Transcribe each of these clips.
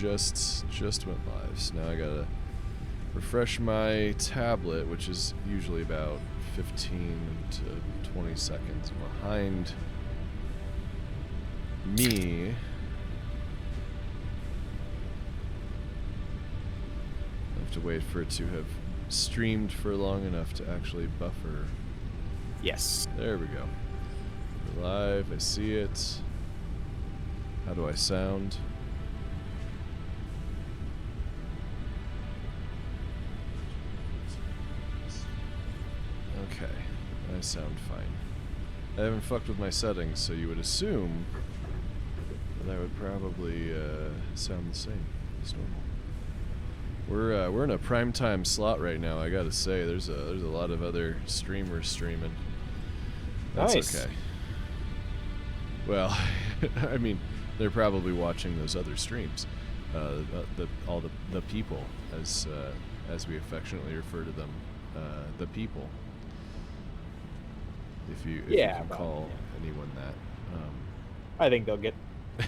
just went live. So now I gotta refresh my tablet, which is usually about 15 to 20 seconds behind me. I have to wait for it to have streamed for long enough to actually buffer. Yes. There we go. We're live. I see it. How do I sound? Okay. I sound fine. I haven't fucked with my settings, so you would assume that I would probably sound the same as normal. We're in a primetime slot right now. I gotta say, there's a lot of other streamers streaming. That's nice. Okay. Well, I mean, they're probably watching those other streams. All the people, as we affectionately refer to them, the people. If you can call anyone that. I think they'll get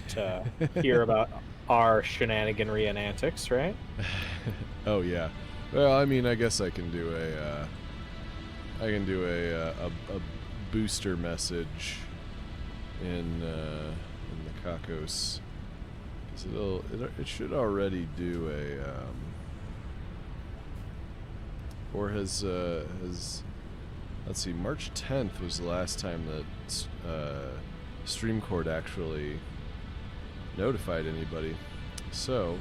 to hear about our shenaniganry and antics, right? Oh yeah. Well, I mean, I guess I can do a booster message in the Kakos. It should already do a or has let's see, March 10th was the last time that StreamCord actually notified anybody. So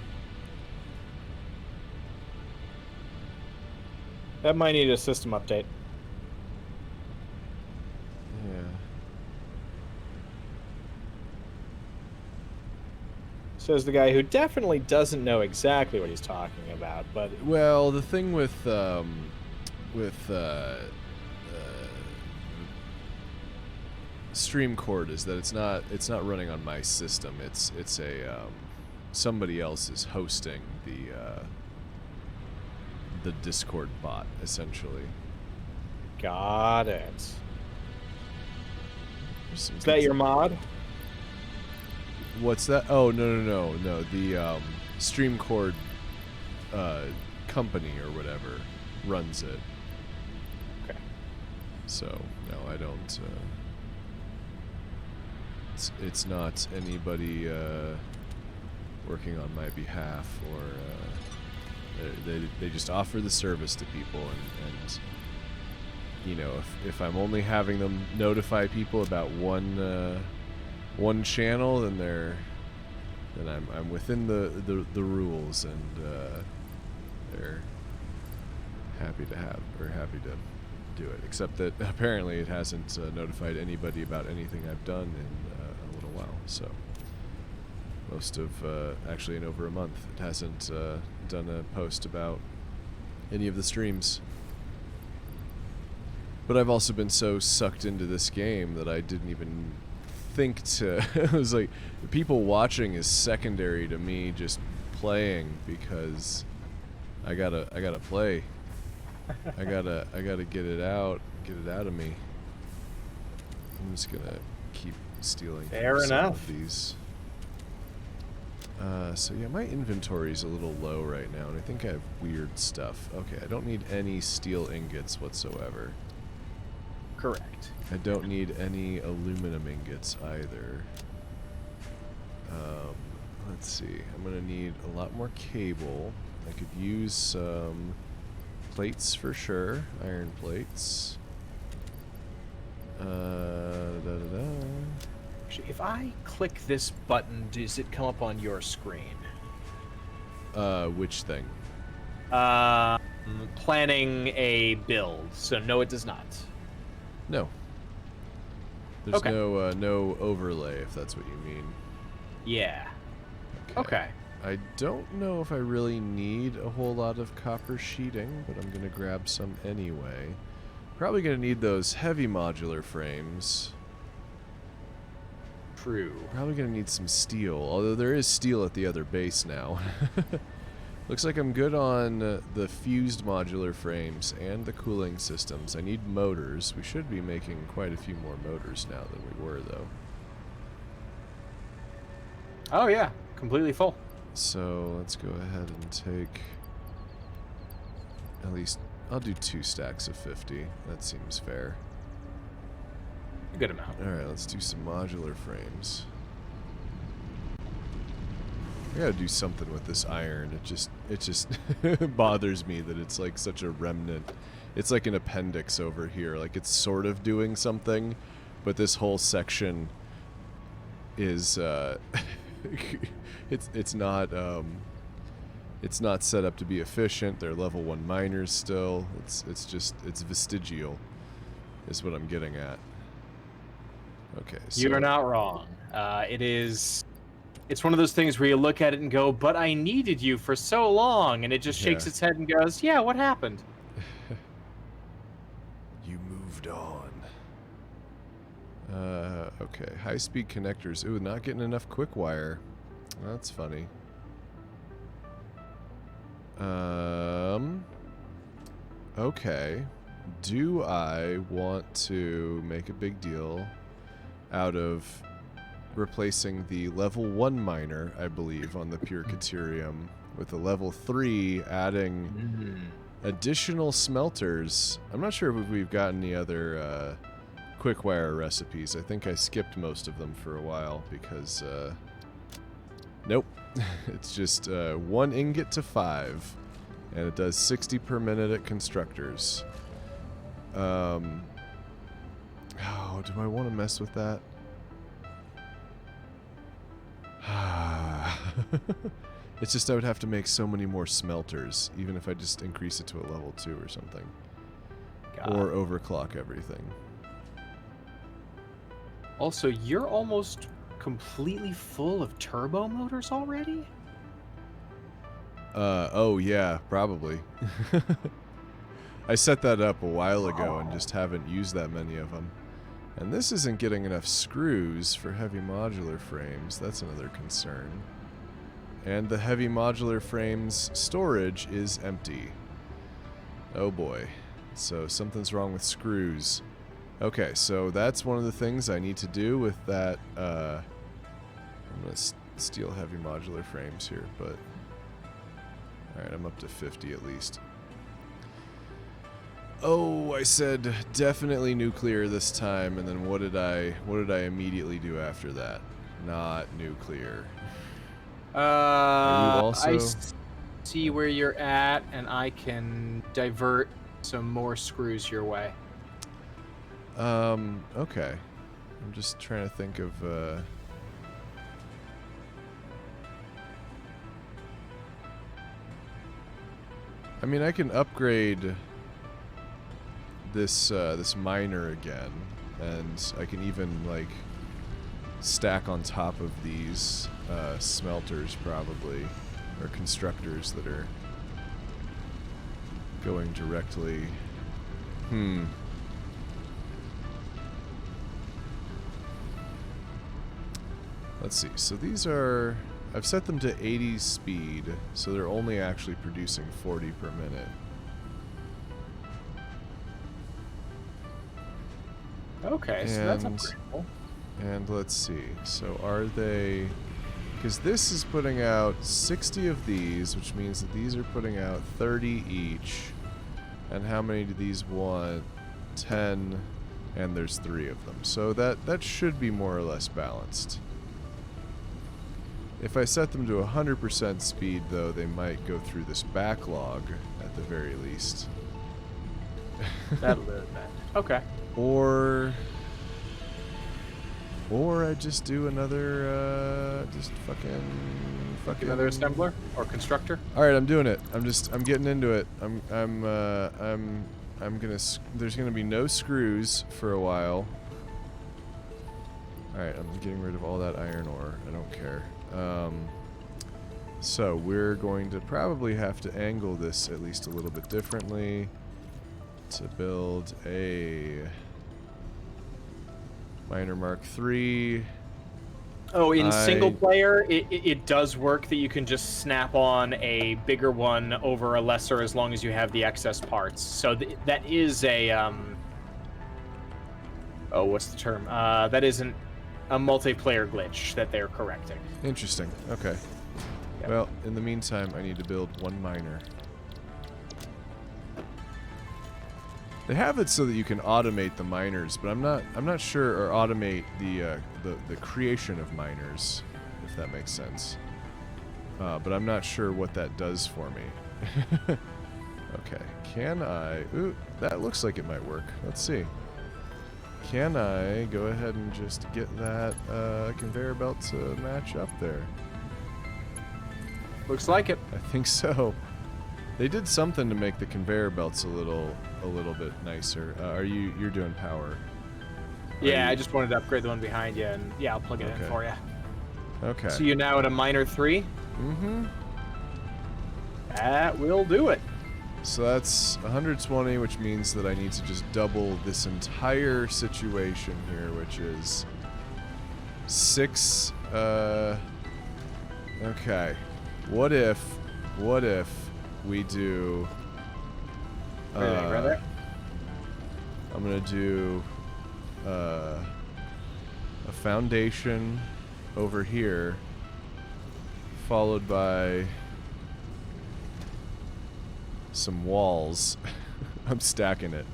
that might need a system update. Yeah. Says the guy who definitely doesn't know exactly what he's talking about, but well, the thing with StreamCord is that it's not running on my system. It's a somebody else is hosting the Discord bot, essentially. got it. Is that your mod? What's that? Oh, no. The StreamCord company or whatever runs it. Okay. So no, I don't. It's not anybody working on my behalf, or they just offer the service to people, and you know, if I'm only having them notify people about one channel, then I'm within the rules, and they're happy to do it. Except that apparently it hasn't notified anybody about anything I've done in a little while. So most of actually in over a month, it hasn't done a post about any of the streams. But I've also been so sucked into this game that I didn't even think to. It was like the people watching is secondary to me just playing, because I gotta play. I gotta get it out of me. I'm just gonna keep stealing Fair some enough. of these. So yeah, my inventory's a little low right now, and I think I have weird stuff. Okay, I don't need any steel ingots whatsoever. Correct. I don't need any aluminum ingots either. Let's see. I'm gonna need a lot more cable. I could use some plates for sure. Iron plates. Actually, if I click this button, does it come up on your screen? Which thing? Planning a build. So no, it does not. No. There's Okay. no overlay, if that's what you mean. Yeah. Okay. I don't know if I really need a whole lot of copper sheeting, but I'm gonna grab some anyway. Probably gonna need those heavy modular frames. True. Probably gonna need some steel, although there is steel at the other base now. Looks like I'm good on the fused modular frames and the cooling systems. I need motors. We should be making quite a few more motors now than we were, though. Oh yeah, completely full. So let's go ahead and take at least, I'll do 2 stacks of 50. That seems fair. A good amount. Alright, let's do some modular frames. I gotta do something with this iron. It just bothers me that it's like such a remnant. It's like an appendix over here. Like it's sort of doing something, but this whole section is it's not set up to be efficient. They're level 1 miners still. It's vestigial is what I'm getting at. Okay, so You're not wrong. It's one of those things where you look at it and go, but I needed you for so long, and it just shakes its head and goes, yeah, what happened? You moved on. Okay, high-speed connectors. Ooh, not getting enough quick wire. That's funny. Okay. Do I want to make a big deal out of replacing the level 1 miner, I believe, on the pure Caterium with a level 3, adding additional smelters? I'm not sure if we've got any other quick wire recipes. I think I skipped most of them for a while because nope. It's just 1 ingot to 5, and it does 60 per minute at constructors. Oh, do I want to mess with that? It's just I would have to make so many more smelters, even if I just increase it to a level 2 or something. Or overclock everything. Also, you're almost completely full of turbo motors already? Oh yeah, probably. I set that up a while ago and just haven't used that many of them. And this isn't getting enough screws for heavy modular frames. That's another concern. And the heavy modular frames storage is empty. Oh boy. So something's wrong with screws. Okay, so that's one of the things I need to do with that. I'm going to steal heavy modular frames here, but... Alright, I'm up to 50 at least. Oh, I said definitely nuclear this time, and then what did I immediately do after that? Not nuclear. I see where you're at, and I can divert some more screws your way. Okay. I'm just trying to think of, I mean, I can upgrade this miner again, and I can even, like, stack on top of these smelters, probably, or constructors that are going directly. Let's see. So these are... I've set them to 80 speed, so they're only actually producing 40 per minute. Okay, so that's upgradable. And let's see. So are they... Because this is putting out 60 of these, which means that these are putting out 30 each. And how many do these want? 10, and there's 3 of them. So that should be more or less balanced. If I set them to 100% speed, though, they might go through this backlog, at the very least. That'll do it then. Okay. Or I just do another, just fucking Another assembler or constructor. All right, I'm doing it. I'm getting into it. There's gonna be no screws for a while. All right, I'm getting rid of all that iron ore. I don't care. So we're going to probably have to angle this at least a little bit differently to build a Miner Mark III. Oh, in single player, it does work that you can just snap on a bigger one over a lesser as long as you have the excess parts. So that is a oh, what's the term? That isn't a multiplayer glitch that they're correcting. Interesting. Okay. Yep. Well, in the meantime, I need to build one miner. They have it so that you can automate the miners, but I'm not sure, or automate the creation of miners, if that makes sense. But I'm not sure what that does for me. Okay, can I... Ooh, that looks like it might work. Let's see. Can I go ahead and just get that conveyor belt to match up there? Looks like it. I think so. They did something to make the conveyor belts a little bit nicer. You're doing power? Yeah, I just wanted to upgrade the one behind you, and yeah, I'll plug it in for you. Okay. So you're now at a miner 3? Mm-hmm. That will do it. So that's 120, which means that I need to just double this entire situation here, which is 6, okay. What if we do, Right there. I'm gonna do, a foundation over here, followed by some walls. I'm stacking it.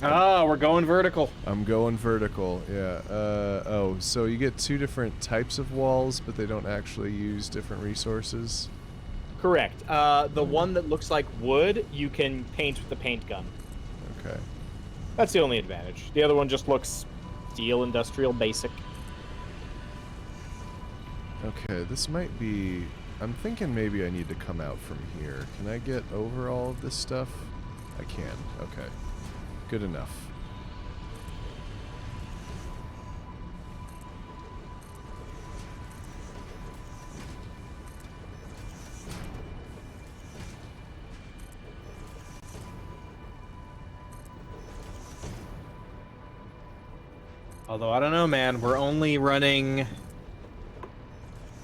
Ah, we're going vertical. I'm going vertical, yeah. Oh, so you get 2 different types of walls, but they don't actually use different resources? Correct. The one that looks like wood, you can paint with the paint gun. Okay. That's the only advantage. The other one just looks steel, industrial, basic. Okay, this might be... I'm thinking maybe I need to come out from here. Can I get over all of this stuff? I can. Okay. Good enough. Although, I don't know, man. We're only running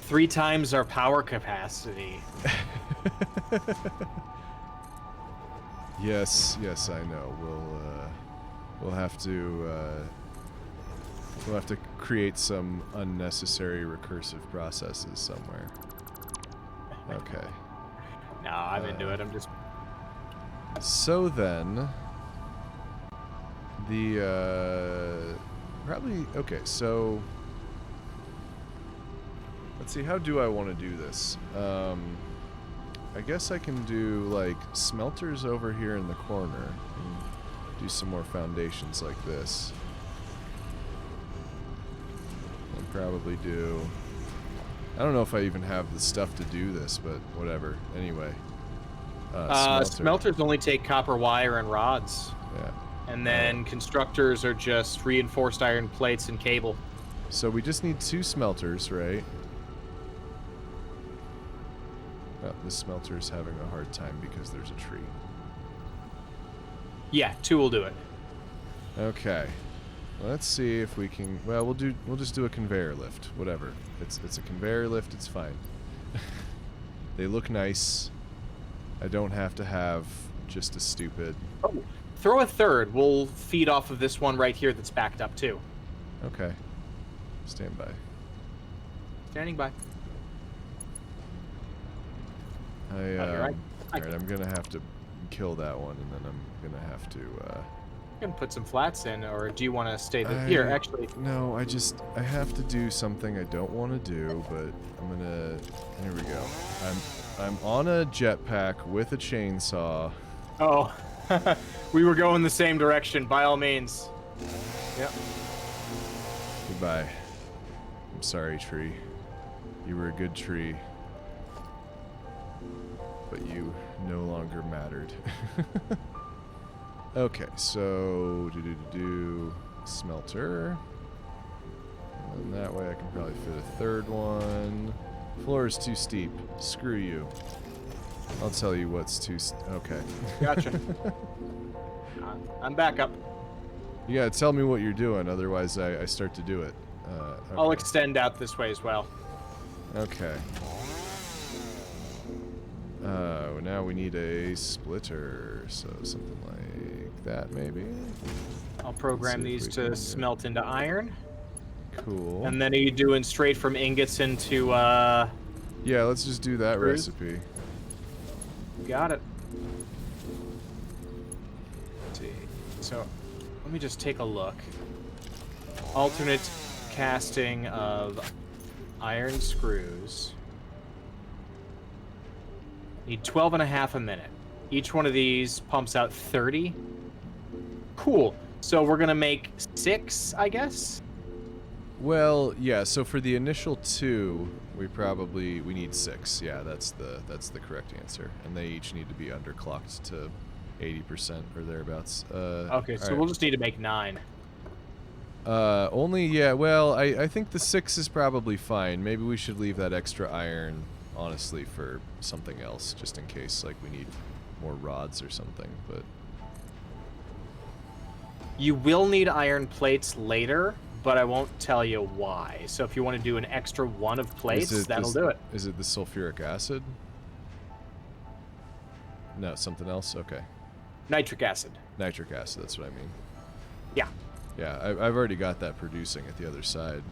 3 times our power capacity. Yes, I know. We'll have to create some unnecessary recursive processes somewhere. Okay. No, I'm into it. I'm just... So then, probably, okay, so, let's see, how do I want to do this? I guess I can do, like, smelters over here in the corner, and do some more foundations like this. I'll probably do, I don't know if I even have the stuff to do this, but whatever, anyway. Smelters only take copper wire and rods. Yeah. And then constructors are just reinforced iron plates and cable. So we just need 2 smelters, right? Oh, this smelter is having a hard time because there's a tree. Yeah, 2 will do it. Okay. Let's see if we can... Well, we'll just do a conveyor lift. Whatever. It's a conveyor lift, it's fine. They look nice. I don't have to have just a stupid... Oh, throw a 3rd. We'll feed off of this one right here that's backed up, too. Okay. Stand by. Standing by. Alright, I'm gonna have to kill that one, and then I'm gonna have to, You can put some flats in, or do you want to stay there? Here, actually. No, I have to do something I don't want to do, but I'm gonna... Here we go. I'm on a jetpack with a chainsaw. Oh, we were going the same direction, by all means. Yep. Goodbye. I'm sorry, tree. You were a good tree. But you no longer mattered. Okay, so smelter. And that way I can probably fit a 3rd one. Floor is too steep. Screw you. I'll tell you what's too okay. Gotcha. I'm back up. You gotta tell me what you're doing, otherwise I start to do it. Okay. I'll extend out this way as well. Okay. Now we need a splitter, so something like that maybe. I'll program these to smelt into iron. Cool. And then are you doing straight from ingots into Yeah, let's just do that Screws? recipe. Got it. Let's see. So, let me just take a look. Alternate casting of iron screws. Need 12 and a half a minute. Each one of these pumps out 30. Cool. So we're gonna make 6, I guess? Well, yeah, so for the initial 2, we need 6. Yeah, that's the correct answer. And they each need to be underclocked to 80% or thereabouts. Okay, so right. we'll just need to make 9. Yeah, well, I think the 6 is probably fine. Maybe we should leave that extra iron, honestly, for something else, just in case, like, we need more rods or something, but... You will need iron plates later, but I won't tell you why. So if you want to do an extra 1 of plates, that'll do it. Is it the sulfuric acid? No, something else? Okay. Nitric acid. Nitric acid, that's what I mean. Yeah. Yeah, I've already got that producing at the other side.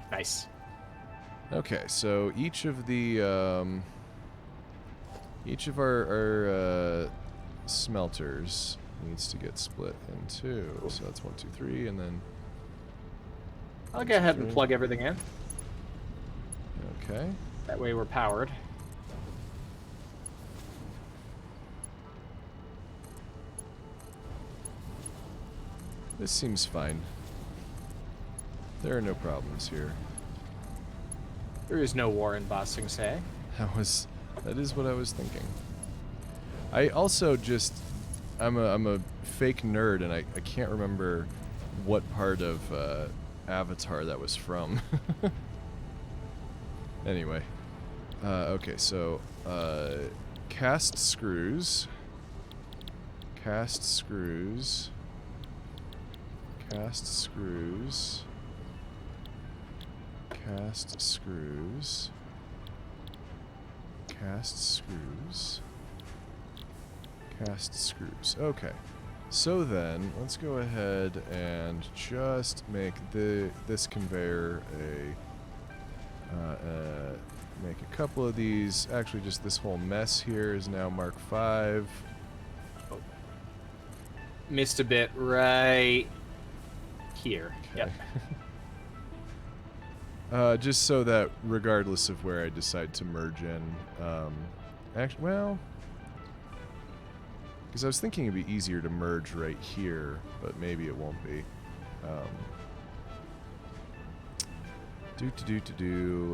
Nice. Okay, so each of the, each of our smelters needs to get split in 2. So that's 1, 2, 3, and then... I'll go ahead and plug everything in. Okay. That way we're powered. This seems fine. There are no problems here. There is no war in Ba Sing Se. That is what I was thinking. I also just... I'm a fake nerd, and I can't remember what part of Avatar that was from. Anyway. Okay, so cast screws. Cast screws. Cast screws. Cast screws. Cast screws. Cast screws. Okay. So then, let's go ahead and just make this conveyor make a couple of these. Actually, just this whole mess here is now Mark 5. Oh. Missed a bit right here. Okay. Yep. Just so that regardless of where I decide to merge in, actually, well, because I was thinking it'd be easier to merge right here, but maybe it won't be.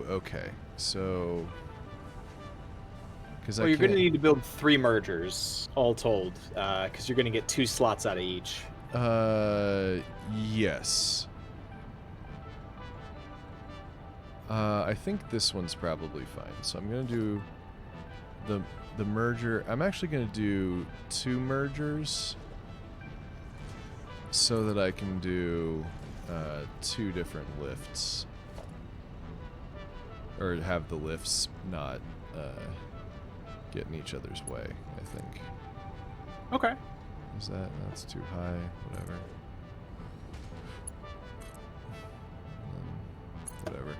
Okay, so because well, you're going to need to build 3 mergers all told, because you're going to get 2 slots out of each. Yes. I think this one's probably fine. So I'm gonna do the merger. I'm actually gonna do 2 mergers so that I can do 2 different lifts, or have the lifts not get in each other's way. I think. Okay. That's too high? Whatever. Whatever.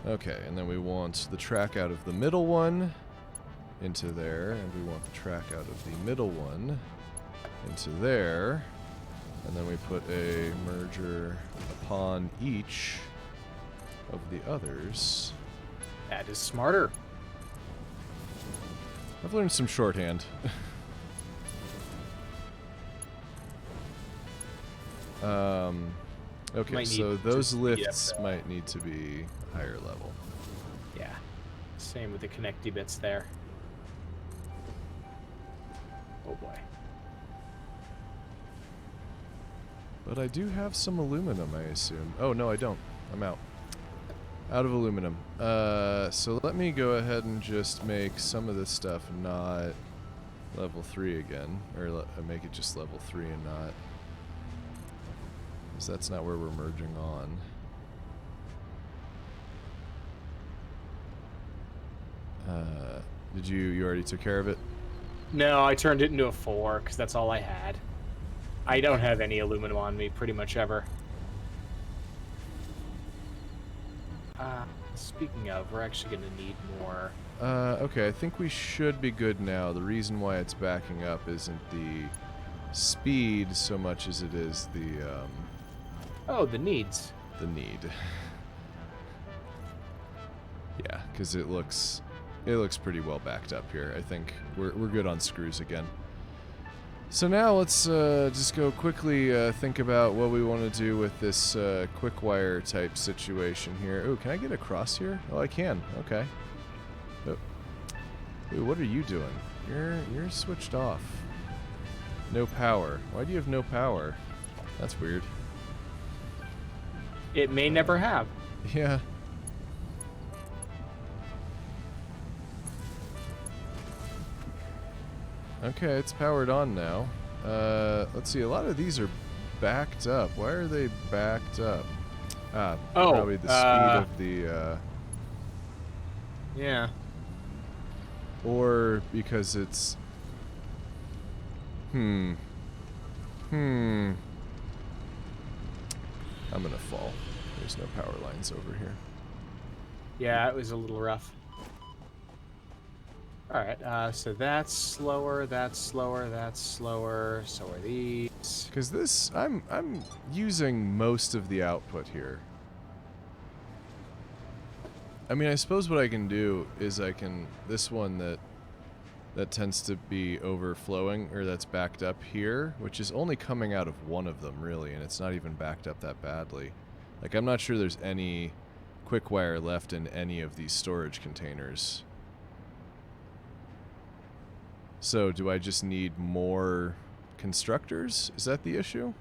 Okay, and then we want the track out of the middle one into there, and we want the track out of the middle one into there, and then we put a merger upon each of the others. That is smarter. I've learned some shorthand. Okay, so those lifts might need to be higher level. Yeah. Same with the connecty bits there. Oh boy. But I do have some aluminum, I assume. Oh, no, I don't. I'm out. Out of aluminum. So let me go ahead and just make some of this stuff not level 3 again. Or make it just level 3 and not... because that's not where we're merging on. Did you already took care of it? No, I turned it into a 4 because that's all I had. I don't have any aluminum on me pretty much ever. speaking of, we're actually going to need more. Okay, I think we should be good now. The reason why it's backing up isn't the speed so much as it is the, Oh, the needs. the need. Yeah, because it looks pretty well backed up here. I think we're good on screws again. So now let's just go quickly think about what we want to do with this quick wire type situation here. Oh, can I get across here? Oh, I can. Okay. Oh. Ooh, what are you doing? You're switched off. No power. Why do you have no power? That's weird. It may never have. Yeah. Okay, it's powered on now. Let's see, a lot of these are backed up. Why are they backed up? Ah, Oh, probably the speed of the, Yeah. or because it's... I'm gonna fall. There's no power lines over here. Yeah, it was a little rough. Alright, so that's slower, that's slower, that's slower, so are these. Because this, I'm using most of the output here. I mean, I suppose what I can do is I can, this one that tends to be overflowing, or that's backed up here, which is only coming out of one of them, really, and it's not even backed up that badly. Like, I'm not sure there's any quick wire left in any of these storage containers. So, do I just need more constructors? Is that the issue?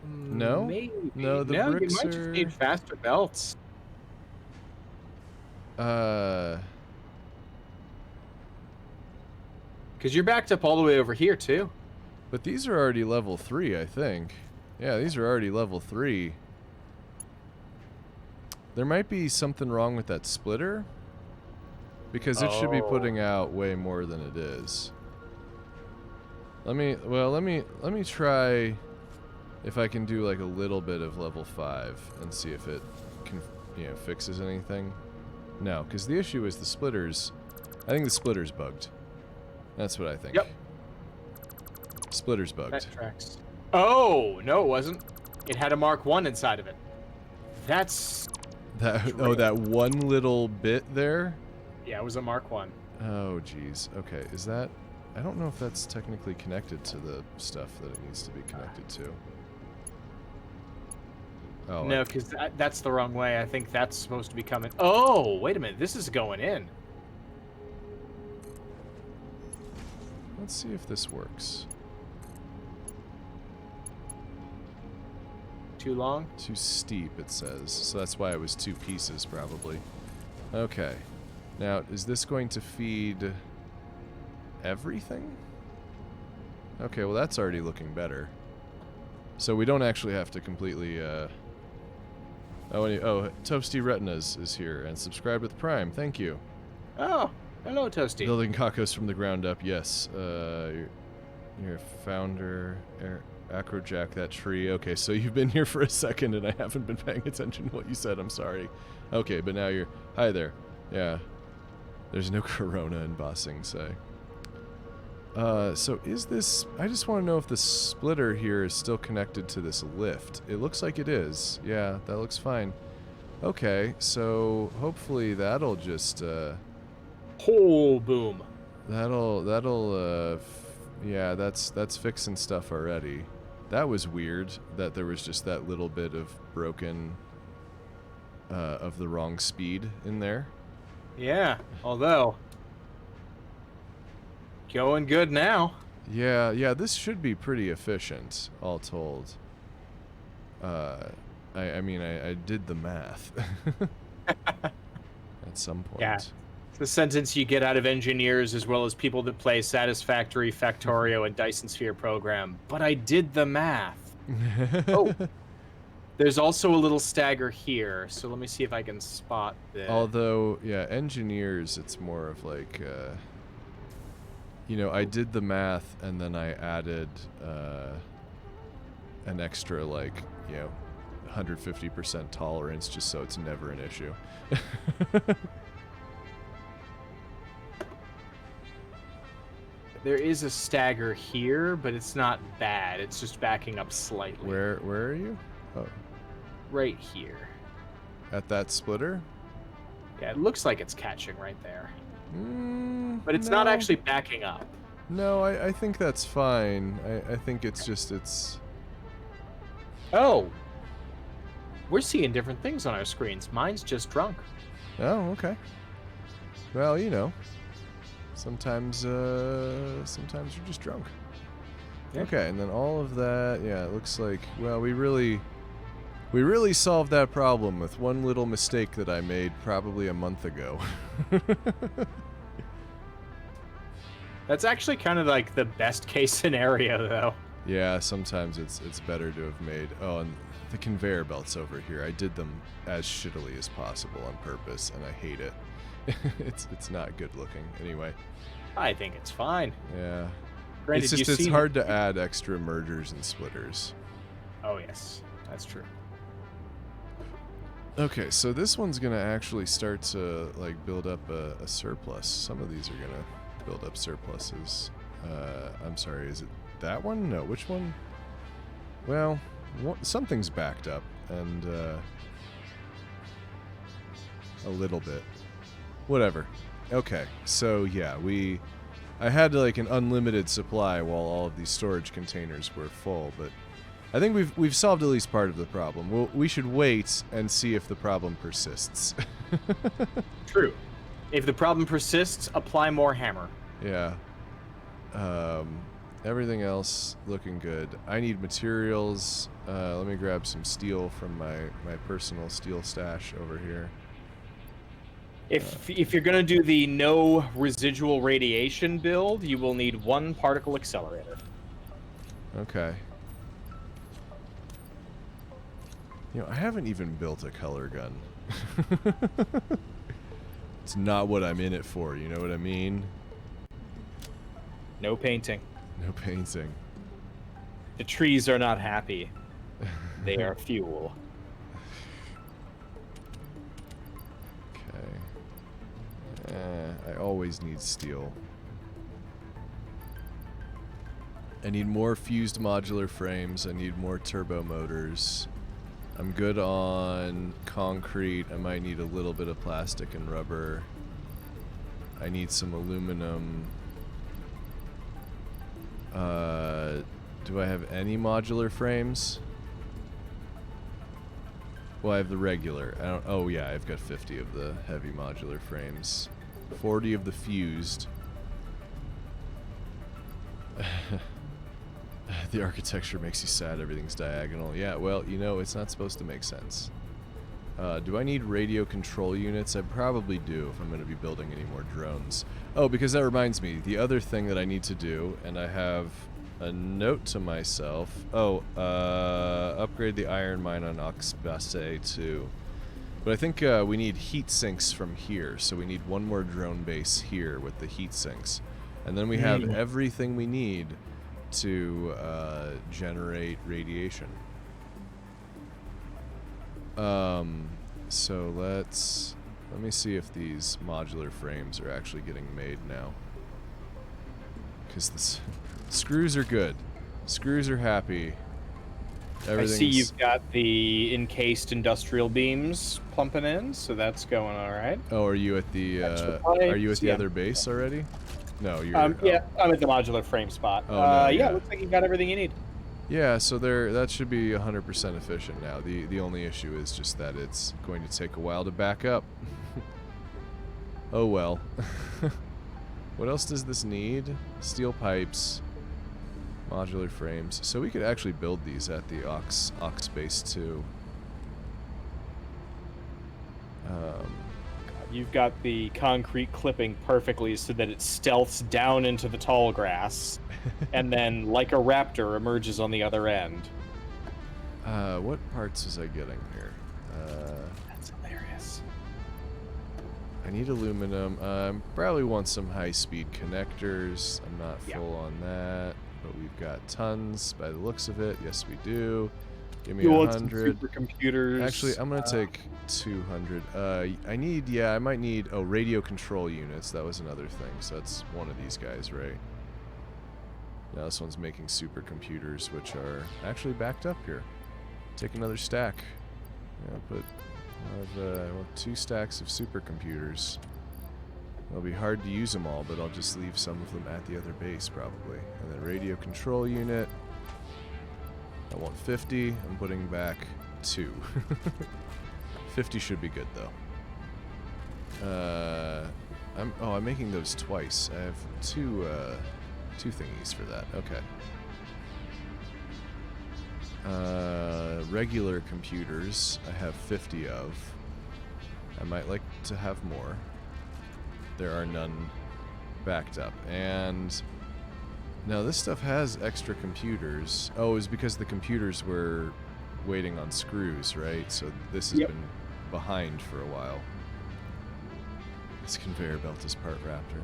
No? Maybe. No, the no, bricks you might just need faster belts. Because you're backed up all the way over here, too. But these are already level 3, I think. Yeah, these are already level 3. There might be something wrong with that splitter. Because it should be putting out way more than it is. Let me try if I can do like a little bit of level 5 and see if it can, fixes anything. No, because the issue is the splitters. I think the splitter's bugged. That's what I think. Yep. Splitter's bugged. That tracks. Oh, no, it wasn't. It had a Mark 1 inside of it. That's... that one little bit there? Yeah, it was a Mark 1. Oh, jeez. Okay, is that... I don't know if that's technically connected to the stuff that it needs to be connected to. Oh, no, because that's the wrong way. I think that's supposed to be coming... Oh, wait a minute. This is going in. Let's see if this works. Too long? Too steep, it says. So that's why it was 2 pieces, probably. Okay. Now, is this going to feed everything? Okay, well that's already looking better. So we don't actually have to completely, Toasty Retinas is here, and subscribed with Prime, thank you. Oh, hello, Toasty. Building Kakos from the ground up, yes. You're a founder, Acrojack, that tree. Okay, so you've been here for a second, and I haven't been paying attention to what you said, I'm sorry. Okay, but now you're... Hi there. Yeah. There's no corona in Bossing, say. So is this... I just want to know if the splitter here is still connected to this lift. It looks like it is. Yeah, that looks fine. Okay, so hopefully that'll just, Oh, boom. Yeah, that's fixing stuff already. That was weird, that there was just that little bit of broken, of the wrong speed in there. Yeah, although... Going good now. Yeah, this should be pretty efficient, all told. I mean, I did the math. At some point. Yeah. It's the sentence you get out of engineers as well as people that play Satisfactory, Factorio, and Dyson Sphere program. But I did the math. Oh. There's also a little stagger here, so let me see if I can spot this. Although, yeah, engineers, it's more of like, I did the math and then I added an extra, like, 150% tolerance just so it's never an issue. There is a stagger here, but it's not bad. It's just backing up slightly. Where are you? Oh. Right here. At that splitter? Yeah, it looks like it's catching right there. But it's no. not actually backing up. No, I think that's fine. I think it's just, it's... Oh! We're seeing different things on our screens. Mine's just drunk. Oh, okay. Well, you know. Sometimes you're just drunk. Yeah. Okay, and then all of that, yeah, it looks like, well, we really solved that problem with one little mistake that I made probably a month ago. That's actually kind of like the best case scenario, though. Yeah, sometimes it's better to have made... Oh, and the conveyor belts over here, I did them as shittily as possible on purpose, and I hate it. It's not good looking. Anyway. I think it's fine. Yeah. Granted, It's just, it's hard to add extra mergers and splitters. Oh, yes. That's true. Okay, so this one's gonna actually start to, like, build up a surplus. Some of these are gonna build up surpluses. I'm sorry, is it that one? No, which one? Well, something's backed up, and, a little bit. Whatever. Okay, so yeah, I had like an unlimited supply while all of these storage containers were full, but I think we've solved at least part of the problem. We should wait and see if the problem persists. True. If the problem persists, apply more hammer. Yeah. Everything else looking good. I need materials. Let me grab some steel from my personal steel stash over here. If you're going to do the no residual radiation build, you will need 1 particle accelerator. Okay. You know, I haven't even built a color gun. It's not what I'm in it for, you know what I mean? No painting. No painting. The trees are not happy. They are fuel. I always need steel. I need more fused modular frames. I need more turbo motors. I'm good on concrete. I might need a little bit of plastic and rubber. I need some aluminum. Do I have any modular frames? Well, I have the regular. I don't. Oh yeah, I've got 50 of the heavy modular frames. 40 of the fused. The architecture makes you sad. Everything's diagonal. Yeah, well, you know, it's not supposed to make sense. Do I need radio control units? I probably do if I'm going to be building any more drones. Oh, because that reminds me, the other thing that I need to do, and I have a note to myself. Oh, upgrade the iron mine on Oxbase 2. But I think we need heat sinks from here, so we need one more drone base here with the heat sinks. And then we have everything we need to generate radiation. So let me see if these modular frames are actually getting made now. Because the screws are good. Screws are happy. I see you've got the encased industrial beams pumping in, so that's going all right. Oh, are you at the other base already? No, you're. Yeah, I'm at the modular frame spot. Oh, no, yeah, looks like you got everything you need. Yeah, so that should be 100% efficient now. The only issue is just that it's going to take a while to back up. Oh well. What else does this need? Steel pipes, modular frames. So we could actually build these at the Oxbase 2. You've got the concrete clipping perfectly so that it stealths down into the tall grass, and then, like a raptor, emerges on the other end. What parts was I getting here? That's hilarious. I need aluminum. Probably want some high-speed connectors. I'm not full on that, but we've got tons by the looks of it. Yes, we do. Give me You want some 100. supercomputers? Actually, I'm gonna take 200. I might need, radio control units. That was another thing. So that's one of these guys, right? Now this one's making supercomputers, which are actually backed up here. Take another stack. Yeah, but I want 2 stacks of supercomputers. It'll be hard to use them all, but I'll just leave some of them at the other base, probably. And then radio control unit. I want 50. I'm putting back 2. 50 should be good, though. I'm making those twice. I have 2 thingies for that. Okay. Regular computers, I have 50 of. I might like to have more. There are none backed up. And now this stuff has extra computers. Oh, it's because the computers were waiting on screws, right? So this has been behind for a while. This conveyor belt is part Raptor.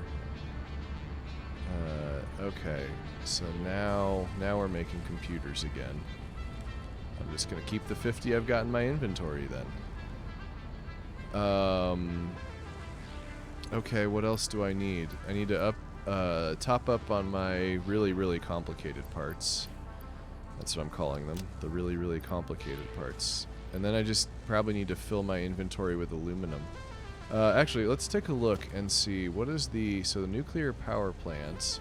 Okay, so now we're making computers again. I'm just gonna keep the 50 I've got in my inventory then. Okay, what else do I need? I need to top up on my really, really complicated parts. That's what I'm calling them, the really, really complicated parts. And then I just probably need to fill my inventory with aluminum. Actually, let's take a look and see what is so the nuclear power plant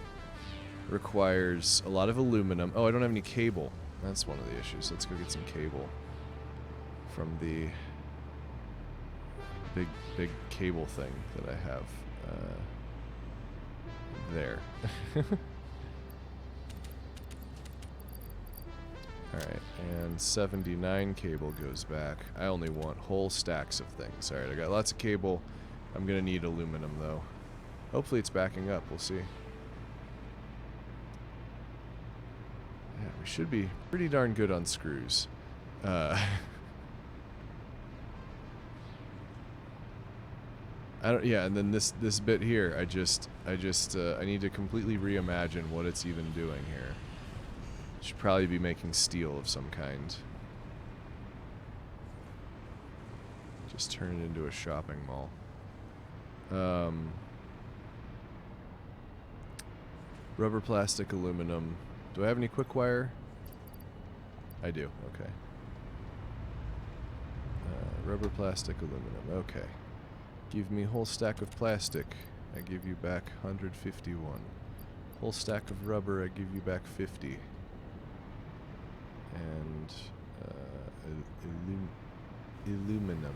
requires a lot of aluminum. Oh, I don't have any cable. That's one of the issues. Let's go get some cable from the big cable thing that I have there. Alright, and 79 cable goes back. I only want whole stacks of things. Alright, I got lots of cable. I'm gonna need aluminum, though. Hopefully it's backing up. We'll see. Yeah, we should be pretty darn good on screws. Yeah, and then this bit here, I need to completely reimagine what it's even doing here. Should probably be making steel of some kind. Just turn it into a shopping mall. Rubber, plastic, aluminum. Do I have any quick wire? I do, okay. Rubber, plastic, aluminum, okay. Give me whole stack of plastic. I give you back 151. Whole stack of rubber, I give you back 50. And aluminum.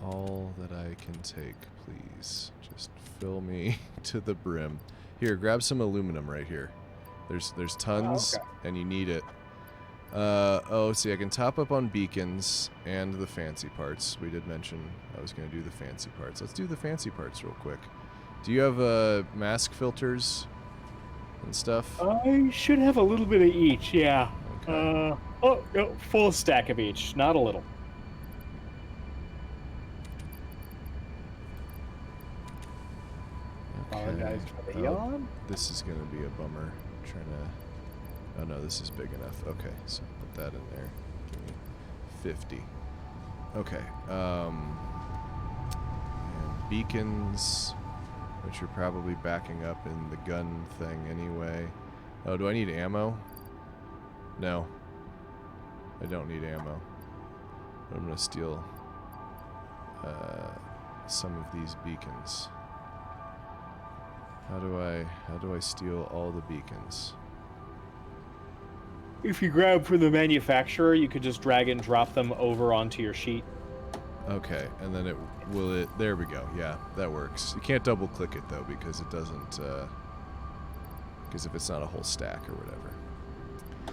All that I can take, please. Just fill me to the brim. Here, grab some aluminum right here. There's tons, and you need it. See, I can top up on beacons and the fancy parts. We did mention I was going to do the fancy parts. Let's do the fancy parts real quick. Do you have mask filters and stuff? I should have a little bit of each, yeah. Okay. No, full stack of each, not a little. Okay. Apologize for the yawn. This is going to be a bummer. I'm trying to... Oh no, this is big enough. Okay, so put that in there. Give me 50. Okay. And beacons, which are probably backing up in the gun thing anyway. Oh, do I need ammo? No. I don't need ammo. But I'm gonna steal some of these beacons. How do I steal all the beacons? If you grab from the manufacturer, you could just drag and drop them over onto your sheet. Okay, and then there we go. Yeah, that works. You can't double click it though because it doesn't, because if it's not a whole stack or whatever.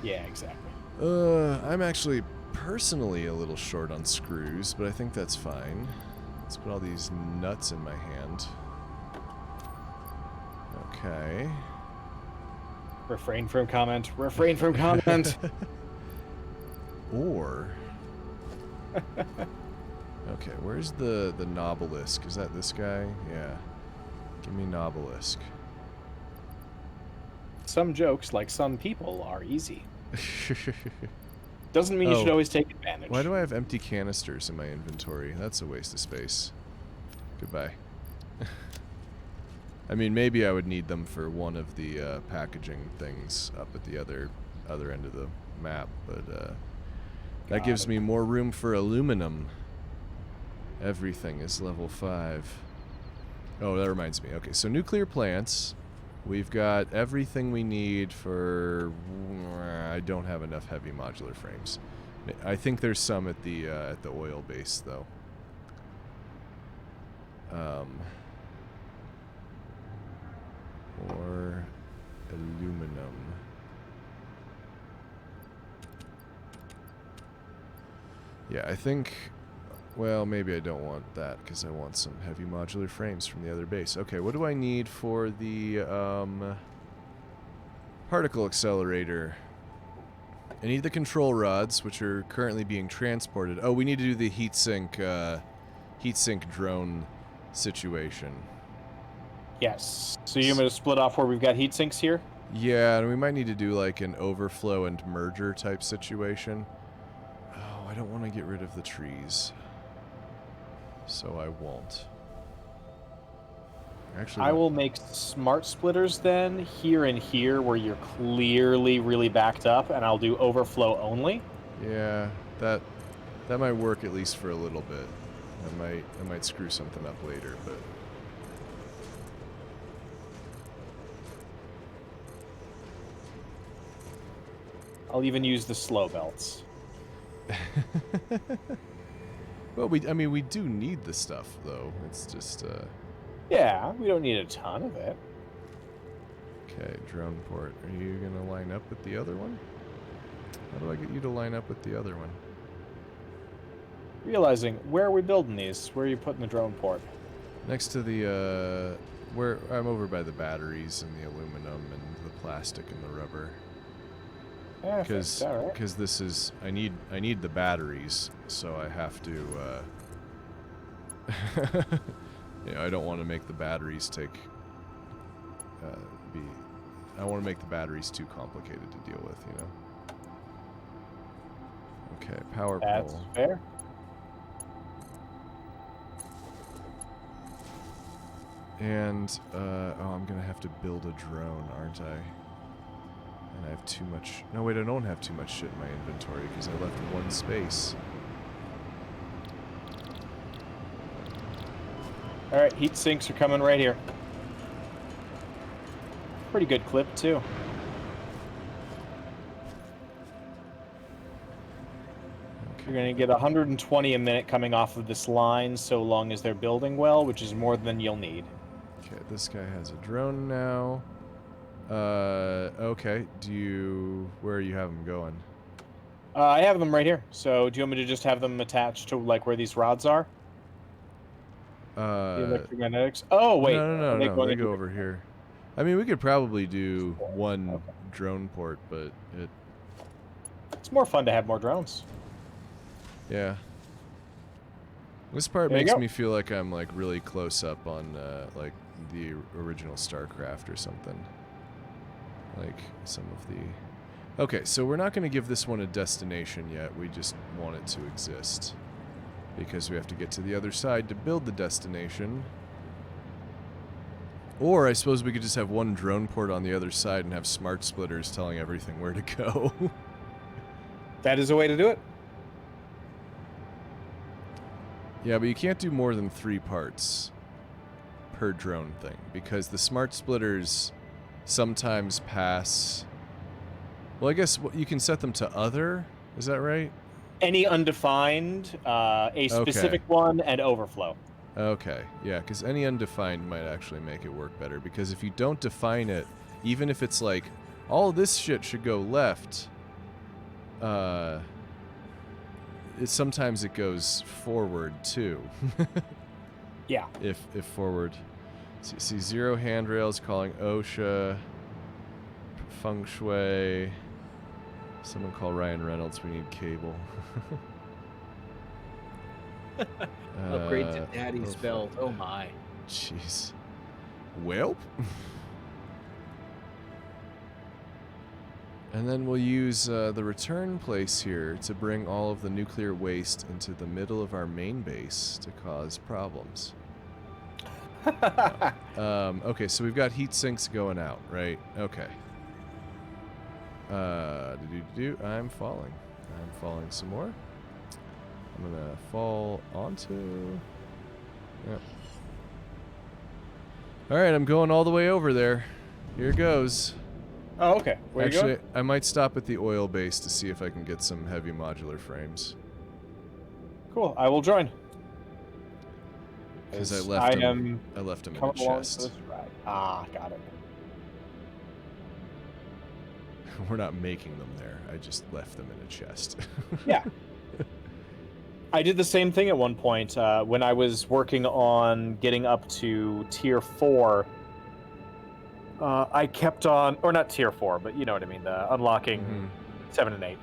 Yeah, exactly. I'm actually personally a little short on screws, but I think that's fine. Let's put all these nuts in my hand. Okay. Refrain from comment. Refrain from comment. Or... Okay, where's the Nobelisk? Is that this guy? Yeah. Give me Nobelisk. some jokes, like some people, are easy. Doesn't mean you should Oh. always take advantage. Why do I have empty canisters in my inventory? That's a waste of space. Goodbye. I mean, maybe I would need them for one of the packaging things up at the other end of the map, but that gives me more room for aluminum. Everything is level 5. Oh, that reminds me. Okay, so nuclear plants. We've got everything we need for... I don't have enough heavy modular frames. I think there's some at the oil base, though. Or aluminum. Yeah, I think... Well, maybe I don't want that, because I want some heavy modular frames from the other base. Okay, what do I need for the particle accelerator? I need the control rods, which are currently being transported. Oh, we need to do the heatsink drone situation. Yes. So you're going to split off where we've got heat sinks here? Yeah, and we might need to do like an overflow and merger type situation. Oh, I don't want to get rid of the trees. So I won't. Actually, I will make smart splitters then, here and here, where you're clearly really backed up, and I'll do overflow only. Yeah, that might work at least for a little bit. I might screw something up later, but... I'll even use the slow belts. Well, I mean, we do need the stuff, though. It's just, Yeah, we don't need a ton of it. Okay, drone port. Are you going to line up with the other one? How do I get you to line up with the other one? Realizing, where are we building these? Where are you putting the drone port? Next to the, where I'm over by the batteries and the aluminum and the plastic and the rubber. Because this is, I need the batteries, so I have to, you know, I don't want to make the batteries take, I want to make the batteries too complicated to deal with, you know. Okay, power pole. That's fair. And, oh, I'm gonna have to build a drone, aren't I? And I have too much... No, wait, I don't have too much shit in my inventory because I left one space. Alright, heat sinks are coming right here. Pretty good clip, too. You're going to get 120 a minute coming off of this line so long as they're building well, which is more than you'll need. Okay, this guy has a drone now. Okay. Where you have them going? I have them right here. So do you want me to just have them attached to like where these rods are? The electromagnetics. Oh wait, no. They go over here. I mean, we could probably do one drone port, but it's more fun to have more drones. Yeah. This part makes me feel like I'm like really close up on like the original StarCraft or something. Like some of the... Okay, so we're not going to give this one a destination yet. We just want it to exist. Because we have to get to the other side to build the destination. Or I suppose we could just have one drone port on the other side and have smart splitters telling everything where to go. That is a way to do it. Yeah, but you can't do more than 3 parts per drone thing. Because the smart splitters... sometimes pass... Well, I guess you can set them to other, is that right? Any undefined, a specific one, and overflow. Okay, yeah, because any undefined might actually make it work better, because if you don't define it, even if it's like, all this shit should go left, sometimes it goes forward, too. Yeah. If forward... See, 0 handrails calling OSHA, feng shui. Someone call Ryan Reynolds. We need cable. Upgrade to Daddy's belt. Oh my. Jeez. Welp. And then we'll use the return place here to bring all of the nuclear waste into the middle of our main base to cause problems. Okay, so we've got heat sinks going out, right? Okay. I'm falling. I'm falling some more. I'm gonna fall onto... Yep. Alright, I'm going all the way over there. Here goes. Oh, okay. Where you Actually, going? I might stop at the oil base to see if I can get some heavy modular frames. Cool. I will join. Because I left them in a chest. Ah, got it. We're not making them there. I just left them in a chest. Yeah. I did the same thing at one point when I was working on getting up to tier 4. I kept on, or not tier 4, but you know what I mean, the unlocking 7 and 8.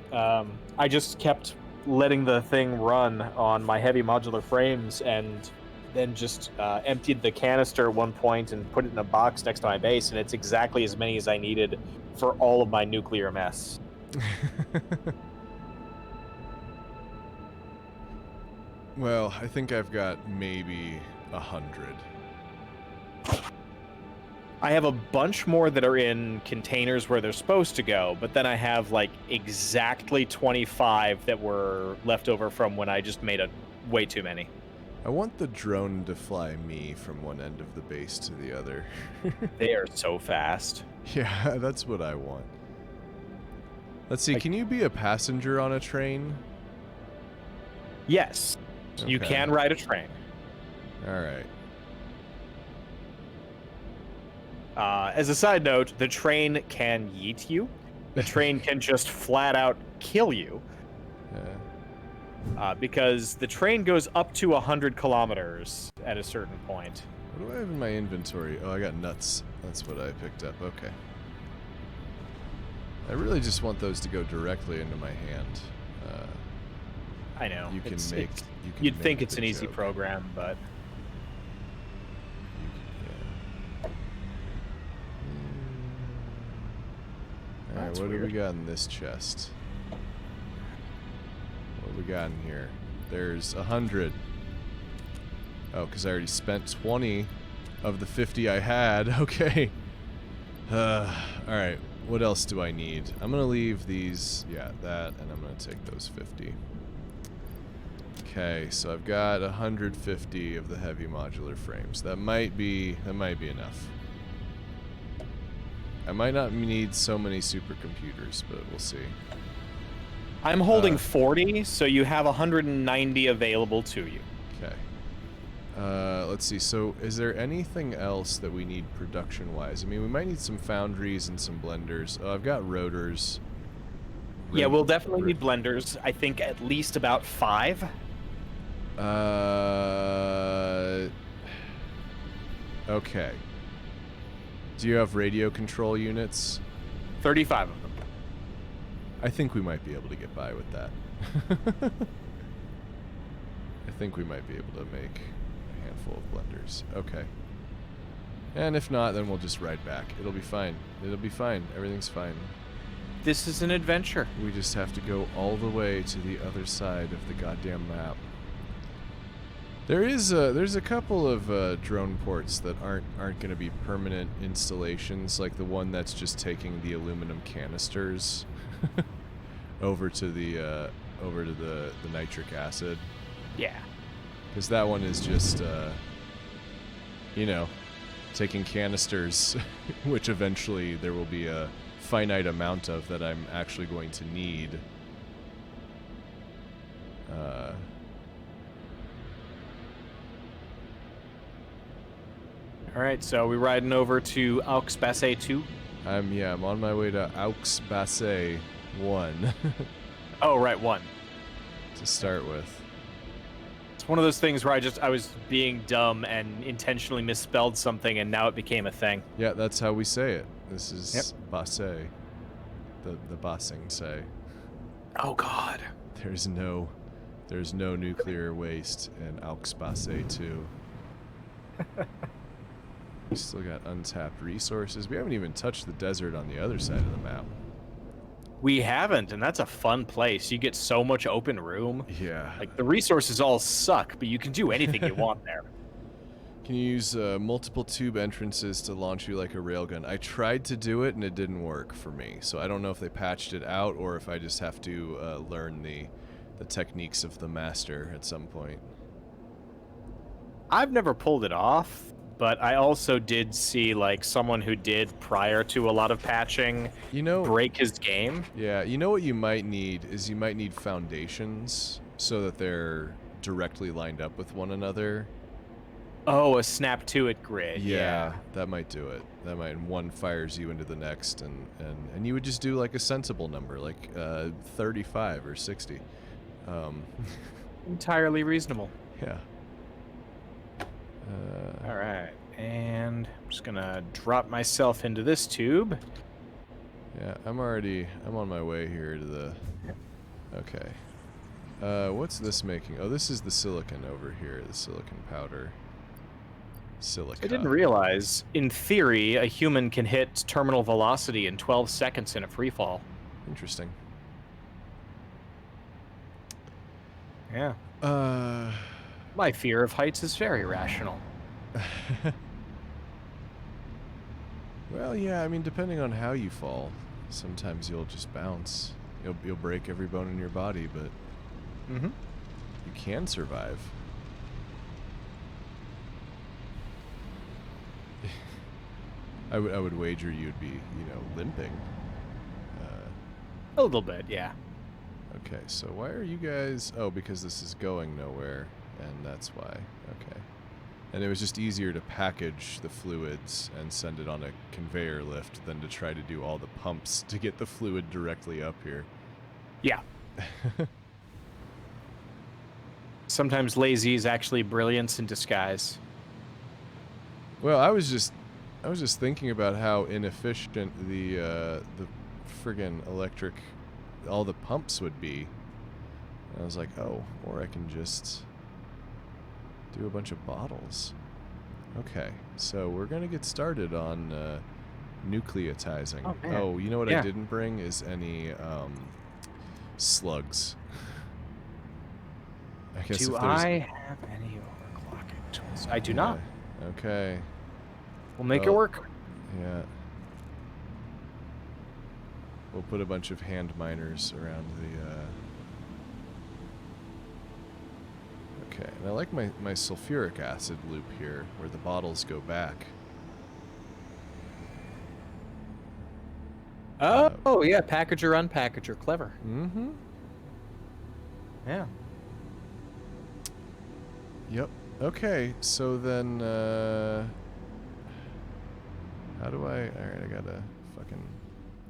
I just kept letting the thing run on my heavy modular frames, and then just emptied the canister at one point and put it in a box next to my base, and it's exactly as many as I needed for all of my nuclear mess. Well, I think I've got maybe 100. I have a bunch more that are in containers where they're supposed to go, but then I have like exactly 25 that were left over from when I just made way too many. I want the drone to fly me from one end of the base to the other. They are so fast. Yeah, that's what I want. Let's see, can you be a passenger on a train? Yes. Okay. You can ride a train. Alright. As a side note, the train can yeet you. The train can just flat out kill you. Yeah. Because the train goes up to 100 kilometers at a certain point. What do I have in my inventory? Oh, I got nuts. That's what I picked up. Okay. I really just want those to go directly into my hand. I know. You can you'd think it's an easy program, but... Alright, what do we got in this chest? What do we got in here? There's 100. Oh, because I already spent 20 of the 50 I had. Okay. Alright, what else do I need? I'm going to leave these, yeah, that, and I'm going to take those 50. Okay, so I've got 150 of the heavy modular frames. That might be enough. I might not need so many supercomputers, but we'll see. I'm holding 40, so you have 190 available to you. Okay. Let's see. So, is there anything else that we need production-wise? I mean, we might need some foundries and some blenders. Oh, I've got rotors. Yeah, we'll definitely need blenders. I think at least about 5. Okay. Do you have radio control units? 35 of them. I think we might be able to get by with that. I think we might be able to make a handful of blenders. Okay. And if not, then we'll just ride back. It'll be fine. It'll be fine. Everything's fine. This is an adventure. We just have to go all the way to the other side of the goddamn map. There's a couple of drone ports that aren't going to be permanent installations, like the one that's just taking the aluminum canisters over to the nitric acid. Yeah. Because that one is just taking canisters, which eventually there will be a finite amount of that I'm actually going to need. All right, so we're riding over to Aux Basset 2. I'm on my way to Aux Basset 1. Oh, right, 1. To start with. It's one of those things where I was being dumb and intentionally misspelled something, and now it became a thing. Yeah, that's how we say it. This is Basset. The Basing say. Oh God. There's no nuclear waste in Aux Basset 2. We still got untapped resources. We haven't even touched the desert on the other side of the map. We haven't, and that's a fun place. You get so much open room. Yeah. Like, the resources all suck, but you can do anything you want there. Can you use multiple tube entrances to launch you like a railgun? I tried to do it and it didn't work for me. So I don't know if they patched it out or if I just have to learn the techniques of the master at some point. I've never pulled it off, but I also did see like someone who did prior to a lot of patching break his game. Yeah, you know what you might need is you might need foundations so that they're directly lined up with one another. Oh, a snap to it grid. Yeah, that might do it. That might, one fires you into the next, and you would just do like a sensible number, like 35 or 60. Entirely reasonable. Yeah. All right, and I'm just gonna drop myself into this tube. Yeah, I'm on my way here to the. Okay. What's this making? Oh, this is the silicon over here. The silicon powder. Silica. I didn't realize, in theory, a human can hit terminal velocity in 12 seconds in a free fall. Interesting. Yeah. My fear of heights is very rational. Well, yeah, I mean, depending on how you fall, sometimes you'll just bounce. You'll break every bone in your body, but you can survive. I would wager you'd be, limping. A little bit, yeah. Okay, so why are you guys... Oh, because this is going nowhere, and that's why. Okay. And it was just easier to package the fluids and send it on a conveyor lift than to try to do all the pumps to get the fluid directly up here. Yeah. Sometimes lazy is actually brilliance in disguise. Well, I was just thinking about how inefficient the friggin' electric, all the pumps would be. And I was like, oh, or I can just do a bunch of bottles. Okay, so we're gonna get started on nucleotizing. Oh, man. Oh, you know what I didn't bring is any slugs. I guess Do if there's... I have any overclocking tools? I do not. Okay. We'll make it work. Yeah. We'll put a bunch of hand miners around the... Okay, and I like my sulfuric acid loop here, where the bottles go back. Oh, yeah, packager, unpackager. Clever. Mm-hmm. Yeah. Yep. Okay, so then, how do I... Alright, I gotta fucking...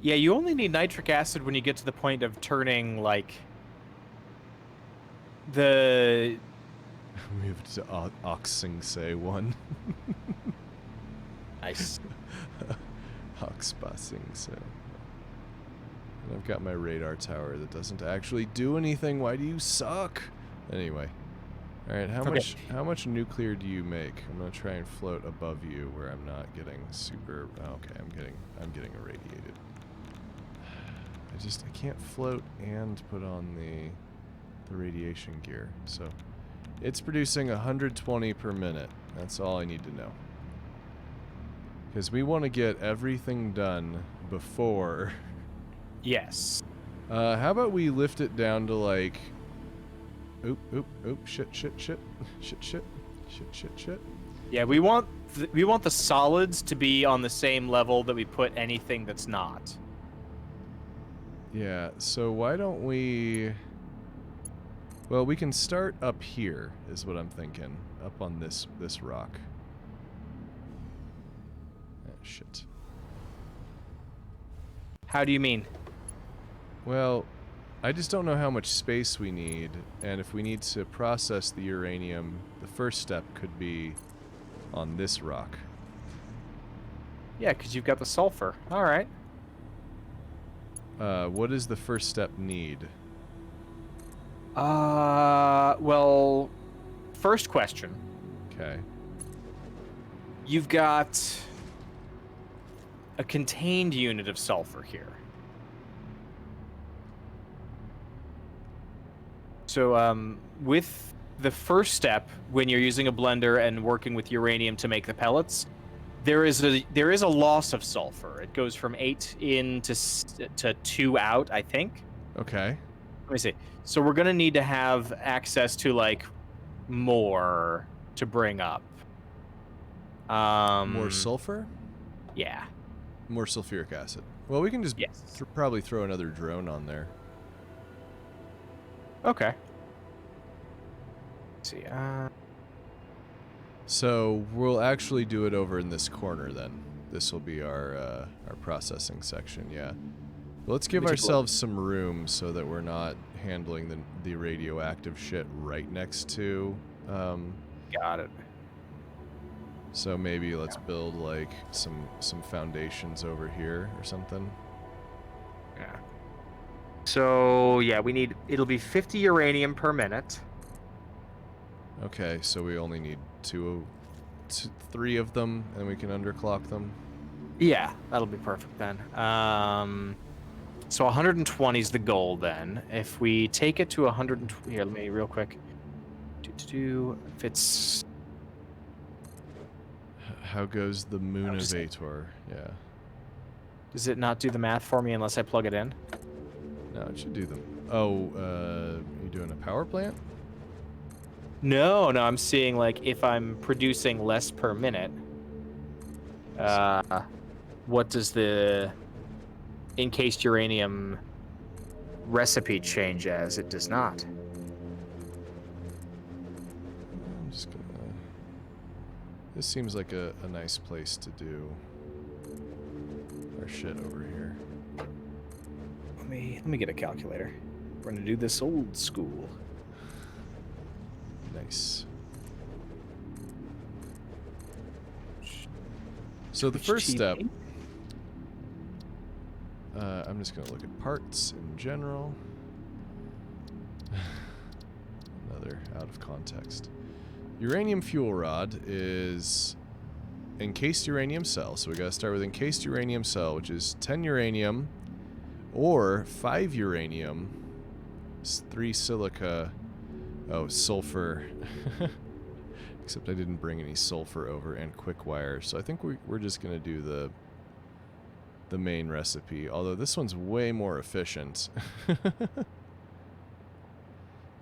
Yeah, you only need nitric acid when you get to the point of turning, like, the... We have to Oxing say one. Nice. Oxbusing say. And I've got my radar tower that doesn't actually do anything. Why do you suck? Anyway. Alright, how much nuclear do you make? I'm gonna try and float above you where I'm not getting super... Okay, I'm getting irradiated. I can't float and put on the radiation gear. So it's producing 120 per minute. That's all I need to know. Because we want to get everything done before... Yes. How about we lift it down to like... Oop, shit. Yeah, we want the solids to be on the same level that we put anything that's not. Yeah, so why don't we... Well, we can start up here, is what I'm thinking. Up on this rock. Oh, shit. How do you mean? Well, I just don't know how much space we need, and if we need to process the uranium, the first step could be on this rock. Yeah, because you've got the sulfur. All right. What does the first step need? Well, first question. Okay. You've got a contained unit of sulfur here. So with the first step, when you're using a blender and working with uranium to make the pellets, there is a loss of sulfur. It goes from 8 in to 2 out, I think. Okay. Let me see. So we're gonna need to have access to like more to bring up. More sulfur? Yeah. More sulfuric acid. Well, we can just Yes. probably throw another drone on there. Okay. Let's see. So we'll actually do it over in this corner then. This will be our processing section, yeah. Well, let's give ourselves some room so that we're not handling the radioactive shit right next to. Got it. So maybe let's build like some foundations over here or something. Yeah. So yeah, it'll be 50 uranium per minute. Okay, so we only need 3 of them, and we can underclock them. Yeah, that'll be perfect then. So 120 is the goal then. If we take it to 120, here, let me real quick. If it's How goes the Moonavator? Yeah. Does it not do the math for me unless I plug it in? No, it should do them. Oh, you doing a power plant? No, I'm seeing like if I'm producing less per minute. What does the encased uranium recipe change as? It does not. I'm just gonna... This seems like a nice place to do our shit over here. Let me get a calculator. We're gonna do this old school. Nice. So the first step... I'm just gonna look at parts in general. Another out of context. Uranium fuel rod is encased uranium cell. So we gotta start with encased uranium cell, which is 10 uranium or 5 uranium, 3 silica, sulfur. Except I didn't bring any sulfur over, and quick wire. So I think we're just gonna do the main recipe, although this one's way more efficient.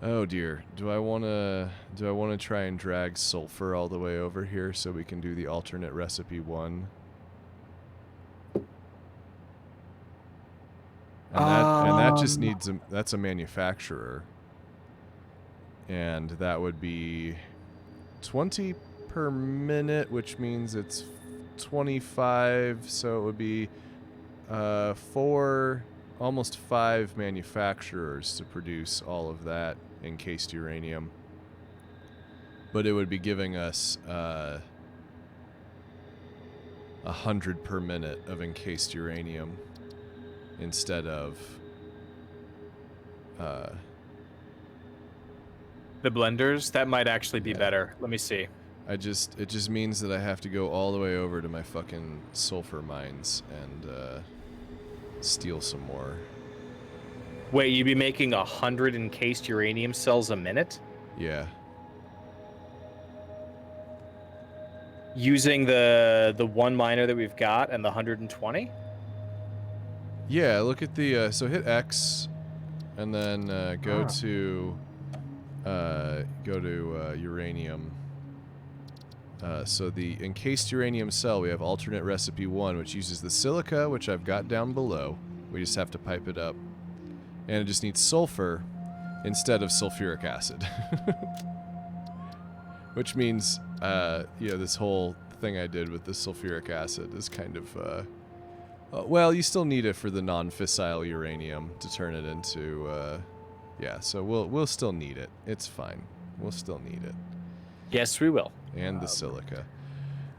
Oh dear, do I wanna try and drag sulfur all the way over here so we can do the alternate recipe 1? And that just needs that's a manufacturer, and that would be 20 per minute, which means it's 25, so it would be 4, almost 5 manufacturers to produce all of that encased uranium. But it would be giving us 100 per minute of encased uranium instead of the blenders. That might actually be better. Let me see. it just means that I have to go all the way over to my fucking sulfur mines and steal some more. Wait, you'd be making 100 encased uranium cells a minute? Yeah. Using the one miner that we've got and the 120? Yeah, look at the so hit X and then go to uranium. So the encased uranium cell, we have alternate recipe 1, which uses the silica, which I've got down below. We just have to pipe it up. And it just needs sulfur instead of sulfuric acid. Which means, this whole thing I did with the sulfuric acid is kind of, well, you still need it for the non-fissile uranium to turn it into, so we'll still need it. It's fine. We'll still need it. Yes, we will. And the silica.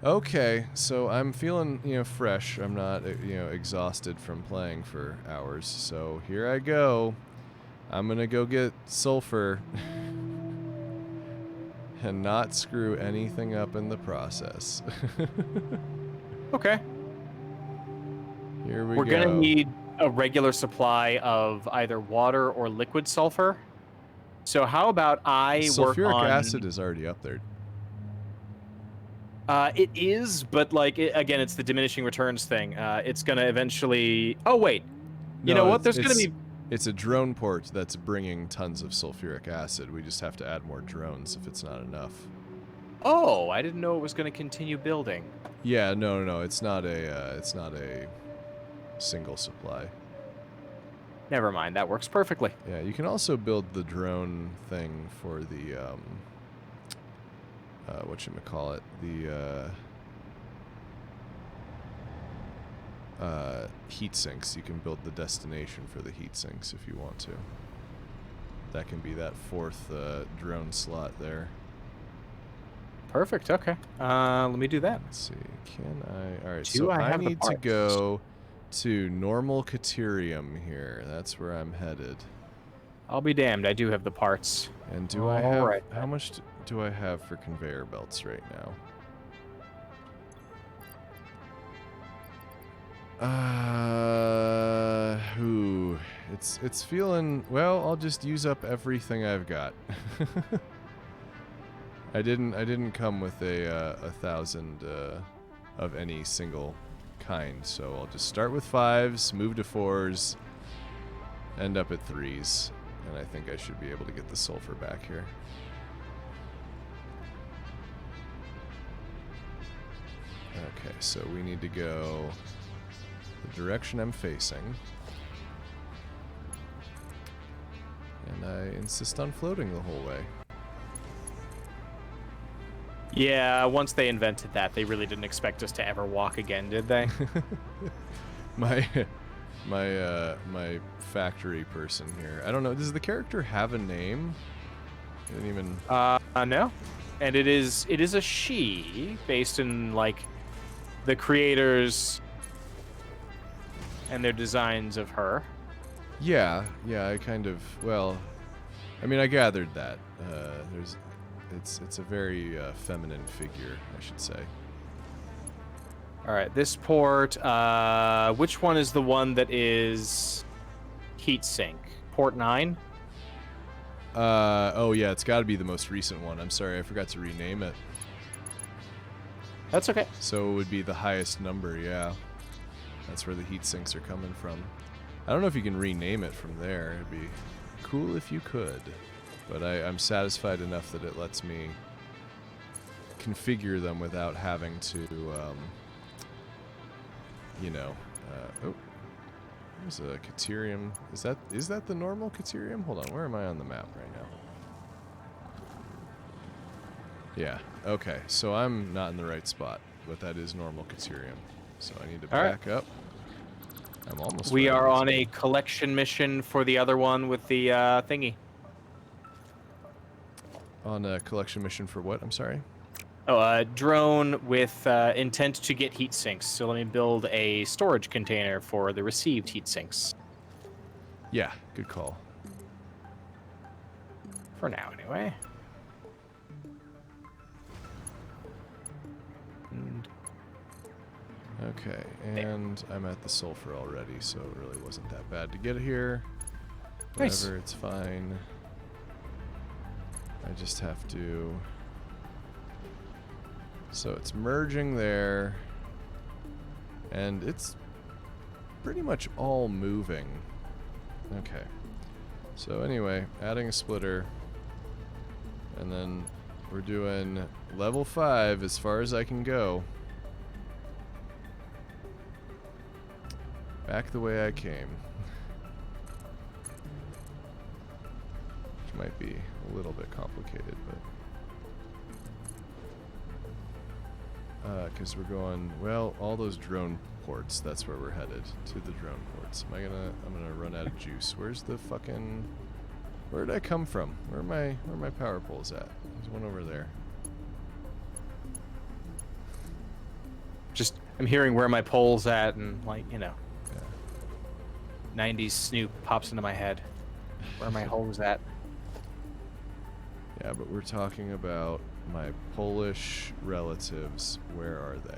Okay, so I'm feeling, fresh. I'm not, exhausted from playing for hours. So here I go. I'm gonna go get sulfur and not screw anything up in the process. Okay. Here we go. We're gonna need a regular supply of either water or liquid sulfur. So how about I work Sulfuric on... acid is already up there. It is, but like again, it's the diminishing returns thing. It's gonna eventually. Oh wait, you know what? There's gonna be. It's a drone port that's bringing tons of sulfuric acid. We just have to add more drones if it's not enough. Oh, I didn't know it was gonna continue building. Yeah, no. It's not a single supply. Never mind. That works perfectly. Yeah, you can also build the drone thing for the whatchamacallit, the heat sinks. You can build the destination for the heat sinks if you want to. That can be that fourth drone slot there. Perfect. Okay. Let me do that. Let's see. Can I? All right. Do So I I have the need to parts? go to normal Caterium here. That's where I'm headed. I'll be damned. I do have the parts. And do I have... Alright. How much do I have for conveyor belts right now? It's feeling... Well, I'll just use up everything I've got. I didn't come with a 1,000 of any single kind, so I'll just start with 5s, move to 4s, end up at 3s. And I think I should be able to get the sulfur back here. Okay, so we need to go the direction I'm facing. And I insist on floating the whole way. Yeah, once they invented that, they really didn't expect us to ever walk again, did they? My factory person here. I don't know. Does the character have a name? I didn't even. No. And it is a she, based in like the creators and their designs of her. Yeah. I kind of. Well, I mean, I gathered that. It's a very feminine figure, I should say. All right, this port. Which one is the one that is heat sink? Port 9? Oh yeah, it's got to be the most recent one. I'm sorry, I forgot to rename it. That's okay. So it would be the highest number, yeah. That's where the heat sinks are coming from. I don't know if you can rename it from there. It'd be cool if you could. But I'm satisfied enough that it lets me configure them without having to, oh, there's a Caterium. Is that the normal Caterium? Hold on, where am I on the map right now? Yeah, okay, so I'm not in the right spot, but that is normal Caterium. So I need to back up. I'm almost. We right are this on a collection mission for the other one with the thingy. On a collection mission for what? I'm sorry? Oh, a drone with intent to get heat sinks. So let me build a storage container for the received heat sinks. Yeah, good call. For now, anyway. And Okay, and I'm at the sulfur already, so it really wasn't that bad to get here. Nice. Whatever, it's fine. I just have to... So it's merging there, and it's pretty much all moving. Okay. So anyway, adding a splitter, and then we're doing level 5 as far as I can go. Back the way I came. Which might be a little bit complicated, but... because we're going, well, all those drone ports, that's where we're headed, to the drone ports. I'm gonna run out of juice. Where's the fucking... Where did I come from? Where are my power poles at? There's one over there. just, I'm hearing where my pole's at, and like, you know, Yeah. 90s Snoop pops into my head. Where my hole's at. Yeah, but we're talking about my Polish relatives. Where are they?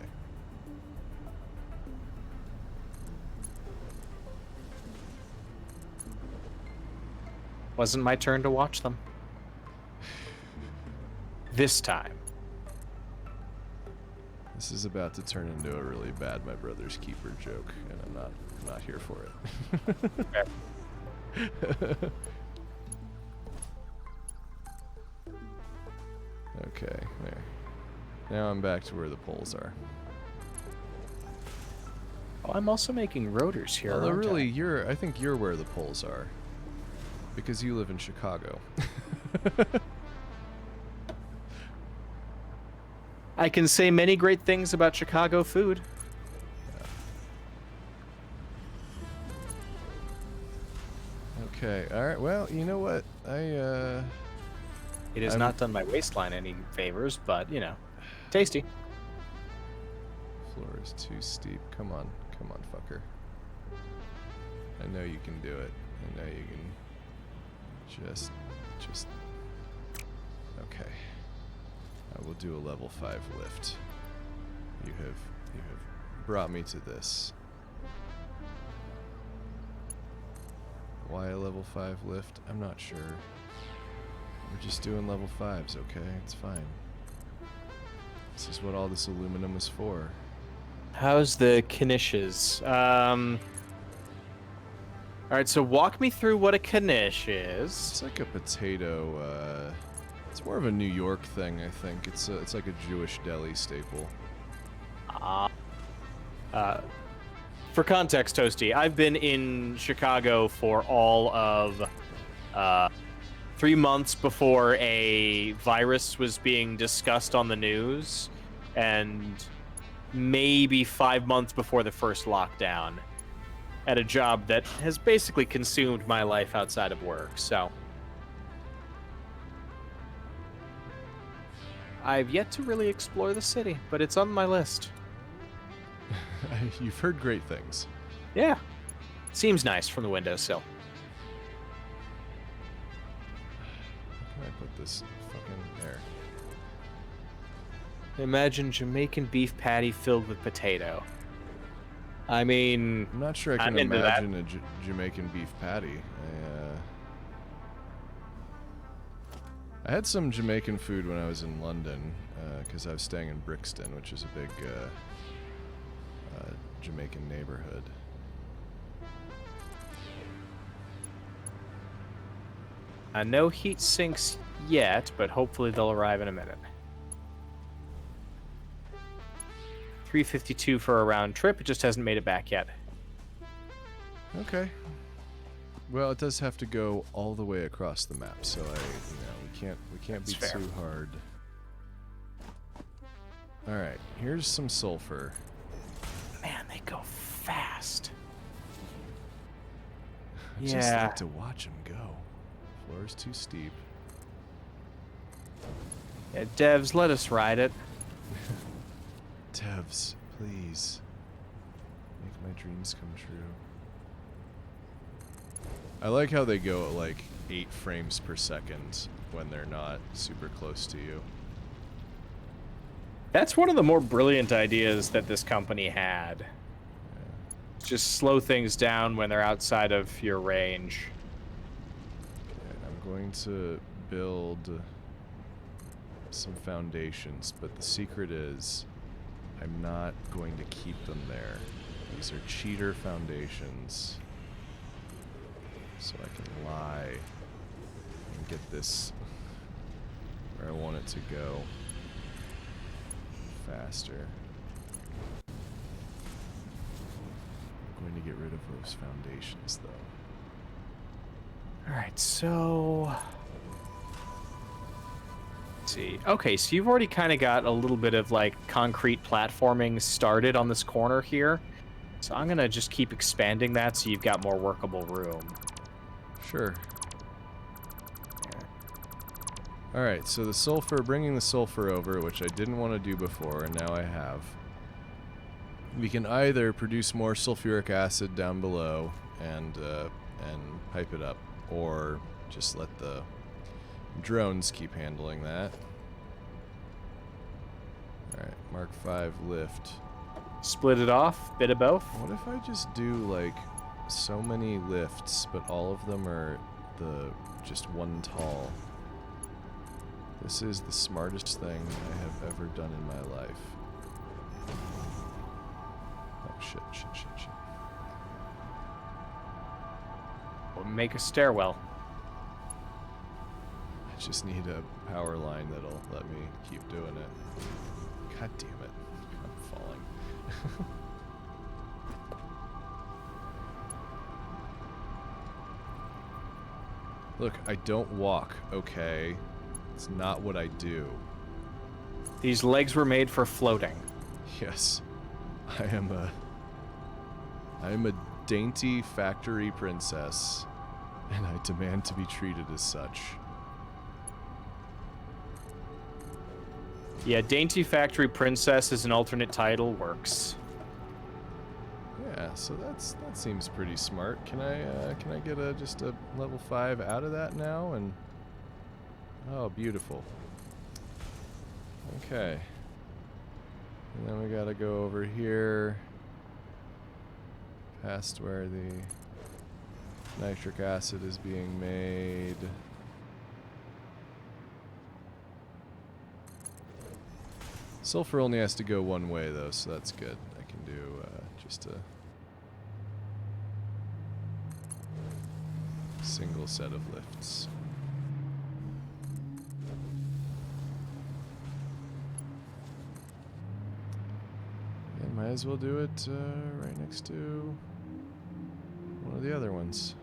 Wasn't my turn to watch them. This time. This is about to turn into a really bad my brother's keeper joke, and I'm not here for it. Okay, there. Now I'm back to where the poles are. Oh, I'm also making rotors here. Although aren't really, I? I think you're where the poles are. Because you live in Chicago. I can say many great things about Chicago food. Okay, alright, well, you know what? It has not done my waistline any favors, but, you know, tasty. Floor is too steep. Come on, fucker. I know you can do it. I know you can. Just. Okay. I will do a level 5 lift. You have brought me to this. Why a level 5 lift? I'm not sure. We're just doing level 5s, okay? It's fine. This is what all this aluminum is for. How's the knishes? Alright, so walk me through what a knish is. It's like a potato, it's more of a New York thing, I think. It's like a Jewish deli staple. For context, Toasty, I've been in Chicago for all of 3 months before a virus was being discussed on the news, and maybe 5 months before the first lockdown, at a job that has basically consumed my life outside of work, so I've yet to really explore the city, but it's on my list. You've heard great things. Yeah. Seems nice from the windowsill. How can I put this fucking there? Imagine Jamaican beef patty filled with potato. I mean, I'm not sure I I'm can into that. imagine a Jamaican beef patty. I had some Jamaican food when I was in London, because I was staying in Brixton, which is a big Jamaican neighborhood. No heat sinks yet, but hopefully they'll arrive in a minute. 352 for a round trip. It just hasn't made it back yet. Okay. Well, it does have to go all the way across the map, so we can't be That's fair. too hard. All right, here's some sulfur. Man, they go fast. I just like to watch them go. Floor is too steep. Yeah, devs, let us ride it. Devs, please. Make my dreams come true. I like how they go at like 8 frames per second when they're not super close to you. That's one of the more brilliant ideas that this company had. Just slow things down when they're outside of your range. Okay, I'm going to build some foundations, but the secret is I'm not going to keep them there. These are cheater foundations. So I can lie and get this where I want it to go faster. I'm going to get rid of those foundations though. Alright, so... Let's see. Okay, so you've already kind of got a little bit of, like, concrete platforming started on this corner here. So I'm going to just keep expanding that so you've got more workable room. Sure. Alright, so the sulfur, bringing the sulfur over, which I didn't want to do before, and now I have. We can either produce more sulfuric acid down below and pipe it up, or just let the drones keep handling that. Alright, Mark 5 lift. Split it off, bit of both. What if I just do, like, so many lifts, but all of them are just one tall? This is the smartest thing I have ever done in my life. Oh, shit. We'll make a stairwell. I just need a power line that'll let me keep doing it. God damn it. I'm falling. Look, I don't walk, okay? It's not what I do. These legs were made for floating. Yes. I am a dainty factory princess, and I demand to be treated as such. Yeah, Dainty Factory Princess as an alternate title works. Yeah, so that seems pretty smart. Can I get just a level 5 out of that now? And oh, beautiful. Okay. And then we gotta go over here, past where the nitric acid is being made. Sulfur only has to go one way though, so that's good. I can do just a single set of lifts. And might as well do it right next to one of the other ones.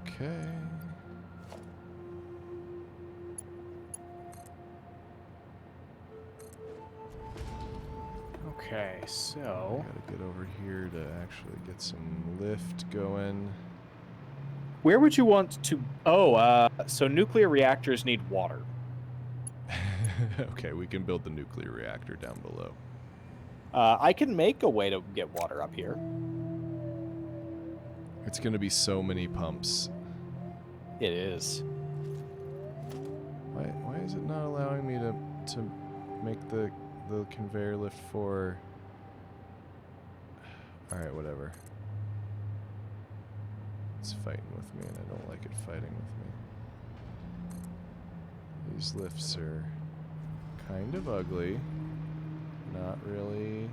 Okay. Okay, so... I gotta get over here to actually get some lift going. Where would you want to... Oh, so nuclear reactors need water. Okay, we can build the nuclear reactor down below. I can make a way to get water up here. It's gonna be so many pumps. It is. Why is it not allowing me to make the conveyor lift for... Alright, whatever. It's fighting with me and I don't like it fighting with me. These lifts are kind of ugly. Not really.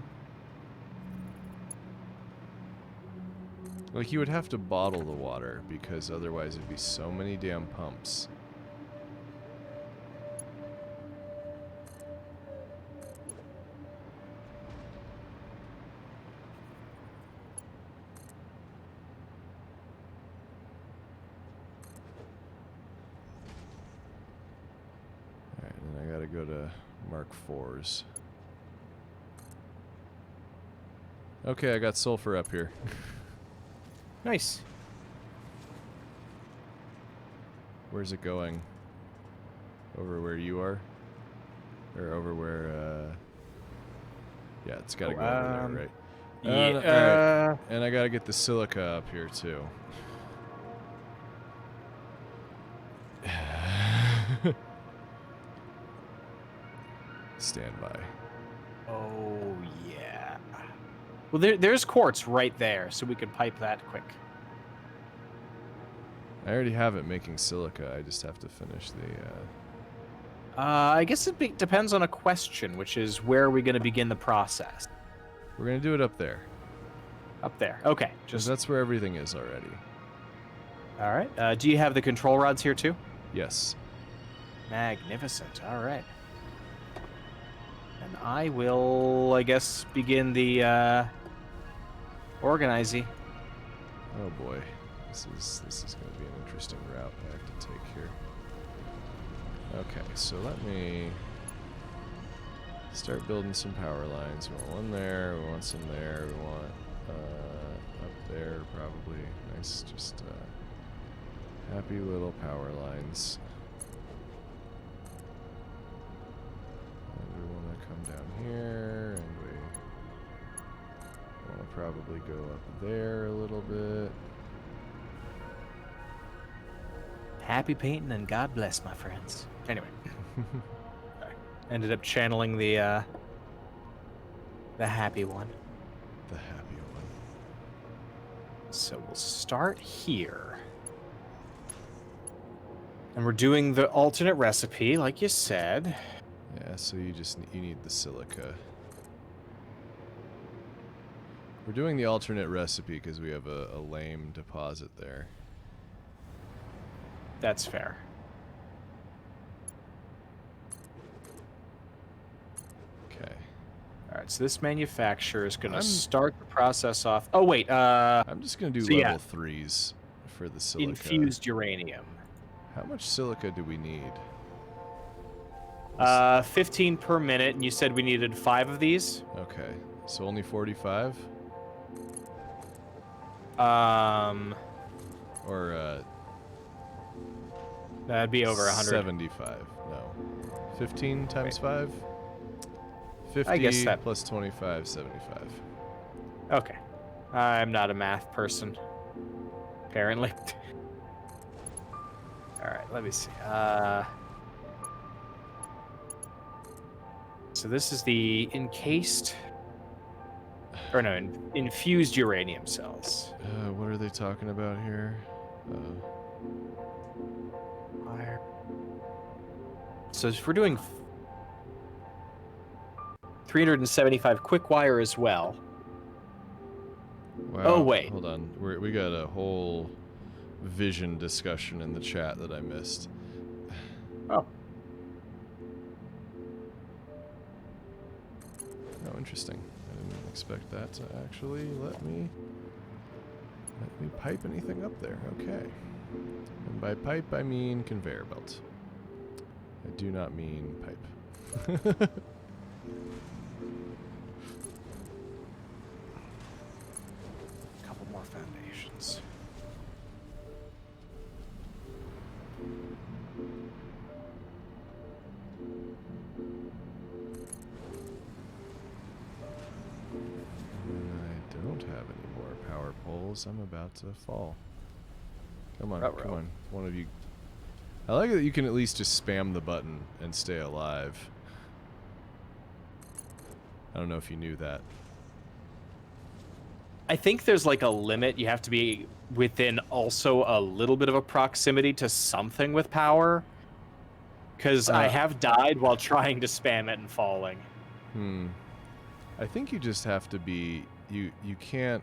Like, you would have to bottle the water because otherwise it'd be so many damn pumps. Alright, then I gotta go to Mark IVs. Okay, I got sulfur up here. Nice. Where's it going? Over where you are? Or over where, yeah, it's gotta go over there, right? Yeah. Alright. And I gotta get the silica up here, too. Stand by. Oh, yeah. Well, there's quartz right there, so we could pipe that quick. I already have it making silica. I just have to finish the, I guess it depends on a question, which is where are we going to begin the process? We're gonna do it up there. Up there. Okay. Because that's where everything is already. All right. Do you have the control rods here, too? Yes. Magnificent. All right. And I will, I guess, begin the organizing. Oh boy. This is going to be an interesting route I have to take here. Okay, so let me start building some power lines. We want one there, we want some there, we want up there probably. Nice, just happy little power lines. And we want to come down here, and we want to probably go up there a little bit. Happy painting and God bless, my friends. Anyway. Ended up channeling the happy one. The happy one. So we'll start here. And we're doing the alternate recipe, like you said. Yeah, so you need the silica. We're doing the alternate recipe because we have a lame deposit there. That's fair. Okay. All right, so this manufacturer is going to start the process off. Oh, wait. I'm just going to do level 3s for the silica. Infused uranium. How much silica do we need? 15 per minute, and you said we needed 5 of these? Okay, so only 45? Or, that'd be over 100. 75, no. 15 times 5? 50 I guess that... plus 25, 75. Okay. I'm not a math person, apparently. All right, let me see. So this is the encased, or no, infused uranium cells. What are they talking about here? Wire. So if we're doing 375 quick wire as well. Wow, oh wait, hold on. We got a whole vision discussion in the chat that I missed. Oh. Oh, interesting. I didn't expect that to actually let me pipe anything up there. Okay. And by pipe, I mean conveyor belt. I do not mean pipe. A couple more foundations. I don't have any more power poles. I'm about to fall. Come on, come on. One of you. I like that you can at least just spam the button and stay alive. I don't know if you knew that. I think there's like a limit. You have to be within also a little bit of a proximity to something with power. Because I have died while trying to spam it and falling. I think you just have to be... You can't...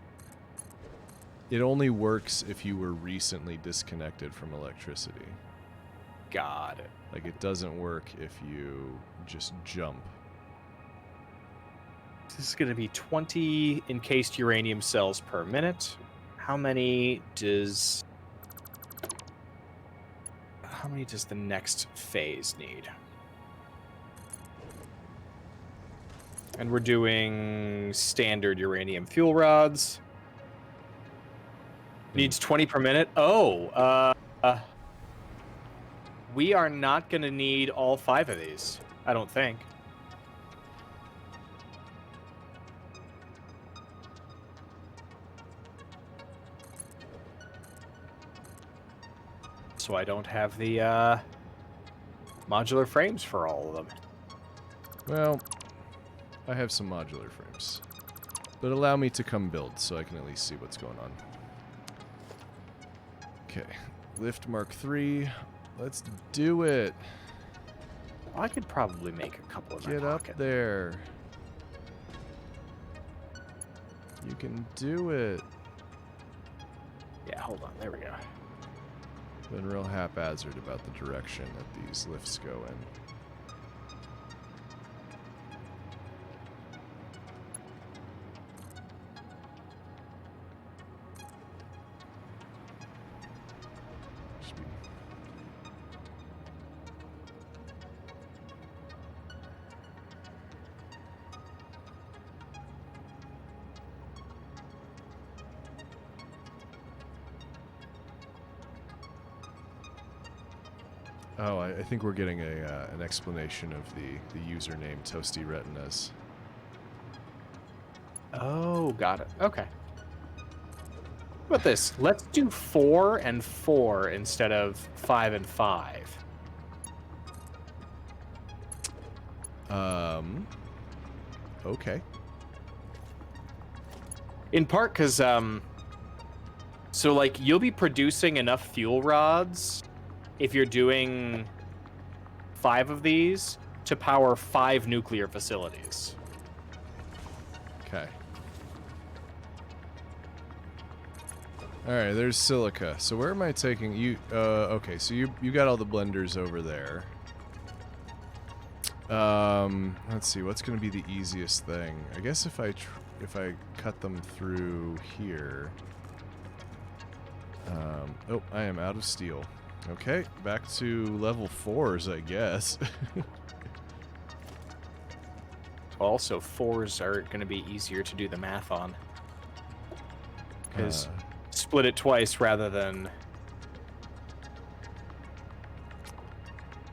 It only works if you were recently disconnected from electricity. Got it. Like, it doesn't work if you just jump. This is going to be 20 encased uranium cells per minute. How many does the next phase need? And we're doing standard uranium fuel rods. Needs 20 per minute. Oh, we are not going to need all 5 of these, I don't think. So I don't have the modular frames for all of them. Well, I have some modular frames. But allow me to come build so I can at least see what's going on. Okay, lift Mark III. Let's do it. I could probably make a couple of Get up there. You can do it. Yeah, hold on. There we go. Been real haphazard about the direction that these lifts go in. Oh, I think we're getting an explanation of the username Toasty Retinas. Oh, got it. Okay. What about this? Let's do 4 and 4 instead of 5 and 5. Okay. In part because So, like, you'll be producing enough fuel rods if you're doing 5 of these to power 5 nuclear facilities. Okay. All right, there's silica. So where am I taking you? Okay, so you got all the blenders over there. Let's see, what's going to be the easiest thing? I guess if I cut them through here. Oh, I am out of steel. Okay, back to level 4s, I guess. Also, 4s are going to be easier to do the math on. Because split it twice rather than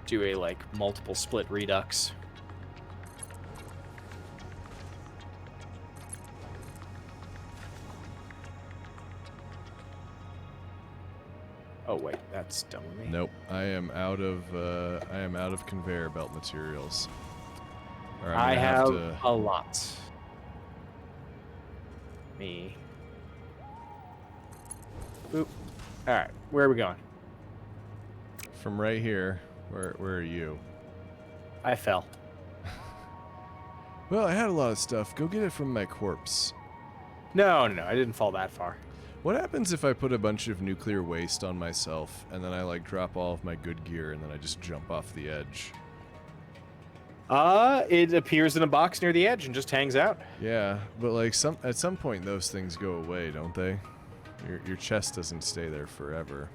do a, like, multiple split redux. Oh wait, that's done with me. Nope, I am out of conveyor belt materials. Or I'm I gonna have to... a lot. Me. Boop. All right, where are we going? From right here. Where are you? I fell. Well, I had a lot of stuff. Go get it from my corpse. No, I didn't fall that far. What happens if I put a bunch of nuclear waste on myself, and then I, like, drop all of my good gear, and then I just jump off the edge? It appears in a box near the edge and just hangs out. Yeah, but, like, at some point those things go away, don't they? Your chest doesn't stay there forever.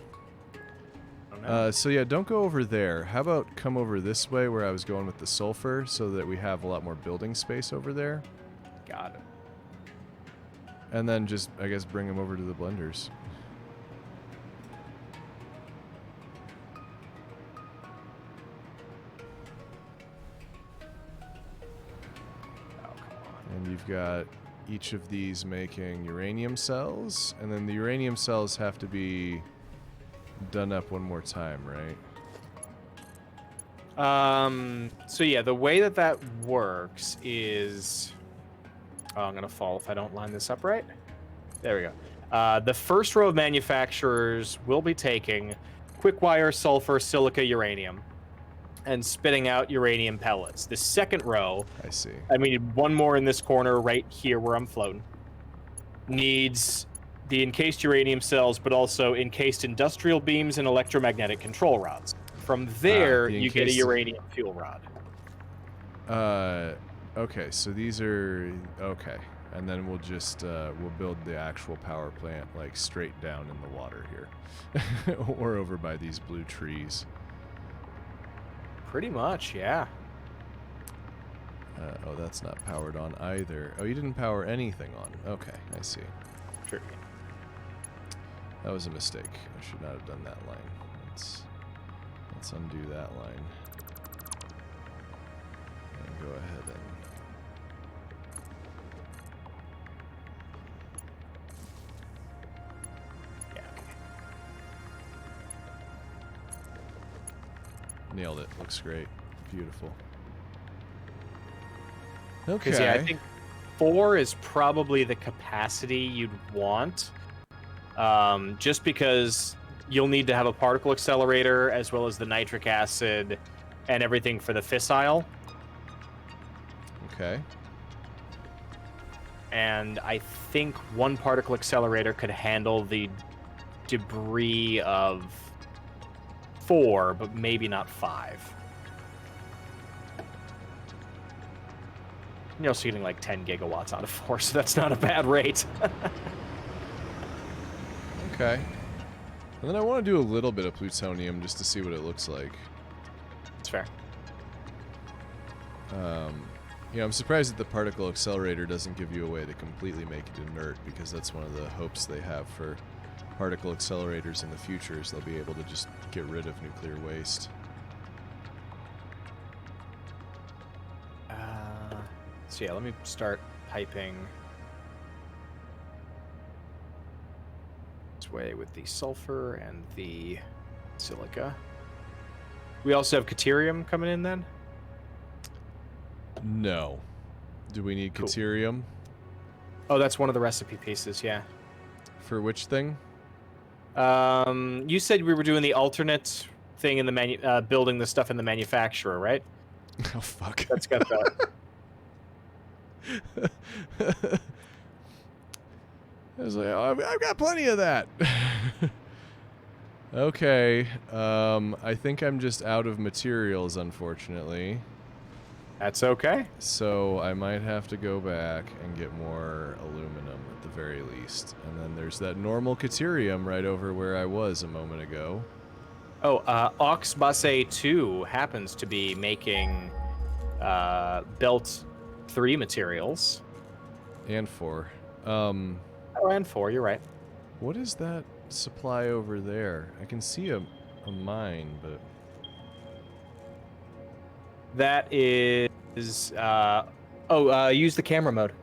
Oh, no. So yeah, don't go over there. How about come over this way where I was going with the sulfur, so that we have a lot more building space over there? Got it. And then just, I guess, bring them over to the blenders. Oh, come on. And you've got each of these making uranium cells, and then the uranium cells have to be done up one more time, right? So yeah, the way that works is... Oh, I'm gonna fall if I don't line this up right. There we go. The first row of manufacturers will be taking quickwire, sulfur, silica, uranium, and spitting out uranium pellets. The second row, I see. I mean, one more in this corner right here where I'm floating, needs the encased uranium cells, but also encased industrial beams and electromagnetic control rods. From there, you get a uranium fuel rod. Okay, so these are... Okay. And then we'll just, we'll build the actual power plant, like, straight down in the water here. Or over by these blue trees. Pretty much, yeah. Oh, that's not powered on either. Oh, you didn't power anything on. Okay, I see. Sure. That was a mistake. I should not have done that line. Let's undo that line. And go ahead and... Yeah, okay. Nailed it. Looks great. Beautiful. Okay. Because, yeah, I think 4 is probably the capacity you'd want. Just because you'll need to have a particle accelerator as well as the nitric acid and everything for the fissile. Okay. And I think 1 particle accelerator could handle the debris of 4, but maybe not 5. You're also getting like 10 gigawatts out of 4, so that's not a bad rate. Okay. And then I want to do a little bit of plutonium just to see what it looks like. It's fair. You know, I'm surprised that the particle accelerator doesn't give you a way to completely make it inert, because that's one of the hopes they have for particle accelerators in the future, is they'll be able to just get rid of nuclear waste. So yeah, let me start piping this way with the sulfur and the silica. We also have deuterium coming in then? No. Do we need Cool. deuterium? Oh, that's one of the recipe pieces, yeah. For which thing? You said we were doing the alternate thing in the building the stuff in the manufacturer, right? Oh, fuck. That's got the... I was like, oh, I've got plenty of that. Okay. I think I'm just out of materials, unfortunately. That's okay. So I might have to go back and get more aluminum at the very least. And then there's that normal caterium right over where I was a moment ago. Oh, Oxbus 2 happens to be making Belt 3 materials. And 4. Oh, and 4, you're right. What is that supply over there? I can see a mine, but... That is... use the camera mode.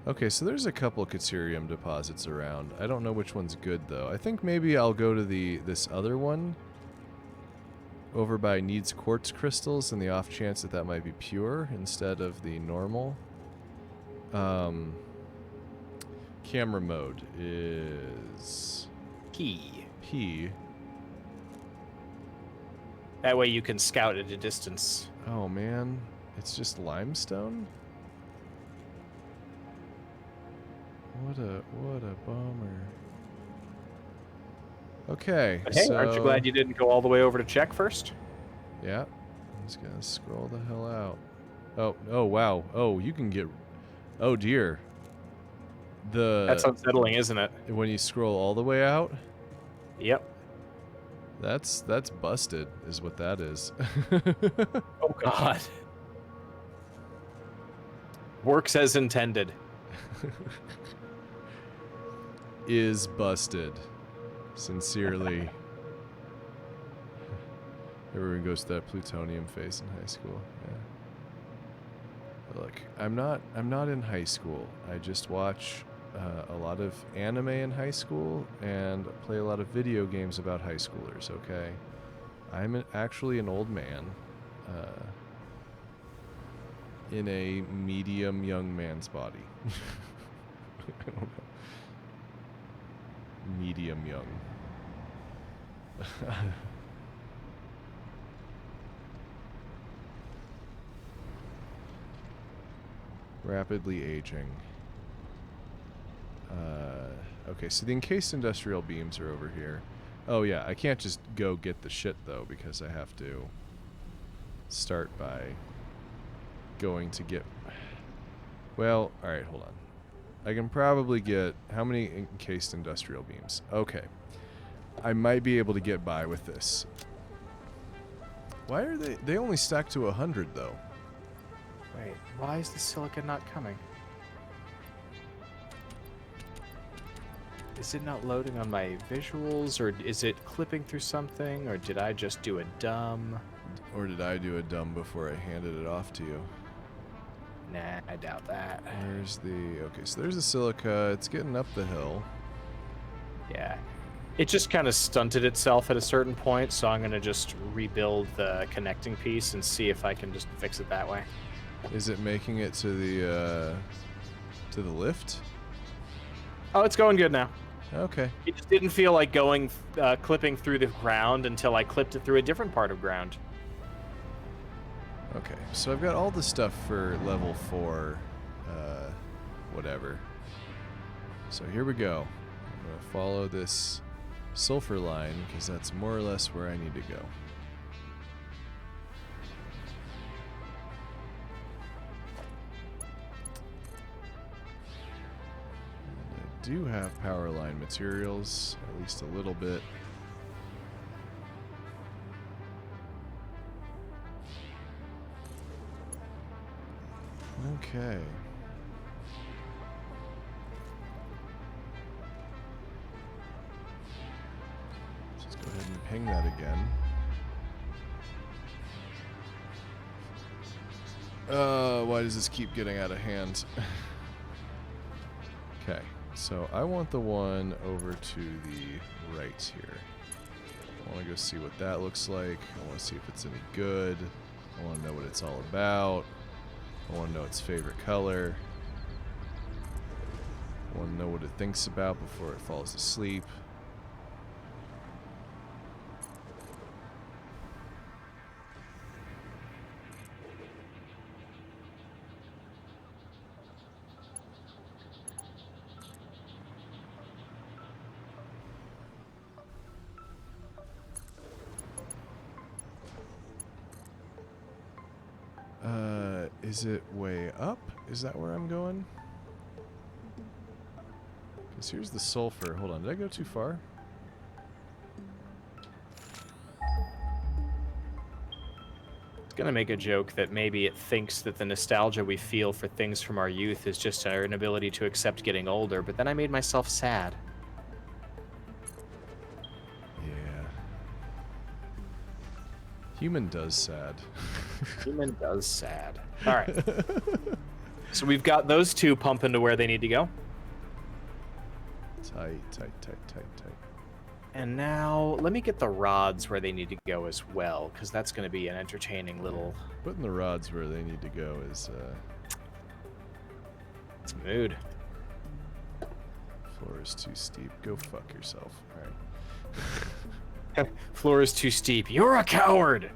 Okay, so there's a couple caterium deposits around. I don't know which one's good, though. I think maybe I'll go to this other one over by needs quartz crystals in the off chance that might be pure instead of the normal. Camera mode is... P. P. That way you can scout at a distance. Oh, man. It's just limestone? What a bummer. Okay, But hey, so... aren't you glad you didn't go all the way over to check first? Yeah. I'm just gonna scroll the hell out. Oh, wow. Oh, you can get... Oh, dear. That's unsettling, isn't it? When you scroll all the way out? Yep. That's busted, is what that is. Oh, God. Works as intended. Is busted. Sincerely. Everyone goes to that plutonium phase in high school. Yeah. Look, I'm not in high school. I just watch a lot of anime in high school and play a lot of video games about high schoolers, okay? I'm actually an old man in a medium young man's body. I don't know. Medium young. Rapidly aging. Okay, so the encased industrial beams are over here. Oh yeah, I can't just go get the shit though, because I have to start by going to get... Well, alright, hold on. I can probably get... How many encased industrial beams? Okay. I might be able to get by with this. Why are they... They only stack to 100 though. Wait, why is the silicon not coming? Is it not loading on my visuals, or is it clipping through something, or did I just do a dumb? Or did I do a dumb before I handed it off to you? Nah, I doubt that. Where's the... Okay, so there's the silica. It's getting up the hill. Yeah. It just kind of stunted itself at a certain point, so I'm going to just rebuild the connecting piece and see if I can just fix it that way. Is it making it to the lift? Oh, it's going good now. Okay. It just didn't feel like going, clipping through the ground until I clipped it through a different part of ground. Okay, so I've got all the stuff for level 4, whatever. So here we go. I'm going to follow this sulfur line, because that's more or less where I need to go. And I do have power line materials, at least a little bit. Okay. Let's just go ahead and ping that again. Why does this keep getting out of hand? Okay, so I want the one over to the right here. I want to go see what that looks like. I want to see if it's any good. I want to know what it's all about. I want to know its favorite color. I want to know what it thinks about before it falls asleep. Is it way up? Is that where I'm going? Because here's the sulfur. Hold on, did I go too far? Gonna make a joke that maybe it thinks that the nostalgia we feel for things from our youth is just our inability to accept getting older, but then I made myself sad. Yeah. Human does sad. Human does sad. All right. So we've got those two pumping to where they need to go. Tight. And now let me get the rods where they need to go as well, because that's going to be an entertaining little... Putting the rods where they need to go is, It's mood. Floor is too steep. Go fuck yourself. Alright. Floor is too steep. You're a coward!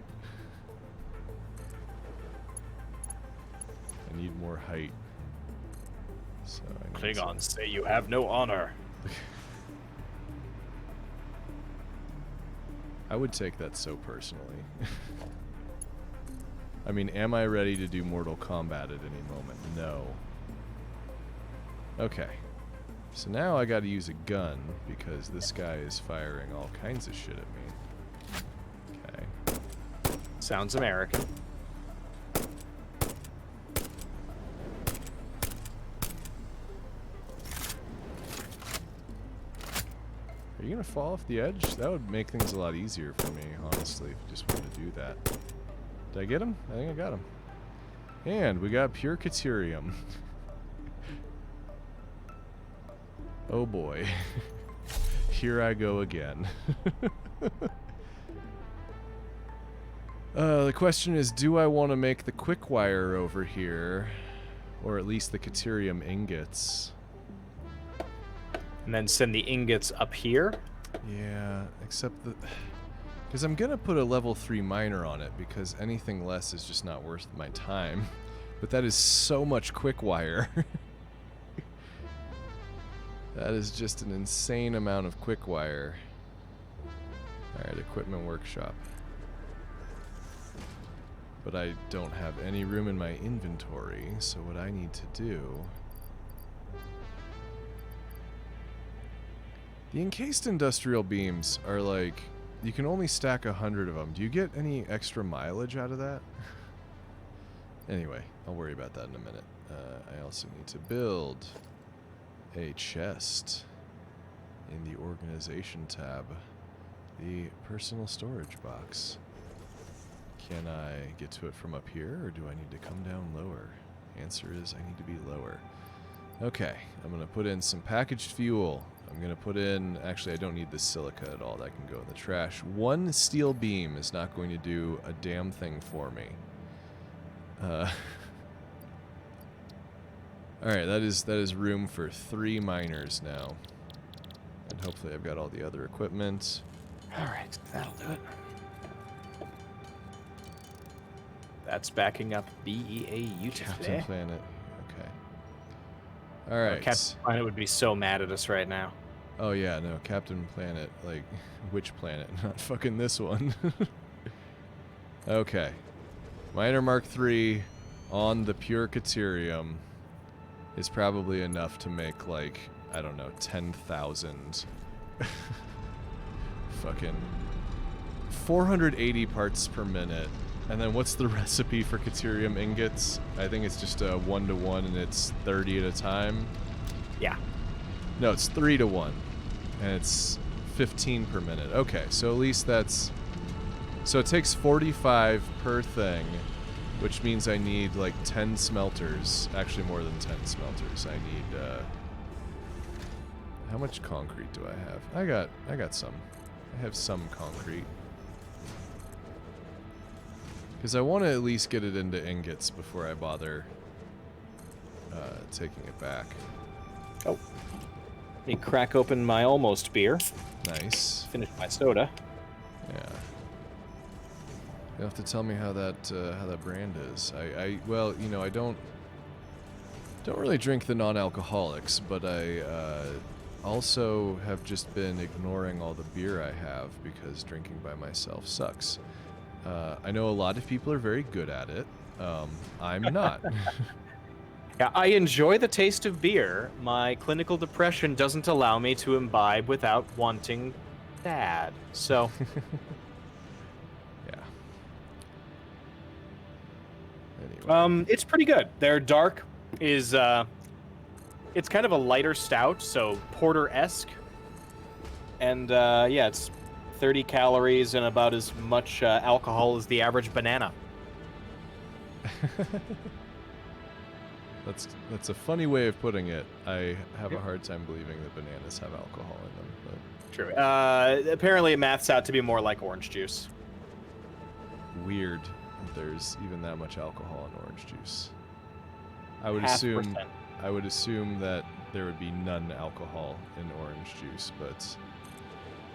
I need more height. So I need Klingons say you have no honor. I would take that so personally. I mean, am I ready to do Mortal Kombat at any moment? No. Okay. So now I gotta use a gun, because this guy is firing all kinds of shit at me. Okay. Sounds American. Are you gonna fall off the edge? That would make things a lot easier for me, honestly, if you just wanted to do that. Did I get him? I think I got him. And we got pure Caterium. Oh boy. Here I go again. The question is, do I want to make the quick wire over here? Or at least the Caterium ingots? And then send the ingots up here. Yeah, except that... Because I'm going to put a level 3 miner on it, because anything less is just not worth my time. But that is so much quick wire. That is just an insane amount of quick wire. Alright, equipment workshop. But I don't have any room in my inventory, so what I need to do... The encased industrial beams are like, you can only stack 100 of them. Do you get any extra mileage out of that? Anyway, I'll worry about that in a minute. I also need to build a chest in the organization tab. The personal storage box. Can I get to it from up here, or do I need to come down lower? Answer is I need to be lower. Okay, I'm going to put in some packaged fuel. I'm going to put in... Actually, I don't need this silica at all. That can go in the trash. One steel beam is not going to do a damn thing for me. Alright, that is room for 3 miners now. And hopefully I've got all the other equipment. Alright, that'll do it. That's backing up BEA Captain Planet. Okay. Alright. Captain Planet would be so mad at us right now. Oh yeah, no, Captain Planet, like, which planet? Not fucking this one. Okay. Miner Mark III on the pure Caterium is probably enough to make, like, I don't know, 10,000 fucking 480 parts per minute. And then what's the recipe for Caterium ingots? I think it's just a 1-to-1 and it's 30 at a time. Yeah. No, it's 3-to-1. And it's 15 per minute. Okay, so at least that's... So it takes 45 per thing, which means I need like 10 smelters. Actually more than 10 smelters. I need, how much concrete do I have? I got some. I have some concrete. Because I want to at least get it into ingots before I bother taking it back. Oh. Let me crack open my almost beer. Nice. Finish my soda. Yeah. You'll have to tell me how that brand is. Well, you know, I don't really drink the non-alcoholics, but I also have just been ignoring all the beer I have because drinking by myself sucks. I know a lot of people are very good at it. I'm not. Yeah, I enjoy the taste of beer. My clinical depression doesn't allow me to imbibe without wanting bad. So, Yeah. Anyway. it's pretty good. Their dark is it's kind of a lighter stout, so porter-esque. And yeah, it's 30 calories and about as much alcohol as the average banana. That's a funny way of putting it. I have a hard time believing that bananas have alcohol in them. But True. Apparently it maths out to be more like orange juice. weird that there's even that much alcohol in orange juice. I would 0.5%. assume that there would be none alcohol in orange juice, but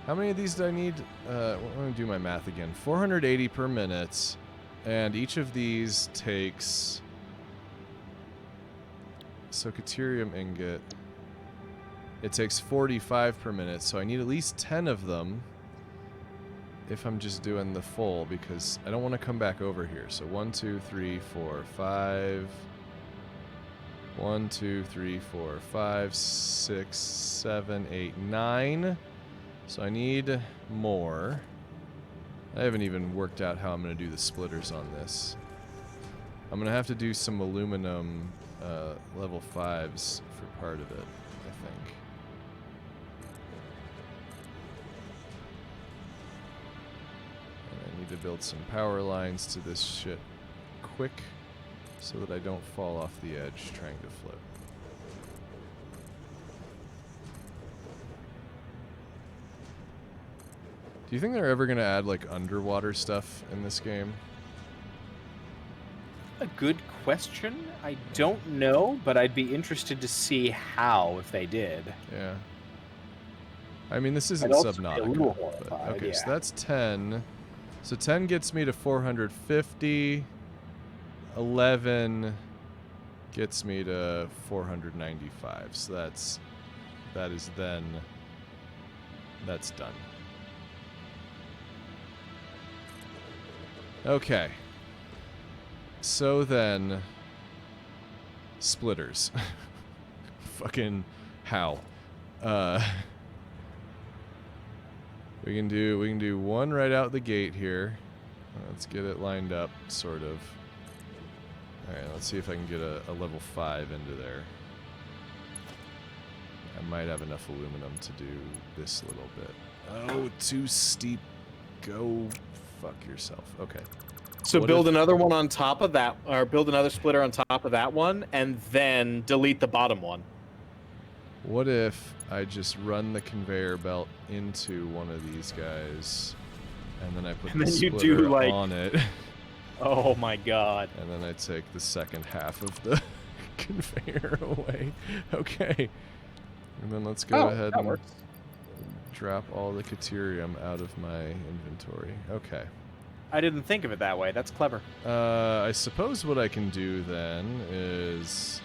how many of these do I need? I'm going to do my math again. 480 per minute, and each of these takes... So Caterium ingot, it takes 45 per minute, so I need at least 10 of them if I'm just doing the full, because I don't want to come back over here. So 1, 2, 3, 4, 5... 1, 2, 3, 4, 5, 6, 7, 8, 9. So I need more. I haven't even worked out how I'm going to do the splitters on this. I'm going to have to do some aluminum level 5s for part of it, I think. And I need to build some power lines to this shit quick, so that I don't fall off the edge trying to float. Do you think they're ever going to add, like, underwater stuff in this game? A good question. I don't know, but I'd be interested to see how if they did. Yeah. I mean, this isn't I'd also be a Subnautica. little But, horrified, okay, so yeah. that's 10. So 10 gets me to 450. 11 gets me to 495. So that's done. Okay. So then, splitters. Fucking how? We can do one right out the gate here. Let's get it lined up, sort of. Alright, let's see if I can get a level 5 into there. I might have enough aluminum to do this little bit. Oh, too steep. Go fuck yourself. Okay. So What build if- another one on top of that, or build another splitter on top of that one, and then delete the bottom one. What if I just run the conveyor belt into one of these guys, and then I put And the then you do, splitter like- on it, Oh my god. and then I take the second half of the conveyor away. Okay. And then let's go ahead that and works. drop all the Caterium out of my inventory. Okay. I didn't think of it that way. That's clever. I suppose what I can do then is...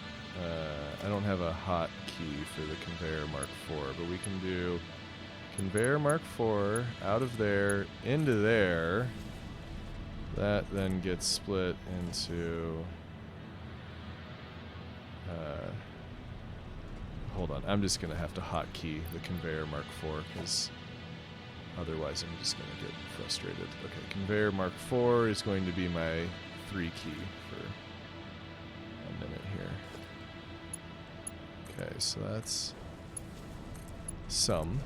I don't have a hotkey for the Conveyor Mark IV, but we can do Conveyor Mark IV out of there into there. That then gets split into... hold on, I'm just going to have to hotkey the Conveyor Mark IV, because otherwise I'm just going to get frustrated. Okay, Conveyor Mark IV is going to be my 3 key for a minute here. Okay, so that's some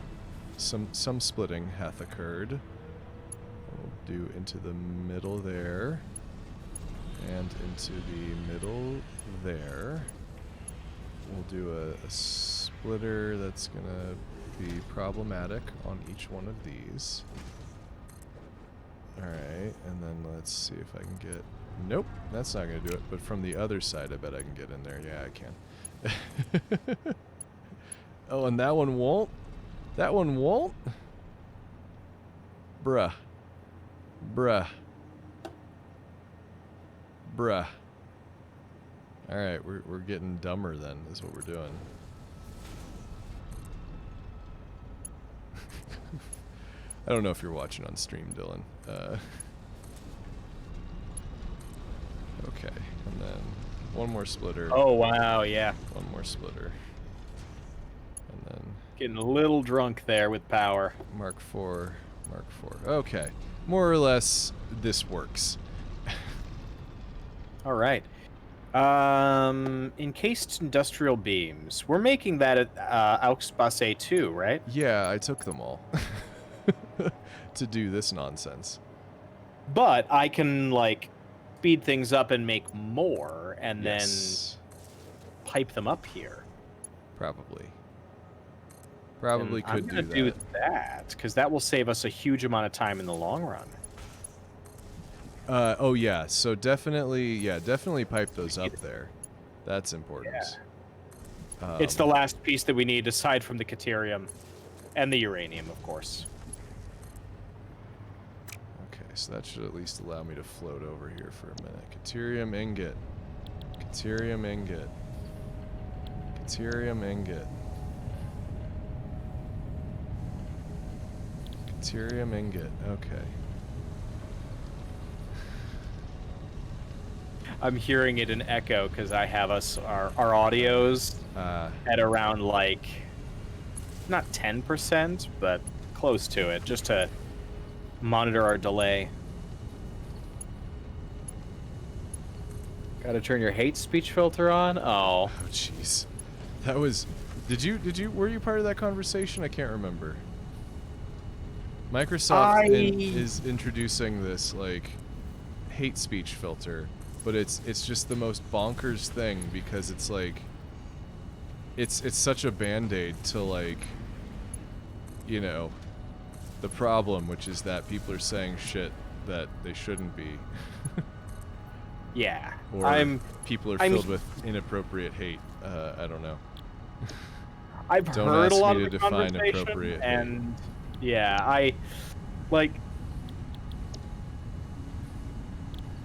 splitting hath occurred. We'll do into the middle there, and into the middle there. We'll do a splitter that's gonna be problematic on each one of these. Alright, and then let's see if I can get... Nope, that's not gonna do it, but from the other side I bet I can get in there. Yeah, I can. Oh, and that one won't? That one won't? Bruh. Bruh. Bruh. Alright, we're getting dumber then, is what we're doing. I don't know if you're watching on stream, Dylan. Okay. One more splitter. Oh, wow, yeah. One more splitter. And then Getting a little drunk there with power. Mark 4. Mark 4. Okay. More or less, this works. All right. Encased industrial beams. We're making that at Auxbase 2, right? Yeah, I took them all to do this nonsense. But I can, like, speed things up and make more, and Yes. then pipe them up here. Probably. Probably And could I'm gonna do do that, because that will save us a huge amount of time in the long run. Oh yeah, so definitely pipe those up there. That's important. It's the last piece that we need, aside from the Caterium and the uranium, of course. Okay, so that should at least allow me to float over here for a minute. Caterium ingot. Caterium ingot. Caterium ingot. Caterium ingot. Okay. I'm hearing it in echo because I have our audios at around, like, not 10%, but close to it, just to monitor our delay. Gotta turn your hate speech filter on? Oh. Oh jeez. That was were you part of that conversation? I can't remember. Microsoft is introducing this, like, hate speech filter, but it's just the most bonkers thing because it's like it's such a band-aid to, like, you know, the problem, which is that people are saying shit that they shouldn't be. Yeah. Or people are filled with inappropriate hate. I don't know. I've Don't heard ask a lot me of to the define conversation, appropriate and yeah, I like.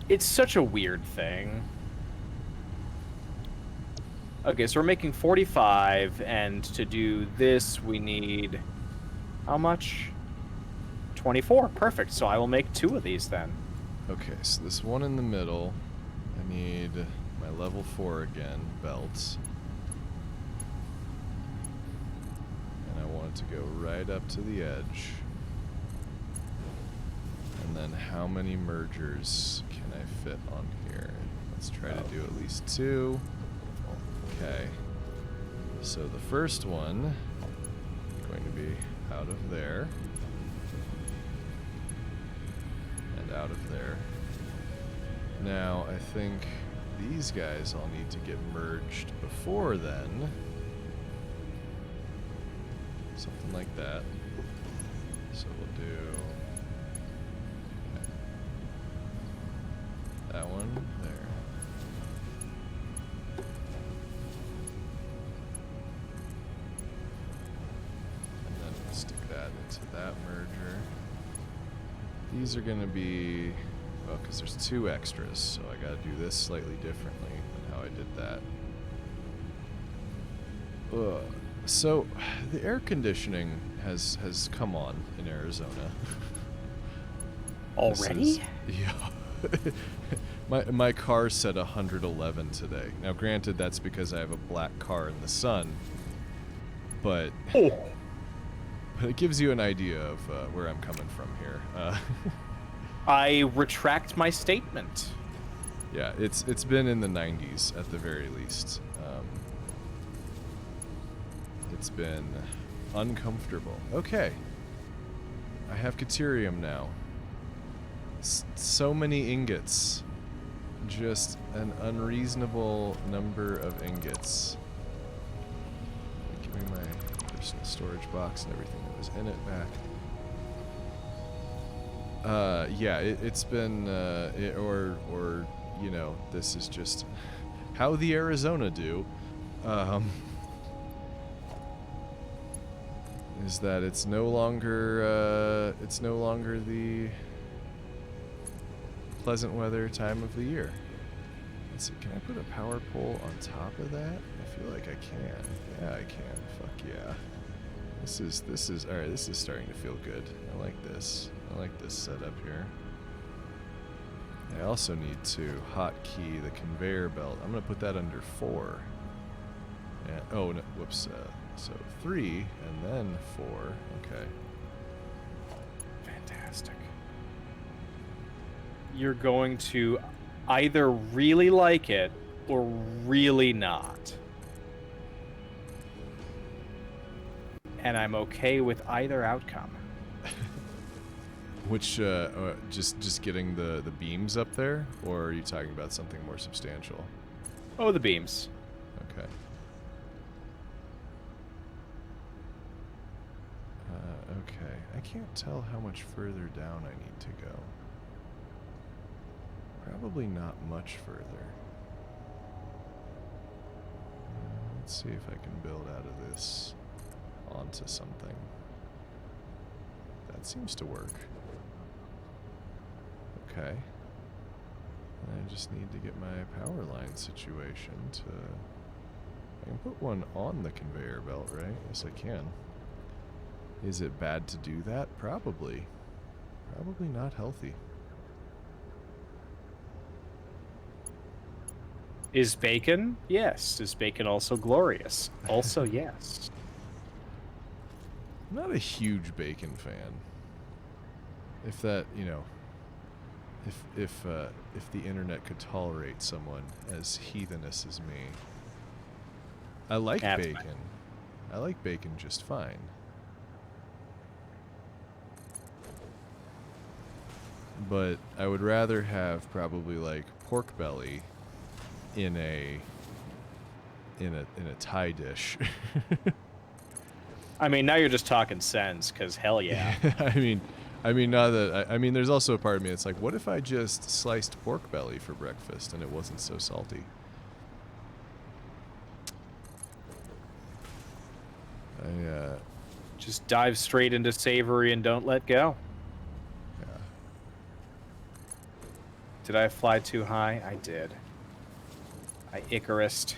It's such a weird thing. Okay, so we're making 45, and to do this, we need how much? 24. Perfect. So I will make 2 of these then. Okay, so this one in the middle, I need my level 4 again, belts. And I want it to go right up to the edge. And then how many mergers can I fit on here? Let's try to do at least 2. Okay. So the first one is going to be out of there. And out of there. Now, I think these guys all need to get merged before then. Something like that. So we'll do that one there. And then we'll stick that into that merger. These are going to be, well, because there's 2 extras, so I got to do this slightly differently than how I did that. So, the air conditioning has come on in Arizona. Already? Yeah. my car said 111 today. Now, granted, that's because I have a black car in the sun, but it gives you an idea of where I'm coming from here. I retract my statement. Yeah, it's been in the 90s at the very least. It's been uncomfortable. Okay. I have Caterium now. So many ingots. Just an unreasonable number of ingots. Give me my personal storage box and everything that was in it back. Yeah, it's been, or, you know, this is just how the Arizona do. Is that it's no longer the pleasant weather time of the year. Let's see, can I put a power pole on top of that? I feel like I can. Yeah, I can. Fuck yeah. This is all right. This is starting to feel good. I like this. I like this setup here. I also need to hotkey the conveyor belt. I'm going to put that under 4. And, oh, no, whoops. So 3 and then 4. Okay. Fantastic. You're going to either really like it or really not. And I'm okay with either outcome. Which, just getting the beams up there? Or are you talking about something more substantial? Oh, the beams. Okay. Okay. I can't tell how much further down I need to go. Probably not much further. Let's see if I can build out of this onto something. That seems to work. Okay. I just need to get my power line situation to... I can put one on the conveyor belt, right? Yes, I can. Is it bad to do that? Probably. Probably not healthy. Is bacon? Yes. Is bacon also glorious? Also, yes. I'm not a huge bacon fan. If that, you know, if the internet could tolerate someone as heathenous as me. I like That's bacon. fine. I like bacon just fine. But I would rather have probably like pork belly in a Thai dish. I mean, now you're just talking sense, because hell yeah. I mean, now that I mean, there's also a part of me that's like, what if I just sliced pork belly for breakfast and it wasn't so salty? Just dive straight into savory and don't let go. Yeah. Did I fly too high? I did. I Icarused.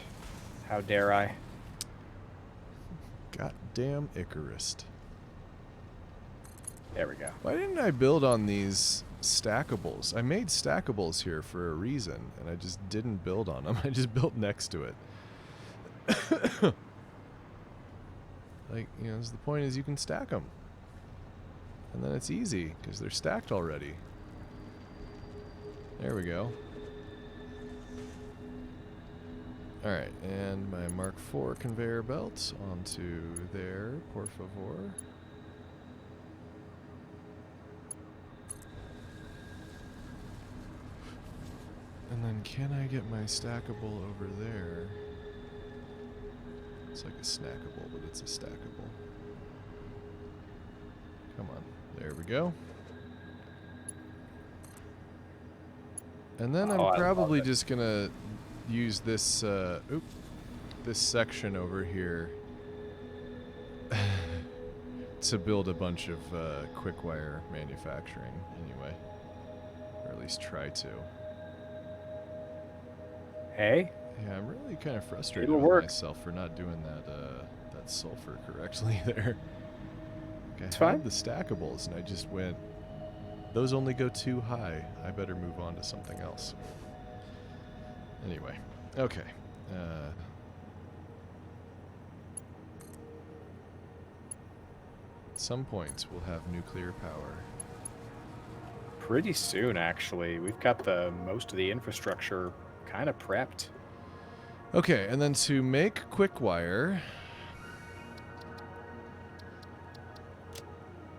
How dare I? Goddamn Icarus. There we go. Why didn't I build on these stackables? I made stackables here for a reason, and I just didn't build on them. I just built next to it. Like, you know, the point is you can stack them. And then it's easy, because they're stacked already. There we go. Alright, and my Mark IV conveyor belt onto there, por favor. And then can I get my stackable over there? It's like a snackable, but it's a stackable. Come on. There we go. And then I'm probably just gonna use this, this section over here to build a bunch of quick wire manufacturing anyway. Or at least try to. Hey? Yeah, I'm really kind of frustrated It'll with work. myself for not doing that sulfur correctly there. Like It's I had fine. the stackables, and I just went, those only go too high. I better move on to something else. Anyway, okay. At some point, we'll have nuclear power. Pretty soon, actually. We've got the most of the infrastructure kind of prepped. Okay, and then to make quick wire,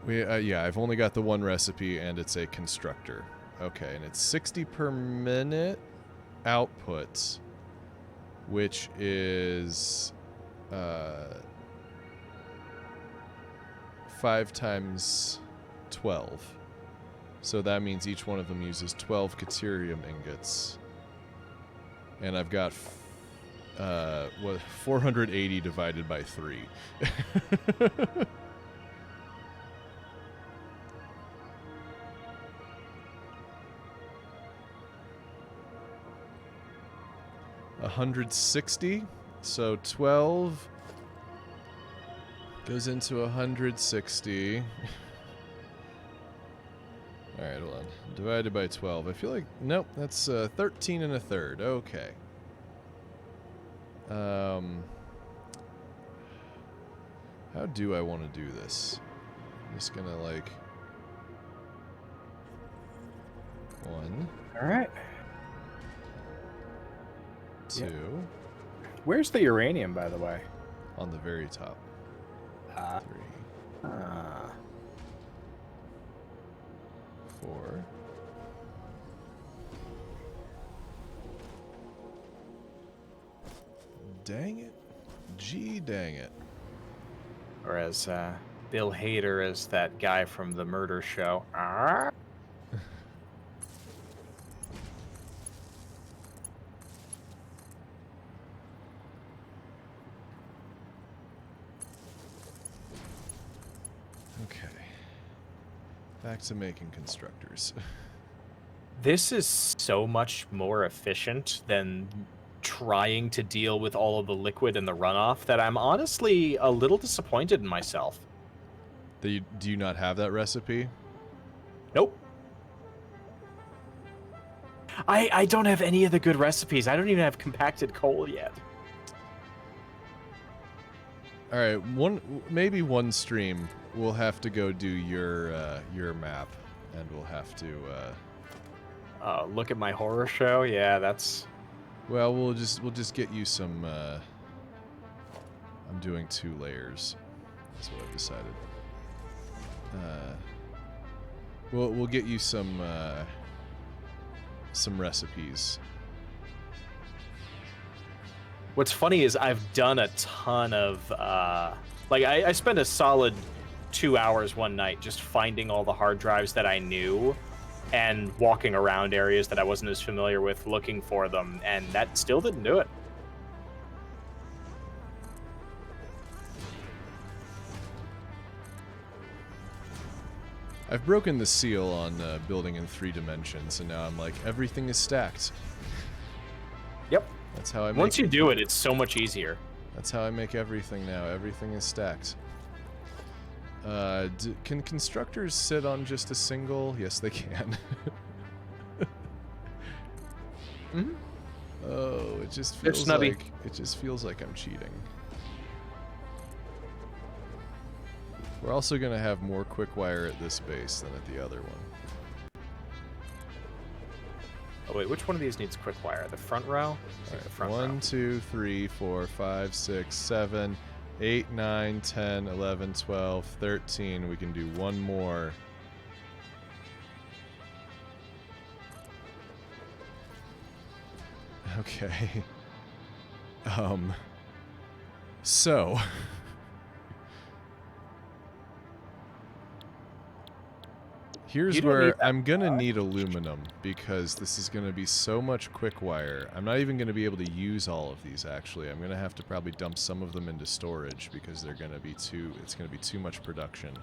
yeah, I've only got the one recipe, and it's a constructor. Okay, and it's 60 per minute output, which is 5 times 12. So that means each one of them uses 12 caterium ingots. And I've got 480 divided by 3. $160, so 12 goes into 160. Alright, hold on. Divided by 12. I feel like... Nope, that's 13 1/3. Okay. How do I want to do this? I'm just gonna, like... 1. Alright. 2. Yep. Where's the uranium, by the way? On the very top. 3. 4. Dang it. Gee, dang it. Or as Bill Hader as that guy from the murder show. Okay. Back to making constructors. This is so much more efficient than trying to deal with all of the liquid and the runoff that I'm honestly a little disappointed in myself. Do you not have that recipe? Nope. I don't have any of the good recipes. I don't even have compacted coal yet. All right, maybe one stream we'll have to go do your map, and we'll have to. Look at my horror show. Yeah, that's. Well, we'll just get you some. I'm doing 2 layers. That's what I've decided. We'll get you some recipes. What's funny is I've done a ton of like I spent a solid 2 hours one night just finding all the hard drives that I knew and walking around areas that I wasn't as familiar with looking for them, and that still didn't do it. I've broken the seal on building in 3 dimensions, and now I'm like, everything is stacked. Yep. That's how I make Once you do it, it's so much easier. That's how I make everything now. Everything is stacked. Can constructors sit on just a single? Yes, they can. Mm-hmm. Oh, it just feels like I'm cheating. We're also gonna have more quick wire at this base than at the other one. Oh wait, which one of these needs quick wire? The front row? Right, The front 1, row. 2, 3, 4, 5, 6, 7, 8, 9, 10, 11, 12, 13. We can do one more. Okay. So here's where I'm gonna need aluminum, because this is gonna be so much quick wire. I'm not even gonna be able to use all of these, actually. I'm gonna have to probably dump some of them into storage because they're gonna be it's gonna be too much production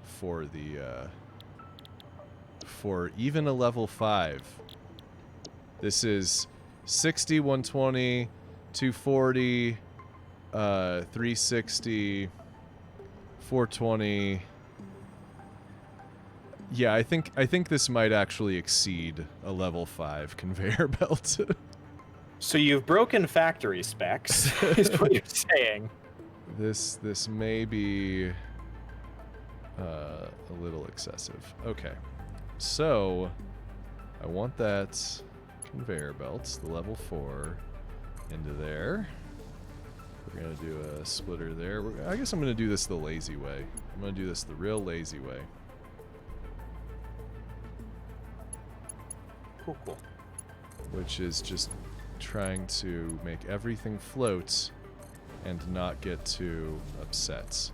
for the for even a level 5. This is 60, 120, 240, 360, 420. Yeah, I think this might actually exceed a level 5 conveyor belt. So you've broken factory specs, is what you're saying. This may be a little excessive. Okay, so I want that conveyor belt, the level 4, into there. We're gonna do a splitter there. I guess I'm gonna do this the lazy way. I'm gonna do this the real lazy way. Cool. Which is just trying to make everything float and not get too upset.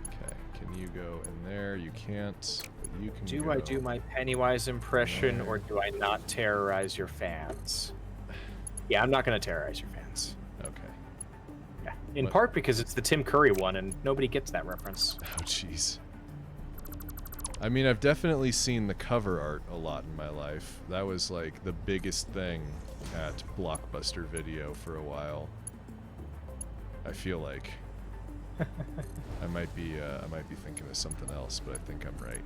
Okay, can you go in there? You can't, but you can Do go I do my Pennywise impression, there. or do I not terrorize your fans? Yeah, I'm not going to terrorize your fans. Okay. Yeah, in What? part because it's the Tim Curry one, and nobody gets that reference. Oh, jeez. I mean, I've definitely seen the cover art a lot in my life. That was, like, the biggest thing at Blockbuster Video for a while. I feel like. I might be thinking of something else, but I think I'm right.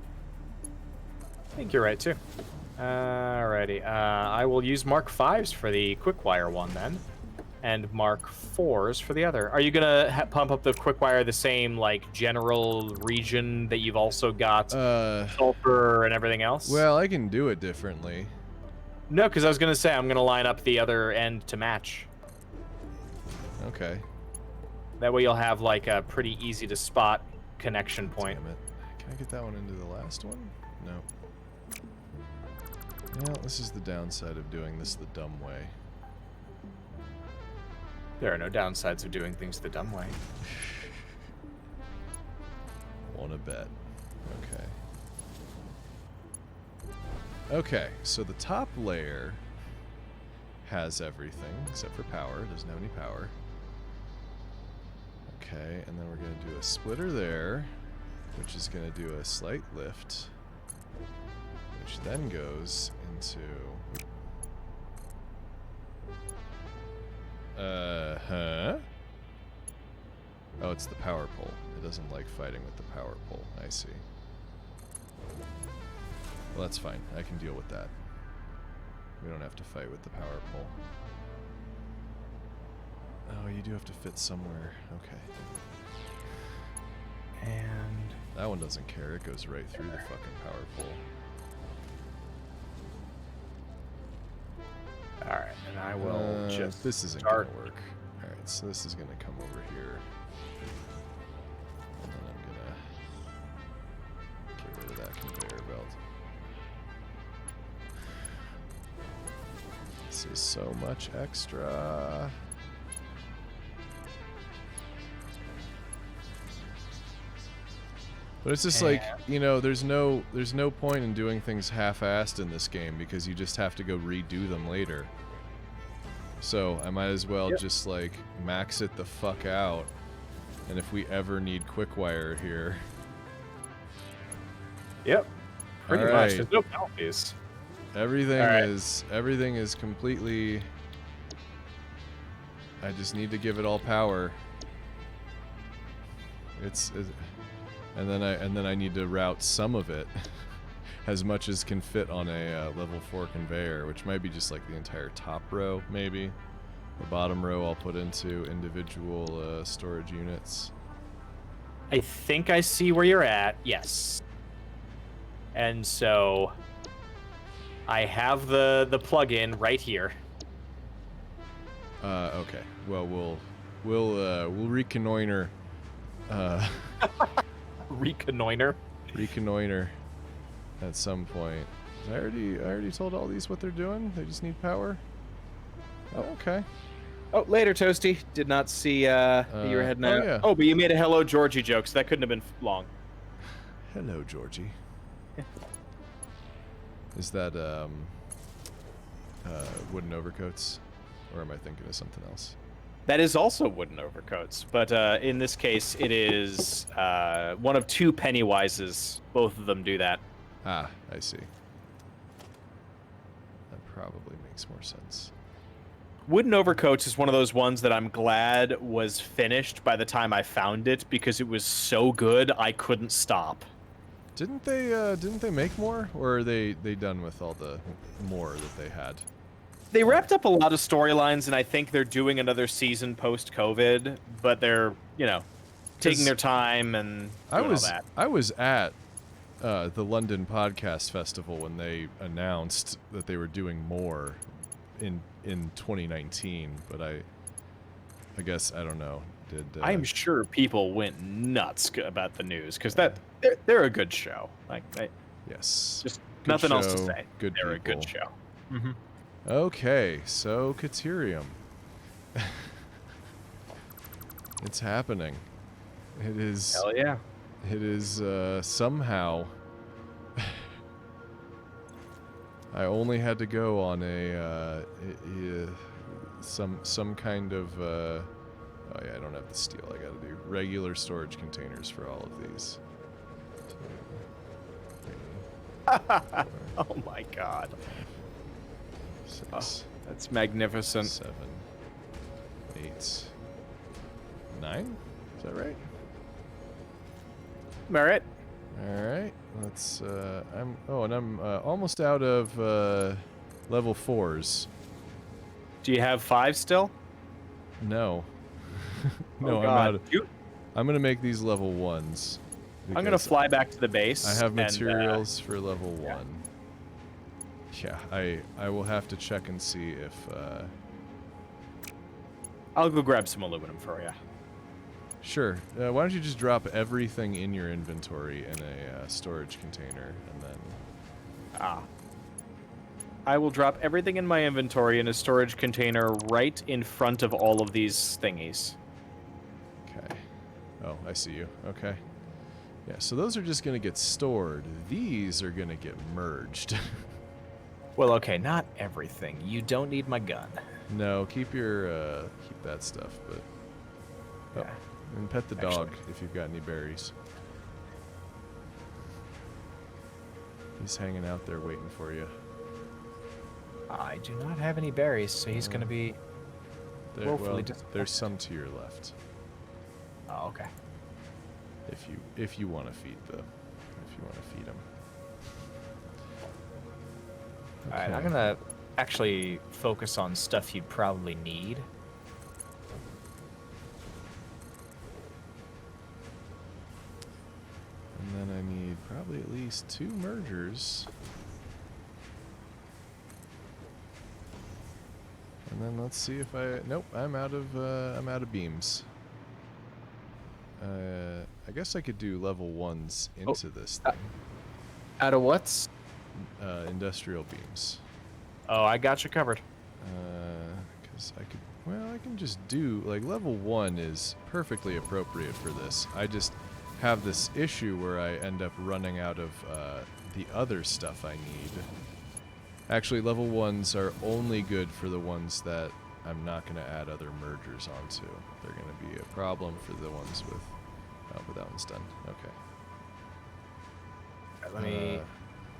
I think you're right too. Alrighty. I will use Mark 5s for the quick-wire one then, and Mark 4s for the other. Are you gonna pump up the quick-wire the same like general region that you've also got sulfur and everything else? Well, I can do it differently. No, because I was gonna say I'm gonna line up the other end to match. Okay. That way you'll have like a pretty easy to spot connection point. Damn it. Can I get that one into the last one? No. Well, this is the downside of doing this the dumb way. There are no downsides of doing things the dumb way. Wanna bet. Okay. Okay, so the top layer has everything except for power. It doesn't have any power. Okay, and then we're going to do a splitter there, which is going to do a slight lift, which then goes into... huh? Oh, it's the power pole. It doesn't like fighting with the power pole. I see. Well, that's fine. I can deal with that. We don't have to fight with the power pole. Oh, you do have to fit somewhere. Okay. And that one doesn't care. It goes right through the fucking power pole. Alright, and I will just this isn't start. gonna work. Alright, so this is gonna come over here. And then I'm gonna get rid of that conveyor belt. This is so much extra. But it's just like, you know, there's no point in doing things half-assed in this game because you just have to go redo them later. So I might as well just like max it the fuck out. And if we ever need quick wire here. Yep. Pretty much. There's no penalties. Everything is completely. I just need to give it all power. And then I need to route some of it as much as can fit on a level 4 conveyor, which might be just like the entire top row, maybe. The bottom row I'll put into individual storage units. I think I see where you're at, yes. And so I have the plug-in right here. Okay. Well, we'll reconnoiter. Reconnoiter at some point. I already told all these what they're doing. They just need power. Oh, okay. Oh, later, Toasty. Did not see you were heading out. Yeah. Oh, but you made a hello Georgie joke, so that couldn't have been long. Hello, Georgie. Is that wooden overcoats, or am I thinking of something else? That is also wooden overcoats, but in this case, it is one of two Pennywises. Both of them do that. Ah, I see. That probably makes more sense. Wooden overcoats is one of those ones that I'm glad was finished by the time I found it because it was so good I couldn't stop. Didn't they make more, or are they done with all the more that they had? They wrapped up a lot of storylines, and I think they're doing another season post-COVID, but they're, you know, taking their time and doing all that. I was at the London Podcast Festival when they announced that they were doing more in 2019, but I guess, I don't know. I'm sure people went nuts about the news, because they're a good show. Yes. Just good nothing show, else to say. Good They're people. a good show. Mm-hmm. Okay, so Caterium. It's happening. It is. Hell yeah. It is somehow. I only had to go on a some kind of. Oh yeah, I don't have the steel. I got to do regular storage containers for all of these. 2, 3, 4, Oh my god. 6. That's magnificent. 7, 8, 9. Is that right? All right. All right. Let's. I'm almost out of level 4s. Do you have 5 still? No. No, Oh, I'm God. out of. I'm gonna make these level 1s. I'm gonna fly back to the base. I have and, materials for level yeah. 1. Yeah, I will have to check and see if. I'll go grab some aluminum for you. Sure. Why don't you just drop everything in your inventory in a storage container, and then... I will drop everything in my inventory in a storage container right in front of all of these thingies. Okay. Oh, I see you. Okay. Yeah, so those are just going to get stored. These are going to get merged. Well, okay, not everything. You don't need my gun. No, keep your, keep that stuff, but... Oh, Yeah. and pet the dog if you've got any berries. He's hanging out there waiting for you. I do not have any berries, so he's going to be woefully disappointed. There's some to your left. Oh, okay. If you want to feed him. All right, I'm going to actually focus on stuff you'd probably need. And then I need probably at least 2 mergers. And then let's see if I... Nope, I'm out of beams. I guess I could do level 1s into this thing. Out of what's? Industrial beams. Oh, I got you covered. Because I could... Well, I can just do... Like, level 1 is perfectly appropriate for this. I just have this issue where I end up running out of the other stuff I need. Actually, level 1s are only good for the ones that I'm not going to add other mergers onto. They're going to be a problem for the ones with... Oh, but that one's done. Okay. Right, let me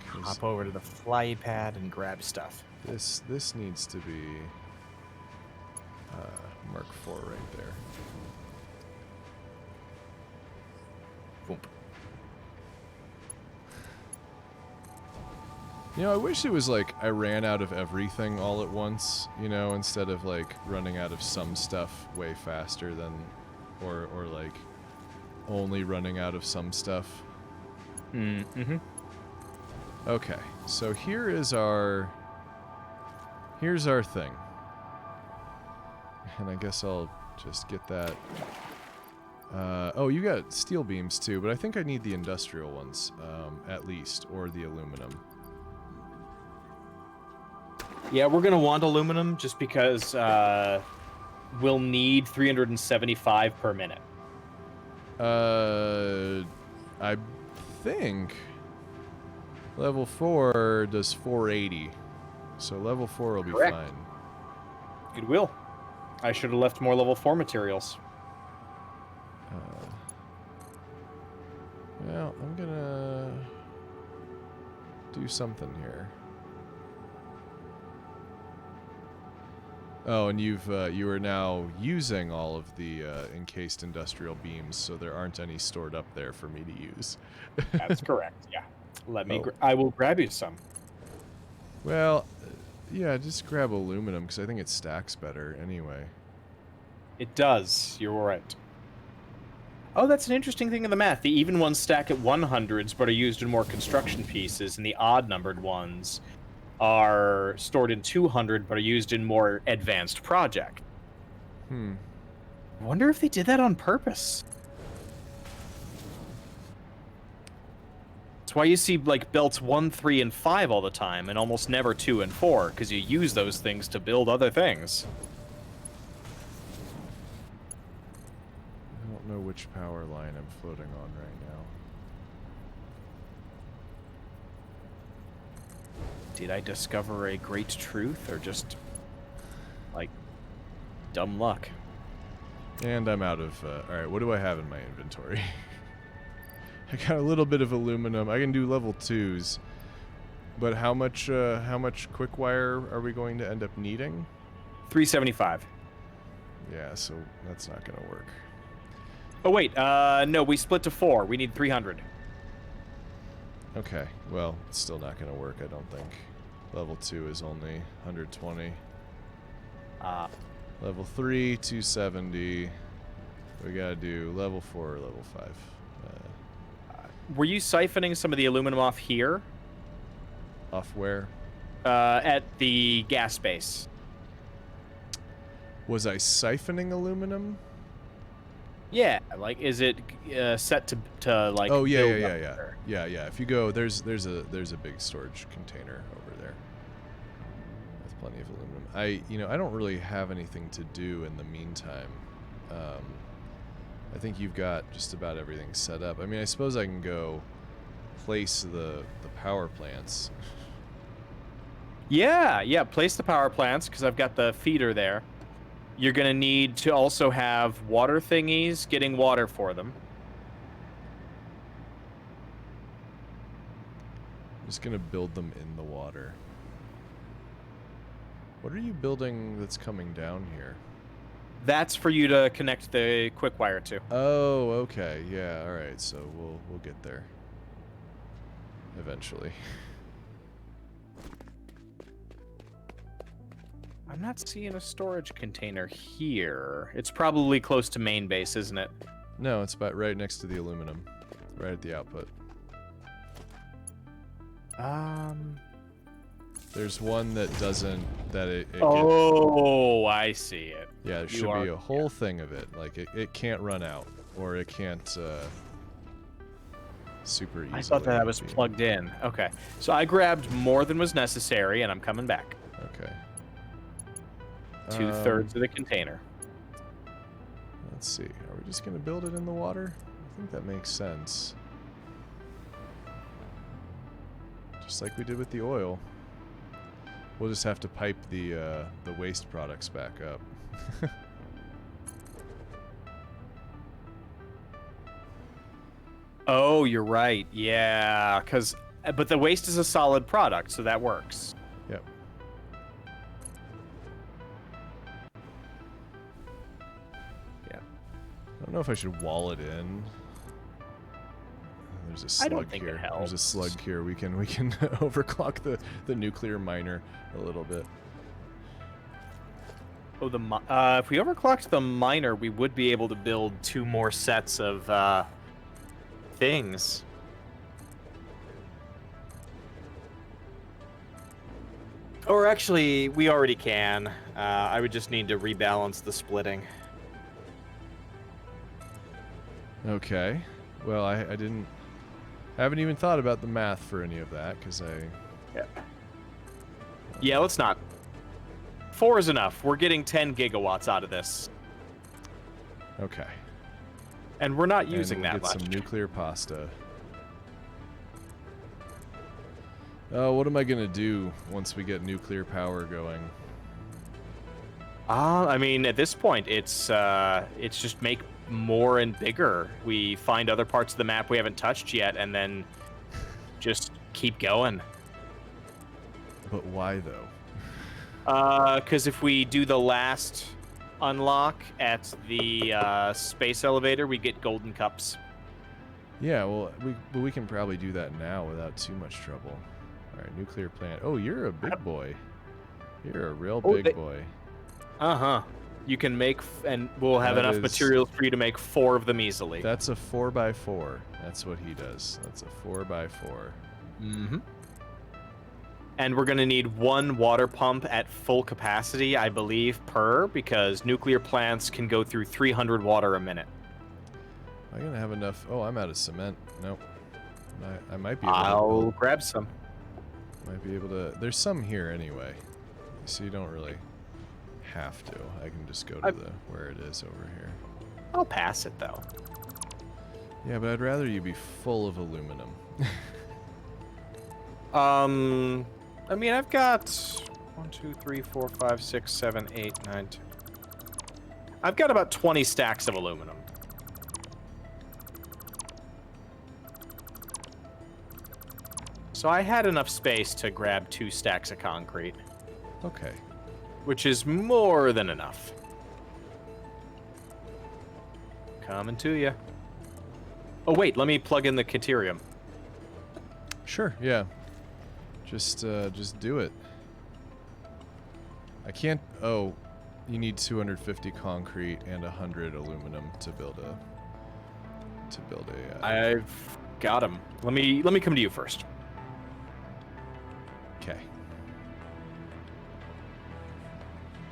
hop over to the fly pad and grab stuff. This needs to be Mark IV right there. Boom. You know, I wish it was like I ran out of everything all at once, you know, instead of like running out of some stuff way faster than, or like only running out of some stuff. Mm-hmm. Okay, so here's our thing. And I guess I'll just get that. Oh, you got steel beams too, but I think I need the industrial ones, at least, or the aluminum. Yeah, we're going to want aluminum just because we'll need 375 per minute. I think level 4 does 480, so level 4 will be fine. It will. I should have left more level 4 materials. Well, I'm gonna do something here. Oh, and you are now using all of the encased industrial beams, so there aren't any stored up there for me to use. That's correct. Yeah. Let me. I will grab you some. Well, yeah, just grab aluminum because I think it stacks better anyway. It does. You're right. Oh, that's an interesting thing in the math. The even ones stack at 100s, but are used in more construction pieces, and the odd-numbered ones are stored in 200, but are used in more advanced project. I wonder if they did that on purpose. That's why you see like belts 1, 3, and 5 all the time, and almost never 2 and 4, because you use those things to build other things. I don't know which power line I'm floating on right now. Did I discover a great truth, or just, like, dumb luck? And I'm out of... Alright, what do I have in my inventory? I got a little bit of aluminum. I can do level 2s. But how much quick wire are we going to end up needing? 375. Yeah, so that's not going to work. Oh, wait. No, we split to 4. We need 300. Okay, well, it's still not going to work, I don't think. Level 2 is only 120. Level 3, 270. We got to do level 4 or level 5. Were you siphoning some of the aluminum off here? Off where? At the gas base. Was I siphoning aluminum? Yeah, like, is it set to like? Oh yeah, build yeah, up yeah, yeah, there? yeah. If you go, there's a big storage container over there with plenty of aluminum. I don't really have anything to do in the meantime. I think you've got just about everything set up. I mean, I suppose I can go place the power plants. Yeah. Place the power plants because I've got the feeder there. You're gonna need to also have water thingies getting water for them. I'm just gonna build them in the water. What are you building that's coming down here? That's for you to connect the quick wire to. Oh, okay. Yeah, all right. So we'll get there eventually. I'm not seeing a storage container here. It's probably close to main base, isn't it? No, it's about right next to the aluminum, right at the output. There's one that doesn't, Oh, I see it. yeah, there should be a whole thing of it. Like, it can't run out, or it can't, super easily. I thought that I was plugged in. Okay. So I grabbed more than was necessary, and I'm coming back. Okay. 2/3 of the container. Let's see. Are we just going to build it in the water? I think that makes sense. Just like we did with the oil. We'll just have to pipe the waste products back up. Oh, you're right. Yeah, but the waste is a solid product, so that works. Yep. Yeah. I don't know if I should wall it in. There's a slug I don't think here. it helps. There's a slug here. We can overclock the nuclear miner a little bit. Oh, if we overclocked the miner, we would be able to build 2 more sets of things. Or actually, we already can. I would just need to rebalance the splitting. Okay. Well, I haven't even thought about the math for any of that because Yeah, let's not. 4 is enough. We're getting 10 gigawatts out of this. Okay. And we're not using and we'll that get much. some nuclear pasta. Oh, what am I gonna do once we get nuclear power going? I mean, at this point, it's just make more and bigger. We find other parts of the map we haven't touched yet, and then just keep going. But why though? Because if we do the last unlock at the space elevator, we get golden cups. Yeah, well, we can probably do that now without too much trouble. All right, nuclear plant. Oh, you're a big boy. You're a real big boy. Uh-huh. You can make, and we'll have enough materials for you to make 4 of them easily. That's a 4x4. That's what he does. That's a 4x4. Mm-hmm. And we're going to need 1 water pump at full capacity, I believe, because nuclear plants can go through 300 water a minute. Am I going to have enough? Oh, I'm out of cement. Nope. I might be able I'll grab some. Might be able to. There's some here anyway. So you don't really have to. I can just go to where it is over here. I'll pass it, though. Yeah, but I'd rather you be full of aluminum. I mean, I've got 1, 2, 3, 4, 5, 6, 7, 8, 9, 10. I've got about 20 stacks of aluminum. So I had enough space to grab 2 stacks of concrete. Okay. Which is more than enough. Coming to you. Oh wait, let me plug in the Caterium. Sure, yeah. Just do it. I can't... Oh, you need 250 concrete and 100 aluminum to build a... I've got him. Let me come to you first. Okay.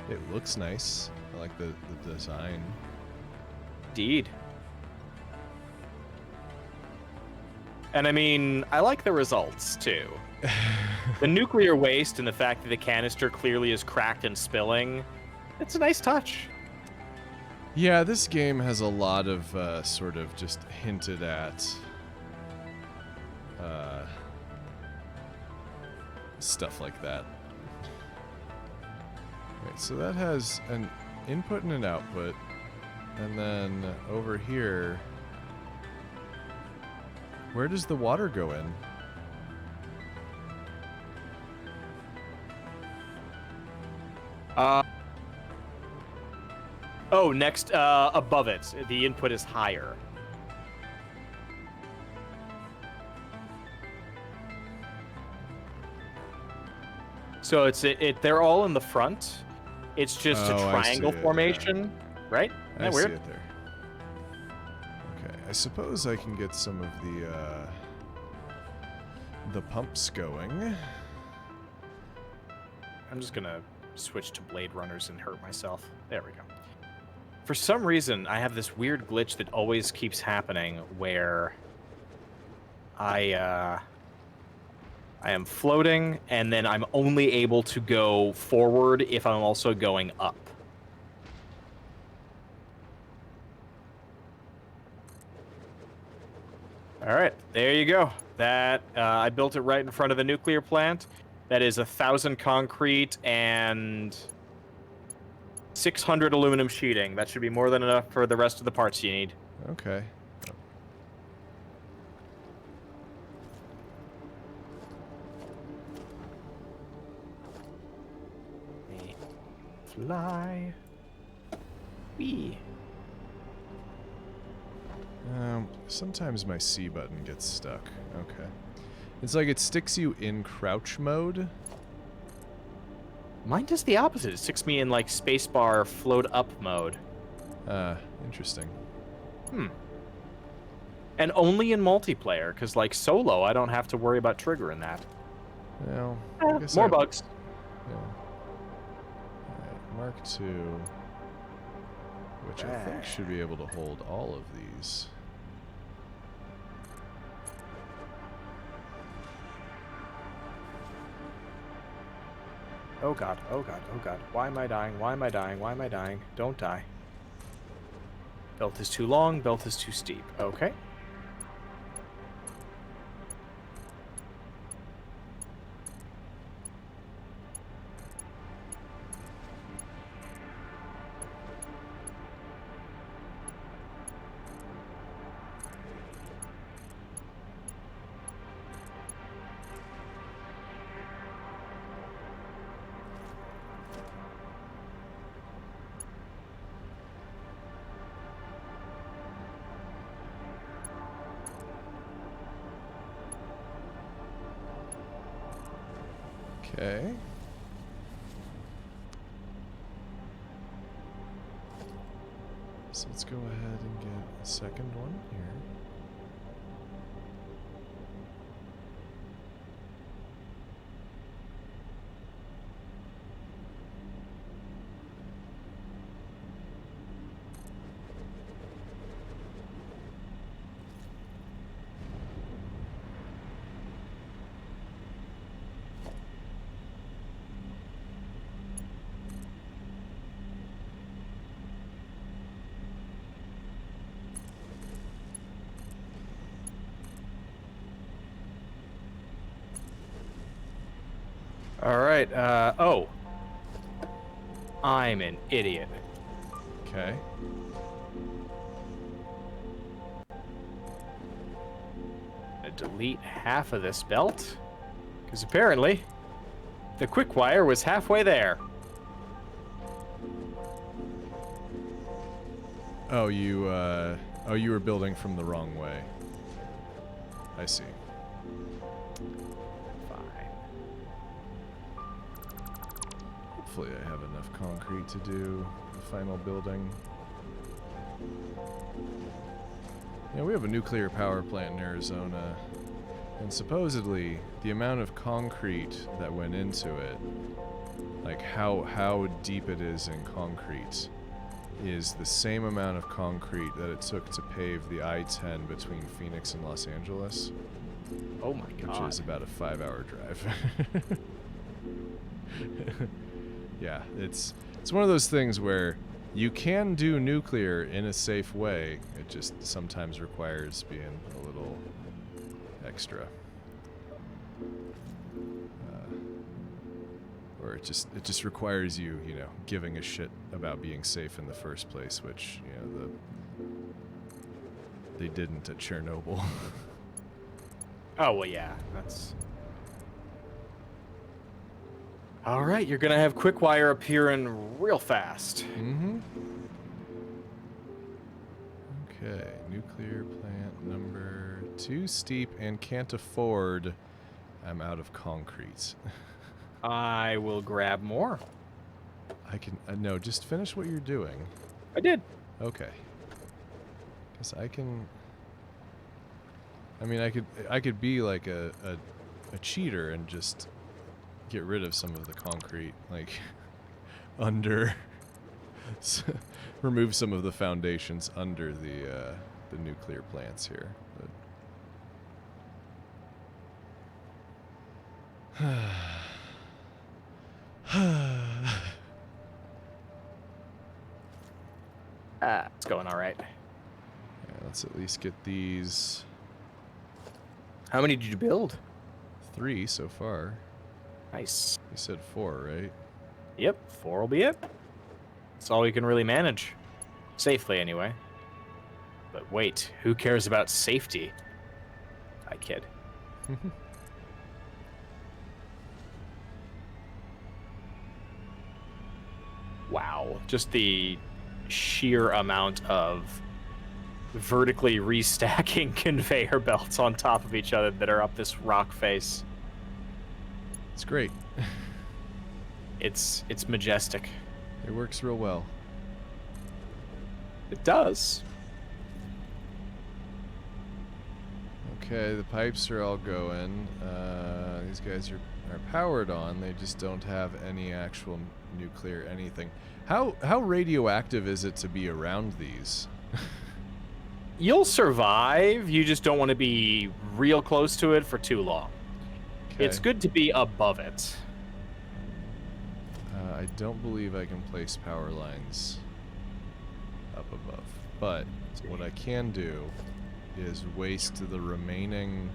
It looks nice. I like the design. Indeed. And I mean, I like the results too. The nuclear waste and the fact that the canister clearly is cracked and spilling, it's a nice touch. Yeah, this game has a lot of sort of just hinted at stuff like that. Right, so that has an input and an output, and then over here, where does the water go in? Oh, next, above it. The input is higher. So they're all in the front. It's just a triangle formation, right? Isn't that weird? I see it there. Okay, I suppose I can get some of the pumps going. I'm just gonna switch to Blade Runners and hurt myself. There we go. For some reason, I have this weird glitch that always keeps happening where I am floating, and then I'm only able to go forward if I'm also going up. All right, there you go. That I built it right in front of the nuclear plant. That is 1,000 concrete and 600 aluminum sheeting. That should be more than enough for the rest of the parts you need. Okay. Fly. Wee. Sometimes my C button gets stuck. Okay. It's like it sticks you in crouch mode. Mine does the opposite. It sticks me in like spacebar float up mode. Interesting. And only in multiplayer, because like solo, I don't have to worry about triggering that. Well, I guess more bugs. Yeah. Alright, Mark II, which I think should be able to hold all of these. Oh god, oh god, oh god. Why am I dying? Why am I dying? Why am I dying? Don't die. Belt is too long, belt is too steep. Okay. Okay. So let's go ahead and get a second one here. Alright, oh. I'm an idiot. Okay. Delete half of this belt, because apparently the quick wire was halfway there. Oh, you Oh, you were building from the wrong way. I see. Fine. Hopefully I have enough concrete to do the final building. Yeah, we have a nuclear power plant in Arizona, and supposedly the amount of concrete that went into it, like how deep it is in concrete, is the same amount of concrete that it took to pave the I-10 between Phoenix and Los Angeles. Oh my god. Which is about a 5-hour drive. Yeah, it's one of those things where you can do nuclear in a safe way. It just sometimes requires being a little extra. Or it just requires you, giving a shit about being safe in the first place, which, they didn't at Chernobyl. Oh, well, yeah, that's... All right, you're going to have Quickwire appearing real fast. Mm-hmm. Okay, nuclear plant number 2 steep and can't afford. I'm out of concrete. I will grab more. I can... no, just finish what you're doing. I did. Okay. Because I can... I mean, I could be like a cheater and just get rid of some of the concrete, like, under... remove some of the foundations under the nuclear plants here. But It's going all right. yeah, let's at least get these How many did you build? 3 so far. Nice. You said 4, right? Yep, 4 will be it. That's all we can really manage. Safely, anyway. But wait, who cares about safety? I kid. Wow, just the sheer amount of vertically restacking conveyor belts on top of each other that are up this rock face. It's great. It's majestic. It works real well. It does. Okay, the pipes are all going. These guys are powered on. They just don't have any actual nuclear anything. How radioactive is it to be around these? You'll survive. You just don't want to be real close to it for too long. Okay. It's good to be above it. I don't believe I can place power lines up above. But what I can do is waste the remaining...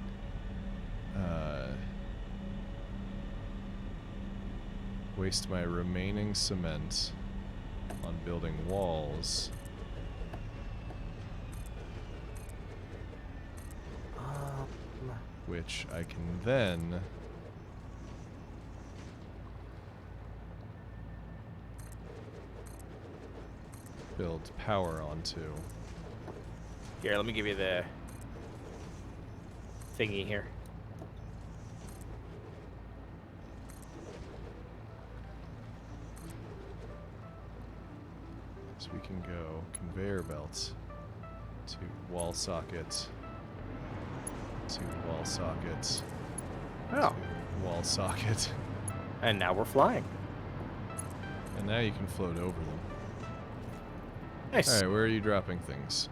waste my remaining cement on building walls. Which I can then build power onto. Here, let me give you the thingy here. So we can go conveyor belts to wall sockets to wall sockets Oh. to wall socket. And now we're flying. And now you can float over them. Nice. Alright, where are you dropping things?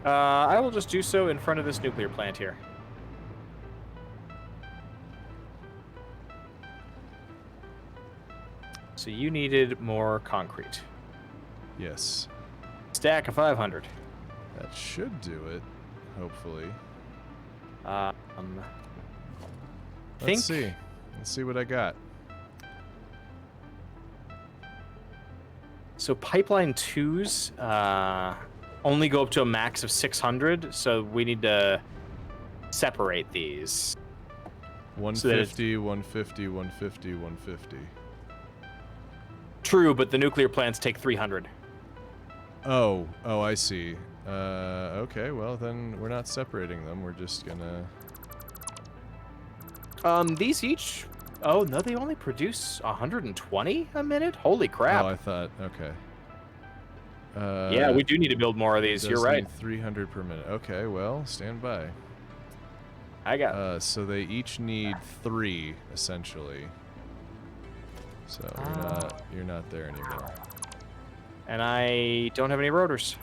I will just do so in front of this nuclear plant here. So you needed more concrete. Yes. Stack of 500. That should do it, hopefully. Think... Let's see. Let's see what I got. So pipeline 2s only go up to a max of 600, so we need to separate these. 150, 150, 150, 150. True, but the nuclear plants take 300. Oh, I see. Okay, well then we're not separating them. We're just gonna... These each... Oh, no, they only produce 120 a minute? Holy crap. Oh, I thought... Okay. Yeah, we do need to build more of these. You're right. Need 300 per minute. Okay, well, stand by. I got... So they each need 3, essentially. So you're not there anymore. And I don't have any rotors.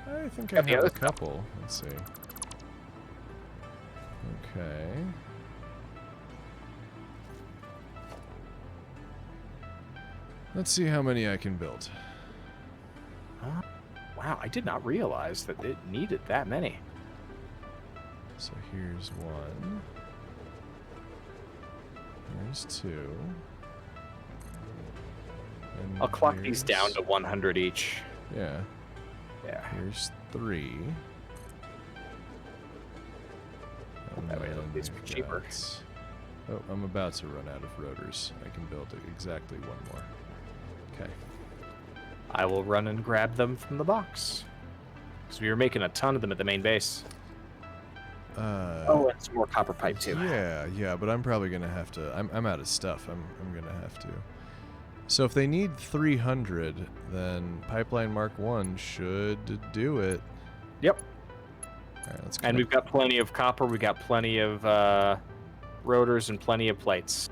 I think I Got the have a other couple. Let's see. Okay. Let's see how many I can build. Wow, I did not realize that it needed that many. So here's 1. Here's 2. And I'll clock these down here's- to 100 each. Yeah. Yeah. Here's 3. And That way it'll then be we've cheaper. got- Oh, I'm about to run out of rotors. I can build exactly 1 more. Okay. I will run and grab them from the box. Because we were making a ton of them at the main base. Oh, and some more copper pipe too. Yeah, but I'm probably gonna have to. I'm out of stuff. I'm gonna have to. So if they need 300, then Pipeline Mark 1 should do it. Yep. All right, let's go. And we've got plenty of copper. We got plenty of rotors and plenty of plates.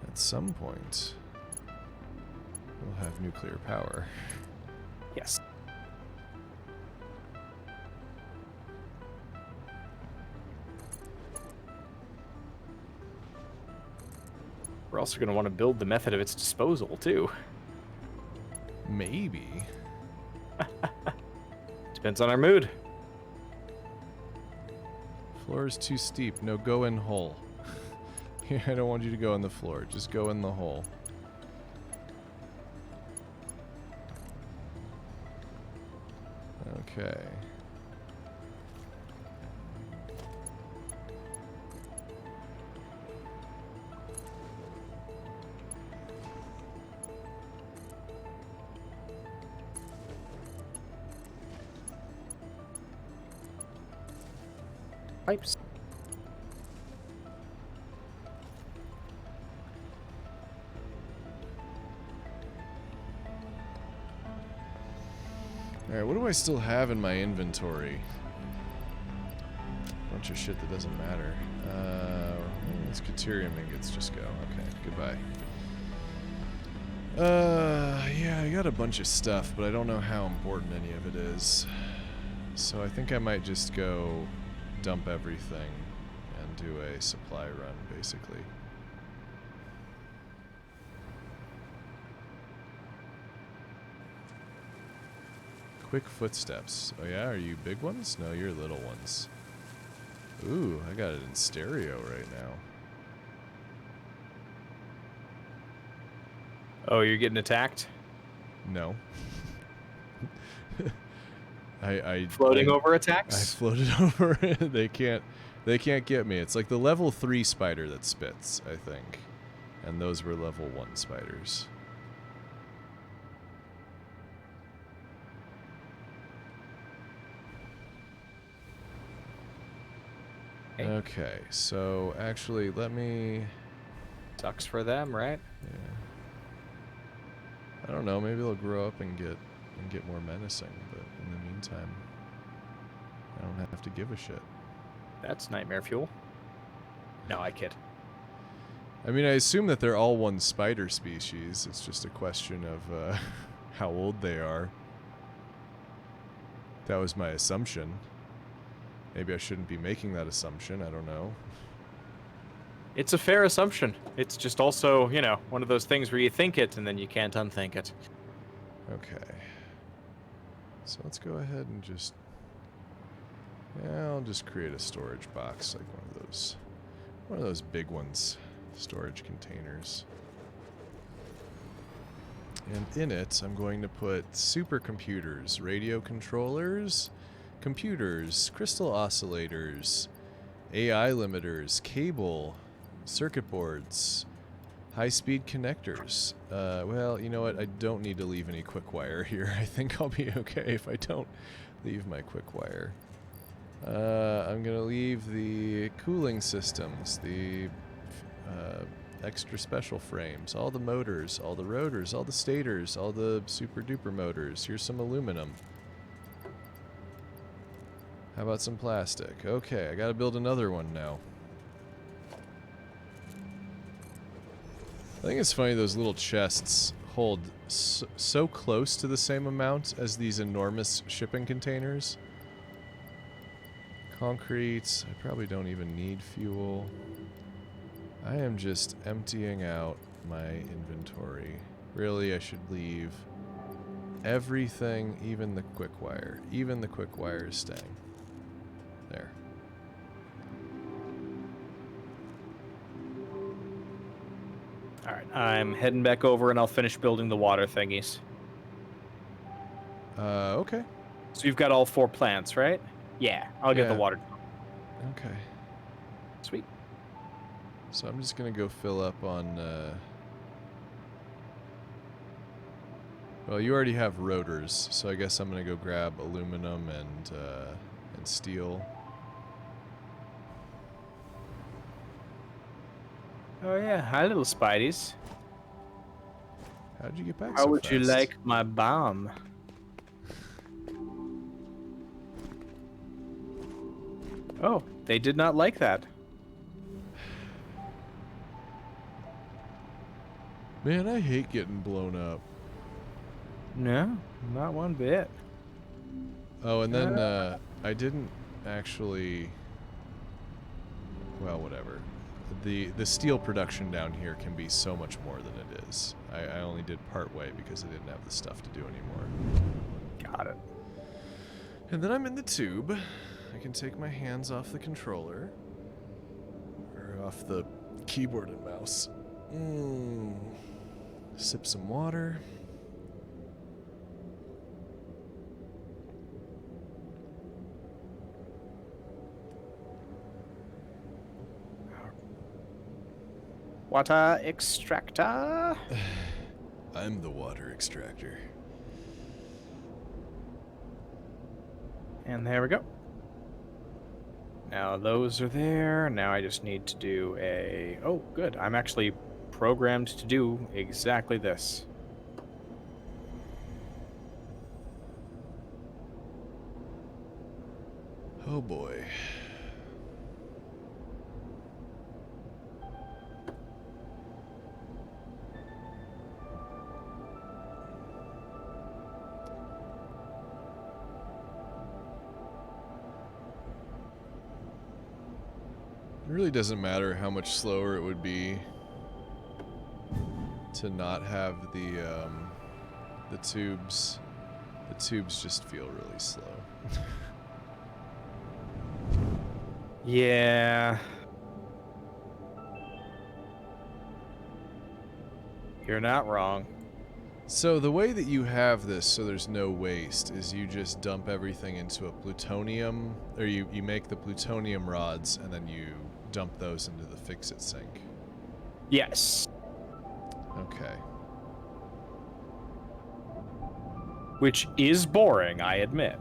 At some point, we'll have nuclear power. Yes. We're also going to want to build the method of its disposal, too. Maybe. Depends on our mood. Floor is too steep. No, go in hole. I don't want you to go in the floor. Just go in the hole. Okay. Pipes. Alright, what do I still have in my inventory? Bunch of shit that doesn't matter. Let's Caterium ingots just go. Okay, goodbye. Yeah, I got a bunch of stuff, but I don't know how important any of it is. So I think I might just go dump everything and do a supply run, basically. Quick footsteps. Oh yeah, are you big ones? No, you're little ones. Ooh, I got it in stereo right now. Oh, you're getting attacked? No. Floating I over attacks? floated over it. They can't get me. It's like the level 3 spider that spits, I think. And those were level 1 spiders. Okay, so actually let me... Sucks for them, right? Yeah. I don't know, maybe they'll grow up and get more menacing, but in the meantime, I don't have to give a shit. That's nightmare fuel. No, I kid. I mean, I assume that they're all one spider species. It's just a question of how old they are. That was my assumption. Maybe I shouldn't be making that assumption. I don't know. It's a fair assumption. It's just also, you know, one of those things where you think it and then you can't unthink it. Okay. So let's go ahead and just... Yeah, I'll just create a storage box, like one of those big ones. Storage containers. And in it, I'm going to put supercomputers, radio controllers, computers, crystal oscillators, AI limiters, cable, circuit boards, High-speed connectors. Well, you know what? I don't need to leave any quick wire here. I think I'll be okay if I don't leave my quick wire. I'm gonna leave the cooling systems, the extra special frames, all the motors, all the rotors, all the stators, all the super duper motors. Here's some aluminum. How about some plastic? Okay, I gotta build another one now. I think it's funny those little chests hold so close to the same amount as these enormous shipping containers. Concrete, I probably don't even need fuel. I am just emptying out my inventory. Really, I should leave everything, even the quick wire. Even the quick wire is staying. There. Alright, I'm heading back over and I'll finish building the water thingies. Okay. So you've got all 4 plants, right? Yeah, I'll get the Yeah. water. Okay. Sweet. So I'm just gonna go fill up on, well, you already have rotors, so I guess I'm gonna go grab aluminum and steel. Oh yeah, hi little Spideys. How'd you get back How so would you fast? like my bomb? Oh, they did not like that. Man, I hate getting blown up. No, not one bit. Oh, and then I didn't actually. Well, whatever. The steel production down here can be so much more than it is. I only did part way because I didn't have the stuff to do anymore. Got it. And then I'm in the tube. I can take my hands off the controller. Or off the keyboard and mouse. Sip some water. Water extractor. I'm the water extractor. And there we go. Now those are there. Now I just need to do a... Oh, good. I'm actually programmed to do exactly this. Oh boy. It really doesn't matter how much slower it would be to not have the tubes. The tubes just feel really slow. Yeah. You're not wrong. So the way that you have this so there's no waste is you just dump everything into a plutonium, or you make the plutonium rods and then you dump those into the fix-it sink. Yes. Okay. Which is boring, I admit.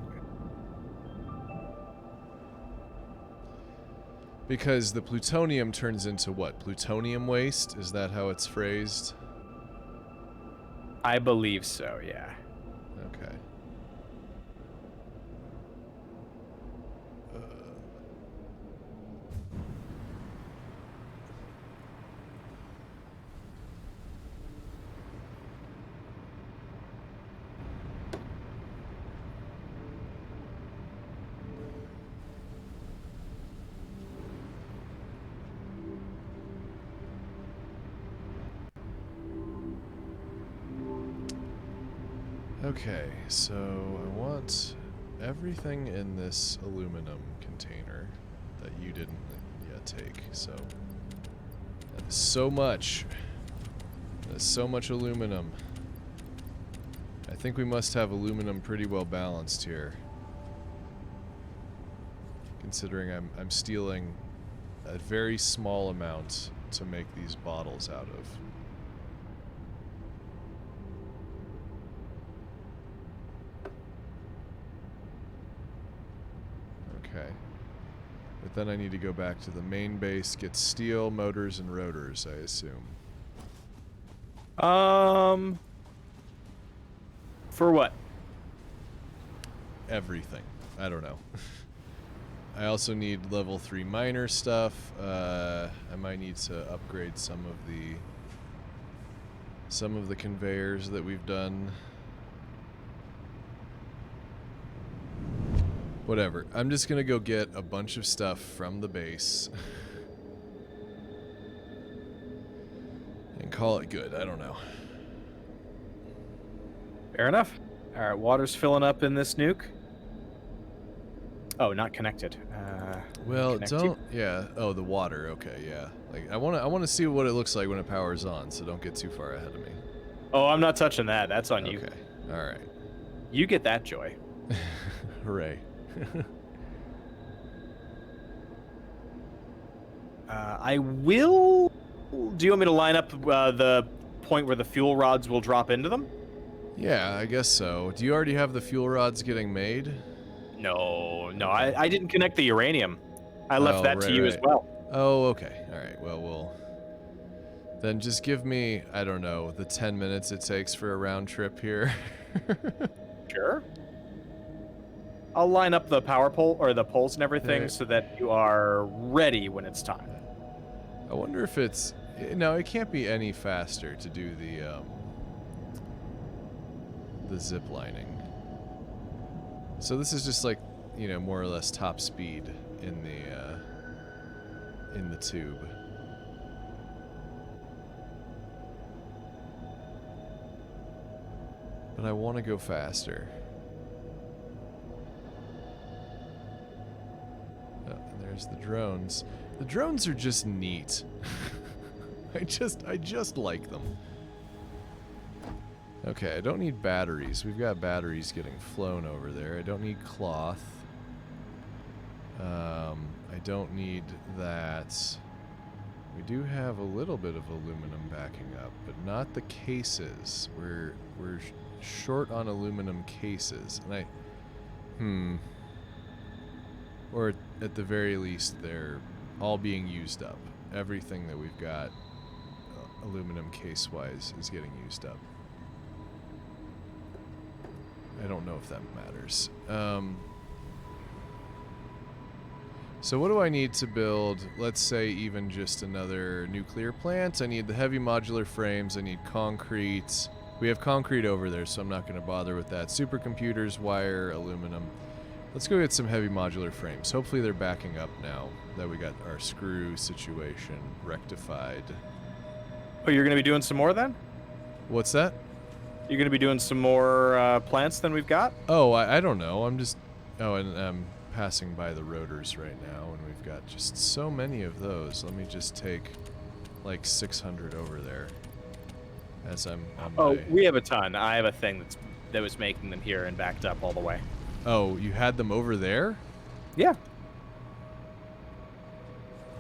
Because the plutonium turns into what? Plutonium waste? Is that how it's phrased? I believe so, yeah. Okay. Okay, so I want everything in this aluminum container that you didn't yet take. So that is so much. That is so much aluminum. I think we must have aluminum pretty well balanced here, considering I'm stealing a very small amount to make these bottles out of. Okay. But then I need to go back to the main base, get steel, motors, and rotors, I assume. For what? Everything. I don't know. I also need level 3 miner stuff. I might need to upgrade some of the conveyors that we've done. Whatever. I'm just gonna go get a bunch of stuff from the base. And call it good. I don't know. Fair enough. All right, water's filling up in this nuke. Oh, not connected. Well, connect don't. you. Yeah. Oh, the water. Okay. Yeah. Like I wanna see what it looks like when it powers on. So don't get too far ahead of me. Oh, I'm not touching that. That's on you. Okay. All right. You get that joy. Hooray. I will. Do you want me to line up the point where the fuel rods will drop into them? Yeah, I guess so. Do you already have the fuel rods getting made? No, I didn't connect the uranium. I left Oh, that to you as right. well. Oh, okay. All right. Well, we'll then just give me, I don't know, the 10 minutes it takes for a round trip here. Sure. I'll line up the power pole or the poles and everything There. so that you are ready when it's time. I wonder if it's no, it can't be any faster to do the zip lining. So this is just like, you know, more or less top speed in the tube. But I want to go faster. Oh, and there's the drones. The drones are just neat. I just like them. Okay, I don't need batteries. We've got batteries getting flown over there. I don't need cloth. I don't need that. We do have a little bit of aluminum backing up, but not the cases. We're short on aluminum cases, and or at the very least, they're all being used up. Everything that we've got, aluminum case-wise, is getting used up. I don't know if that matters. So what do I need to build? Let's say even just another nuclear plant. I need the heavy modular frames. I need concrete. We have concrete over there, so I'm not going to bother with that. Supercomputers, wire, aluminum. Let's go get some heavy modular frames. Hopefully they're backing up now that we got our screw situation rectified. Oh, you're going to be doing some more then? What's that? You're going to be doing some more plants than we've got? Oh, I don't know. I'm just... Oh, and I'm passing by the rotors right now, and we've got just so many of those. Let me just take like 600 over there as I'm on Oh, my... we have a ton. I have a thing that was making them here and backed up all the way. Oh, you had them over there? Yeah.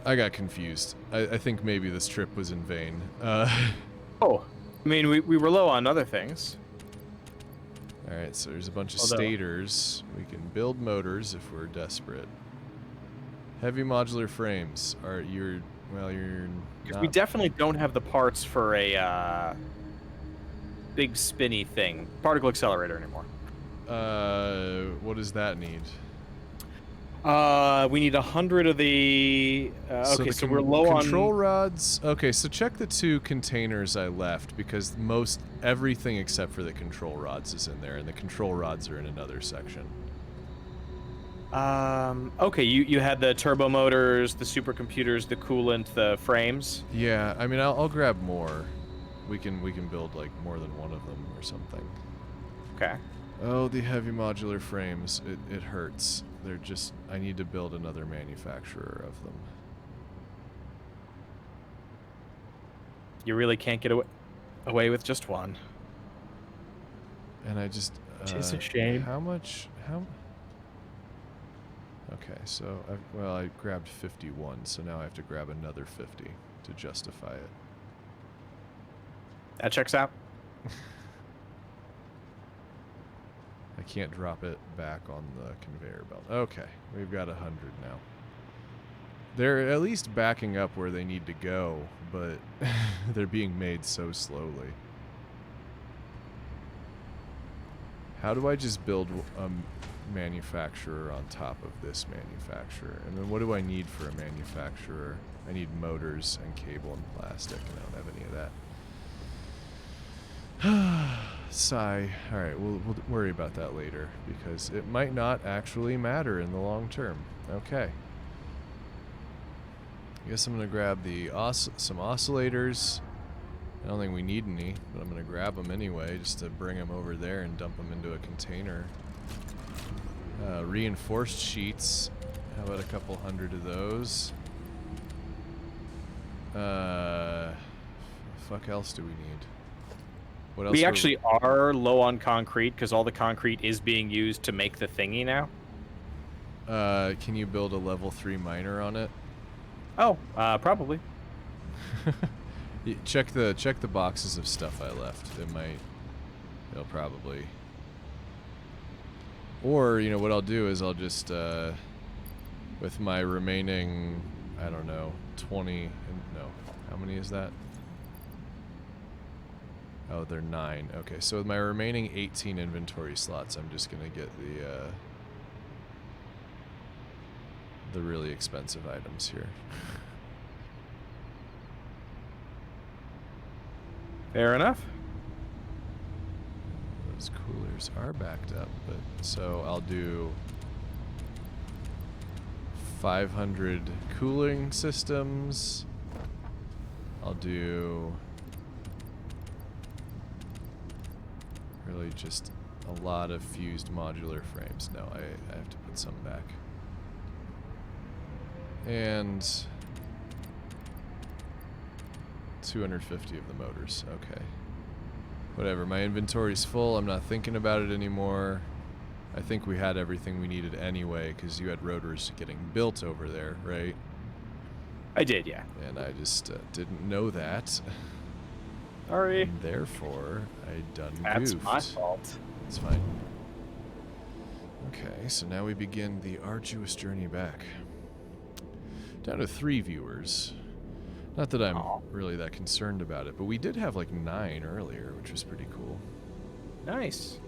I got confused. I think maybe this trip was in vain. Oh, I mean, we were low on other things. Alright, so there's a bunch of Although- stators. We can build motors if we're desperate. Heavy modular frames. You're Because we definitely don't have the parts for a big spinny thing, particle accelerator anymore. What does that need? We need 100 of the. Okay, so we're low control on. rods. Okay, so check the 2 containers I left because everything except for the control rods is in there, and the control rods are in another section. Okay, you had the turbo motors, the supercomputers, the coolant, the frames. Yeah, I mean I'll grab more. We can build like more than one of them or something. Okay. Oh, the heavy modular frames. It hurts. They're just... I need to build another manufacturer of them. You really can't get away with just one. And I just... Which is a shame. How much... How... Okay, so... I grabbed 51, so now I have to grab another 50 to justify it. That checks out. I can't drop it back on the conveyor belt. Okay, we've got 100 now. They're at least backing up where they need to go, but they're being made so slowly. How do I just build a manufacturer on top of this manufacturer? And then what do I need for a manufacturer? I need motors and cable and plastic, and I don't have any of that. Sigh. Alright, we'll worry about that later, because it might not actually matter in the long term. Okay. I guess I'm going to grab the some oscillators. I don't think we need any, but I'm going to grab them anyway, just to bring them over there and dump them into a container. Reinforced sheets. How about a couple hundred of those? Fuck else do we need? What else? We actually are low on concrete because all the concrete is being used to make the thingy now. Can you build a level 3 miner on it? Oh, probably. Check the boxes of stuff I left. It'll probably. Or, you know, what I'll do is I'll just, with my remaining, I don't know, 20, no, how many is that? Oh, they're 9. Okay, so with my remaining 18 inventory slots, I'm just gonna get the really expensive items here. Fair enough. Those coolers are backed up, but so I'll do 500 cooling systems. I'll do really just a lot of fused modular frames. No, I have to put some back. And 250 of the motors. Okay. Whatever, my inventory's full. I'm not thinking about it anymore. I think we had everything we needed anyway, because you had rotors getting built over there, right? I did, yeah. And I just didn't know that. Sorry. And therefore, I done That's goofed. my fault. It's fine. Okay, so now we begin the arduous journey back. Down to 3 viewers. Not that I'm really that concerned about it, but we did have like 9 earlier, which was pretty cool. Nice.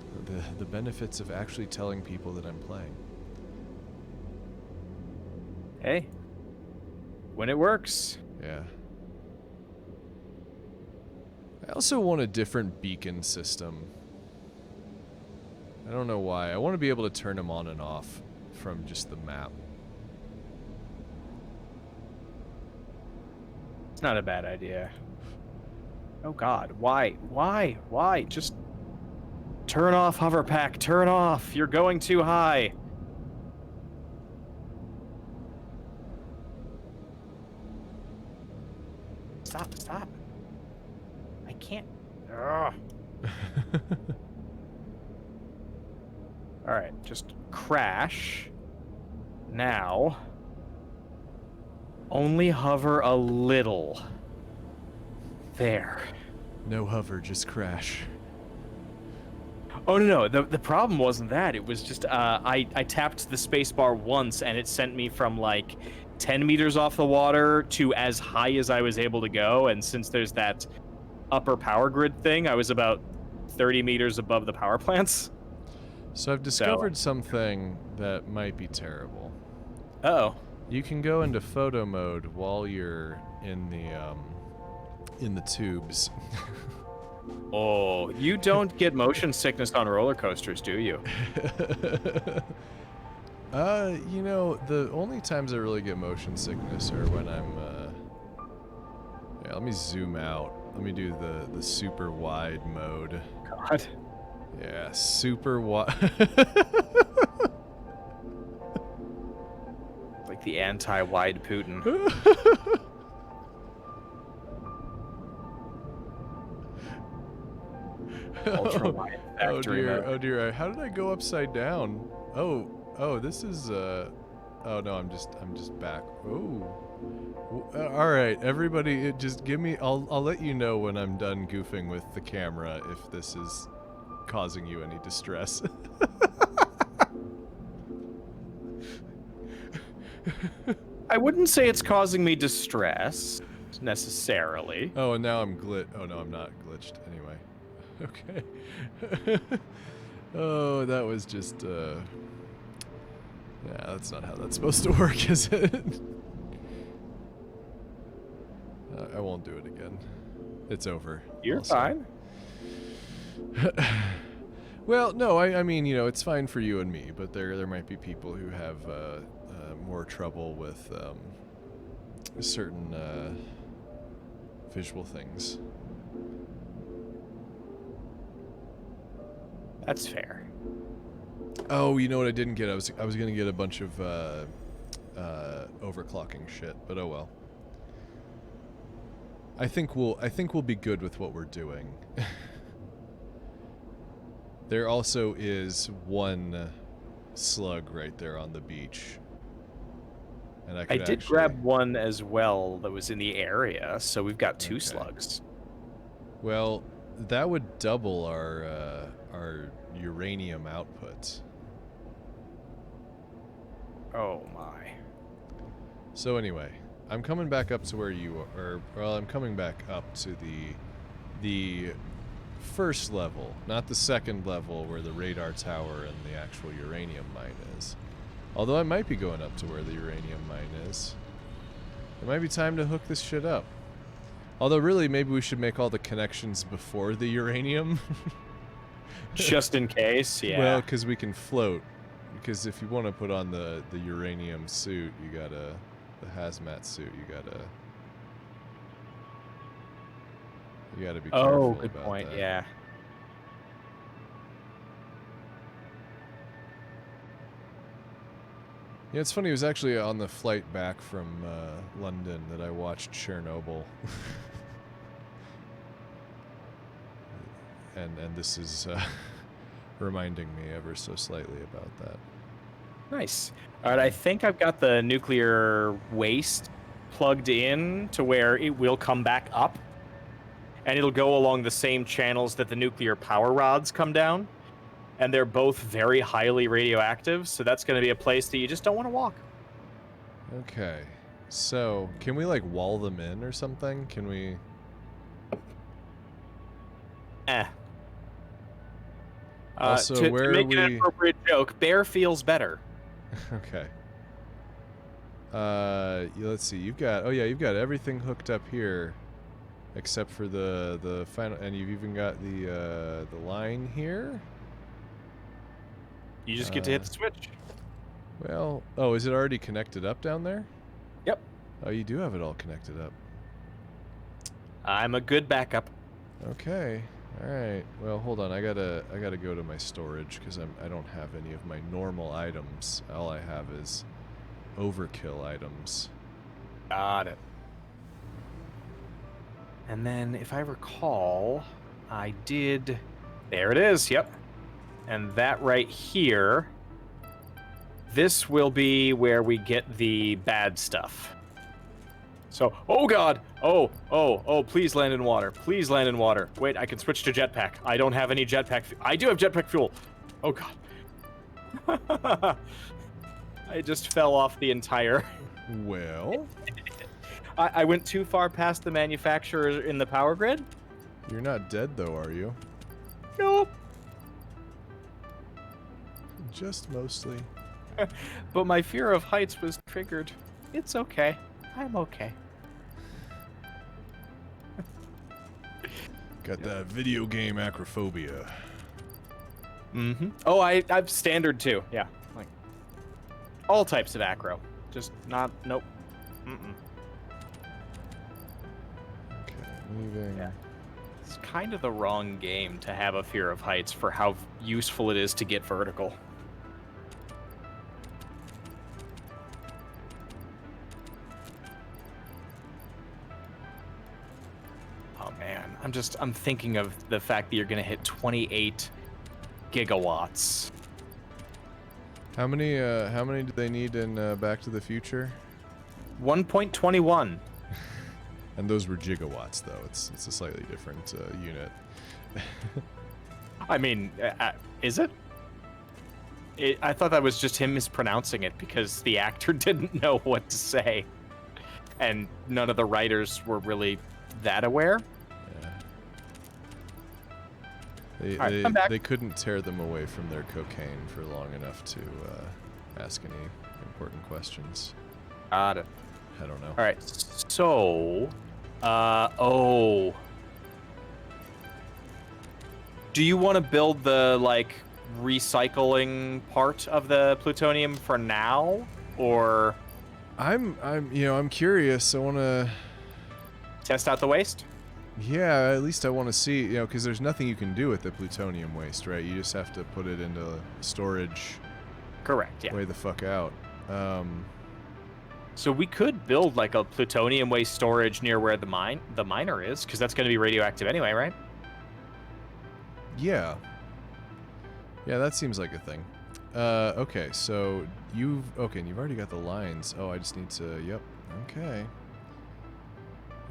The benefits of actually telling people that I'm playing. Hey. When it works. Yeah. I also want a different beacon system. I don't know why. I want to be able to turn them on and off from just the map. It's not a bad idea. Oh god, why? Why? Why? Just turn off hover pack, turn off. You're going too high. Stop, stop. I can't. Ugh. All right, just crash. Now. Only hover a little. There. No hover, just crash. Oh no, the problem wasn't that. It was just I tapped the spacebar once and it sent me from like 10 meters off the water to as high as I was able to go. And since there's that upper power grid thing, I was about 30 meters above the power plants. So I've discovered something that might be terrible. Uh-oh. You can go into photo mode while you're in the tubes. Oh, you don't get motion sickness on roller coasters, do you? You know, the only times I really get motion sickness are when I'm, yeah, let me zoom out. Let me do the super wide mode. God. Yeah, super wide. Like the anti-wide Putin. Ultra-wide factory mode. Oh dear, how did I go upside down? Oh, this is, oh no, I'm just back. Oh. All right, everybody, just give me, I'll let you know when I'm done goofing with the camera if this is causing you any distress. I wouldn't say it's causing me distress necessarily. Oh, and now I'm Oh no, I'm not glitched. Anyway, okay. Oh, that was just. Yeah, that's not how that's supposed to work, is it? I won't do it again. It's over. You're also. fine. Well, no, I mean, you know, it's fine for you and me, but there might be people who have more trouble with certain visual things. That's fair. Oh, you know what I didn't get? I was gonna get a bunch of overclocking shit, but oh well. I think we'll be good with what we're doing. There also is one slug right there on the beach. And I did grab one as well that was in the area, so we've got two slugs. Well, that would double our uranium output. Oh my. So anyway, I'm coming back up to where you are. Well, I'm coming back up to the first level, not the second level where the radar tower and the actual uranium mine is. Although I might be going up to where the uranium mine is. It might be time to hook this shit up. Although really, maybe we should make all the connections before the uranium. Just in case, yeah. Well, because we can float. Because if you want to put on the uranium suit, you gotta... The hazmat suit, you gotta be careful Oh, good about point, that. yeah. Yeah, it's funny, it was actually on the flight back from London that I watched Chernobyl. and this is reminding me ever so slightly about that. Nice. All right, I think I've got the nuclear waste plugged in to where it will come back up. And it'll go along the same channels that the nuclear power rods come down. And they're both very highly radioactive, so that's going to be a place that you just don't want to walk. Okay. So, can we, like, wall them in or something? Can we... Also, to where make are we... an appropriate joke, bear feels better. Okay. Let's see. You've got everything hooked up here, except for the final, and you've even got the line here. You just get to hit the switch. Well, oh, is it already connected up down there? Yep. Oh, you do have it all connected up. I'm a good backup. Okay. All right. Well, hold on. I gotta go to my storage because I don't have any of my normal items. All I have is overkill items. Got it. And then, if I recall, I did... There it is, yep. And that right here, this will be where we get the bad stuff. So, oh god! Oh, please land in water. Please land in water. Wait, I can switch to jetpack. I don't have any jetpack... I do have jetpack fuel! Oh god. I just fell off the entire... Well... I went too far past the manufacturer in the power grid? You're not dead, though, are you? Nope. Just mostly. But my fear of heights was triggered. It's okay. I'm okay. Got that video game acrophobia. Mm-hmm. Oh, I've standard too. Yeah. Like all types of acro. Just not... Nope. Mm-mm. Okay, leaving. Yeah. It's kind of the wrong game to have a fear of heights for how useful it is to get vertical. Oh man, I'm thinking of the fact that you're gonna hit 28 gigawatts. How many do they need in Back to the Future? 1.21. And those were gigawatts, though. It's a slightly different unit. I mean, is it? I thought that was just him mispronouncing it because the actor didn't know what to say. And none of the writers were really that aware. Yeah. I'm back. They couldn't tear them away from their cocaine for long enough to ask any important questions. Got it. I don't know. All right. So, oh. Do you want to build the, like, recycling part of the plutonium for now, or I'm curious. I want to test out the waste? Yeah, at least I want to see, because there's nothing you can do with the plutonium waste, right? You just have to put it into storage. Correct, yeah. Way the fuck out. So we could build like a plutonium waste storage near where the miner is, because that's going to be radioactive anyway, right? Yeah. Yeah, that seems like a thing. Okay, so you've already got the lines. Oh, I just need to, yep, okay.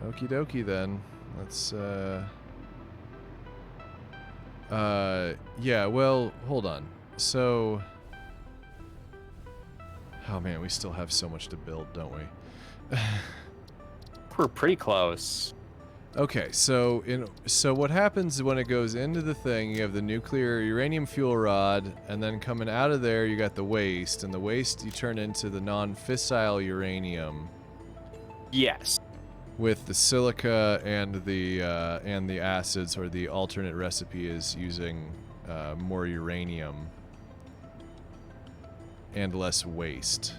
Okie dokie then. Let's, yeah, well, hold on. So, oh man, we still have so much to build, don't we? We're pretty close. Okay, so what happens when it goes into the thing, you have the nuclear uranium fuel rod, and then coming out of there you got the waste, and the waste you turn into the non-fissile uranium. Yes. With the silica and the acids, or the alternate recipe is using more uranium and less waste.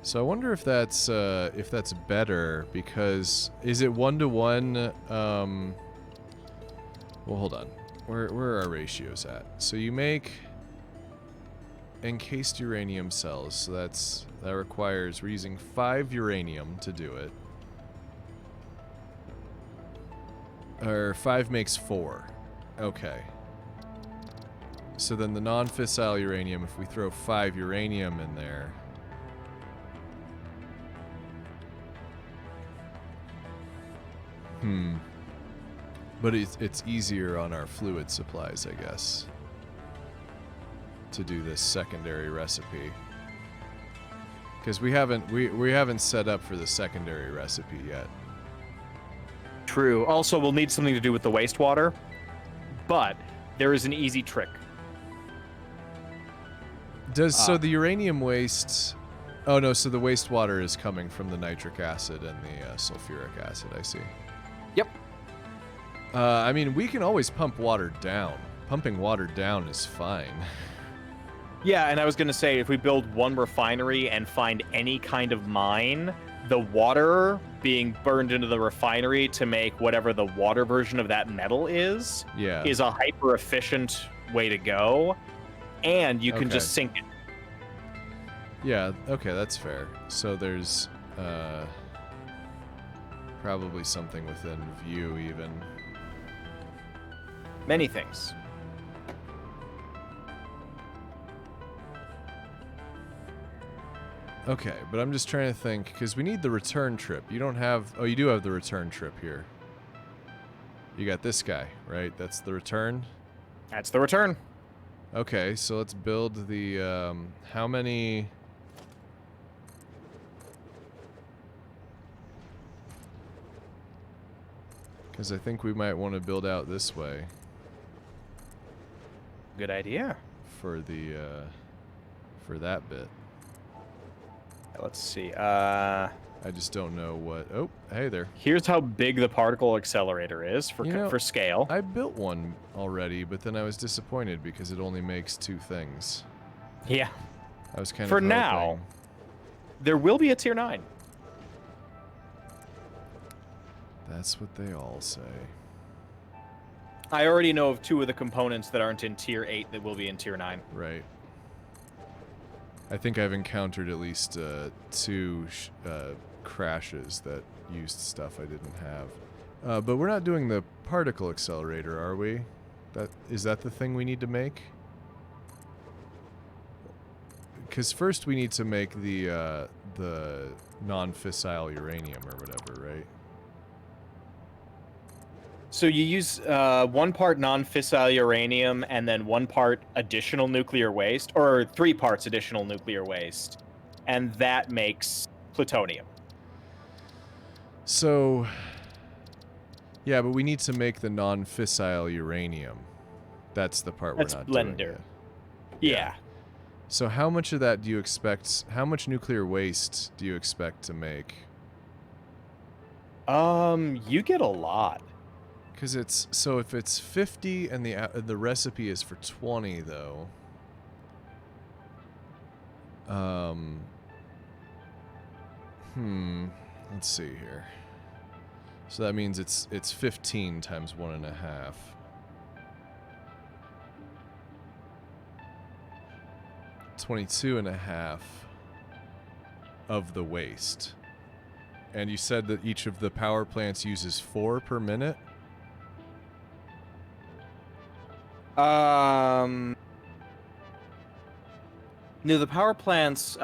So I wonder if that's better, because is it 1-to-1? Well, hold on. Where are our ratios at? So you make encased uranium cells. So that requires, we're using 5 uranium to do it. Or 5 makes 4. Okay. So then the non-fissile uranium, if we throw 5 uranium in there. But it's easier on our fluid supplies, I guess, to do this secondary recipe. Because we haven't set up for the secondary recipe yet. True. Also, we'll need something to do with the wastewater, but there is an easy trick. So the uranium waste... Oh no, so the wastewater is coming from the nitric acid and the sulfuric acid, I see. Yep. I mean, we can always pump water down. Pumping water down is fine. Yeah, and I was going to say, if we build one refinery and find any kind of mine, the water being burned into the refinery to make whatever the water version of that metal is a hyper-efficient way to go, and you can just sink it. Yeah, okay, that's fair. So there's probably something within view, even. Many things. Okay, but I'm just trying to think, because we need the return trip. You don't have... Oh, you do have the return trip here. You got this guy, right? That's the return? That's the return. Okay, so let's build the... how many... Because I think we might want to build out this way. Good idea. For the, for that bit. Let's see. I just don't know what... Oh, hey there. Here's how big the particle accelerator is for scale. I built one already, but then I was disappointed because it only makes 2 things. Yeah. I was kind of For hoping. now, there will be a tier 9. That's what they all say. I already know of 2 of the components that aren't in tier 8 that will be in tier 9. Right. I think I've encountered at least 2 crashes that used stuff I didn't have. But we're not doing the particle accelerator, are we? Is that the thing we need to make? Because first we need to make the non-fissile uranium or whatever, right? So you use 1 part non-fissile uranium and then 1 part additional nuclear waste, or 3 parts additional nuclear waste, and that makes plutonium. So, yeah, but we need to make the non-fissile uranium. That's the part That's we're not doing blender. yet. Yeah. So how much of that do you expect? How much nuclear waste do you expect to make? You get a lot. Because it's so if it's 50 and the recipe is for 20 though. Let's see here. So that means it's 15 times 1.5. 22.5 of the waste. And you said that each of the power plants uses 4 per minute? No, the power plants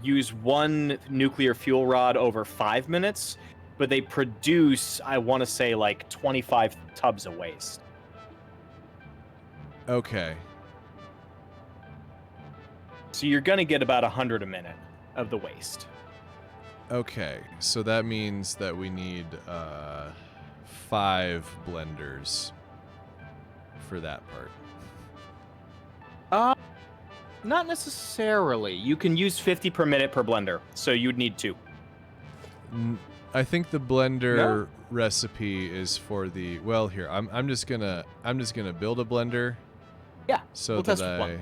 use 1 nuclear fuel rod over 5 minutes, but they produce, I want to say, like 25 tubs of waste. Okay. So you're going to get about 100 a minute of the waste. Okay, so that means that we need 5 blenders for that part. Not necessarily. You can use 50 per minute per blender, so you'd need 2. I think the blender recipe is for the here. I'm just gonna build a blender. Yeah. So we'll that test with one.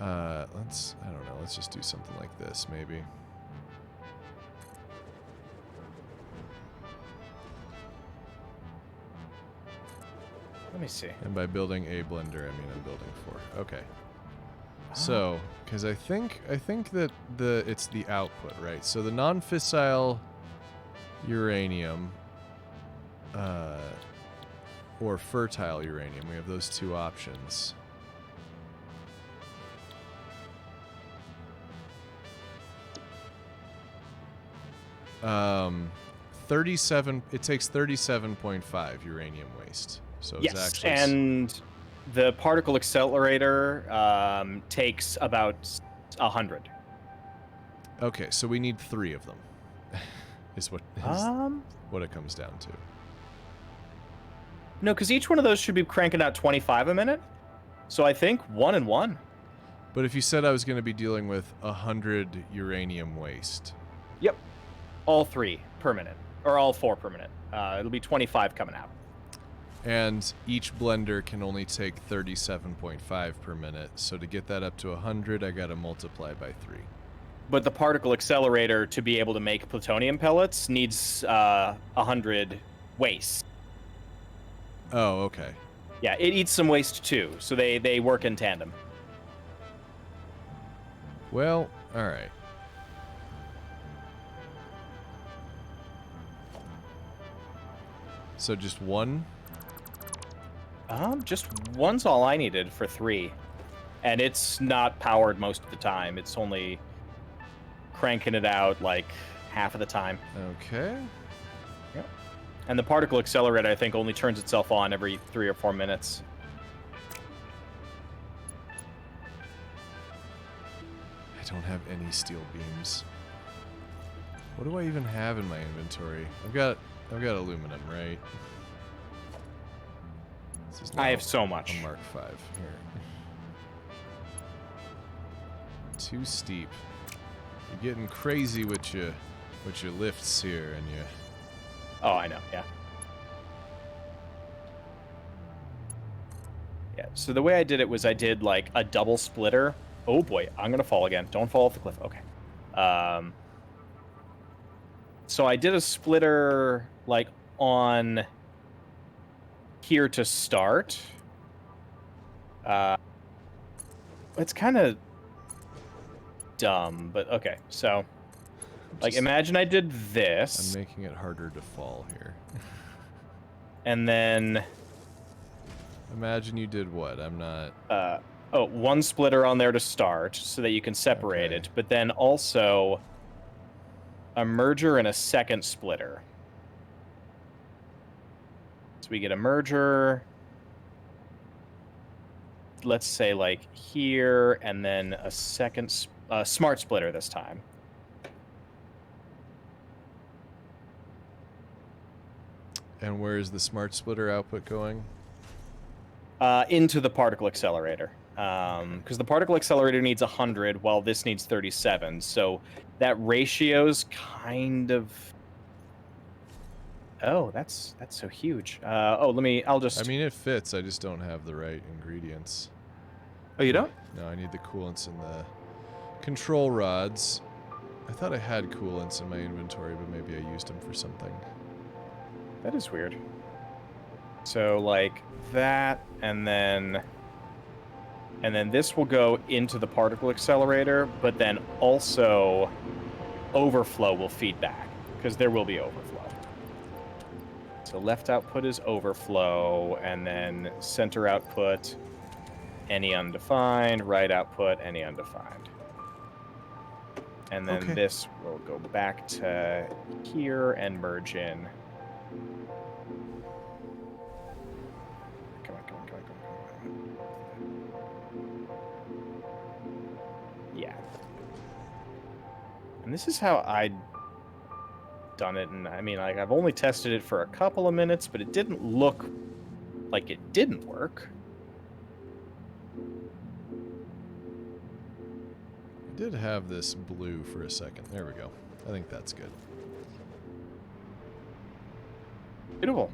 I don't know. Let's just do something like this maybe. Let me see. And by building a blender, I mean I'm building 4. Okay. So, because I think that it's the output, right? So the non-fissile uranium, or fertile uranium, we have those 2 options. It takes 37.5 uranium waste. So Yes, it's actually and the particle accelerator takes about 100. okay. So we need 3 of them. is what it comes down to. No, because each one of those should be cranking out 25 a minute. So I think 1 and 1. But if you said I was going to be dealing with 100 uranium waste. Yep. All 3 per minute, or all 4 per minute. It'll be 25 coming out. And each blender can only take 37.5 per minute. So to get that up to 100, I got to multiply by 3. But the particle accelerator, to be able to make plutonium pellets, needs 100 waste. Oh, okay. Yeah, it eats some waste too, so they work in tandem. Well, all right. So just 1? Just 1's all I needed for 3. And it's not powered most of the time. It's only cranking it out like half of the time. Okay. Yep. And the particle accelerator, I think, only turns itself on every 3 or 4 minutes. I don't have any steel beams. What do I even have in my inventory? I've got aluminum, right? This is I have now so much. a Mark 5 here. Too steep. You're getting crazy with your lifts here, and you. Oh, I know. Yeah. Yeah. So the way I did it was I did like a double splitter. Oh boy, I'm gonna fall again. Don't fall off the cliff. Okay. So I did a splitter like on here to start. It's kind of dumb, but okay. So, like, imagine I did this. I'm making it harder to fall here. And then... Imagine you did what? I'm not... one splitter on there to start so that you can separate it, but then also a merger and a second splitter. So we get a merger. Let's say like here, and then a second smart splitter this time. And where is the smart splitter output going? Into the particle accelerator. Because the particle accelerator needs 100, while this needs 37. So that ratio's kind of... Oh, that's so huge. I'll just... I mean, it fits. I just don't have the right ingredients. Oh, you don't? No, I need the coolants and the control rods. I thought I had coolants in my inventory, but maybe I used them for something. That is weird. So, like, that, and then this will go into the particle accelerator, but then also overflow will feed back, because there will be overflow. So left output is overflow, and then center output, any undefined, right output, any undefined. And then this will go back to here and merge in. Come on. Yeah. And this is how I'd done it, and I mean, like, I've only tested it for a couple of minutes, but it didn't look like it didn't work. I did have this blue for a second. There we go. I think that's good. Beautiful.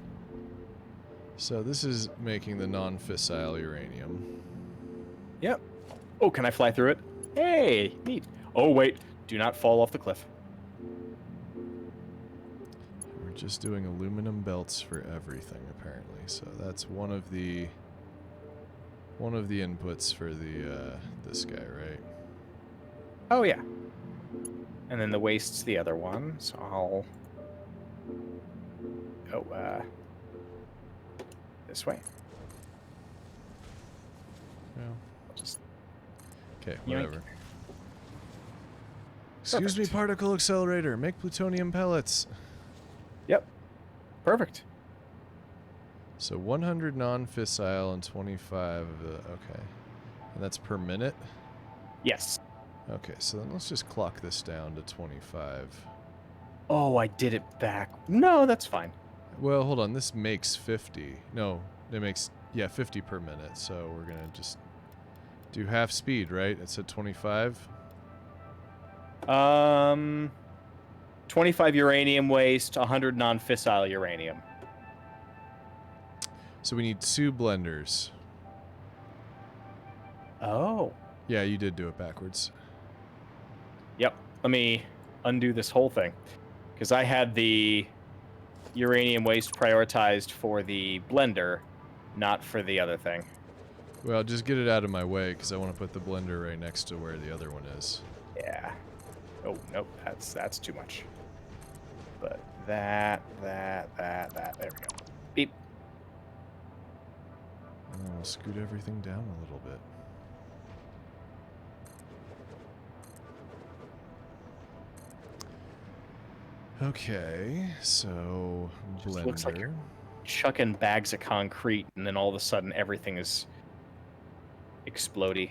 So this is making the non-fissile uranium. Yep. Oh, can I fly through it? Hey, neat. Oh, wait. Do not fall off the cliff. We're just doing aluminum belts for everything, apparently. So that's one of the inputs for the this guy, right? Oh, yeah. And then the waste's the other one, so I'll go this way. Well, I'll just okay, yoink. whatever. Excuse me, Perfect. particle accelerator. Make plutonium pellets. Yep. Perfect. So 100 non-fissile and 25 of the... Okay. And that's per minute? Yes. Okay, so then let's just clock this down to 25. Oh, I did it back. No, that's fine. Well, hold on. This makes 50. No, it makes... Yeah, 50 per minute. So we're going to just do half speed, right? It said 25? 25 uranium waste, 100 non-fissile uranium. So we need 2 blenders. Oh. Yeah, you did do it backwards. Yep. Let me undo this whole thing. Because I had the uranium waste prioritized for the blender, not for the other thing. Well, just get it out of my way, because I want to put the blender right next to where the other one is. Yeah. Oh, nope. That's too much. But that. There we go. Beep. And then we'll scoot everything down a little bit. Okay, so Just blender. looks like you're chucking bags of concrete, and then all of a sudden everything is explodey.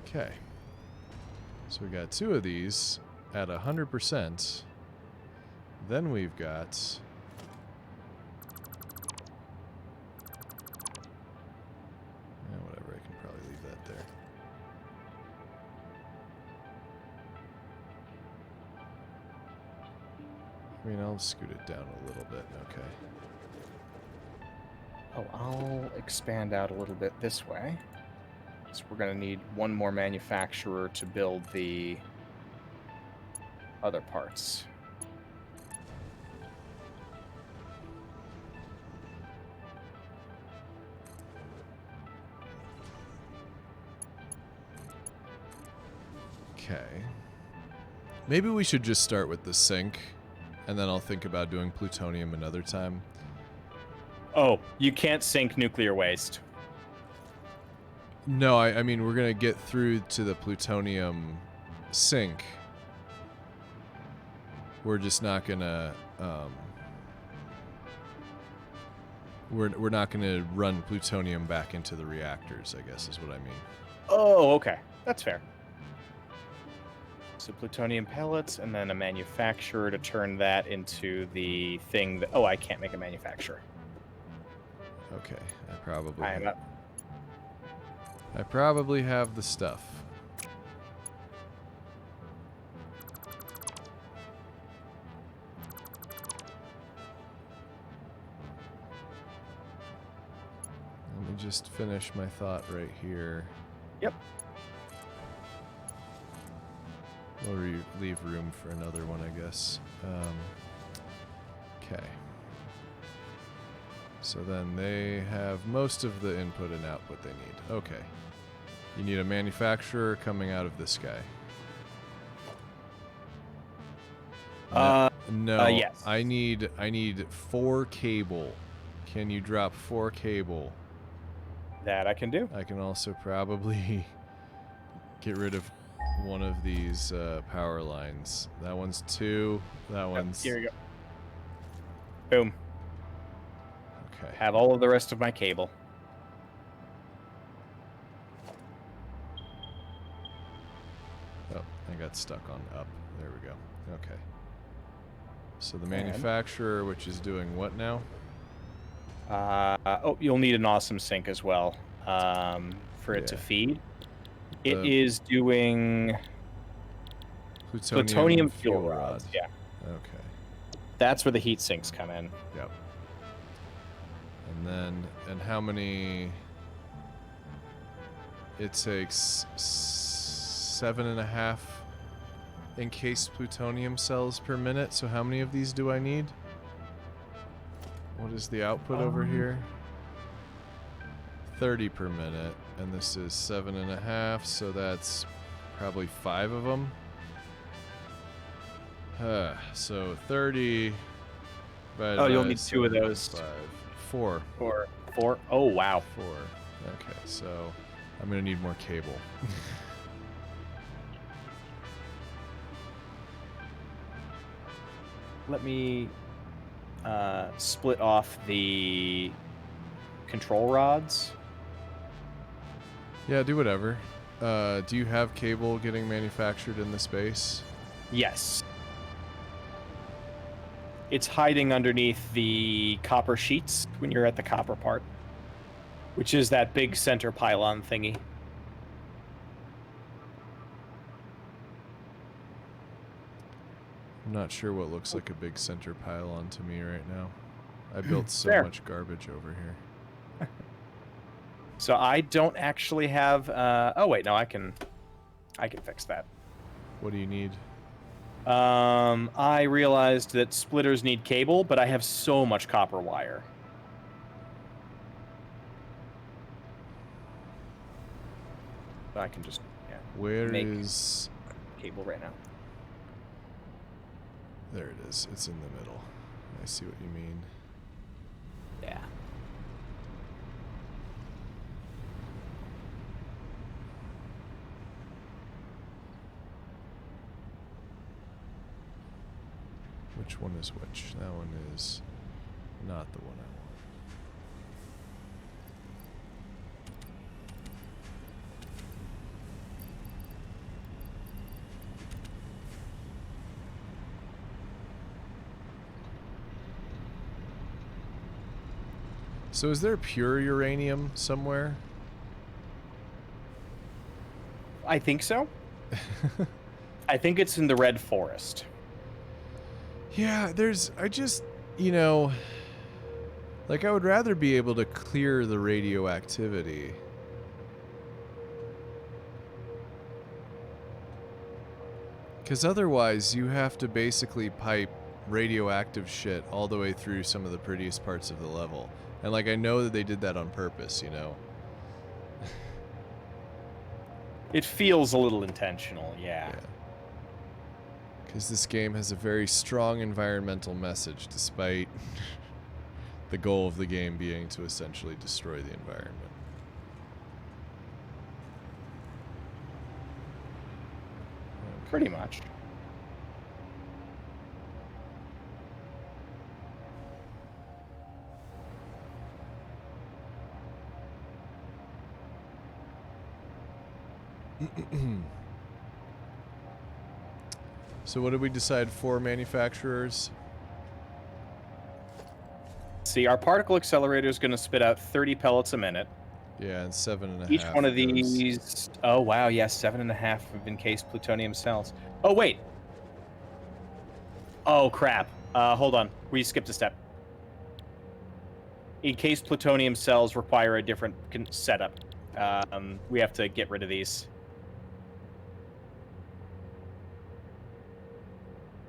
Okay. So we got 2 of these at 100%. Then we've got... whatever, I can probably leave that there. I mean, I'll scoot it down a little bit, okay. Oh, I'll expand out a little bit this way. So we're going to need one more manufacturer to build the other parts. Okay. Maybe we should just start with the sink, and then I'll think about doing plutonium another time. Oh, you can't sink nuclear waste. No, I mean, we're going to get through to the plutonium sink. We're just not going to... we're not going to run plutonium back into the reactors, I guess is what I mean. Oh, okay. That's fair. So plutonium pellets, and then a manufacturer to turn that into the thing that... Oh, I can't make a manufacturer. Okay, I'm up. I probably have the stuff. Let me just finish my thought right here. Yep. We'll leave room for another one, I guess. Okay. So then they have most of the input and output they need. Okay. You need a manufacturer coming out of this guy. No. Yes. I need 4 cable. Can you drop 4 cable? That I can do. I can also probably get rid of one of these power lines. That one's 2. That one's... Here we go. Boom. Okay. Have all of the rest of my cable. Oh, I got stuck on up. There we go. Okay. So the manufacturer, which is doing what now? Oh, you'll need an awesome sink as well for it to feed. It is doing plutonium fuel rods. Yeah. Okay. That's where the heat sinks come in. Yep. And then, and how many? It takes 7.5 encased plutonium cells per minute. So how many of these do I need? What is the output over here? 30 per minute, and this is 7.5, so that's probably 5 of them. So 30. Oh, you'll need 2 of those. 4. 4. Oh, wow. 4. Okay, so I'm gonna need more cable. Let me split off the control rods. Yeah, do whatever. Do you have cable getting manufactured in the space? Yes. It's hiding underneath the copper sheets when you're at the copper part, which is that big center pylon thingy. I'm not sure what looks like a big center pylon to me right now. I built so much garbage over here. So I don't actually have... oh, wait, no, I can fix that. What do you need? I realized that splitters need cable, but I have so much copper wire. I can just Where is cable right now? There it is. It's in the middle. I see what you mean. Yeah. Which one is which? That one is not the one I want. So is there pure uranium somewhere? I think so. I think it's in the Red Forest. Yeah, I just, like I would rather be able to clear the radioactivity. Because otherwise you have to basically pipe radioactive shit all the way through some of the prettiest parts of the level. And like I know that they did that on purpose, It feels a little intentional, yeah. Because this game has a very strong environmental message, despite the goal of the game being to essentially destroy the environment. Okay. Pretty much. So what did we decide for manufacturers? See, our particle accelerator is going to spit out 30 pellets a minute. Yeah, and 7.5. Each one of those. these. Oh wow, yes, 7.5 of encased plutonium cells. Oh wait. Oh crap. Hold on. We skipped a step. Encased plutonium cells require a different setup. We have to get rid of these.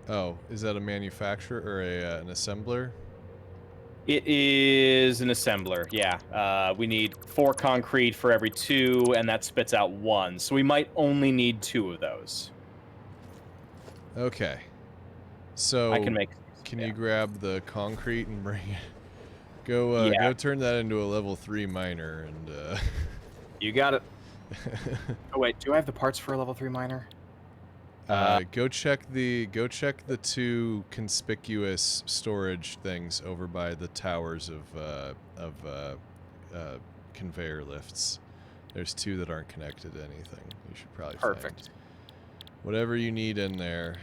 Oh, is that a manufacturer or an assembler? It is an assembler, yeah. We need 4 concrete for every 2, and that spits out 1. So we might only need 2 of those. Okay. So I can make. Can yeah. you grab the concrete and bring it? Go Yeah. go turn that into a level 3 miner and You got it. Oh wait, do I have the parts for a level 3 miner? go check the 2 conspicuous storage things over by the towers of conveyor lifts. There's 2 that aren't connected to anything. You should probably Perfect. find whatever you need in there.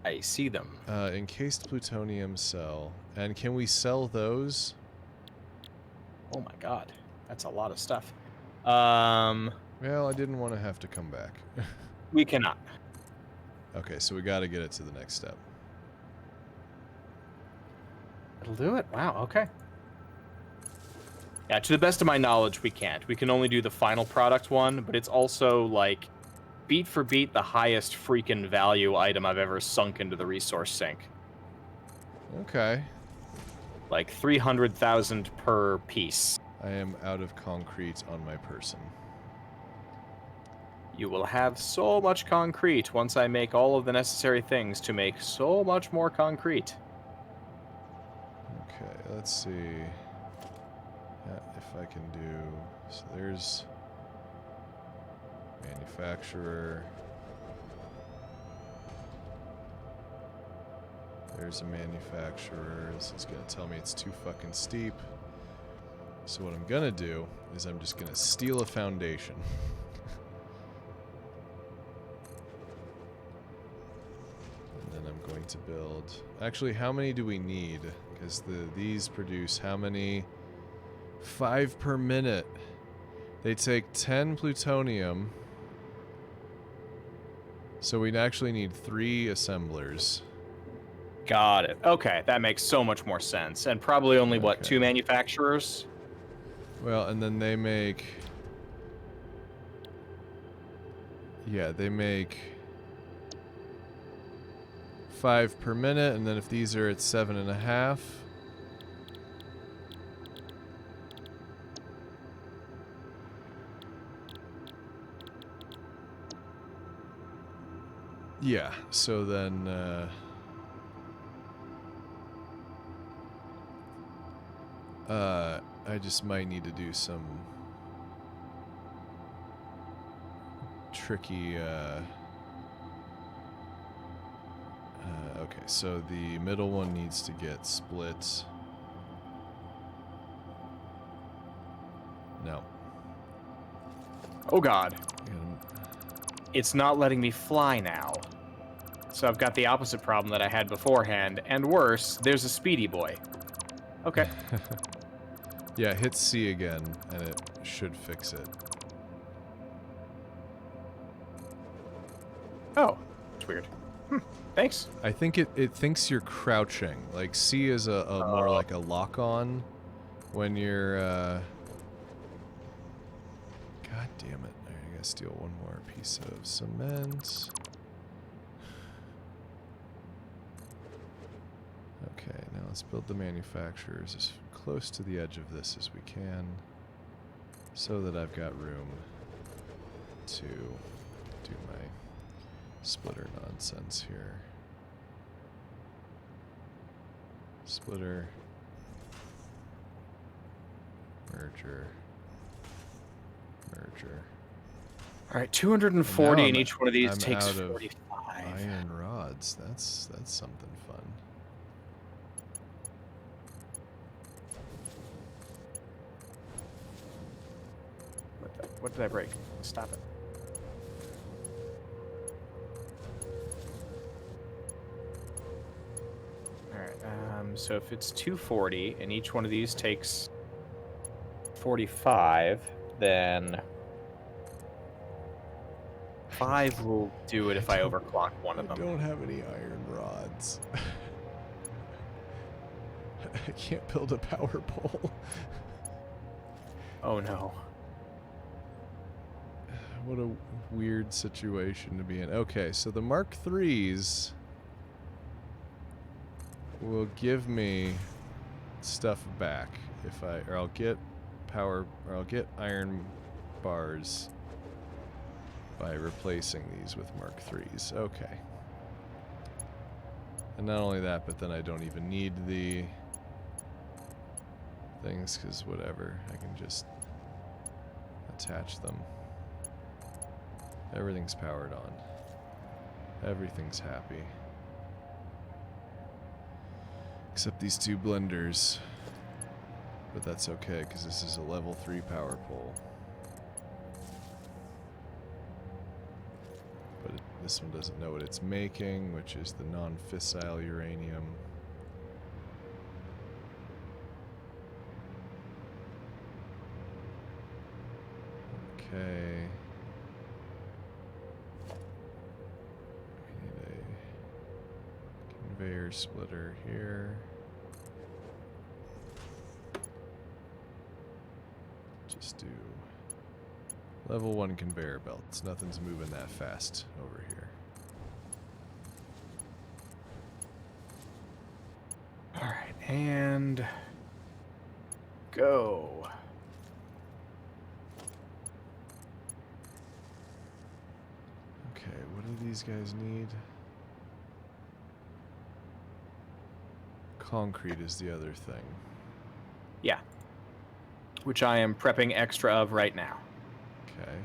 I see them. Encased plutonium cell. And can we sell those? Oh my god, that's a lot of stuff. Well, I didn't want to have to come back. We cannot. Okay, so we got to get it to the next step. It'll do it. Wow. Okay. Yeah, to the best of my knowledge, we can't. We can only do the final product one, but it's also like beat for beat the highest freaking value item I've ever sunk into the resource sink. Okay. Like 300,000 per piece. I am out of concrete on my person. You will have so much concrete once I make all of the necessary things to make so much more concrete. Okay, let's see if I can do... So there's manufacturer. There's a manufacturer. This is going to tell me it's too fucking steep. So what I'm going to do is I'm just going to steal a foundation. And then I'm going to build... Actually, how many do we need? Because these produce how many? 5 per minute. They take 10 plutonium. So we'd actually need 3 assemblers. Got it. Okay, that makes so much more sense. And probably only, what, Okay. 2 manufacturers? Well, and then they make... Yeah, they make 5 per minute, and then if these are at 7.5... Yeah, so then, I just might need to do some tricky, okay, so the middle one needs to get split. No. Oh god. And It's not letting me fly now. So I've got the opposite problem that I had beforehand, and worse, there's a speedy boy. Okay. yeah, hit C again, and it should fix it. Oh, it's weird. Thanks. I think it thinks you're crouching. Like, C is a more like a lock-on when you're, God damn it. I gotta steal one more piece of cement. Okay, now let's build the manufacturers as close to the edge of this as we can, so that I've got room to do my splitter nonsense here. Splitter. Merger. Merger. All right, 240, and I'm- each one of these I'm takes out of 45. Iron rods. That's something fun. What the What did I break? Stop it. All right. So if it's 240 and each one of these takes 45, then 5 will do it if I overclock one of them. I don't have any iron rods. I can't build a power pole. Oh no. What a weird situation to be in. Okay, so the Mark IIIs will give me stuff back if I'll get iron bars by replacing these with Mark IIIs. Okay. And not only that, but then I don't even need the things, because whatever, I can just attach them. Everything's powered on. Everything's happy. Except these 2 blenders. But that's okay, because this is a level 3 power pole. But this one doesn't know what it's making, which is the non-fissile uranium. Okay. We need a conveyor splitter here. Just do level 1 conveyor belts. Nothing's moving that fast over here. All right, and go. Okay, what do these guys need? Concrete is the other thing. Yeah. Which I am prepping extra of right now. Okay.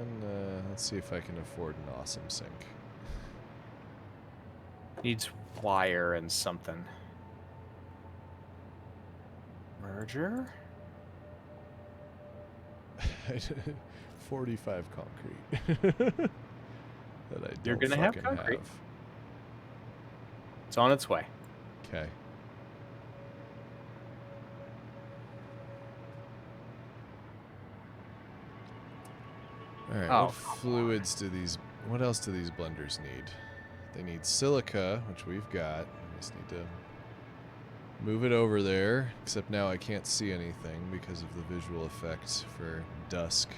And let's see if I can afford an awesome sink. Needs wire and something. Merger? 45 concrete. That I don't You're gonna have fucking concrete. It's on its way. Okay. Alright, Oh, what fluids do these... What else do these blenders need? They need silica, which we've got. I just need to move it over there. Except now I can't see anything because of the visual effect for dusk.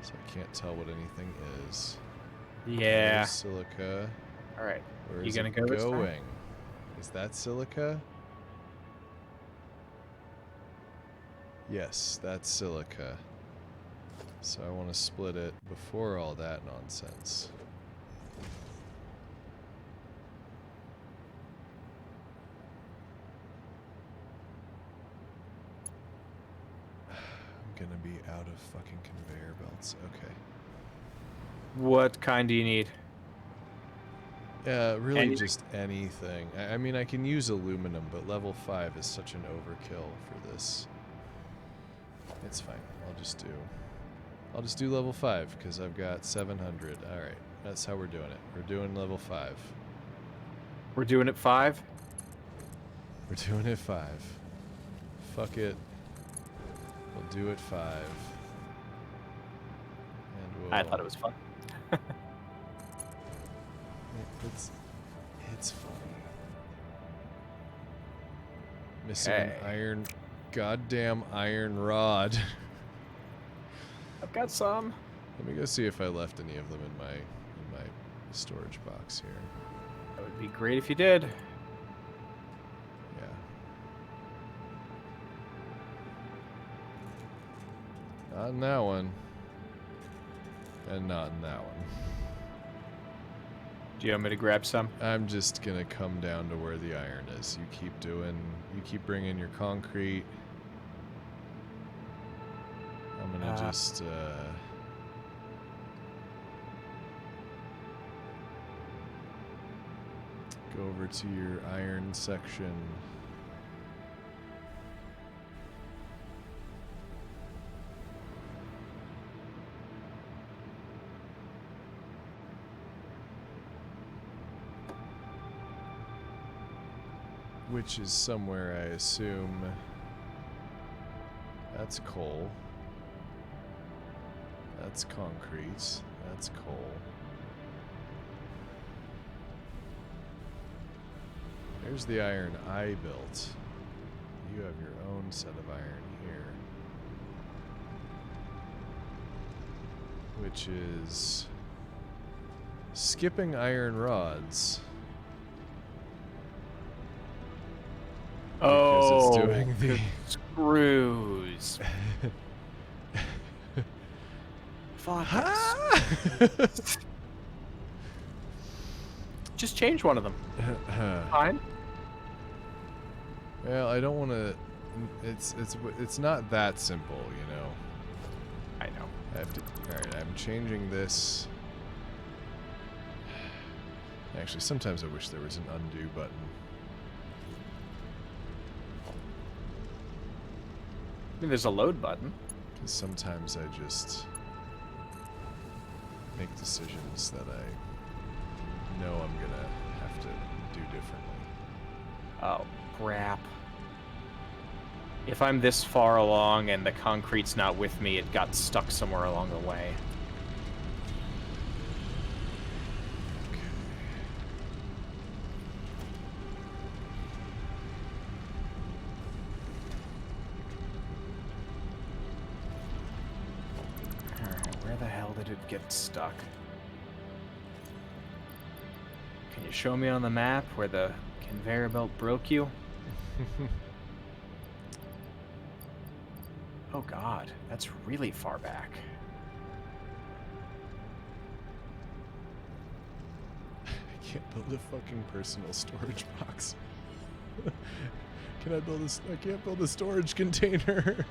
So I can't tell what anything is. Yeah. There's silica. All right. Where You is gonna it go this time? going? Is that silica? Yes, that's silica. So I want to split it before all that nonsense. I'm gonna be out of fucking conveyor belts. Okay. What kind do you need? Really Anything? just anything. I mean, I can use aluminum, but level 5 is such an overkill for this. It's fine. I'll just do level 5 because I've got 700. All right, that's how we're doing it. We're doing level 5. We're doing it 5? We're doing it 5. Fuck it. We'll do it 5. And we'll... I thought it was fun. It's fun. Missing an Okay. goddamn iron rod. I've got some. Let me go see if I left any of them in my storage box here. That would be great if you did. Yeah. Not in that one. And not in that one. Do you want me to grab some? I'm just gonna come down to where the iron is. You keep bringing your concrete. I'm gonna just, go over to your iron section. which is somewhere, I assume. That's coal. That's concrete. That's coal. Here's the iron I built. You have your own set of iron here. Which is skipping iron rods. Because it's doing the screws. Fuck. Just change one of them. Fine. Well, I don't want to. It's not that simple, you know. I know. I have to. All right, I'm changing this. Actually, sometimes I wish there was an undo button. I mean, there's a load button. Because sometimes I just make decisions that I know I'm gonna have to do differently. Oh, crap. If I'm this far along and the concrete's not with me, it got stuck somewhere along the way. Alright, where the hell did it get stuck? Can you show me on the map where the conveyor belt broke you? Oh god, that's really far back. I can't build a fucking personal storage box. Can I build this? I can't build a storage container.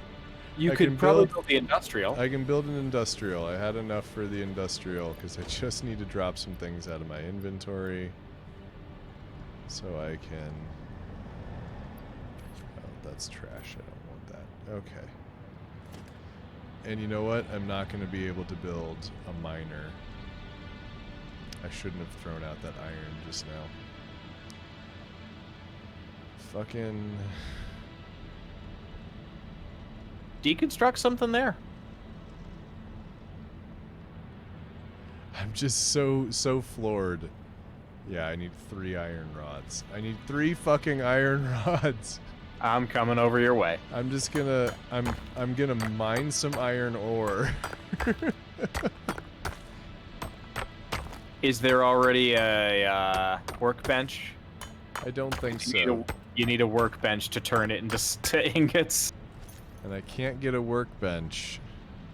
You I could can probably build- build the industrial. I can build an industrial. I had enough for the industrial because I just need to drop some things out of my inventory so I can... Oh, that's trash. I don't want that. Okay. And you know what? I'm not going to be able to build a miner. I shouldn't have thrown out that iron just now. Fucking... Deconstruct something there. I'm just so floored. Yeah, I need 3 iron rods. I need 3 fucking iron rods. I'm coming over your way. I'm just gonna I'm gonna mine some iron ore. Is there already a workbench? I don't think You so. need a workbench to turn it into to ingots And I can't get a workbench.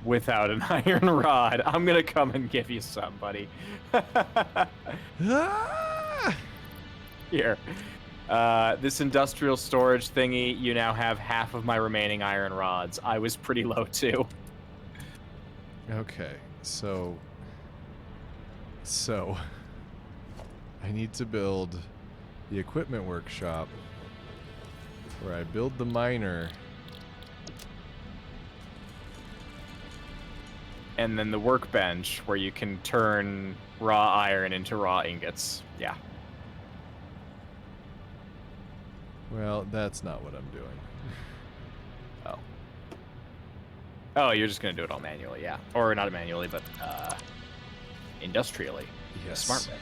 without an iron rod. I'm gonna come and give you some, buddy. Ah! Here. This industrial storage thingy, you now have half of my remaining iron rods. I was pretty low too. Okay, so I need to build the equipment workshop where I build the miner. And then the workbench where you can turn raw iron into raw ingots. Yeah. Well, that's not what I'm doing. Oh. Oh, you're just gonna do it all manually, yeah. Or not manually, but industrially. Yes. Smart way.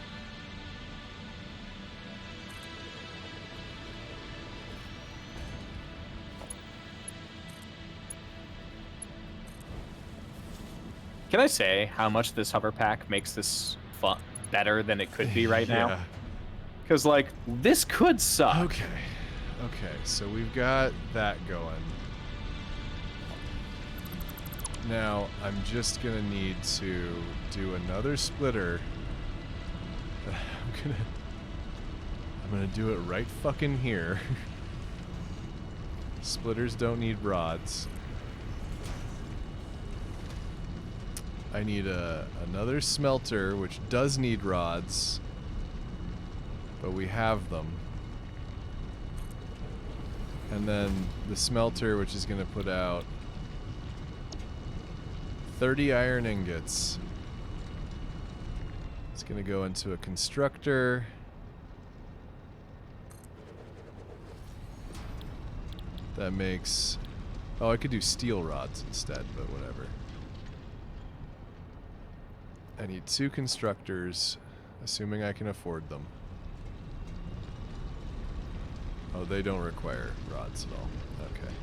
Can I say how much this hover pack makes this fun better than it could be right now? Yeah. Because, like, this could suck. Okay. Okay, so we've got that going. Now, I'm just gonna need to do another splitter. I'm gonna do it right fucking here. Splitters don't need rods. I need another smelter, which does need rods, but we have them. And then the smelter, which is going to put out 30 iron ingots. It's going to go into a constructor. That makes... Oh, I could do steel rods instead, but whatever. I need 2 constructors, assuming I can afford them. Oh, they don't require rods at all. Okay.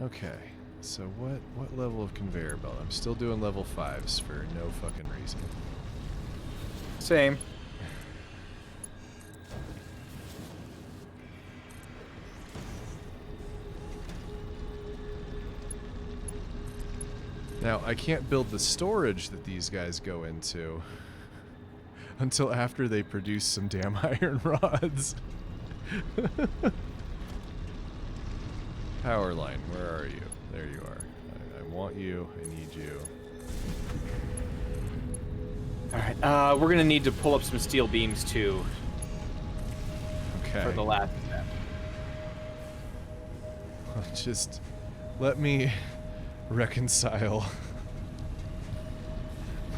Okay, so what level of conveyor belt? I'm still doing level 5s for no fucking reason. Same. Now, I can't build the storage that these guys go into until after they produce some damn iron rods. Power line, where are you? There you are. I want you. I need you. Alright, we're gonna need to pull up some steel beams too Okay. for the last step. Just let me reconcile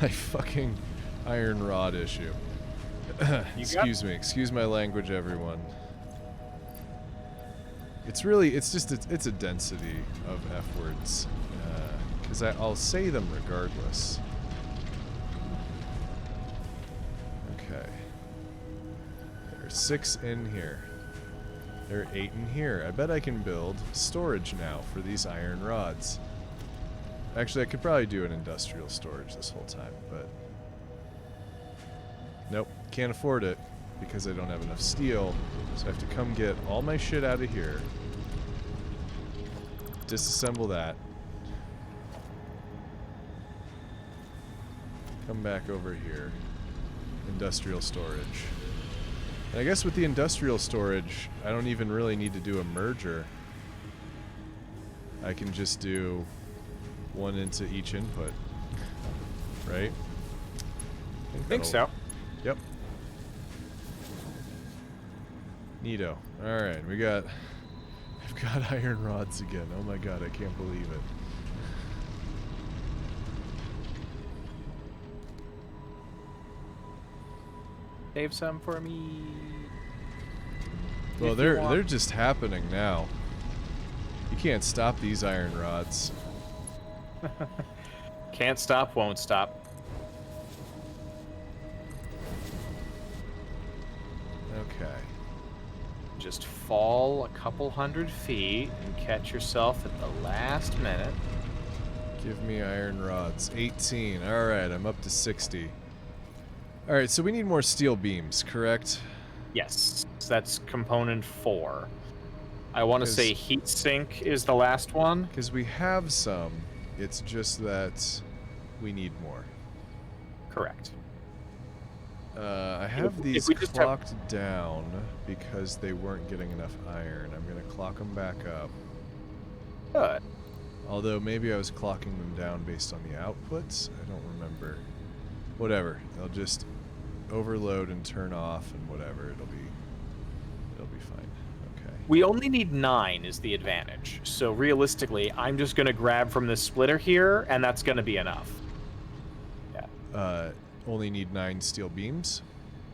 my fucking iron rod issue. Excuse me. Excuse my language, everyone. It's really, it's a density of F words. Because I'll say them regardless. Okay. There are 6 in here. There are 8 in here. I bet I can build storage now for these iron rods. Actually, I could probably do an industrial storage this whole time, but... Nope, can't afford it because I don't have enough steel, so I have to come get all my shit out of here. Disassemble that. Come back over here. Industrial storage. And I guess with the industrial storage, I don't even really need to do a merger. I can just do 1 into each input. Right? I think so. Yep. Neato. Alright, I've got iron rods again. Oh my god, I can't believe it. Save some for me. Well, they're just happening now. You can't stop these iron rods. Can't stop, won't stop. Okay. Just fall a couple 100 feet and catch yourself at the last minute. Give me iron rods. 18. Alright, I'm up to 60. Alright, so we need more steel beams, correct? Yes, that's component 4. I want to say heat sink is the last one. Because we have some, it's just that we need more. Correct. I have these clocked down because they weren't getting enough iron. I'm going to clock them back up. Good. Although maybe I was clocking them down based on the outputs. I don't remember. Whatever. They'll just overload and turn off and whatever. It'll be fine. Okay. We only need 9 is the advantage. So realistically, I'm just going to grab from this splitter here, and that's going to be enough. Yeah. Only need 9 steel beams?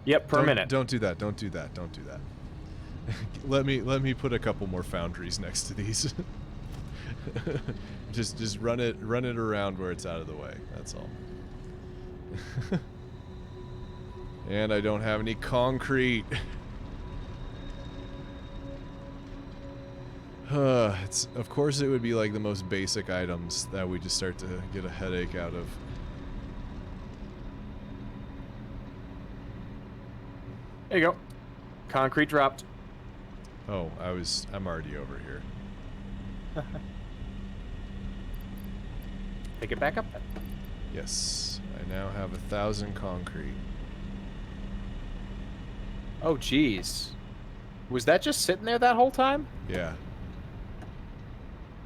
Yep, per minute. Don't do that. Don't do that. Don't do that. let me put a couple more foundries next to these. just run it around where it's out of the way. That's all. And I don't have any concrete. Of course it would be like the most basic items that we just start to get a headache out of. There you go. Concrete dropped. Oh, I'm already over here. Pick it back up then. Yes, I now have 1,000 concrete. Oh, jeez. Was that just sitting there that whole time? Yeah.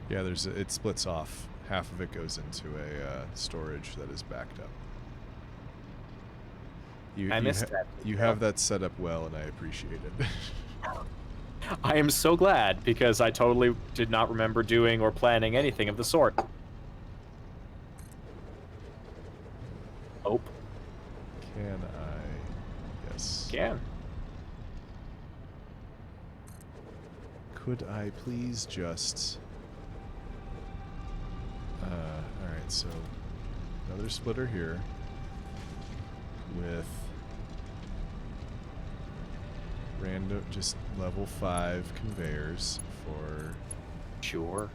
Yeah, it splits off. Half of it goes into a storage that is backed up. I missed that. You have that set up well, and I appreciate it. I am so glad, because I totally did not remember doing or planning anything of the sort. Oh. Can I? Yes. Can. could I please just... Alright, so another splitter here with random, just level 5 conveyors for... Sure.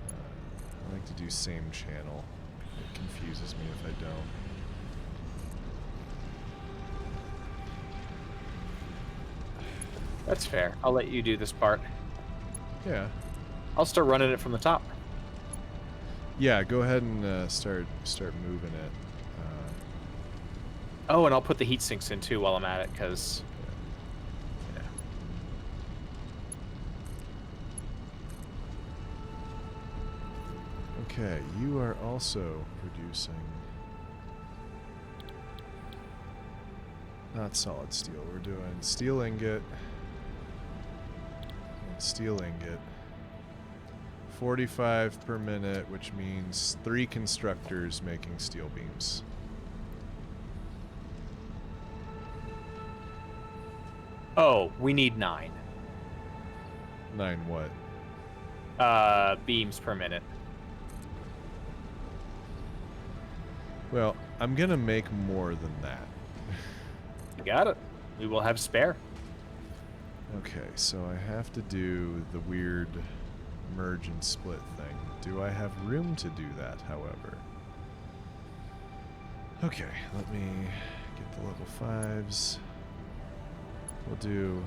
I like to do same channel. It confuses me if I don't. That's fair. I'll let you do this part. Yeah. I'll start running it from the top. Yeah, go ahead and start moving it. Oh, and I'll put the heat sinks in too while I'm at it, because... Yeah. Okay, you are also producing... Not solid steel. We're doing steel ingot and steel ingot. 45 per minute, which means 3 constructors making steel beams. Oh, we need 9. 9 what? Beams per minute. Well, I'm gonna make more than that. You got it. We will have spare. Okay, so I have to do the weird merge and split thing. Do I have room to do that, however? Okay, let me get the level 5s. We'll do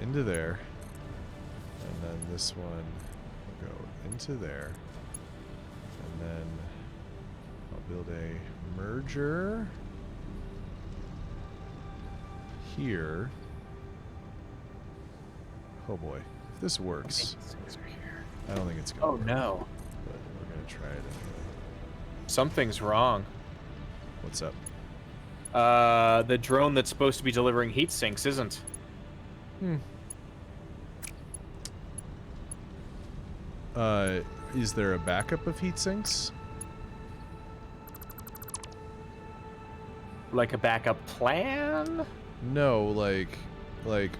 into there. And then this one will go into there. And then I'll build a merger here. Oh boy, if this works, I don't think it's gonna work, no. but we're gonna try it anyway. Something's wrong. What's up? The drone that's supposed to be delivering heat sinks isn't. Is there a backup of heat sinks? Like a backup plan? No, like,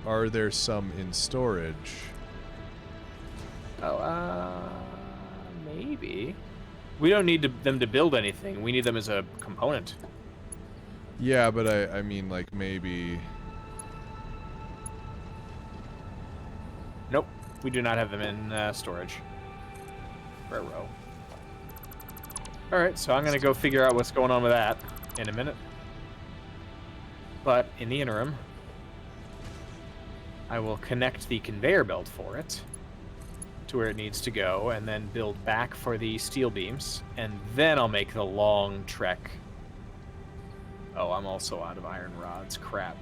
are there some in storage? Oh, maybe. We don't need them to build anything. We need them as a component. Yeah, but I mean, like, maybe... Nope. We do not have them in storage. Railroad. Alright, so I'm going to go figure out what's going on with that in a minute. But in the interim, I will connect the conveyor belt for it to where it needs to go, and then build back for the steel beams, and then I'll make the long trek. Oh, I'm also out of iron rods. Crap.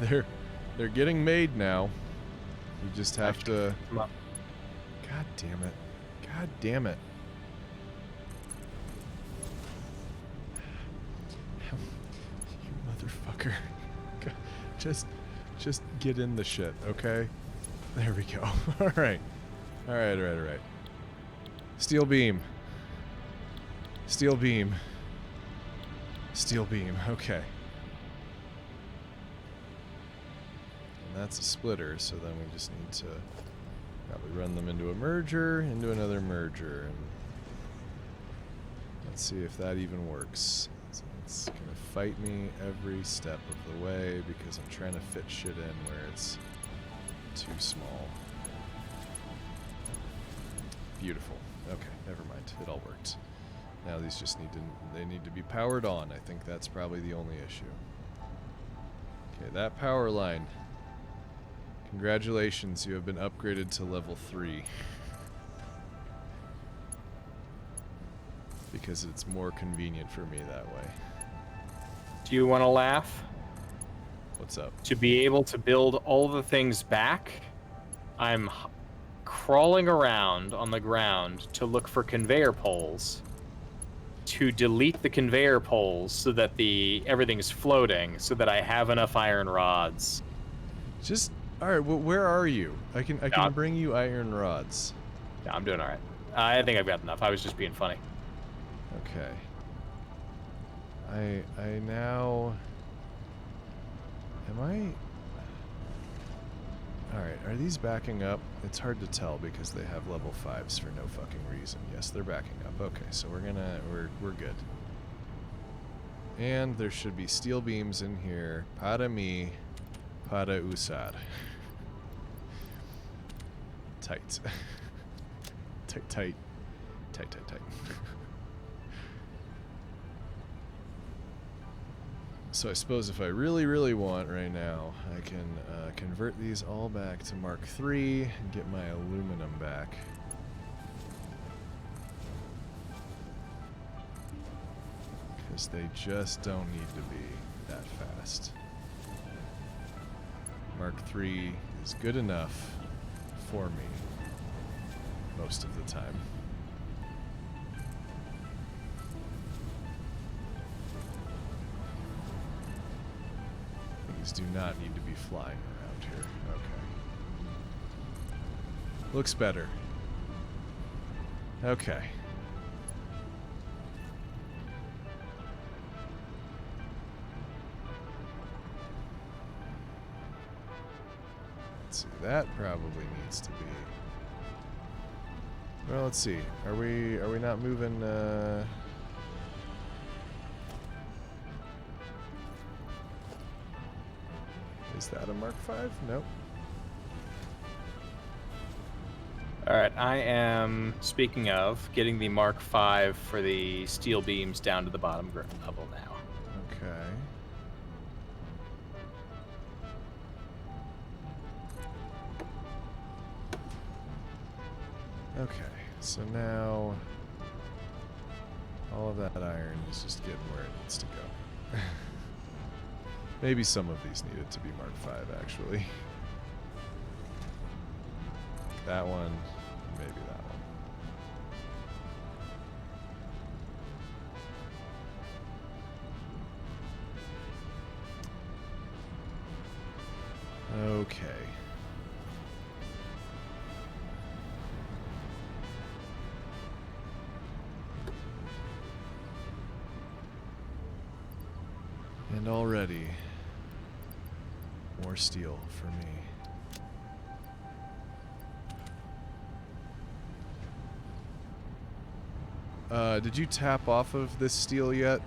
They're getting made now. You just have to... Come on. God damn it. God damn it. You motherfucker. Just get in the shit, okay? There we go. Alright. Alright. Steel beam. Steel beam. Steel beam. Okay. And that's a splitter, so then we just need to probably run them into a merger, into another merger, and let's see if that even works. So it's gonna fight me every step of the way because I'm trying to fit shit in where it's too small. Beautiful. Okay, never mind. It all worked. Now these just need to be powered on. I think that's probably the only issue. Okay, that power line. Congratulations, you have been upgraded to level 3. Because it's more convenient for me that way. Do you want to laugh? What's up? To be able to build all the things back, I'm crawling around on the ground to look for conveyor poles to delete the conveyor poles so that everything's floating, so that I have enough iron rods. Just alright, well, where are you? I can bring you iron rods. Yeah, I'm doing alright. I think I've got enough. I was just being funny. Okay. I now... Am I... are these backing up? It's hard to tell because they have level 5s for no fucking reason. Yes, they're backing up. Okay, so we're good. And there should be steel beams in here. Para mí, para usar. Tight. Tight. So I suppose if I really want right now, I can convert these all back to Mark III and get my aluminum back. Because they just don't need to be that fast. Mark III is good enough for me most of the time. These do not need to be flying around here. Okay. Looks better. Okay. Let's see, that probably needs to be... Well, let's see. Are we not moving, Is that a Mark V? Nope. Alright, I am, speaking of, getting the Mark V for the steel beams down to the bottom level now. Okay. Okay, so now all of that iron is just getting where it needs to go. Maybe some of these needed to be Mark V, actually. That one, maybe that one. Okay. And already, more steel for me. Did you tap off of this steel yet?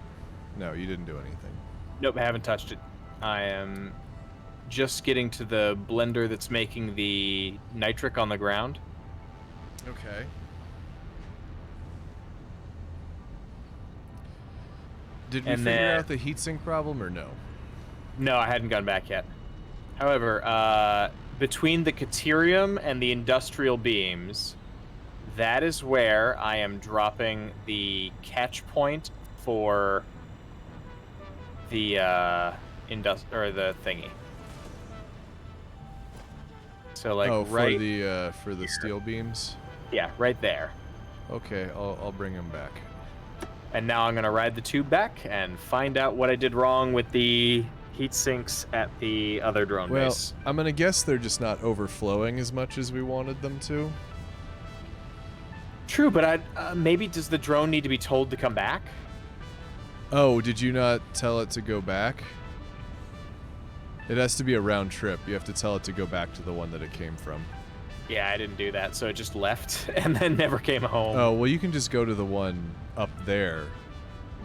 No, you didn't do anything. Nope, I haven't touched it. I am just getting to the blender that's making the nitric on the ground. Okay. Did we figure out the heatsink problem or no? No, I hadn't gone back yet. However, between the caterium and the industrial beams, that is where I am dropping the catch point for the the thingy. So like right for the steel beams. Yeah, right there. Okay, I'll bring them back. And now I'm gonna ride the tube back and find out what I did wrong with the heat sinks at the other drone base. I'm gonna guess they're just not overflowing as much as we wanted them to. True, but maybe does the drone need to be told to come back? Oh, did you not tell it to go back? It has to be a round trip. You have to tell it to go back to the one that it came from. Yeah, I didn't do that, so it just left and then never came home. Oh, well, you can just go to the one up there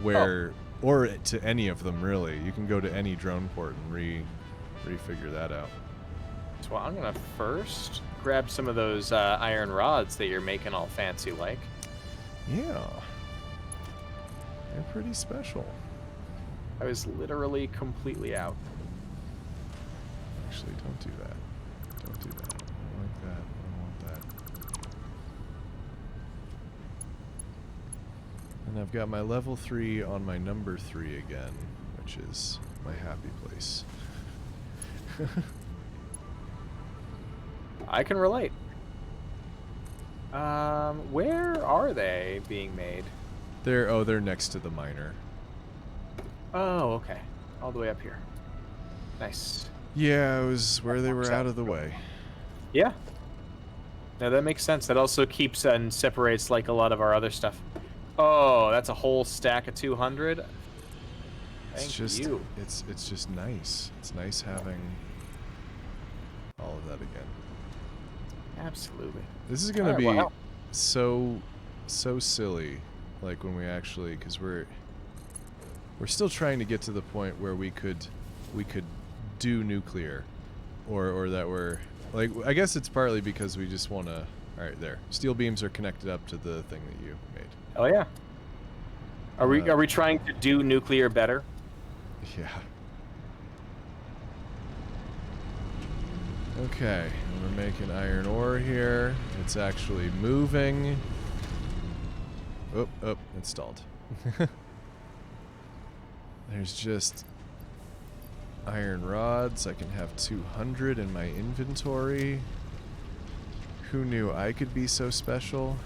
where... Oh. Or to any of them, really. You can go to any drone port and refigure that out. So I'm going to first grab some of those iron rods that you're making all fancy like. Yeah. They're pretty special. I was literally completely out. Actually, don't do that. Don't do that. I don't like that. I don't want that. And I've got my level 3 on my number 3 again, which is my happy place. I can relate. Where are they being made? They're next to the miner. Oh, okay. All the way up here. Nice. Yeah, it was where they were out of the way. Yeah. No, that makes sense. That also keeps and separates like a lot of our other stuff. Oh, that's a whole stack of 200. Thank you. It's just nice. It's nice having all of that again. Absolutely. This is gonna Alright, be well. so silly, like when we actually, because we're still trying to get to the point where we could do nuclear, or that we're like, I guess it's partly because we just want to. All right, there. Steel beams are connected up to the thing that you made. Oh yeah. Are we trying to do nuclear better? Yeah. Okay, we're making iron ore here. It's actually moving. Oh, it stalled. There's just iron rods. I can have 200 in my inventory. Who knew I could be so special?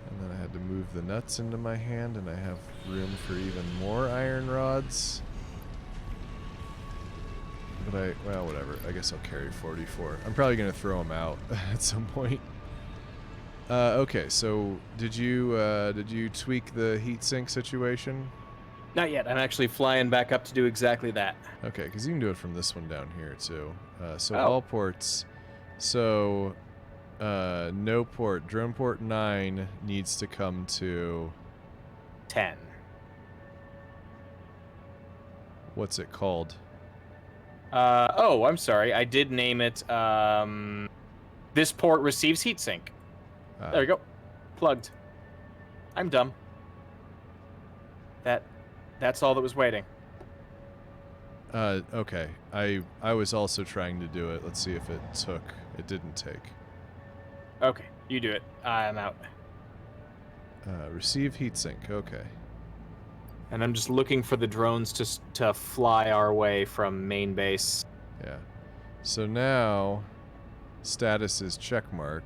And then I had to move the nuts into my hand, and I have room for even more iron rods. But well, whatever. I guess I'll carry 44. I'm probably going to throw them out at some point. Okay, so did you tweak the heatsink situation? Not yet. I'm actually flying back up to do exactly that. Okay, because you can do it from this one down here too. So Oh. all ports. So no port. Drone port 9 needs to come to 10. what's it called? Oh, I'm sorry. I did name it. This port receives heatsink. There we go. Plugged. I'm dumb. That's all that was waiting. Okay. I was also trying to do it. Let's see if it took. It didn't take. Okay, you do it. I'm out. Receive heatsink. Okay. And I'm just looking for the drones to fly our way from main base. Yeah. So now, status is checkmark.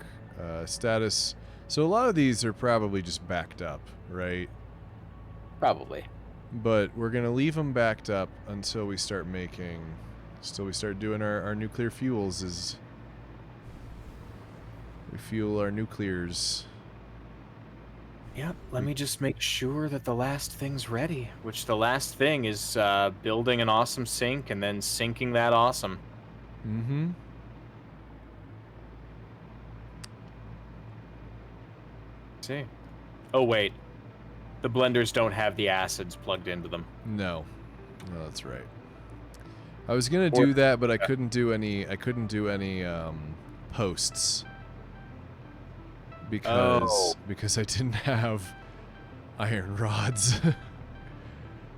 Status. So a lot of these are probably just backed up, right? Probably. But we're gonna leave them backed up until we start doing our nuclear fuels. As we fuel our nuclears. Yep, let me just make sure that the last thing's ready. Which the last thing is building an awesome sink and then sinking that awesome. Mm-hmm. See. Oh, wait. The blenders don't have the acids plugged into them. No, that's right. I was gonna do that, but I couldn't do any. Posts because I didn't have iron rods.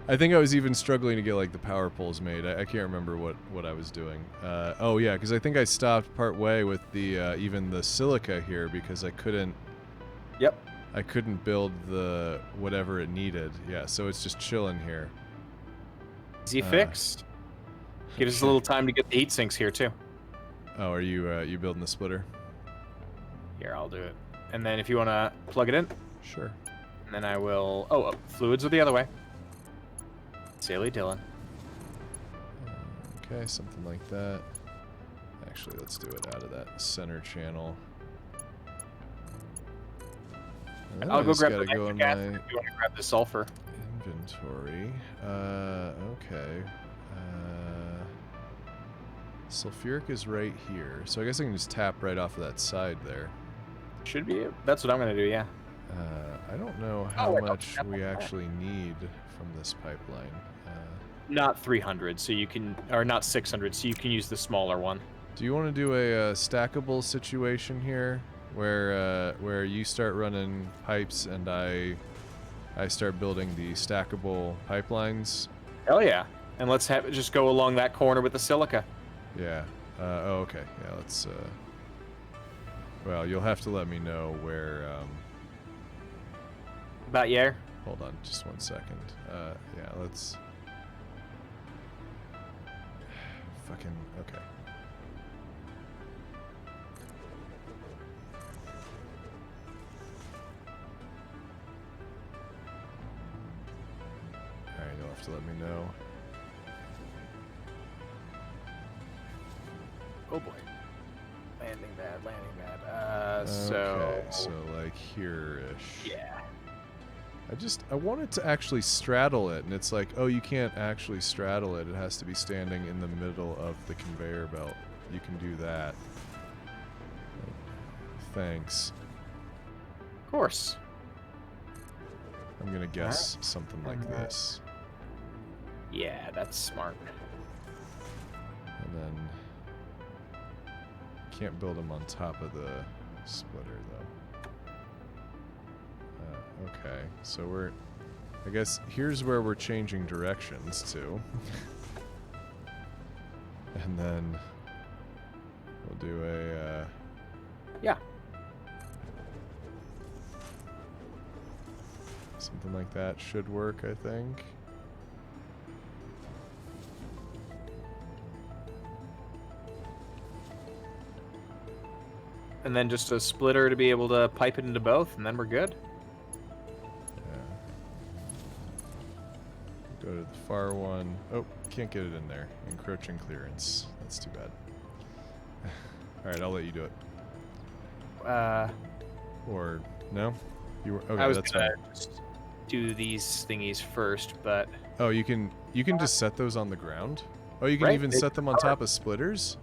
I think I was even struggling to get like the power poles made. I can't remember what I was doing. Oh yeah, because I think I stopped part way with the even the silica here because I couldn't. Yep. I couldn't build the whatever it needed. Yeah, so it's just chilling here. Easy fixed. Gives us a little time to get the heat sinks here too. Oh, are you building the splitter? Here, I'll do it. And then if you want to plug it in. Sure. And then I will... Oh, fluids are the other way. Silly Dylan. Okay, something like that. Actually, let's do it out of that center channel. I'll go grab the nitric acid gas if you want to grab the sulfur. Inventory. Okay. Sulfuric is right here, so I guess I can just tap right off of that side there. Should be it. That's what I'm going to do, yeah. I don't know how much we actually need from this pipeline. Not 300, so you can... Or not 600, so you can use the smaller one. Do you want to do a stackable situation here? Where you start running pipes and I start building the stackable pipelines. Hell yeah. And let's have it just go along that corner with the silica. Yeah. Oh, okay. Yeah, let's... Well, you'll have to let me know where... About here? Hold on just 1 second. Yeah, let's... Fucking... Okay. Alright, you'll have to let me know. Oh boy. Landing bad. Okay, so like here-ish. Yeah. I want it to actually straddle it, and it's like, oh, you can't actually straddle it. It has to be standing in the middle of the conveyor belt. You can do that. Thanks. Of course. I'm gonna guess something like this. Yeah, that's smart. And then can't build them on top of the splitter though. Okay, so I guess here's where we're changing directions to. And then we'll do a Yeah. something like that should work, I think. And then just a splitter to be able to pipe it into both, and then we're good. Yeah. Go to the far one. Oh, can't get it in there. Encroaching clearance. That's too bad. Alright, I'll let you do it. Or no? You were okay, I was that's gonna fine. just do these thingies first, but Oh, you can just set those on the ground? Oh, you can Right, even they set them on top of splitters?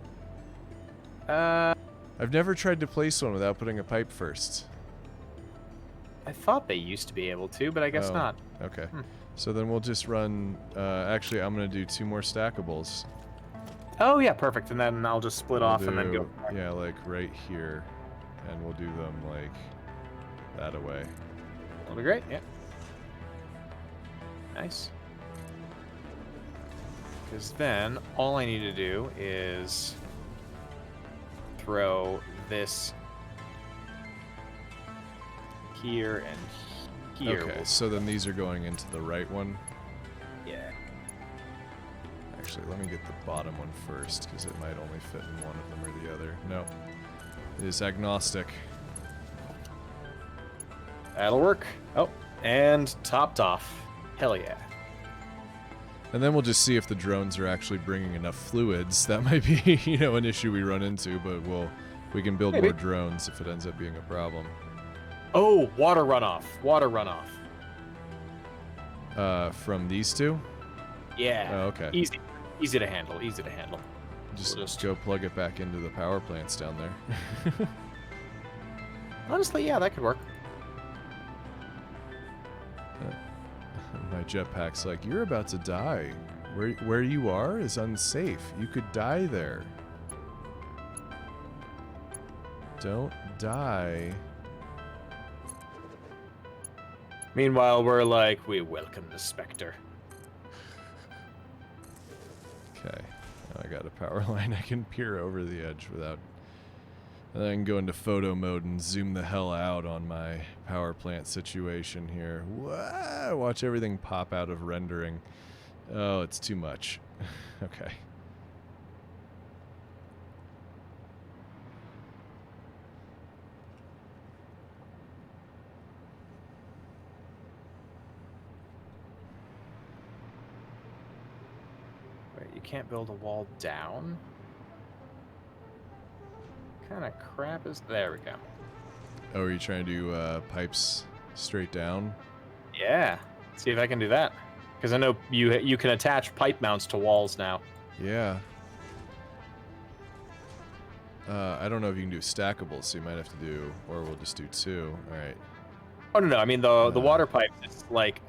I've never tried to place one without putting a pipe first. I thought they used to be able to, but I guess Oh, not. Okay. Hmm. So then we'll just run actually I'm gonna do 2 more stackables. Oh yeah, perfect. And then I'll just split We'll off and then go. do- Yeah, like right here. And we'll do them like that away. That'll be great. Yeah. Nice. Because then all I need to do is throw this here and here. Okay, so then these are going into the right one. Yeah. Actually, let me get the bottom one first, because it might only fit in one of them or the other. No. It is agnostic. That'll work. Oh, and topped off. Hell yeah. And then we'll just see if the drones are actually bringing enough fluids. That might be, an issue we run into, but we can build Maybe. more drones if it ends up being a problem. Oh, water runoff. Water runoff. From these two? Yeah. Oh, okay. Easy. Easy to handle. Easy to handle. Just, We'll just- go plug it back into the power plants down there. Honestly, yeah, that could work. My jetpack's like, you're about to die. Where you are is unsafe. You could die there. Don't die. Meanwhile, we're like, we welcome the Spectre. Okay. Now I got a power line. I can peer over the edge without... And then I can go into photo mode and zoom the hell out on my power plant situation here. Whoa! Watch everything pop out of rendering. Oh, it's too much. Okay. Wait, you can't build a wall down? What kind of crap is... There we go. Oh, are you trying to do pipes straight down? Yeah. See if I can do that. Because I know you can attach pipe mounts to walls now. Yeah. I don't know if you can do stackables, so you might have to do... Or we'll just do 2. Alright. Oh, no. I mean, the water pipe is, like,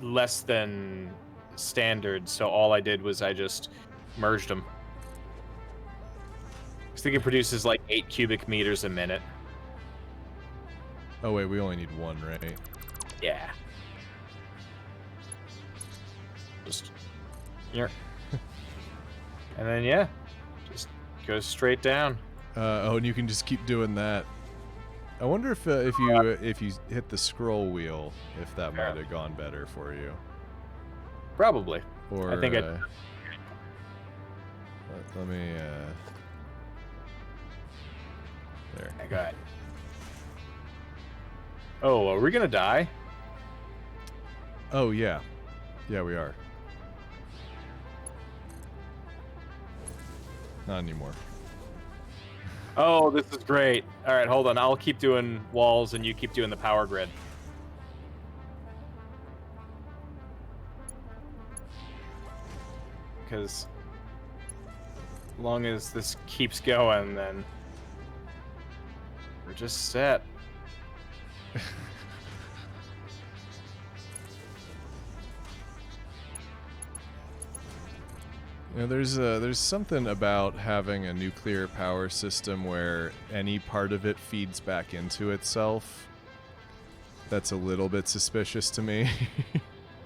less than standard, so all I did was I just merged them. I think it produces, like, 8 cubic meters a minute. Oh, wait, we only need 1, right? Yeah. Just here. And then, yeah, just goes straight down. Oh, and you can just keep doing that. I wonder if you hit the scroll wheel, if that might have gone better for you. Probably. Or I think it... let me there. I got it. Oh, are we gonna die? Oh yeah, yeah we are. Not anymore. Oh, this is great. All right, hold on. I'll keep doing walls, and you keep doing the power grid. because as long as this keeps going, then we're just set. You know, there's something about having a nuclear power system where any part of it feeds back into itself that's a little bit suspicious to me.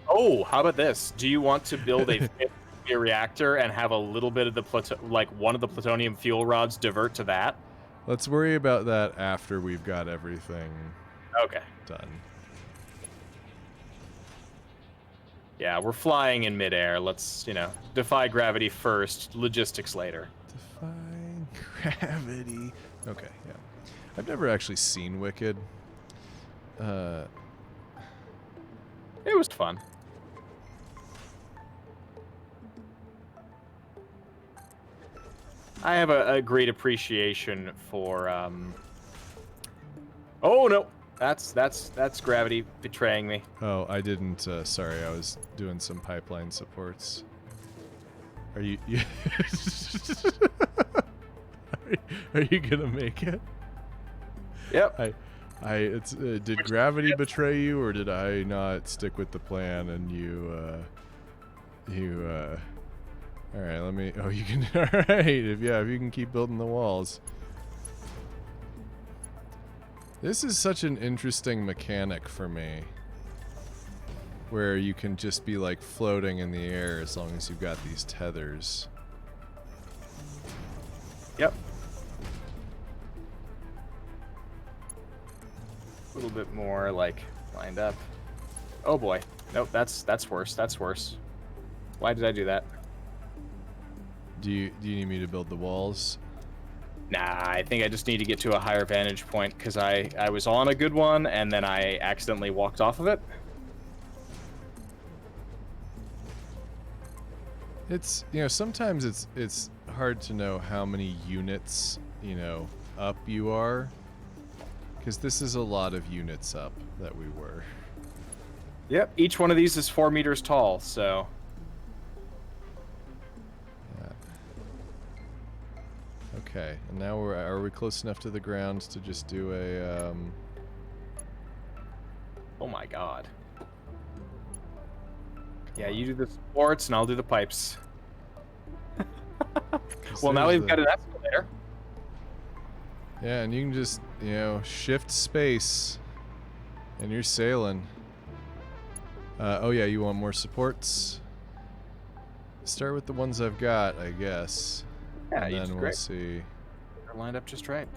Oh, how about this? Do you want to build a fifth nuclear reactor and have a little bit of the one of the plutonium fuel rods divert to that? Let's worry about that after we've got everything Okay. done. Yeah, we're flying in midair. Let's, defy gravity first, logistics later. Defying gravity. Okay, yeah. I've never actually seen Wicked. It was fun. I have a great appreciation for. Oh no, that's gravity betraying me. Oh, I didn't. Sorry, I was doing some pipeline supports. Are you? Are you gonna make it? Yep. Did gravity betray you, or did I not stick with the plan and you? All right, let me. Oh, you can. All right, if you can keep building the walls. This is such an interesting mechanic for me, where you can just be like floating in the air as long as you've got these tethers. Yep. A little bit more like lined up. Oh boy. Nope, that's worse. That's worse. Why did I do that? Do you need me to build the walls? Nah, I think I just need to get to a higher vantage point because I was on a good one and then I accidentally walked off of it. It's, sometimes it's hard to know how many units, up you are, because this is a lot of units up that we were. Yep, each one of these is 4 meters tall, so. Yeah. Okay, and now are we close enough to the ground to just do a, Oh my god. Yeah, you do the supports and I'll do the pipes. Well, now we've got an escalator. Yeah, and you can just, shift space, and you're sailing. Oh yeah, you want more supports? Start with the ones I've got, I guess. Yeah, and you then did we'll great. see. They're lined up just right.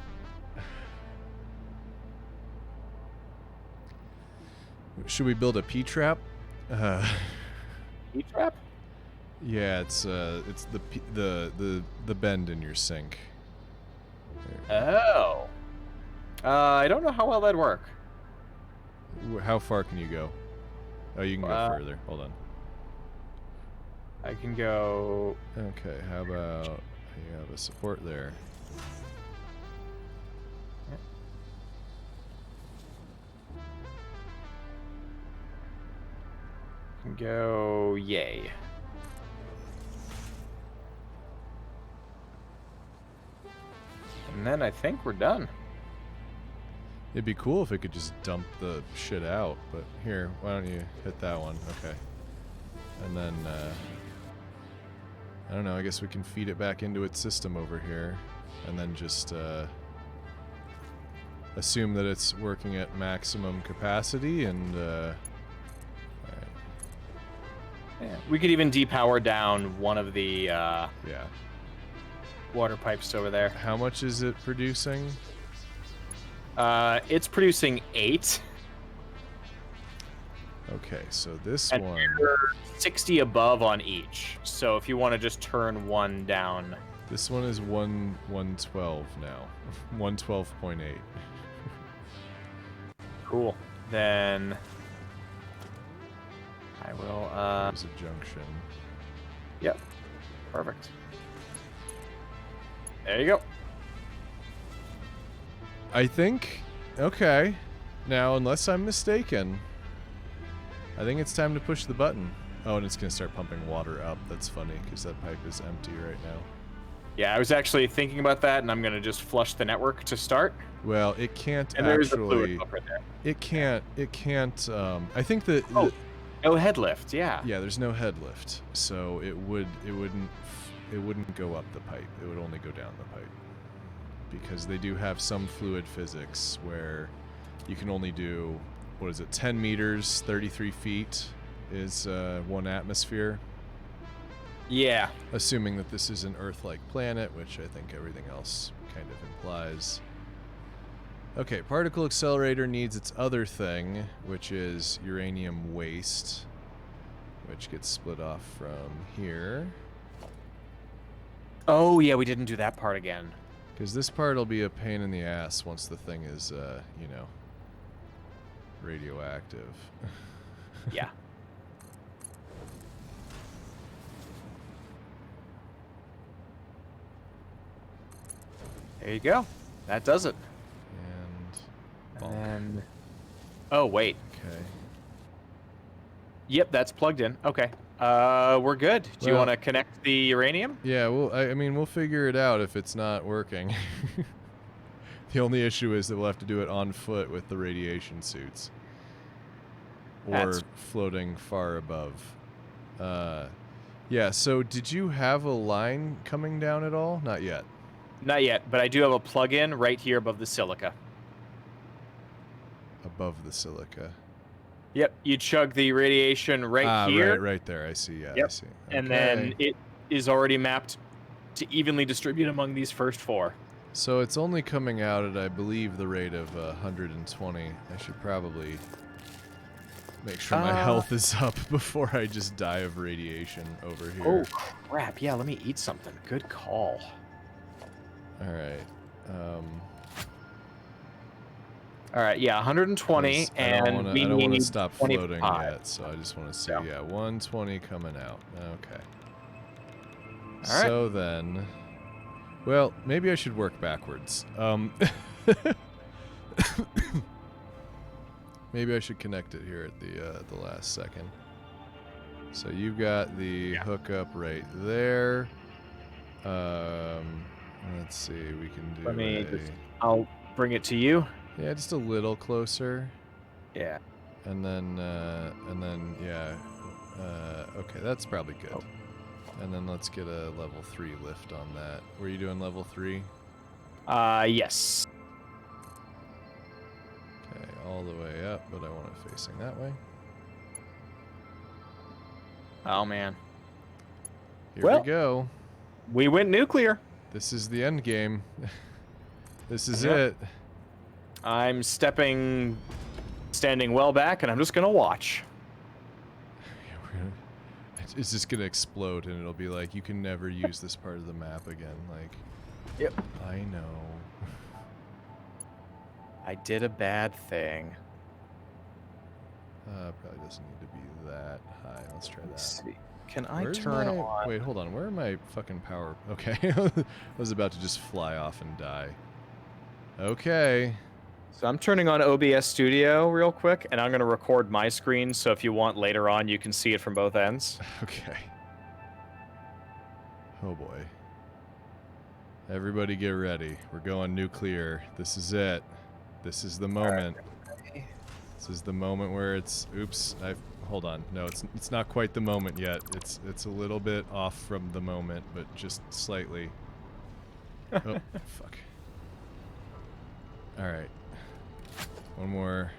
Should we build a P-trap? E-trap? Yeah, it's the bend in your sink. Oh. I don't know how well that'd work. How far can you go? Oh, you can go further. Hold on. I can go. Okay, how about you have a support there? I can go. Yay. And then I think we're done. It'd be cool if it could just dump the shit out, but here, why don't you hit that one? Okay. And then, I don't know, I guess we can feed it back into its system over here, and then just, assume that it's working at maximum capacity, and, alright. Yeah. We could even depower down one of the Yeah. water pipes over there. How much is it producing? It's producing 8. Okay, so this And one... you're 60 above on each. So if you want to just turn one down. This one is 112 now. 112.8. Cool. Then I will, There's a junction. Yep. Perfect. There you go. I think... Okay. Now, unless I'm mistaken, I think it's time to push the button. Oh, and it's going to start pumping water up. That's funny, because that pipe is empty right now. Yeah, I was actually thinking about that, and I'm going to just flush the network to start. Well, it can't And there's the actually... fluid buffer there. It can't, I think that... Oh, no head lift, yeah. Yeah, there's no head lift, so it wouldn't go up the pipe. It would only go down the pipe. Because they do have some fluid physics where you can only do, 10 meters, 33 feet is 1 atmosphere. Yeah. Assuming that this is an Earth-like planet, which I think everything else kind of implies. Okay, particle accelerator needs its other thing, which is uranium waste, which gets split off from here. Oh, yeah, we didn't do that part again. Because this part will be a pain in the ass once the thing is, radioactive. Yeah. There you go. That does it. And... And oh, wait. Okay. Yep, that's plugged in. Okay. We're good. Do you Well- want to connect the uranium? Yeah, well, I mean, we'll figure it out if it's not working. The only issue is that we'll have to do it on foot with the radiation suits. Or That's- floating far above. Yeah, so did you have a line coming down at all? Not yet. Not yet, but I do have a plug-in right here above the silica. Above the silica. Yep, you chug the radiation right here, right there. I see. Yeah, I Yep. see. and then Okay. it is already mapped to evenly distribute among these first 4. So it's only coming out at, I believe, the rate of 120. I should probably make sure my health is up before I just die of radiation over here. Oh, crap. Yeah, let me eat something. Good call. All right. All right, yeah, 120, I don't and wanna, we I don't want need to stop floating 25. yet, so I just want to see. Yeah. Yeah, 120 coming out. Okay. All right. So then, well, maybe I should work backwards. Maybe I should connect it here at the last second. So you've got the hookup right there. Let's see, we can do. Let me I'll bring it to you. Yeah, just a little closer. Yeah. And then, yeah. Okay, that's probably good. Oh. And then let's get a level 3 lift on that. Were you doing level 3? Yes. Okay, all the way up, but I want it facing that way. Oh, man. Here Well- we go. We went nuclear. This is the end game. This is Yep. it. I'm standing well back, and I'm just going to watch. Yeah, it's just gonna explode, and it'll be like, you can never use this part of the map again. Like, Yep. I know. I did a bad thing. Probably doesn't need to be that high. Let's try Let's that. see. Can I Where's turn my... on? Wait, hold on. Where are my fucking power? Okay. I was about to just fly off and die. Okay. So I'm turning on OBS Studio real quick, and I'm going to record my screen, so if you want later on, you can see it from both ends. Okay. Oh boy. Everybody get ready. We're going nuclear. This is it. This is the moment. This is the moment where it's... Oops. Hold on. No, it's not quite the moment yet. It's a little bit off from the moment, but just slightly. Oh, fuck. Alright. One more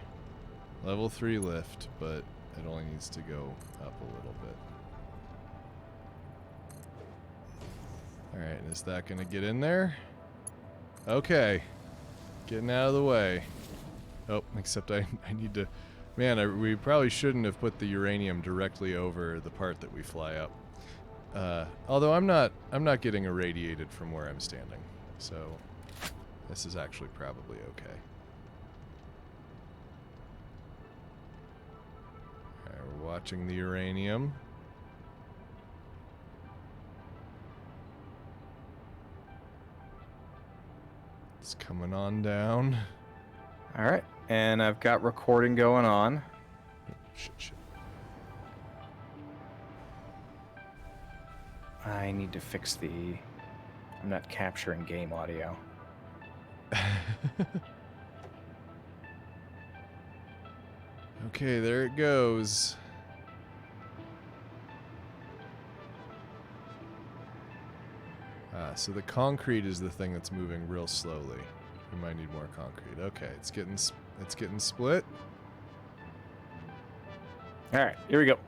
level 3 lift, but it only needs to go up a little bit. Alright, is that gonna get in there? Okay. Getting out of the way. Oh, except I need to... Man, we probably shouldn't have put the uranium directly over the part that we fly up. Although I'm not getting irradiated from where I'm standing, so this is actually probably okay. Alright, we're watching the uranium. It's coming on down. All right, and I've got recording going on. Shit. I need to fix the... I'm not capturing game audio. Okay, there it goes. So the concrete is the thing that's moving real slowly. We might need more concrete. Okay, it's getting split. All right, here we go.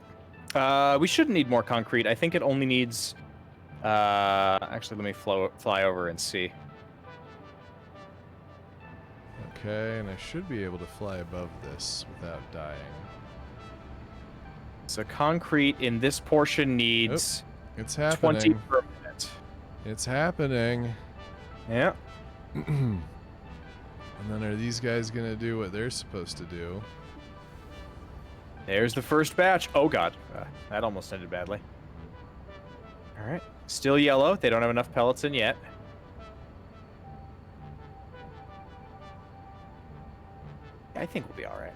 We shouldn't need more concrete. I think it only needs... actually, let me fly over and see. Okay, and I should be able to fly above this without dying. So concrete in this portion needs It's 20 happening. per minute. It's happening. Yeah. And then are these guys gonna do what they're supposed to do? There's the first batch. Oh, God. That almost ended badly. All right. Still yellow. They don't have enough pellets in yet. I think we'll be all right.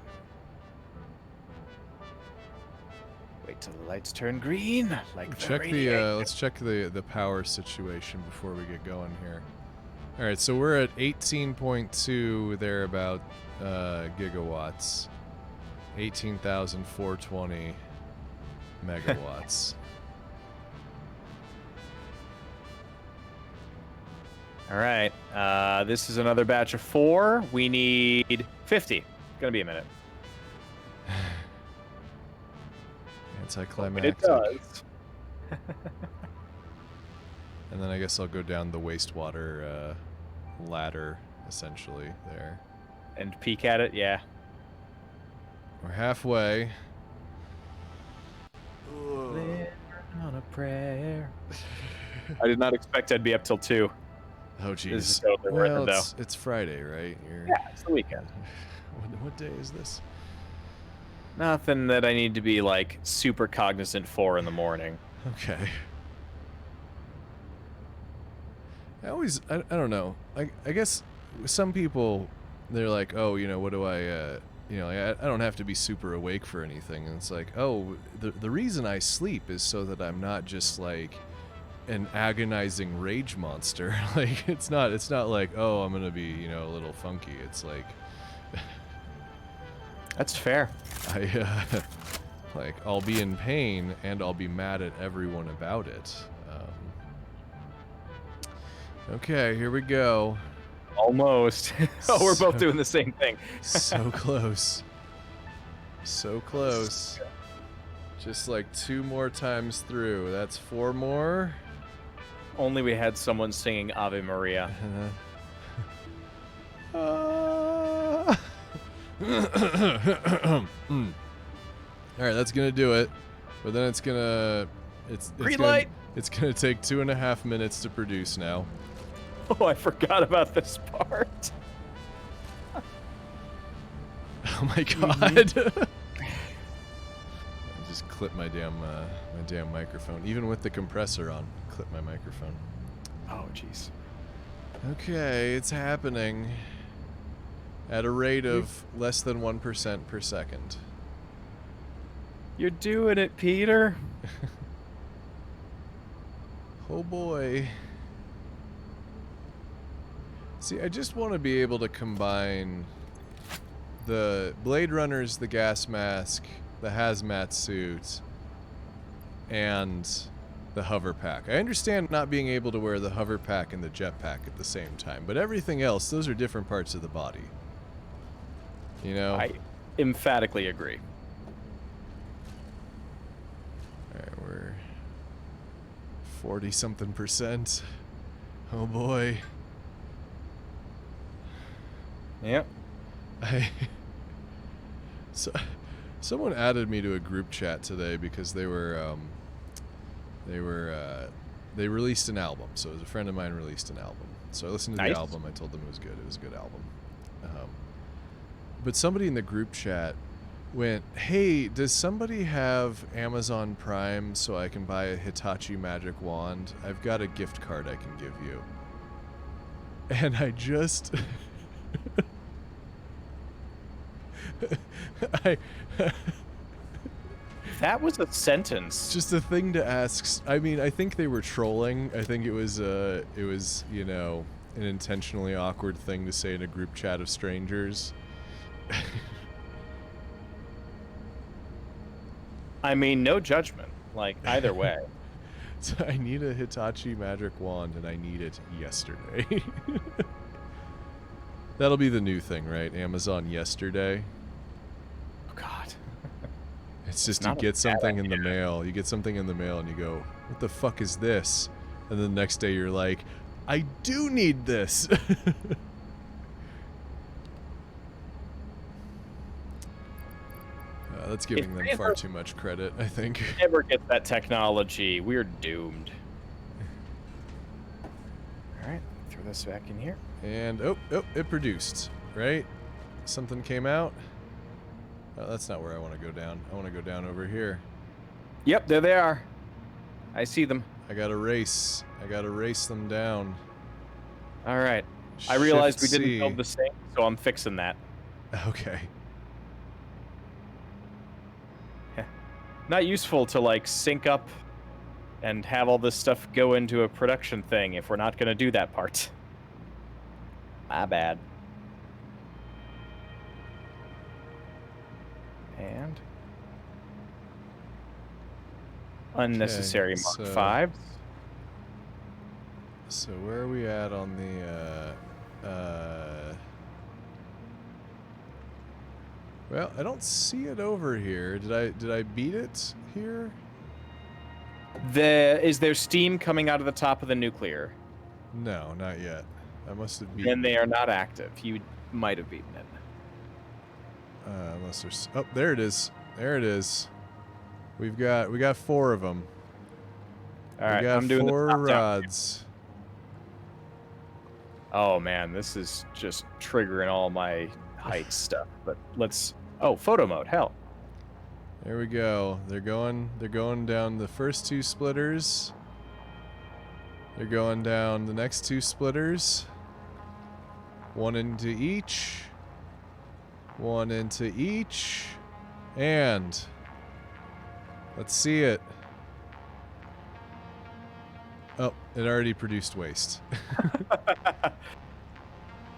Wait till the lights turn green. Like Check the let's check the power situation before we get going here. All right, so we're at 18.2 there about gigawatts. 18,420 megawatts. All right. This is another batch of 4. We need 50. Gonna be a minute. Anticlimactic. It does. And then I guess I'll go down the wastewater ladder, essentially, there. And peek at it, yeah. We're halfway. Living on a prayer. I did not expect I'd be up till 2. Oh, This jeez. is totally worth Well, it, though. it's Friday, right? Yeah, it's the weekend. What day is this? Nothing that I need to be, like, super cognizant for in the morning. Okay. I don't know. I guess some people, they're like, oh, you know, what do I don't have to be super awake for anything. And it's like, oh, the reason I sleep is so that I'm not just like an agonizing rage monster. Like it's not like, oh, I'm gonna be, you know, a little funky. It's like That's fair. like I'll be in pain and I'll be mad at everyone about it. Okay, here we go. Almost. Oh, we're both doing the same thing. So close. So close. Just like 2 more times through. That's 4 more. Only we had someone singing Ave Maria. All right, that's gonna do it. But then it's gonna Green light! It's gonna take 2.5 minutes to produce now. Oh, I forgot about this part. Oh my god! I just clipped my damn microphone, even with the compressor on. Clip my microphone. Oh, jeez. Okay, it's happening at a rate of less than 1% per second. You're doing it, Peter. Oh boy. See, I just want to be able to combine the Blade Runner's, the gas mask, the hazmat suit, and the hover pack. I understand not being able to wear the hover pack and the jetpack at the same time, but everything else, those are different parts of the body. You know? I emphatically agree. Alright, we're 40-something%. Oh boy. Yep. So, someone added me to a group chat today because they released an album. So a friend of mine released an album. So I listened to Nice. the album. I told them it was good. It was a good album. But somebody in the group chat went, "Hey, does somebody have Amazon Prime so I can buy a Hitachi magic wand? I've got a gift card I can give you." And I just that was a sentence. Just a thing to ask. I mean, I think they were trolling. I think it was you know, an intentionally awkward thing to say in a group chat of strangers. I mean, no judgment. Like, either way. So I need a Hitachi magic wand, and I need it yesterday. That'll be the new thing, right? Amazon yesterday. Oh, God. It's just It's you not a get bad something in the idea. mail. You get something in the mail, and you go, "What the fuck is this?" And then the next day, you're like, "I do need this." That's giving them far too much credit, I think. Never get that technology. We're doomed. All right, throw this back in here. And oh, it produced, right? Something came out. Oh, that's not where I want to go down. I want to go down over here. Yep, there they are. I see them. I gotta race. I gotta race them down. All right. I realized we Shift didn't C. build the same, so I'm fixing that. Okay. Not useful to like sync up and have all this stuff go into a production thing if we're not going to do that part. My bad. And unnecessary Okay, Mark so- 5. So where are we at on the well, I don't see it over here. Did I beat it here? Is there steam coming out of the top of the nuclear? No, not yet. I must have Then beaten they it. are not active. You might have beaten it. Unless there's oh, there it is. There it is. We got 4 of them. All right, we got I'm doing 4 the top down. rods. Oh man, this is just triggering all my height stuff. But let's. Oh, photo mode. Hell. There we go. They're going down the first 2 splitters. They're going down the next 2 splitters. 1 into each. 1 into each. And let's see it. Oh, it already produced waste.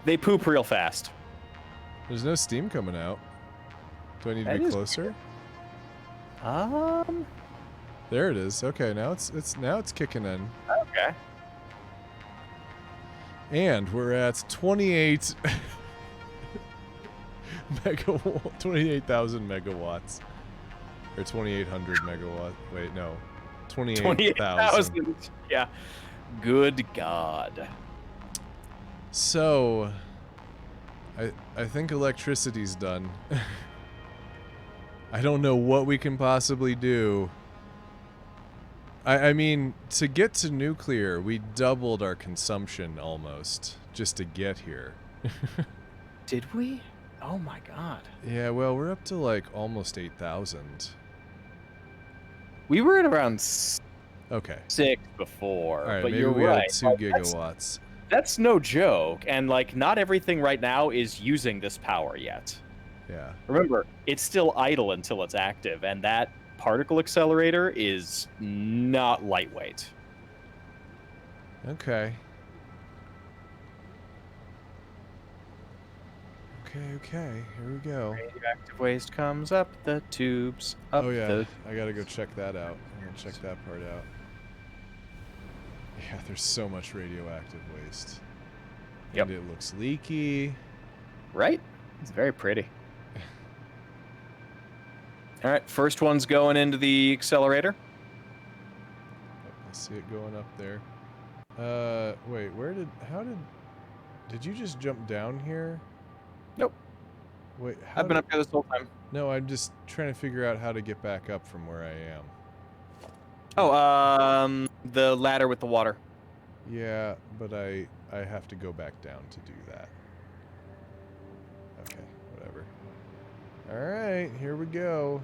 They poop real fast. There's no steam coming out. Do I need to That be is closer? There it is. Okay, now it's kicking in. Okay. And we're at 28 megawatt, 28,000 megawatts. Or 2,800 megawatt. Wait, no. 28,000. Yeah. Good God. So, I think electricity's done. I don't know what we can possibly do. I mean, to get to nuclear, we doubled our consumption almost just to get here. Did we? Oh my God. Yeah, well, we're up to like almost 8,000. We were at around Okay. 6 before, All right, but maybe you're we right. had 2 Like, gigawatts. That's no joke, and like not everything right now is using this power yet. Yeah. Remember, it's still idle until it's active, and that particle accelerator is not lightweight. Okay. Okay. Here we go. Radioactive waste comes up the tubes. Up Oh yeah, the... I gotta go check that out. I'm gonna check that part out. Yeah, there's so much radioactive waste. Yep. And it looks leaky. Right? It's very pretty. All right, first one's going into the accelerator. I see it going up there. Wait, did you just jump down here? Nope. Wait, I've been up here this whole time. No, I'm just trying to figure out how to get back up from where I am. Oh, the ladder with the water. Yeah, but I have to go back down to do that. Okay, whatever. Alright, here we go.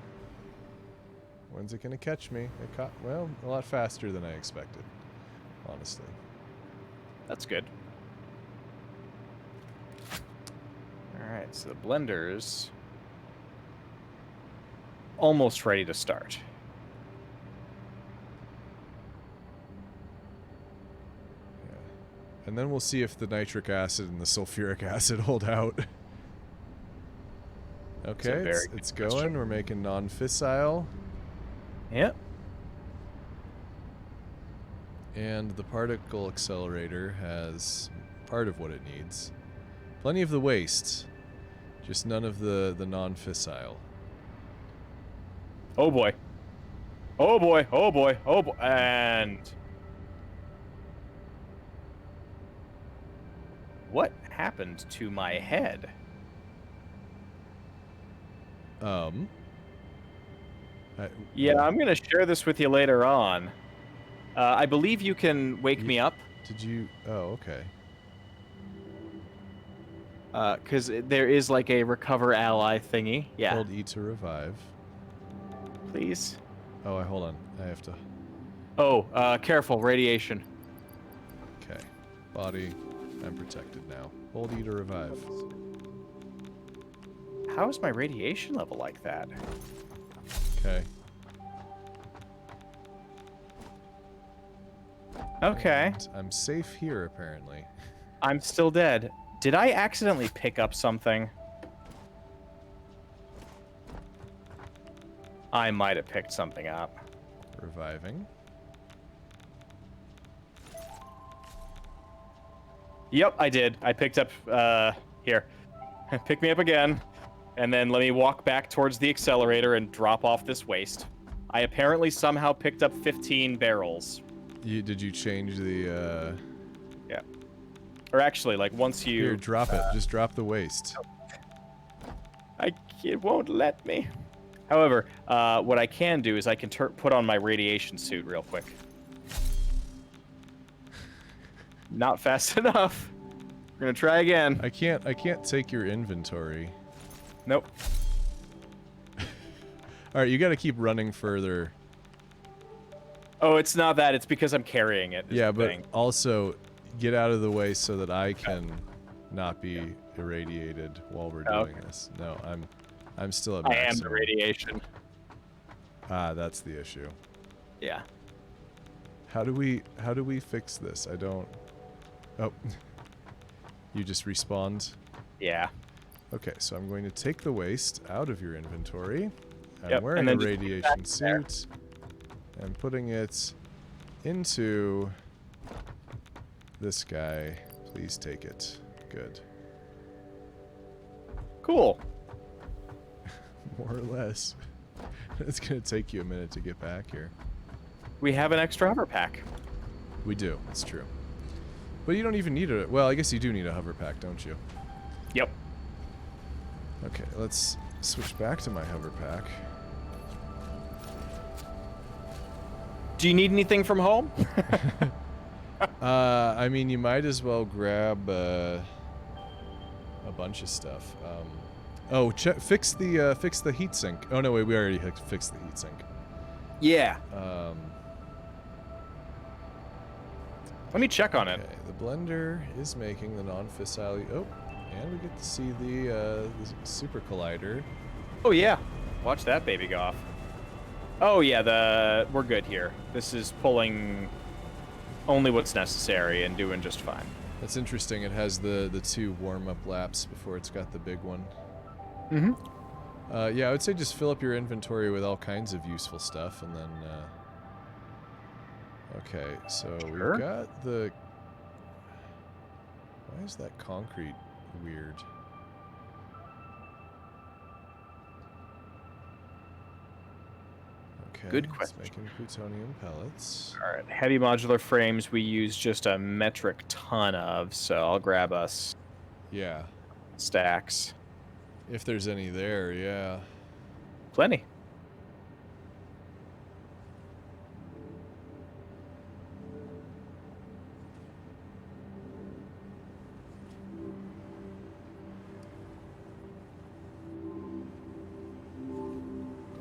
When's it gonna catch me? It caught, well, a lot faster than I expected, honestly. That's good. All right, so the blenders almost ready to start. Yeah. And then we'll see if the nitric acid and the sulfuric acid hold out. Okay, it's going. We're making non-fissile. Yep. And the particle accelerator has part of what it needs. Plenty of the waste, just none of the non-fissile. Oh boy. Oh boy. Oh boy. Oh boy. And what happened to my head? Yeah, I'm gonna share this with you later on. I believe you can wake me up. Did you? Oh, okay. Because there is like a recover ally thingy. Yeah. Hold E to revive. Please. Oh, hold on. I have to. Oh, careful, radiation. Okay. Body. I'm protected now. Hold E to revive. How is my radiation level like that? Okay. Okay. And I'm safe here, apparently. I'm still dead. Did I accidentally pick up something? I might have picked something up. Reviving. Yep, I did. I picked up, here. Pick me up again. And then let me walk back towards the accelerator and drop off this waste. I apparently somehow picked up 15 barrels. Did you change the, Yeah. Or actually, like, once you... Here, drop it. Just drop the waste. It won't let me. However, what I can do is I can put on my radiation suit real quick. Not fast enough. We're gonna try again. I can't take your inventory. Nope. Alright, you gotta keep running further. Oh, it's not that. It's because I'm carrying it. Yeah, but also get out of the way so that I can not be irradiated while we're doing this. No, I'm still at maximum. I am the radiation. Ah, that's the issue. Yeah. How do we fix this? I don't... Oh. You just respawned? Yeah. Okay, so I'm going to take the waste out of your inventory. I'm Yep, wearing and a then radiation suit. And putting it into this guy. Please take it. Good. Cool. More or less. It's going to take you a minute to get back here. We have an extra hover pack. We do. It's true. But you don't even need it. Well, I guess you do need a hover pack, don't you? Yep. Okay, let's switch back to my hover pack. Do you need anything from home? I mean, you might as well grab a bunch of stuff. Oh, fix the heatsink. Oh no, wait, we already fixed the heatsink. Yeah. Let me check on it. Okay, the blender is making the non-fissile. Oh, and we get to see the super collider. Oh yeah. Watch that baby go off. Oh yeah, we're good here. This is pulling only what's necessary and doing just fine. That's interesting. It has the 2 warm-up laps before it's got the big one. Mm-hmm. Yeah, I would say just fill up your inventory with all kinds of useful stuff, and then... Okay, so Sure. we've got the... Why is that concrete weird? Okay, Good it's question. making plutonium pellets. All right, heavy modular frames we use just a metric ton of, so I'll grab us Yeah, stacks. if there's any there, yeah. Plenty.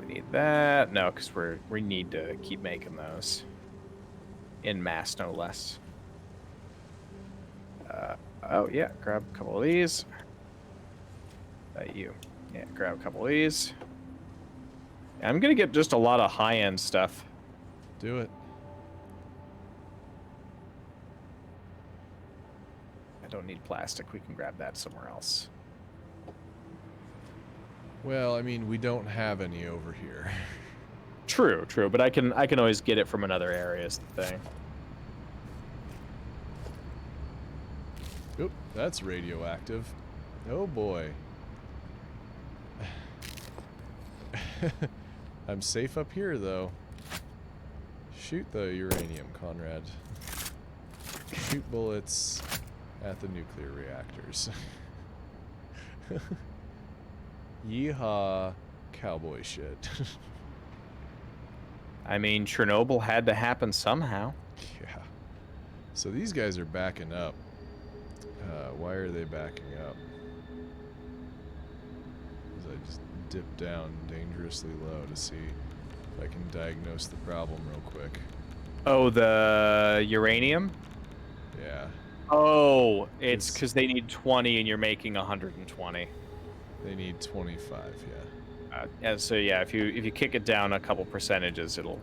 We need that. No, because we need to keep making those. In mass, no less. Oh, yeah, grab a couple of these. You. Yeah, grab a couple of these. I'm gonna get just a lot of high-end stuff. Do it. I don't need plastic. We can grab that somewhere else. Well, I mean, we don't have any over here. True, true. But I can always get it from another area. Is the thing. Oop, that's radioactive. Oh boy. I'm safe up here, though. Shoot the uranium, Conrad. Shoot bullets at the nuclear reactors. Yeehaw, cowboy shit. I mean, Chernobyl had to happen somehow. Yeah. So these guys are backing up. Why are they backing up? As I just dip down dangerously low to see if I can diagnose the problem real quick. Oh, the uranium? Yeah. Oh, it's It's- because they need 20 and you're making 120. They need 25, yeah. And so yeah, if you kick it down a couple percentages, it'll.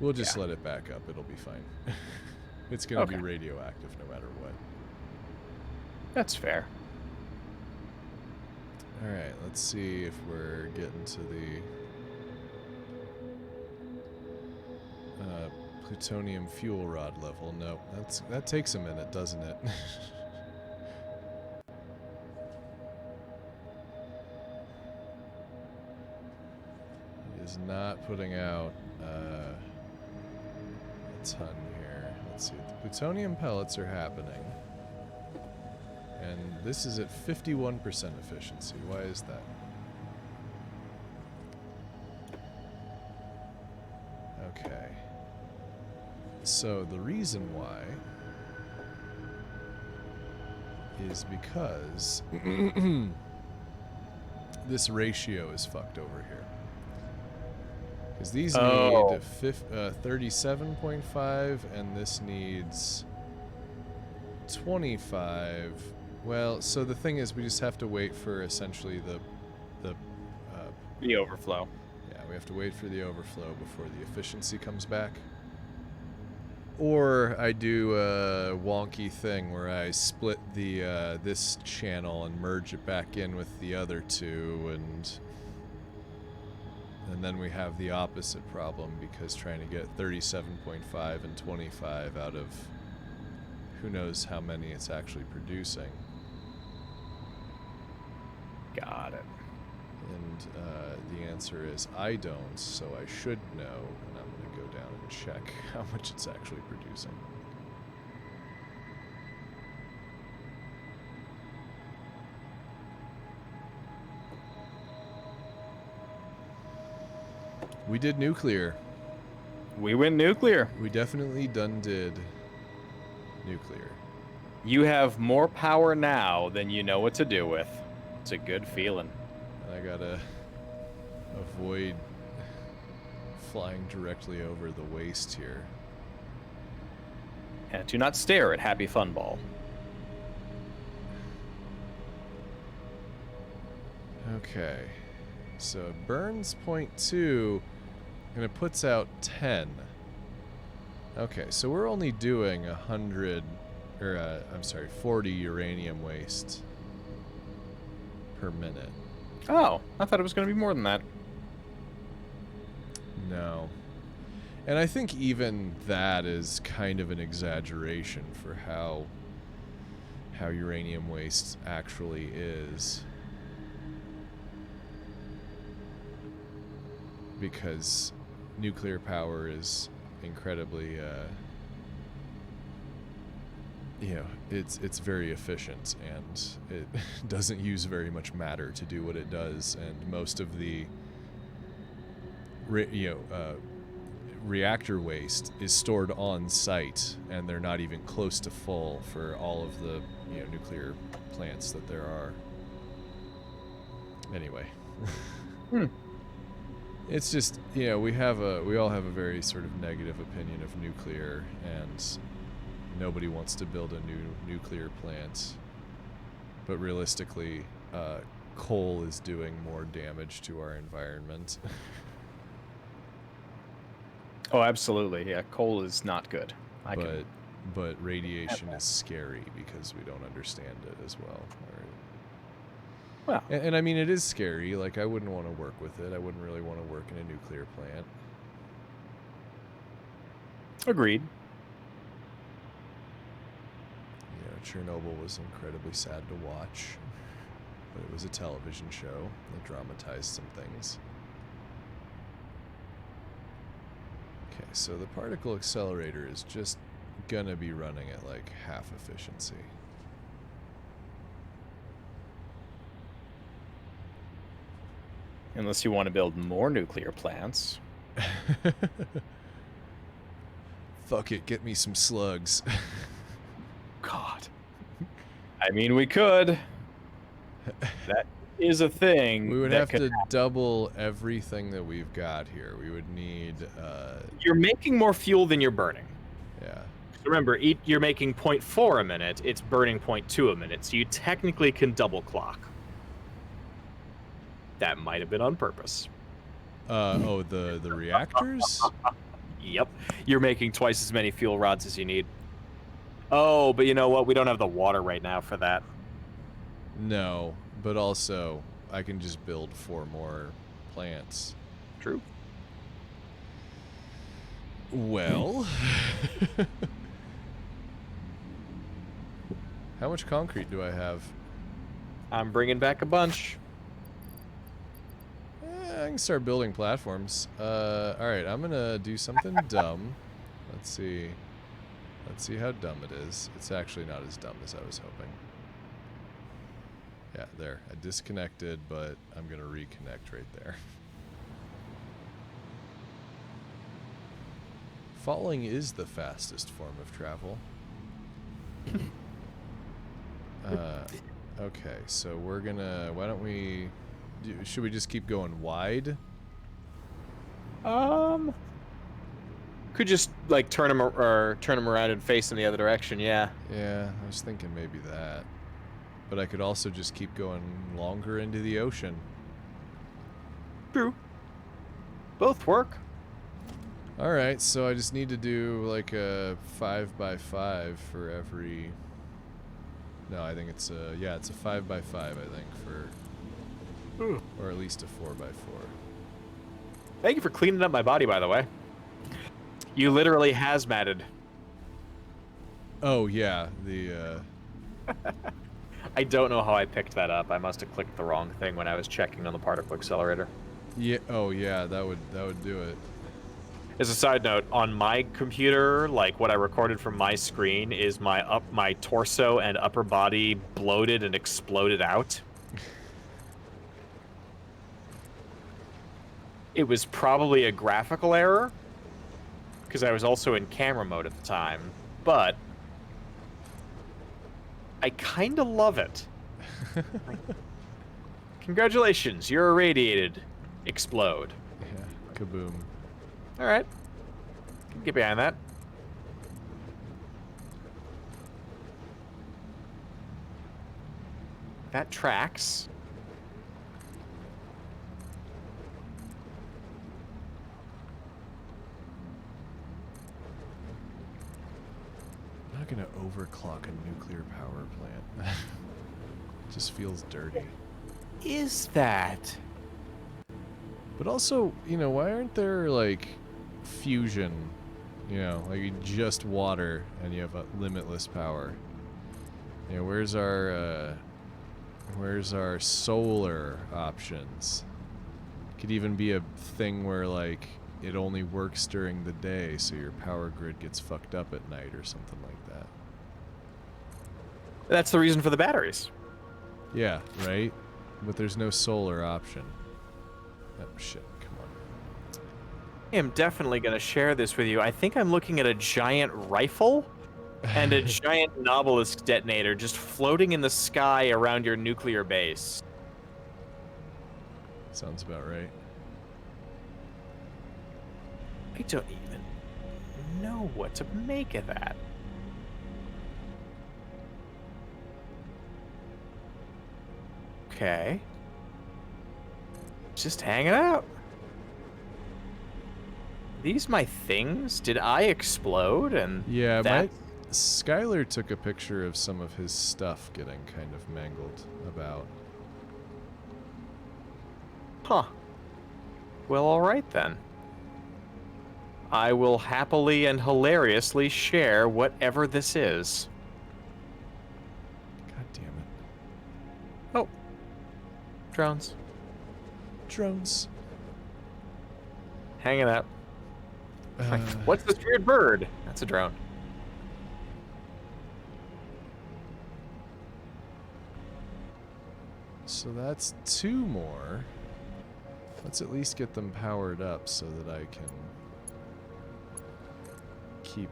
We'll just let it back up. It'll be fine. It's going to be radioactive no matter what. That's fair. All right, let's see if we're getting to the plutonium fuel rod level. No, that takes a minute, doesn't it? It is not putting out a ton here. Let's see. The plutonium pellets are happening. And this is at 51% efficiency. Why is that? Okay. So the reason why is because this ratio is fucked over here. Because these need 37.5 and this needs 25. Well, so the thing is, we just have to wait for essentially The overflow. yeah, we have to wait for the overflow before the efficiency comes back. Or I do a wonky thing where I split the this channel and merge it back in with the other two, and then we have the opposite problem because trying to get 37.5 and 25 out of who knows how many it's actually producing. Got it. And the answer is I don't, so I should know, and I'm going to go down and check how much it's actually producing. We did nuclear. We went nuclear. We definitely done did nuclear. You have more power now than you know what to do with. It's a good feeling. I gotta avoid flying directly over the waste here. And do not stare at Happy Fun Ball. Okay. So it burns 0.2 and it puts out 10. Okay, so we're only doing 100, or I'm sorry, 40 uranium waste per minute. Oh, I thought it was going to be more than that. No. And I think even that is kind of an exaggeration for how uranium waste actually is. Because nuclear power is incredibly it's very efficient, and it doesn't use very much matter to do what it does, and most of the reactor waste is stored on site, and they're not even close to full for all of the nuclear plants that there are. Anyway. It's just, we all have a very sort of negative opinion of nuclear, and nobody wants to build a new nuclear plant. But realistically, coal is doing more damage to our environment. Oh, absolutely. Yeah, coal is not good. But radiation is scary because we don't understand it as well. Well, And I mean, it is scary. Like, I wouldn't want to work with it. I wouldn't really want to work in a nuclear plant. agreed. You know, Chernobyl was incredibly sad to watch, but it was a television show that dramatized some things. Okay, so the particle accelerator is just gonna be running at like half efficiency. Unless you want to build more nuclear plants. Fuck it, get me some slugs. God. I mean, we could. That is a thing. We would that have could to double everything that we've got here. We would need, You're making more fuel than you're burning. yeah. Remember, you're making 0.4 a minute. It's burning 0.2 a minute, so you technically can double clock. That might have been on purpose. Oh, the reactors? Yep. You're making twice as many fuel rods as you need. Oh, but you know what? We don't have the water right now for that. No, but also I can just build 4 more plants. True. Well, how much concrete do I have? I'm bringing back a bunch. I can start building platforms. All right, I'm gonna do something dumb. Let's see. Let's see how dumb it is. It's actually not as dumb as I was hoping. Yeah, there. I disconnected, but I'm gonna reconnect right there. Falling is the fastest form of travel. Okay, so we're gonna. Why don't we? Should we just keep going wide? Could just like turn them around and face in the other direction. Yeah. Yeah, I was thinking maybe that. But I could also just keep going longer into the ocean. True. Both work. All right, so I just need to do like a 5x5 for every. No, I think it's a it's a 5x5. I think for, or at least a 4x4. Thank you for cleaning up my body, by the way. You literally hazmated. Oh yeah, the. I don't know how I picked that up. I must have clicked the wrong thing when I was checking on the particle accelerator. Yeah. Oh yeah, that would do it. As a side note, on my computer, like what I recorded from my screen is my torso and upper body bloated and exploded out. It was probably a graphical error, because I was also in camera mode at the time, but I kind of love it. Congratulations, you're irradiated. Explode. Yeah. Kaboom. All right. Can get behind that. That tracks. I'm not gonna overclock a nuclear power plant. It just feels dirty. Is that? But also, you know, why aren't there like fusion? You know, like you just water and you have a limitless power. You know, where's our solar options? Could even be a thing where like it only works during the day, so your power grid gets fucked up at night or something like that. That's the reason for the batteries. Yeah, right? But there's no solar option. Oh, shit, come on. I am definitely going to share this with you. I think I'm looking at a giant rifle and a giant obelisk detonator just floating in the sky around your nuclear base. Sounds about right. I don't even know what to make of that. Okay. Just hanging out. These my things? Did I explode? And Yeah, that... Skylar took a picture of some of his stuff getting kind of mangled about. Huh. Well, all right then. I will happily and hilariously share whatever this is. God damn it. Oh. Drones. Drones. Hanging out. What's this weird bird? That's a drone. So that's 2 more. Let's at least get them powered up so that I can keep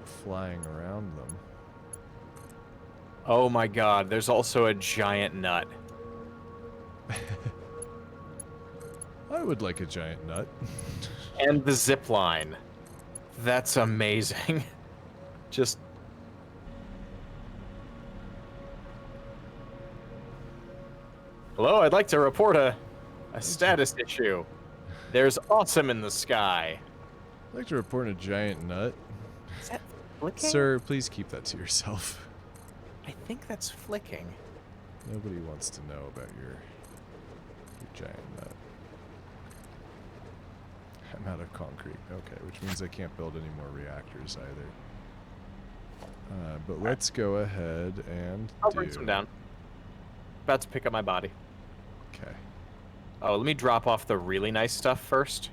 flying around them. Oh my god, there's also a giant nut. I would like a giant nut. And the zip line. That's amazing. Just... Hello, I'd like to report a status issue. There's awesome in the sky. I'd like to report a giant nut. Is that flicking? Sir, please keep that to yourself. I think that's flicking. Nobody wants to know about your giant nut. I'm out of concrete. Okay, which means I can't build any more reactors either. But let's go ahead and I'll bring some down. About to pick up my body. Okay. Oh, let me drop off the really nice stuff first.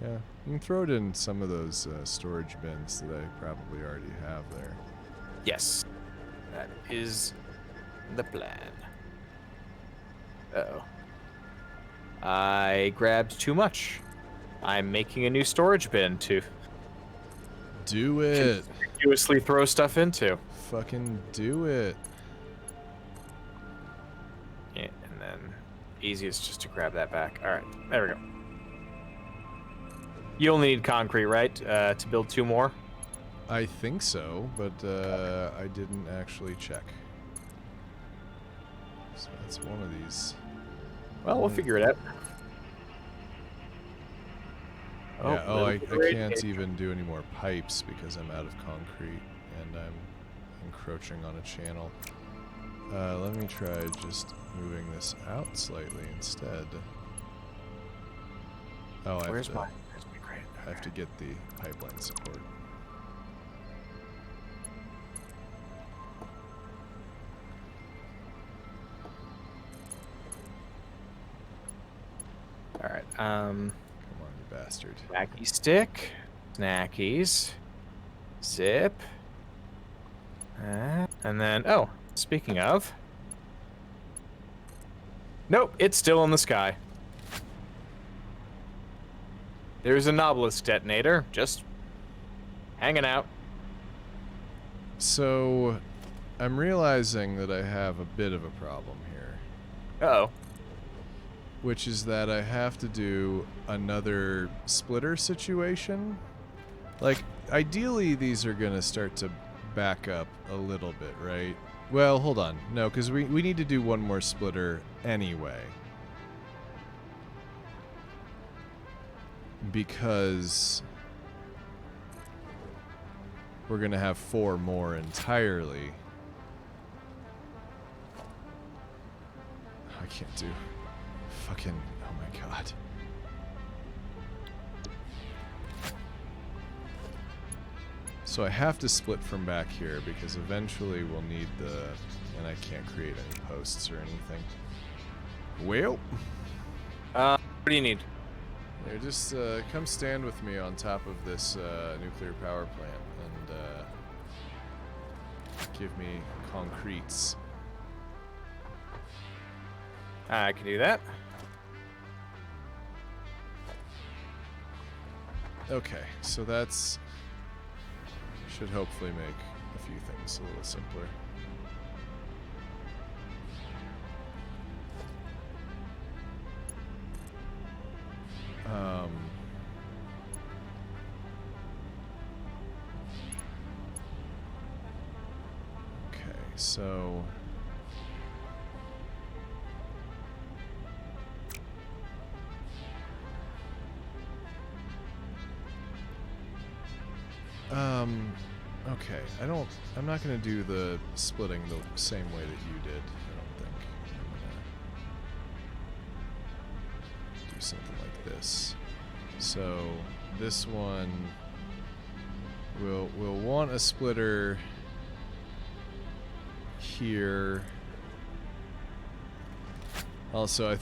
Yeah, you can throw it in some of those storage bins that I probably already have there. Yes. That is the plan. Uh-oh. I grabbed too much. I'm making a new storage bin to Do it. conspicuously throw stuff into. Fucking do it. Yeah, and then easiest just to grab that back. All right, there we go. You only need concrete, right, to build 2 more? I think so, but I didn't actually check. So that's one of these. Well, we'll figure it out. Yeah, oh, I great. can't even do any more pipes because I'm out of concrete and I'm encroaching on a channel. Let me try just moving this out slightly instead. Oh, Where's my crate? I have to get the pipeline support. All right. Come on, you bastard. Snacky stick. Snackies. Zip. And then, oh, speaking of. Nope, it's still in the sky. There's a Nautilus detonator, just hanging out. So, I'm realizing that I have a bit of a problem here. Uh-oh. Which is that I have to do another splitter situation. Like, ideally these are gonna start to back up a little bit, right? Well, hold on. No, because we need to do one more splitter anyway. Because we're gonna have 4 more entirely. I can't do fucking, oh my god. So I have to split from back here because eventually we'll need the, and I can't create any posts or anything. Well, What do you need? here, just come stand with me on top of this nuclear power plant and give me concretes. I can do that. Okay, so that's should hopefully make a few things a little simpler. Okay, so Okay. I'm not gonna do the splitting the same way that you did. I don't think. I'm gonna do something like this. So this one we'll want a splitter here. Also,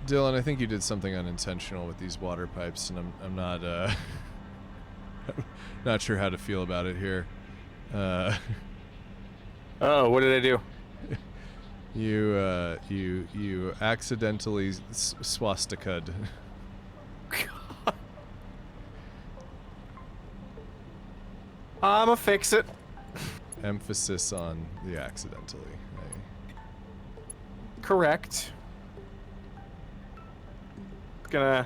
Dylan, I think you did something unintentional with these water pipes, and I'm not not sure how to feel about it here. Oh, what did I do? You accidentally swastika'd. I'ma fix it. Emphasis on the accidentally. Correct. Gonna.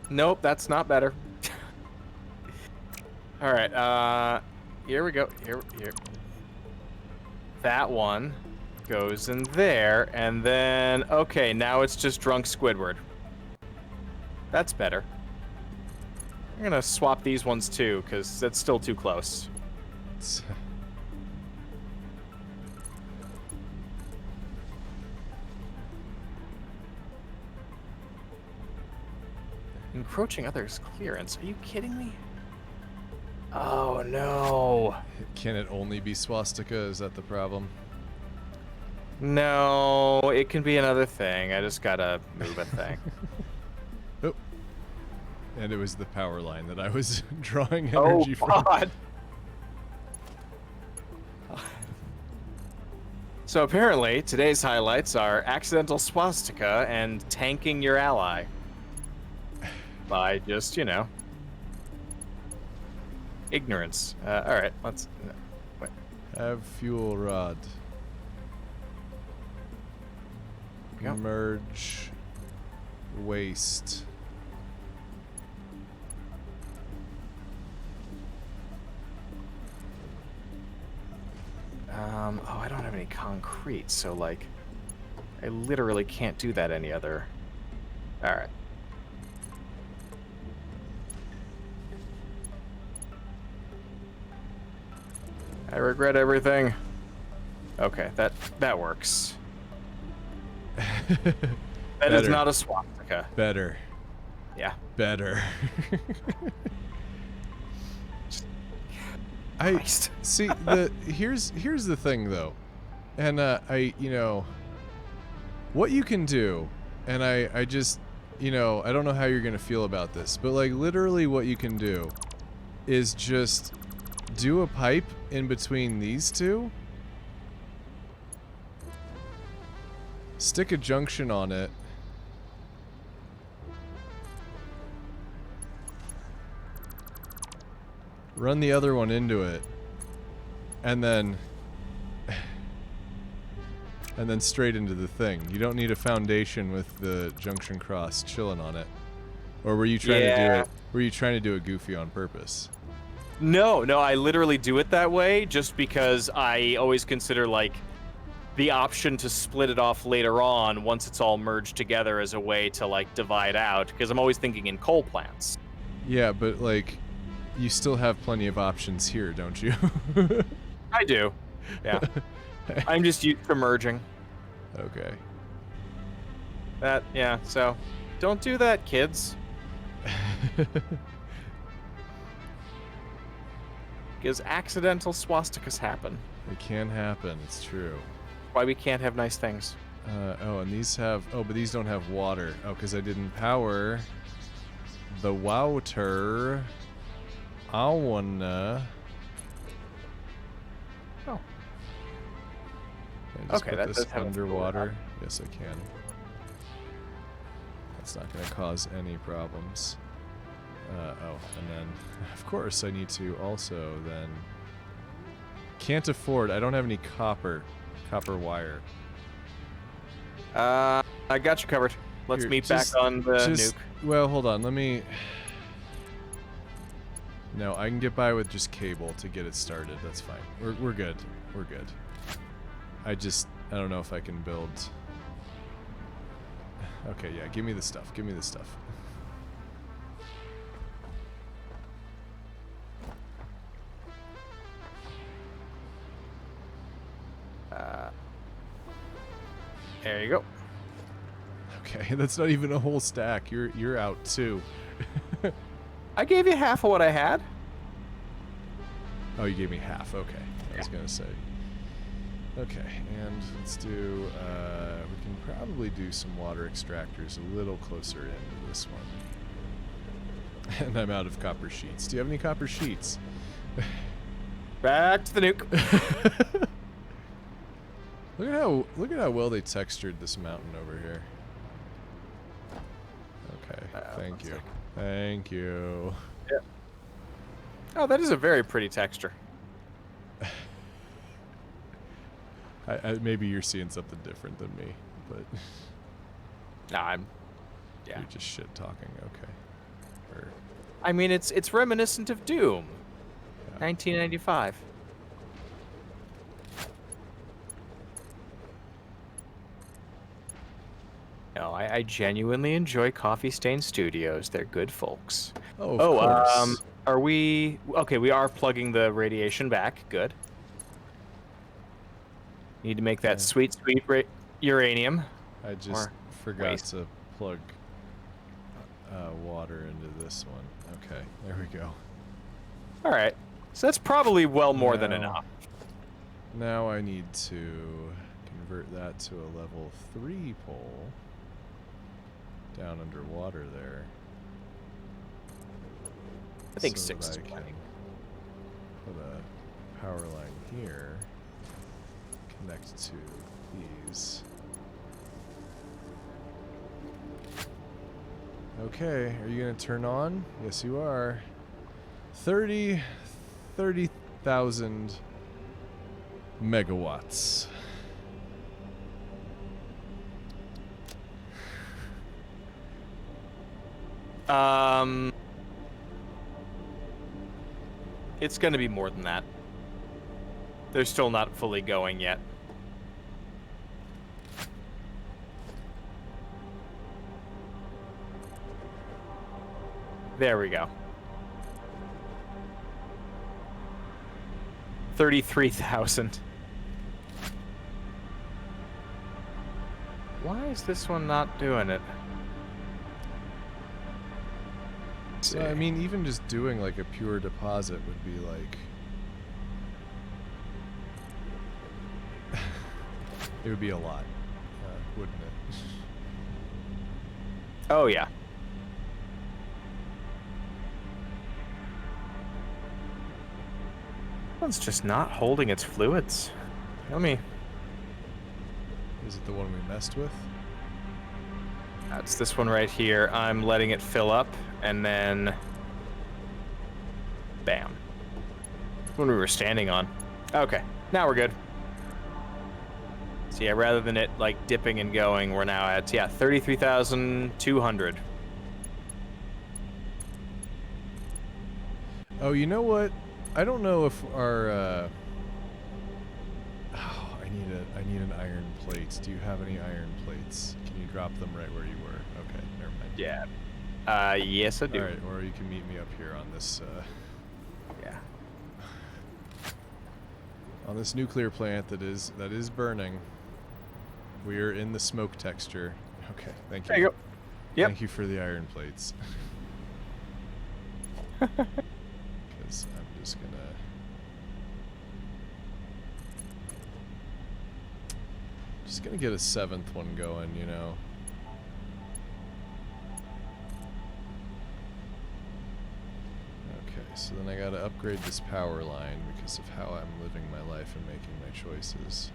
Nope, that's not better. All right. Here we go. Here. That one goes in there, and then okay. Now it's just drunk Squidward. That's better. I'm gonna swap these ones too, because that's still too close. Encroaching others' clearance. Are you kidding me? Oh no. Can it only be swastika? Is that the problem? No, it can be another thing. I just gotta move a thing. Oh. And it was the power line that I was drawing energy from. God. So apparently, today's highlights are accidental swastika and tanking your ally. By just, ignorance. Alright, let's... wait. Have fuel rod. Go. Merge. Waste. Oh, I don't have any concrete, so, like, I literally can't do that any other... Alright. I regret everything. Okay, that works. That is not a swastika. Better. Yeah. Better. Christ. See here's the thing though, and what you can do, and I just I don't know how you're gonna feel about this, but like literally what you can do is just do a pipe in between these two, stick a junction on it, run the other one into it, and then straight into the thing. You don't need a foundation with the junction cross chilling on it. Or were you trying to do it? Were you trying to do it goofy on purpose? No, I literally do it that way just because I always consider like the option to split it off later on once it's all merged together as a way to like divide out, because I'm always thinking in coal plants. Yeah, but like you still have plenty of options here, don't you? I do. Yeah. I'm just used to merging. Okay. So don't do that, kids. Because accidental swastikas happen. It can happen, it's true. Why we can't have nice things. And these have... Oh, but these don't have water. Oh, because I didn't power the water. I wanna... Oh. Can I just Okay, put that this does have underwater? Yes, I can. That's not going to cause any problems. And then, of course, I need to also then... Can't afford... I don't have any copper wire. I got you covered. Let's meet back on the nuke. Well, hold on. Let me... No, I can get by with just cable to get it started. That's fine. We're good. We're good. I don't know if I can build... Okay, yeah, give me the stuff. Give me the stuff. There you go. Okay, that's not even a whole stack. You're out too. I gave you half of what I had. Oh, you gave me half. Okay, I was gonna say. Okay, and let's do. We can probably do some water extractors a little closer into this one. And I'm out of copper sheets. Do you have any copper sheets? Back to the nuke. Look at how well they textured this mountain over here. Okay, thank you. Thank you. Yeah. Oh, that is a very pretty texture. Maybe you're seeing something different than me, but Nah, you're just shit talking. Okay. Or, I mean, it's reminiscent of Doom, yeah. 1995. No, I genuinely enjoy Coffee Stain Studios. They're good folks. Oh, of course. Are we okay? We are plugging the radiation back. Good. Need to make that Okay. sweet uranium. I just or forgot waste. to plug water into this one. Okay, there we go. All right. So that's probably well more than Now- enough. Now I need to convert that to a level 3 pole down underwater there. I think so 6 that is I can plenty. put a power line here, connect to these. Okay, are you gonna turn on? Yes, you are. 30,000 megawatts. It's going to be more than that. They're still not fully going yet. There we go. 33,000. Why is this one not doing it? So, I mean, even just doing like a pure deposit would be like... it would be a lot, wouldn't it? Oh, yeah. One's just not holding its fluids. Let me... Is it the one we messed with? That's this one right here. I'm letting it fill up, and then... Bam. When we were standing on. Okay, now we're good. So yeah, rather than it, like, dipping and going, we're now at, yeah, 33,200. Oh, you know what? I don't know if our... Oh, I need an iron plate. Do you have any iron plates? Can you drop them right where you were? Okay, never mind. Yeah. Yes, I do. All right, or you can meet me up here on this... Yeah. on this nuclear plant that is burning. We are in the smoke texture. Okay, thank you. There you go. Yep. Thank you for the iron plates. Because I'm just gonna... Just gonna get a 7th one going, you know. Okay, so then I gotta upgrade this power line because of how I'm living my life and making my choices.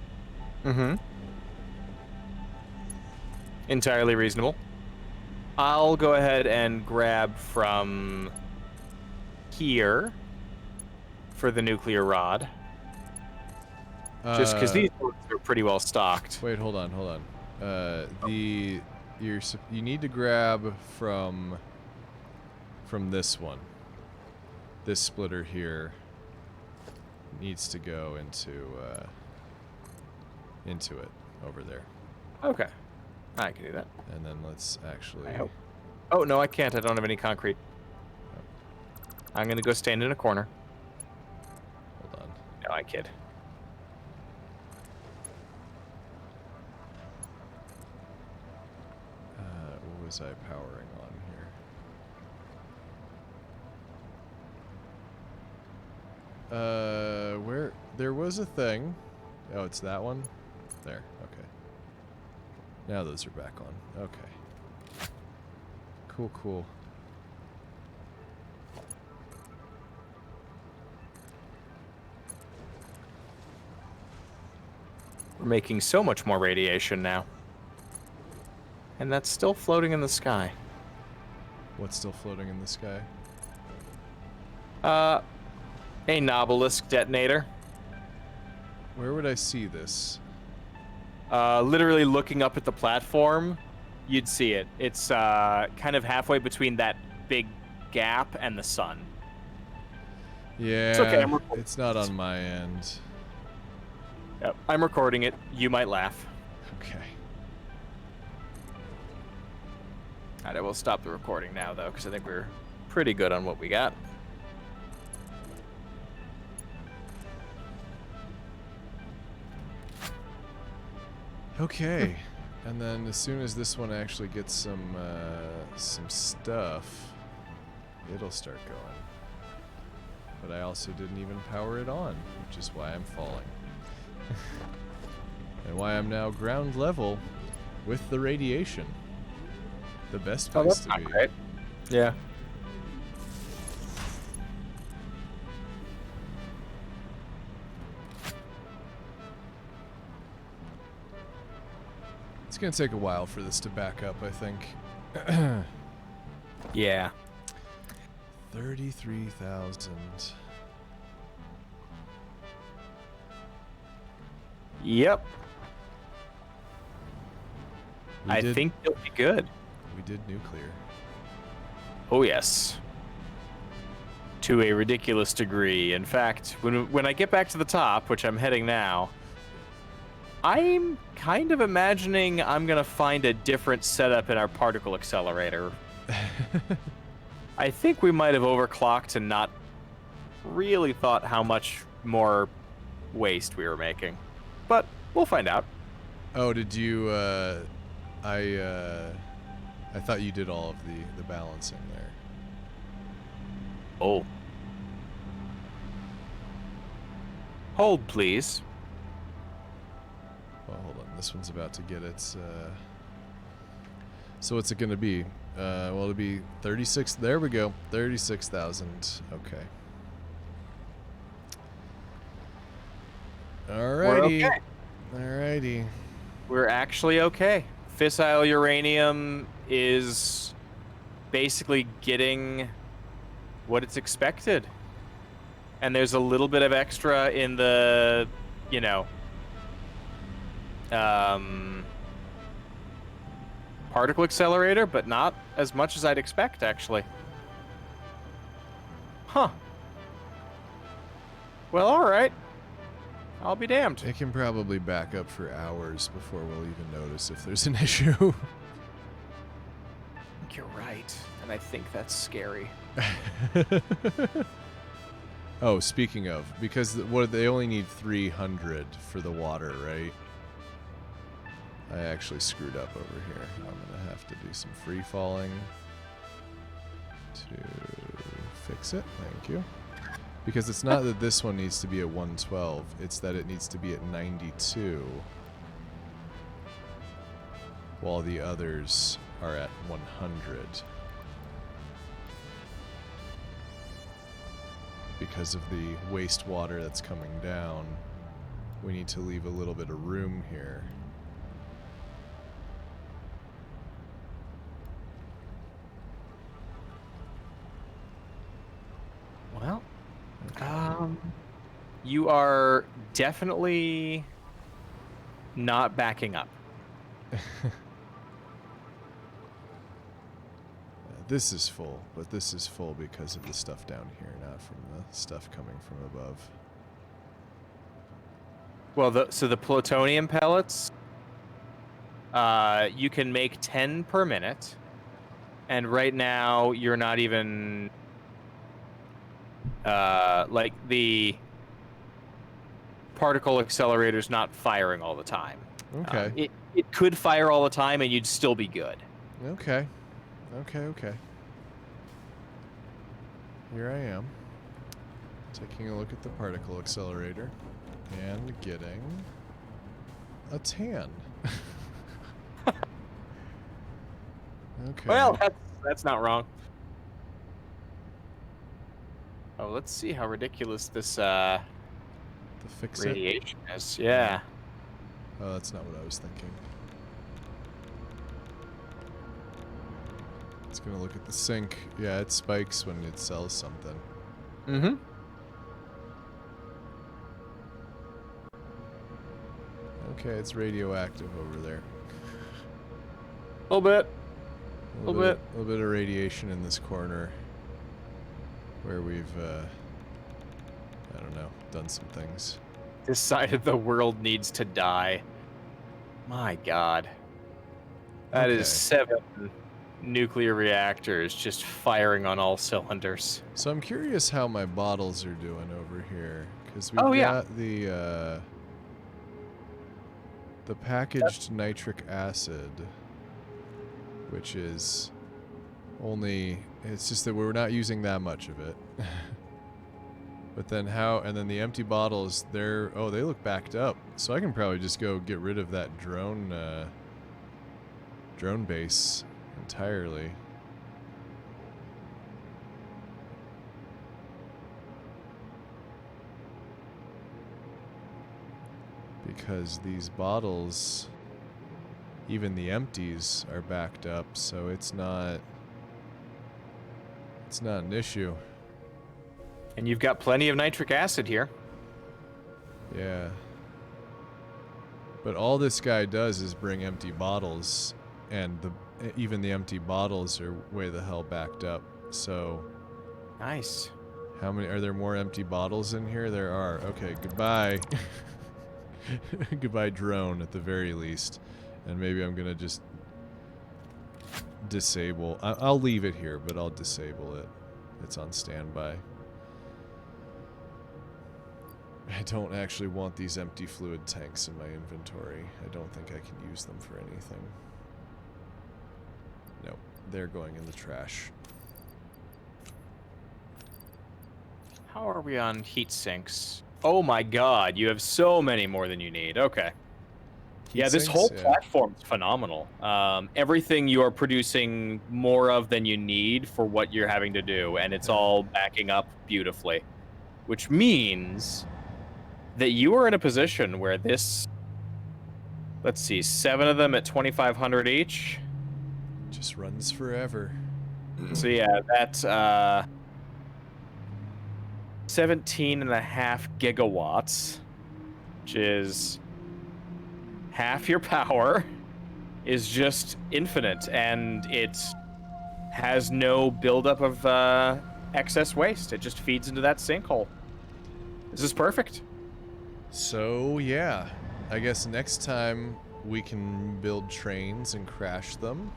Mm-hmm. Entirely reasonable. I'll go ahead and grab from here for the nuclear rod. Just because these ones are pretty well stocked. Wait, hold on. You need to grab from this one. This splitter here needs to go into it over there. Okay. I can do that. And then let's actually... I hope. Oh, no, I can't. I don't have any concrete. I'm going to go stand in a corner. Hold on. No, I kid. was I powering on here? Where there was a thing. Oh, it's that one? There, okay. Now those are back on. Okay. Cool, cool. We're making so much more radiation now. And that's still floating in the sky. What's still floating in the sky? A Nobelisk detonator. Where would I see this? Literally looking up at the platform, you'd see it. It's kind of halfway between that big gap and the sun. Yeah, It's okay, it's not on my end. Yep, I'm recording it. You might laugh. Okay. Alright, I will stop the recording now, though, because I think we're pretty good on what we got. Okay. And then as soon as this one actually gets some stuff, it'll start going. But I also didn't even power it on, which is why I'm falling. And why I'm now ground level with the radiation. The best place to be. Great. Yeah. It's gonna take a while for this to back up, I think. Yeah. 33,000. Yep. I did- think you'll be good. We did nuclear. Oh, yes. To a ridiculous degree. In fact, when I get back to the top, which I'm heading now, I'm kind of imagining I'm going to find a different setup in our particle accelerator. I think we might have overclocked and not really thought how much more waste we were making. But we'll find out. Oh, did you, I thought you did all of the balancing there. Oh. Hold, please. Well, hold on. This one's about to get its, so what's it gonna be? Well, it'll be 36, there we go, 36,000, okay. Alrighty. okay. Alrighty. We're actually okay. Fissile uranium is basically getting what it's expected. And there's a little bit of extra in the, you know, particle accelerator, but not as much as I'd expect, actually. Huh. Well, all right. I'll be damned. It can probably back up for hours before we'll even notice if there's an issue. I think you're right, and I think that's scary. Oh, speaking of, because what they only need 300 for the water, right? I actually screwed up over here. I'm gonna have to do some free falling to fix it. Thank you. Because it's not that this one needs to be at 112, it's that it needs to be at 92, while the others are at 100. Because of the wastewater that's coming down, we need to leave a little bit of room here. Well, you are definitely not backing up. This is full, but this is full because of the stuff down here, not from the stuff coming from above. Well, so the plutonium pellets, you can make 10 per minute, and right now you're not even, like the particle accelerator's not firing all the time. Okay. It could fire all the time and you'd still be good. Okay. Okay. Here I am, taking a look at the particle accelerator and getting a tan. Okay. Well, that's not wrong. Oh, let's see how ridiculous this the fix-it? radiation is. Yeah. Oh, that's not what I was thinking. It's gonna look at the sink. Yeah, it spikes when it sells something. Mm-hmm. Okay, it's radioactive over there. A little bit. A little bit of radiation in this corner where we've, I don't know, done some things. This side of the world needs to die. My God. That Okay. is 7 nuclear reactors just firing on all cylinders. So I'm curious how my bottles are doing over here, because we've Oh, yeah. got the packaged nitric acid, which is only, it's just that we're not using that much of it. But then and then the empty bottles, they look backed up. So I can probably just go get rid of that drone base entirely. Because these bottles, even the empties, are backed up, so it's not an issue. And you've got plenty of nitric acid here. Yeah. But all this guy does is bring empty bottles, and even the empty bottles are way the hell backed up. So Nice. how many are there more empty bottles in here? There are. Okay, goodbye. Goodbye drone at the very least. And maybe I'm gonna just disable. I'll leave it here, but I'll disable it. It's on standby. I don't actually want these empty fluid tanks in my inventory. I don't think I can use them for anything. Nope, they're going in the trash. How are we on heat sinks? Oh my God, you have so many more than you need. Okay. Yeah, this whole platform is phenomenal. Everything you are producing more of than you need for what you're having to do, and it's all backing up beautifully. Which means that you are in a position where this, let's see, 7 of them at 2,500 each. Just runs forever. So yeah, that's 17.5 gigawatts, which is half your power, is just infinite, and it has no buildup of excess waste. It just feeds into that sinkhole. This is perfect. So yeah, I guess next time we can build trains and crash them.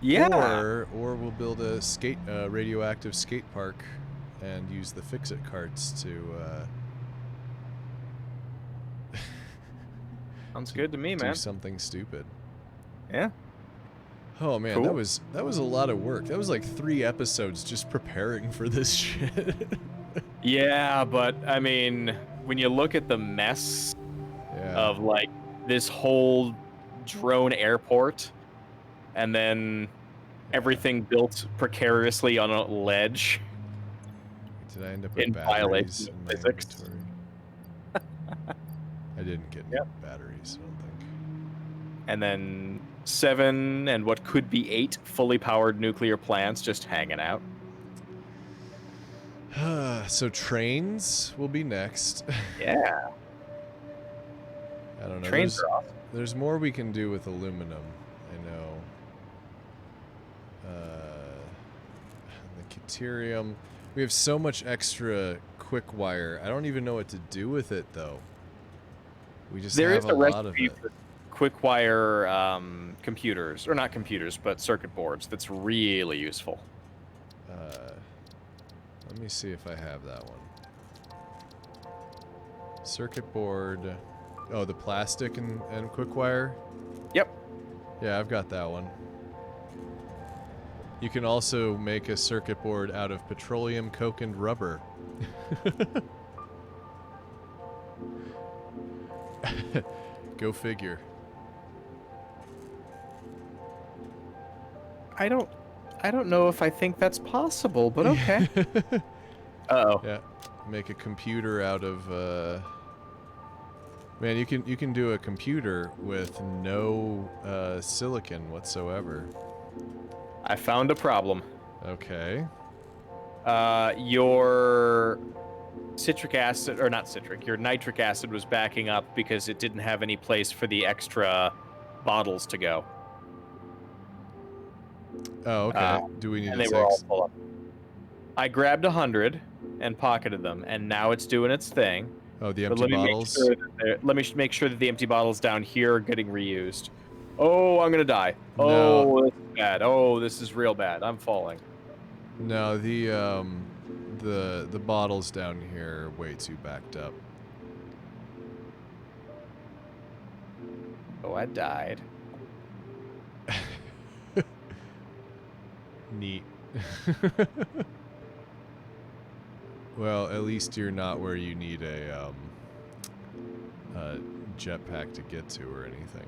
Yeah. Or we'll build a radioactive skate park and use the fix-it carts to Sounds good to me, man. do something stupid. Yeah. Oh man, Cool. that was a lot of work. That was like 3 episodes just preparing for this shit. Yeah, but I mean, when you look at the mess of like this whole drone airport, and then everything built precariously on a ledge. Did I end up with In batteries violation in of my physics. inventory? I didn't get any batteries, I don't think. And then 7 and what could be 8 fully powered nuclear plants just hanging out. So trains will be next. Yeah. I don't know. Trains are awesome. There's more we can do with aluminum. I know. The deuterium. We have so much extra quick wire. I don't even know what to do with it though. We just have a lot of it. For quick wire computers, or not computers, but circuit boards. That's really useful. Let me see if I have that one. Circuit board. Oh, the plastic and quick wire? Yep. Yeah, I've got that one. You can also make a circuit board out of petroleum, coke, and rubber. Go figure. I don't know if I think that's possible, but okay. Uh-oh. Yeah, make a computer out of. Man, you can do a computer with no silicon whatsoever. I found a problem. Okay. Your citric acid, or not citric, your nitric acid was backing up because it didn't have any place for the extra bottles to go. Oh, okay. Do we need And to they were all full up. I grabbed 100 and pocketed them, and now it's doing its thing. Oh, the But empty bottles? let me make sure that the empty bottles down here are getting reused. Oh, I'm gonna die. No. Oh, this is bad. Oh, this is real bad. I'm falling. No, the bottles down here are way too backed up. Oh, I died. Neat. Well, at least you're not where you need a jetpack to get to or anything.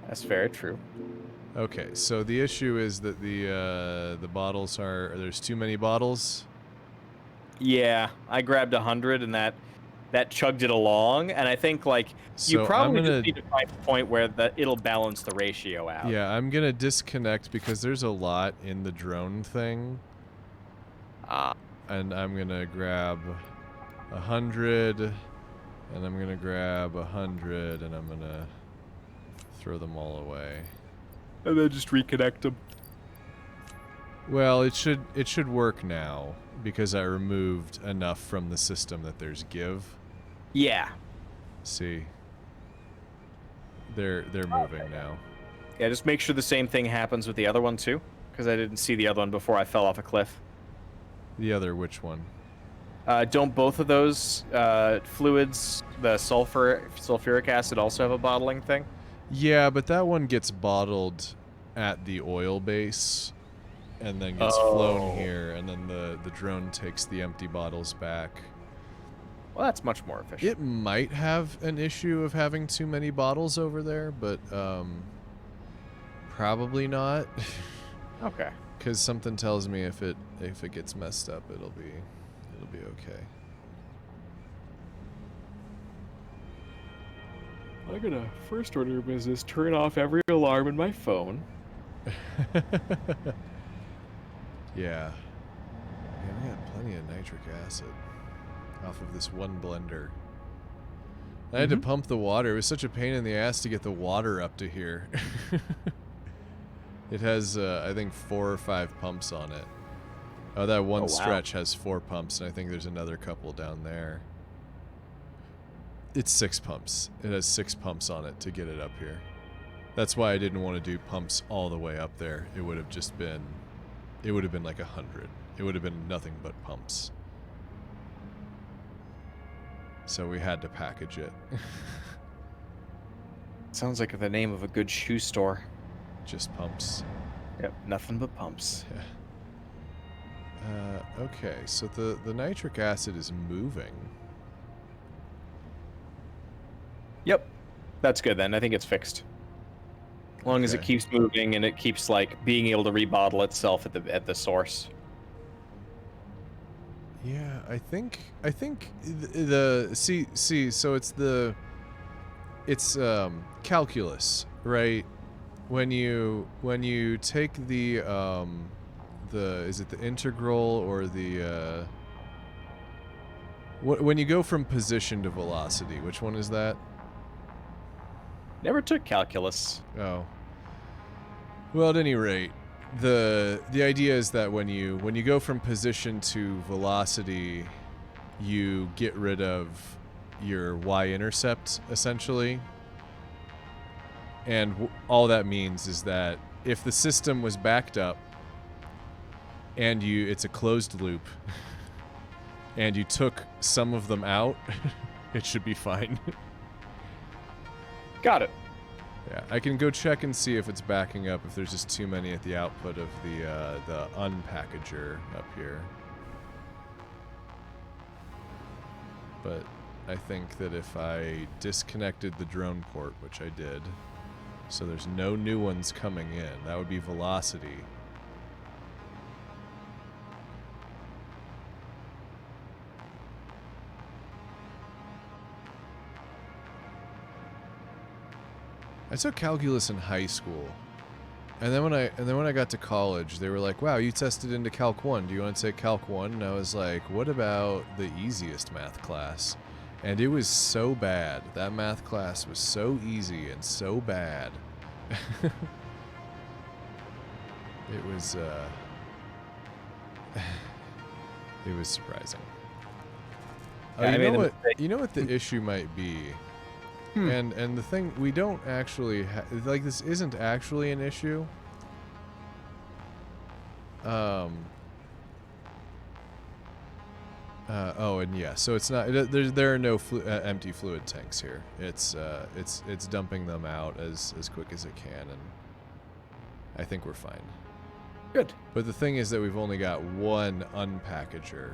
That's very true. Okay, so the issue is that the bottles there's too many bottles. Yeah, I grabbed 100 and that chugged it along, and I think like you So probably I'm just gonna, need to find a point where it'll balance the ratio out. yeah, I'm gonna disconnect because there's a lot in the drone thing. And I'm gonna grab 100, and I'm gonna grab 100, and I'm gonna throw them all away. And then just reconnect them. Well, it should work now because I removed enough from the system that there's give. Yeah. See, they're moving now. Yeah, just make sure the same thing happens with the other one too, because I didn't see the other one before I fell off a cliff. The other which one? Don't both of those fluids, the sulfuric acid, also have a bottling thing? Yeah, but that one gets bottled at the oil base and then gets flown here, and then the drone takes the empty bottles back. Well, that's much more efficient. It might have an issue of having too many bottles over there, but probably not. Okay. Because something tells me if it gets messed up, it'll be okay. I'm gonna first order of business turn off every alarm in my phone. Yeah. Man, we got plenty of nitric acid off of this one blender. I had to pump the water. It was such a pain in the ass to get the water up to here. It has, I think, 4 or 5 pumps on it. Oh, that one stretch has 4 pumps, and I think there's another couple down there. It's 6 pumps. It has 6 pumps on it to get it up here. That's why I didn't want to do pumps all the way up there. It would have just been... It would have been like 100. It would have been nothing but pumps. So we had to package it. Sounds like the name of a good shoe store. Just pumps. Yep, nothing but pumps. Yeah. Okay, so the nitric acid is moving. Yep, that's good then. I think it's fixed. As long as it keeps moving and it keeps like being able to rebottle itself at the source. Yeah, I think so it's calculus, right? When you take the is it the integral or the when you go from position to velocity, which one is that? Never took calculus. Oh. Well, at any rate, the idea is that when you go from position to velocity, you get rid of your y-intercept essentially. And all that means is that if the system was backed up and it's a closed loop and you took some of them out, it should be fine. Got it. Yeah, I can go check and see if it's backing up, if there's just too many at the output of the unpackager up here. But I think that if I disconnected the drone port, which I did, so there's no new ones coming in, that would be velocity. I took calculus in high school, and then when I got to college, they were like, "Wow, you tested into Calc 1. Do you want to take Calc 1?" And I was like, "What about the easiest math class?" And it was so bad. That math class was so easy and so bad. It was it was surprising. Oh, Yeah, you know what the issue might be? And the thing, we don't actually like, this isn't actually an issue. Oh, and yeah, so it's not, there are no empty fluid tanks here. It's dumping them out as quick as it can, and I think we're fine. Good. But the thing is that we've only got one unpackager,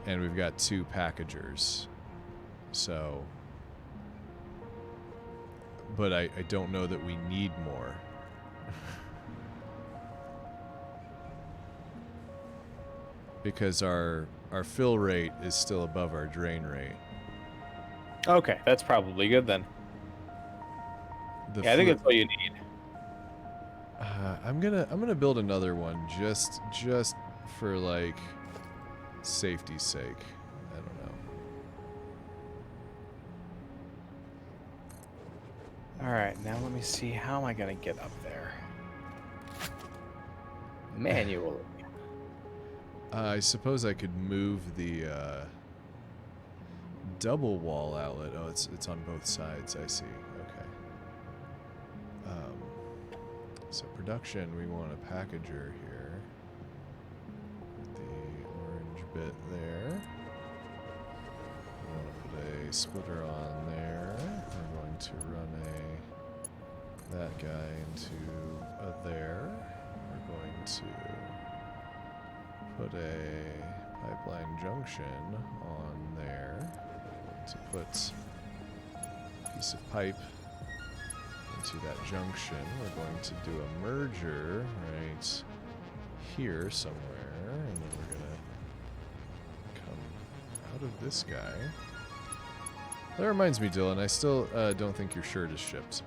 and we've got 2 packagers. So, but I don't know that we need more. Because our fill rate is still above our drain rate. Okay, that's probably good then. Yeah, I think that's all you need. I'm gonna build another one just for like safety's sake. I don't know. All right, now let me see. How am I gonna get up there? Manually. I suppose I could move the double wall outlet. Oh, it's on both sides. I see. Okay. So production, we want a packager here. The orange bit there. We want to put a splitter on there. We're going to run that guy into there. We're going to put a pipeline junction on there. We're going to put a piece of pipe into that junction. We're going to do a merger right here somewhere, and then we're going to come out of this guy. That reminds me, Dylan, I still don't think your shirt is shipped.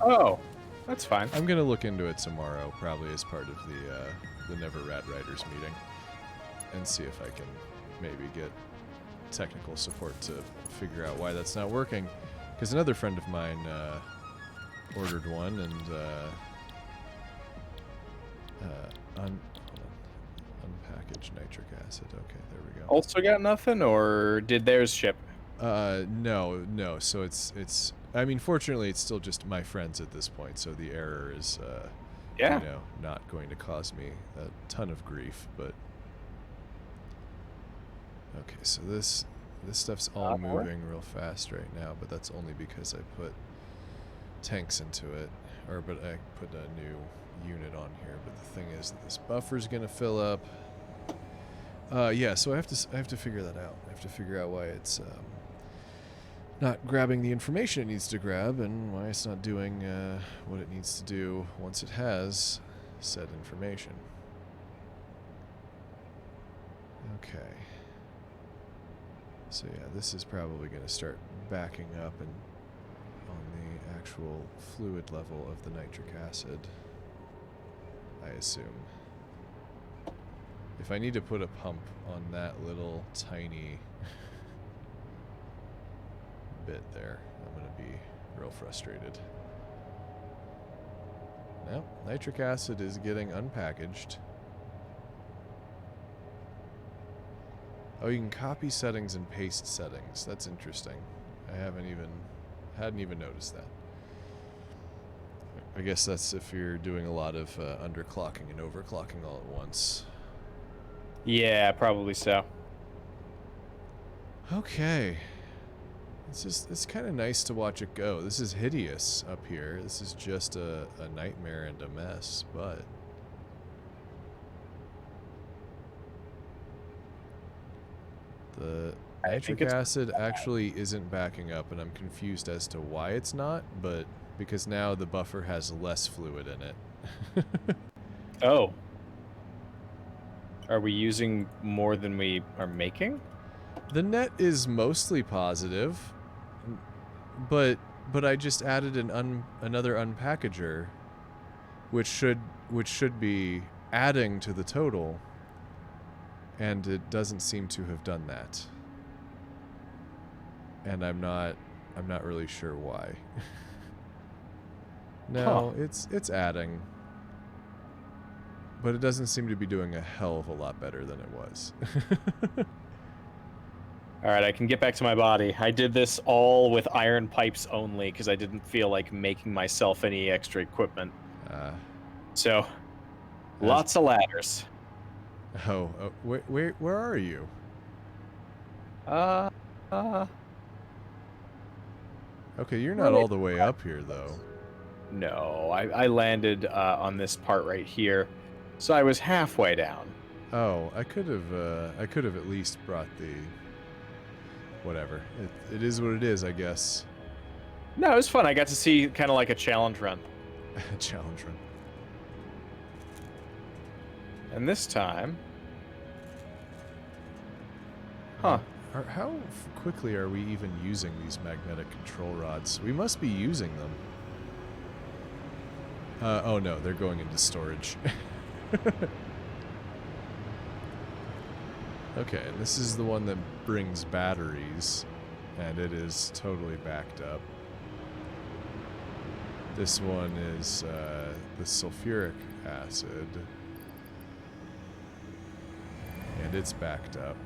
Oh, that's fine. I'm going to look into it tomorrow, probably as part of the Never Rat Riders meeting, and see if I can maybe get technical support to figure out why that's not working. Because another friend of mine ordered one, and unpackaged nitric acid. Okay, there we go. Also got nothing, or did theirs ship? No. So it's. I mean, fortunately, it's still just my friends at this point, so the error is, Yeah. you know, not going to cause me a ton of grief. But okay, so this stuff's all moving real fast right now, but that's only because I put tanks into it, but I put a new unit on here. But the thing is that this buffer's gonna fill up. Yeah, so I have to figure that out. I have to figure out why it's not grabbing the information it needs to grab, and why it's not doing what it needs to do once it has said information. Okay. So yeah, this is probably going to start backing up and on the actual fluid level of the nitric acid, I assume. If I need to put a pump on that little tiny bit there, I'm going to be real frustrated. Now, nitric acid is getting unpackaged. Oh, you can copy settings and paste settings. That's interesting. I hadn't even noticed that. I guess that's if you're doing a lot of underclocking and overclocking all at once. Yeah, probably so. Okay. it's kind of nice to watch it go. This is hideous up here. This is just a nightmare and a mess, but the nitric acid actually isn't backing up, and I'm confused as to why it's not, but because now the buffer has less fluid in it. Oh. Are we using more than we are making? The net is mostly positive, but I just added another unpackager, which should be adding to the total, and it doesn't seem to have done that. And I'm not really sure why. No, it's adding, but it doesn't seem to be doing a hell of a lot better than it was. All right, I can get back to my body. I did this all with iron pipes only because I didn't feel like making myself any extra equipment. So, lots of ladders. Oh, where are you? Okay, you're not all the way up here, though. No, I landed on this part right here, so I was halfway down. Oh, I could have at least brought the... Whatever. It is what it is, I guess. No, it was fun. I got to see kind of like a challenge run. Challenge run. And this time... Huh. How quickly are we even using these magnetic control rods? We must be using them. Oh no, they're going into storage. Okay, and this is the one that brings batteries, and it is totally backed up. This one is the sulfuric acid, and it's backed up.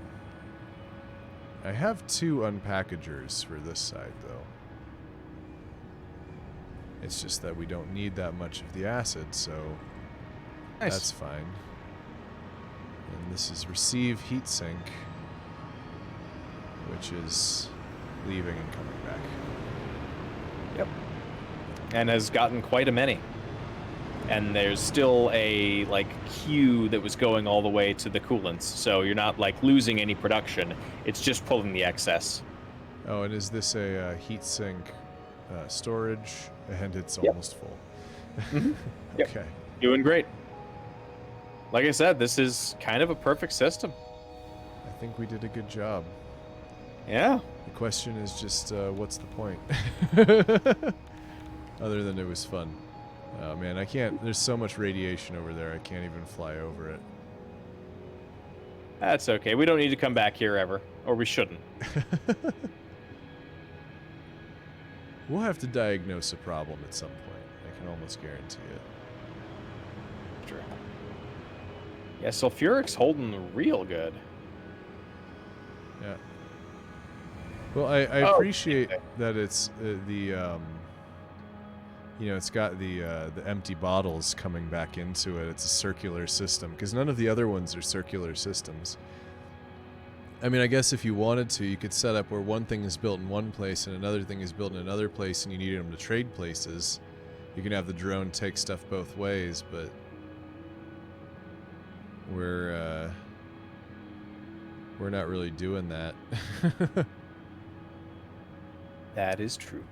I have 2 unpackagers for this side, though. It's just that we don't need that much of the acid, so nice. That's fine. And this is receive heatsink, which is leaving and coming back. Yep. And has gotten quite a many. And there's still a queue that was going all the way to the coolants, so you're not losing any production. It's just pulling the excess. Oh, and is this a heatsink storage? And it's almost full. Mm-hmm. Okay. Yep. Doing great. Like I said, this is kind of a perfect system. I think we did a good job. Yeah. The question is just, what's the point? Other than it was fun. Oh man, I can't, there's so much radiation over there, I can't even fly over it. That's okay. We don't need to come back here ever. Or we shouldn't. We'll have to diagnose a problem at some point. I can almost guarantee it. Sure. Yeah, sulfuric's holding real good. Yeah. Well, I appreciate that it's it's got the empty bottles coming back into it. It's a circular system, because none of the other ones are circular systems. I mean, I guess if you wanted to, you could set up where one thing is built in one place and another thing is built in another place, and you need them to trade places. You can have the drone take stuff both ways, but we're not really doing that. That is true.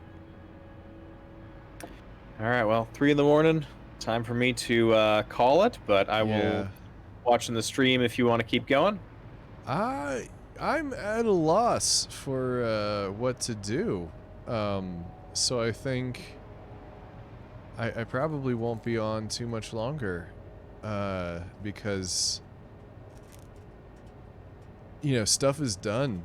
All right, well, 3 in the morning. Time for me to call it, but I will watch in the stream if you want to keep going. I'm at a loss for what to do. So I think I probably won't be on too much longer, because stuff is done.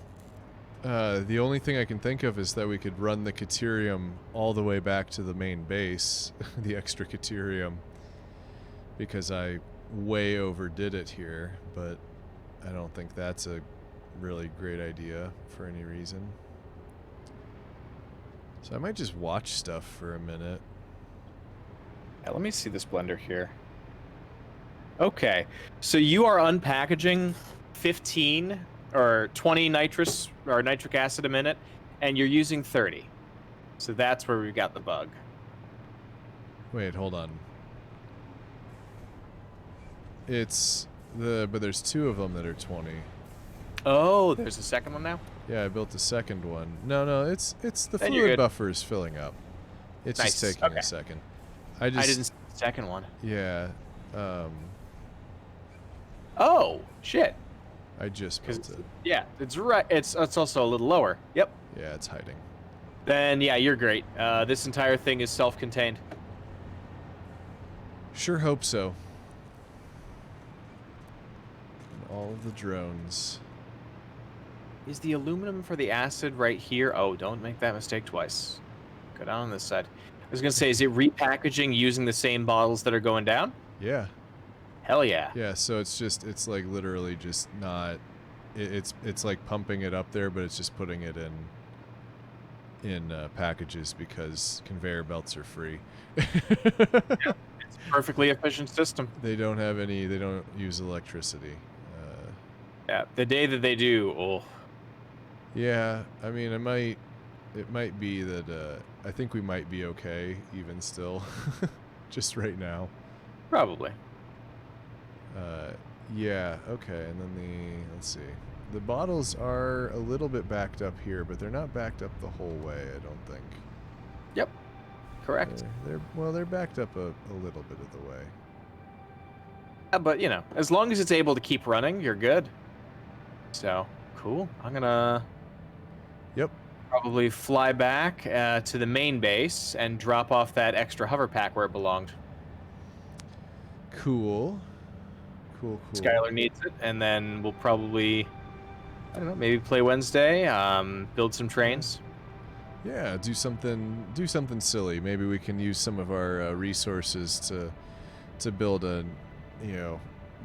The only thing I can think of is that we could run the Caterium all the way back to the main base, the extra Caterium, because I way overdid it here, but I don't think that's a really great idea for any reason. So I might just watch stuff for a minute. Yeah, let me see this blender here. Okay, so you are unpackaging 15 or 20 nitrous or nitric acid a minute, and you're using 30. So that's where we've got the bug. Wait, hold on. But there's 2 of them that are 20. Oh, there's a second one now? Yeah, I built the second one. No, it's the Then you're fluid good. buffer is filling up. It's Nice, just taking okay. a second. I didn't see the second one. Yeah. Oh, shit. I just built it. Yeah, it's right. It's also a little lower. Yep. Yeah, it's hiding. Then, yeah, you're great. This entire thing is self-contained. Sure hope so. And all of the drones. Is the aluminum for the acid right here? Oh, don't make that mistake twice. Go down on this side. I was going to say, is it repackaging using the same bottles that are going down? Yeah. Hell yeah. Yeah, so it's like literally just not... It's like pumping it up there, but it's just putting it in packages because conveyor belts are free. Yeah, it's a perfectly efficient system. They don't use electricity. Yeah, the day that they do, oh. Yeah, I mean, it might be that I think we might be okay even still, just right now. Probably. Yeah, okay, and then let's see. The bottles are a little bit backed up here, but they're not backed up the whole way, I don't think. Yep. Correct. They're backed up a little bit of the way. But, you know, as long as it's able to keep running, you're good. So, cool. I'm going to... Yep. Probably fly back to the main base and drop off that extra hover pack where it belonged. Cool. Skylar needs it, and then we'll probably, I don't know, maybe play Wednesday, build some trains. Yeah, do something silly. Maybe we can use some of our resources to build a,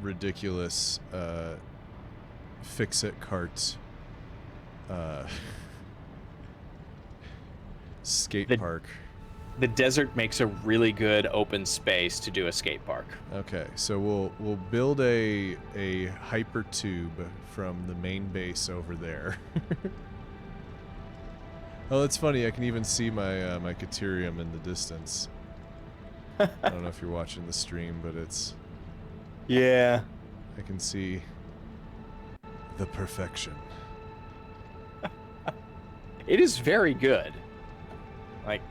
ridiculous fix-it cart skate park. The desert makes a really good open space to do a skate park. Okay, so we'll build a hyper tube from the main base over there. Oh, that's funny. I can even see my my Caterium in the distance. I don't know if you're watching the stream, but it's... Yeah. I can see the perfection. It is very good. Like,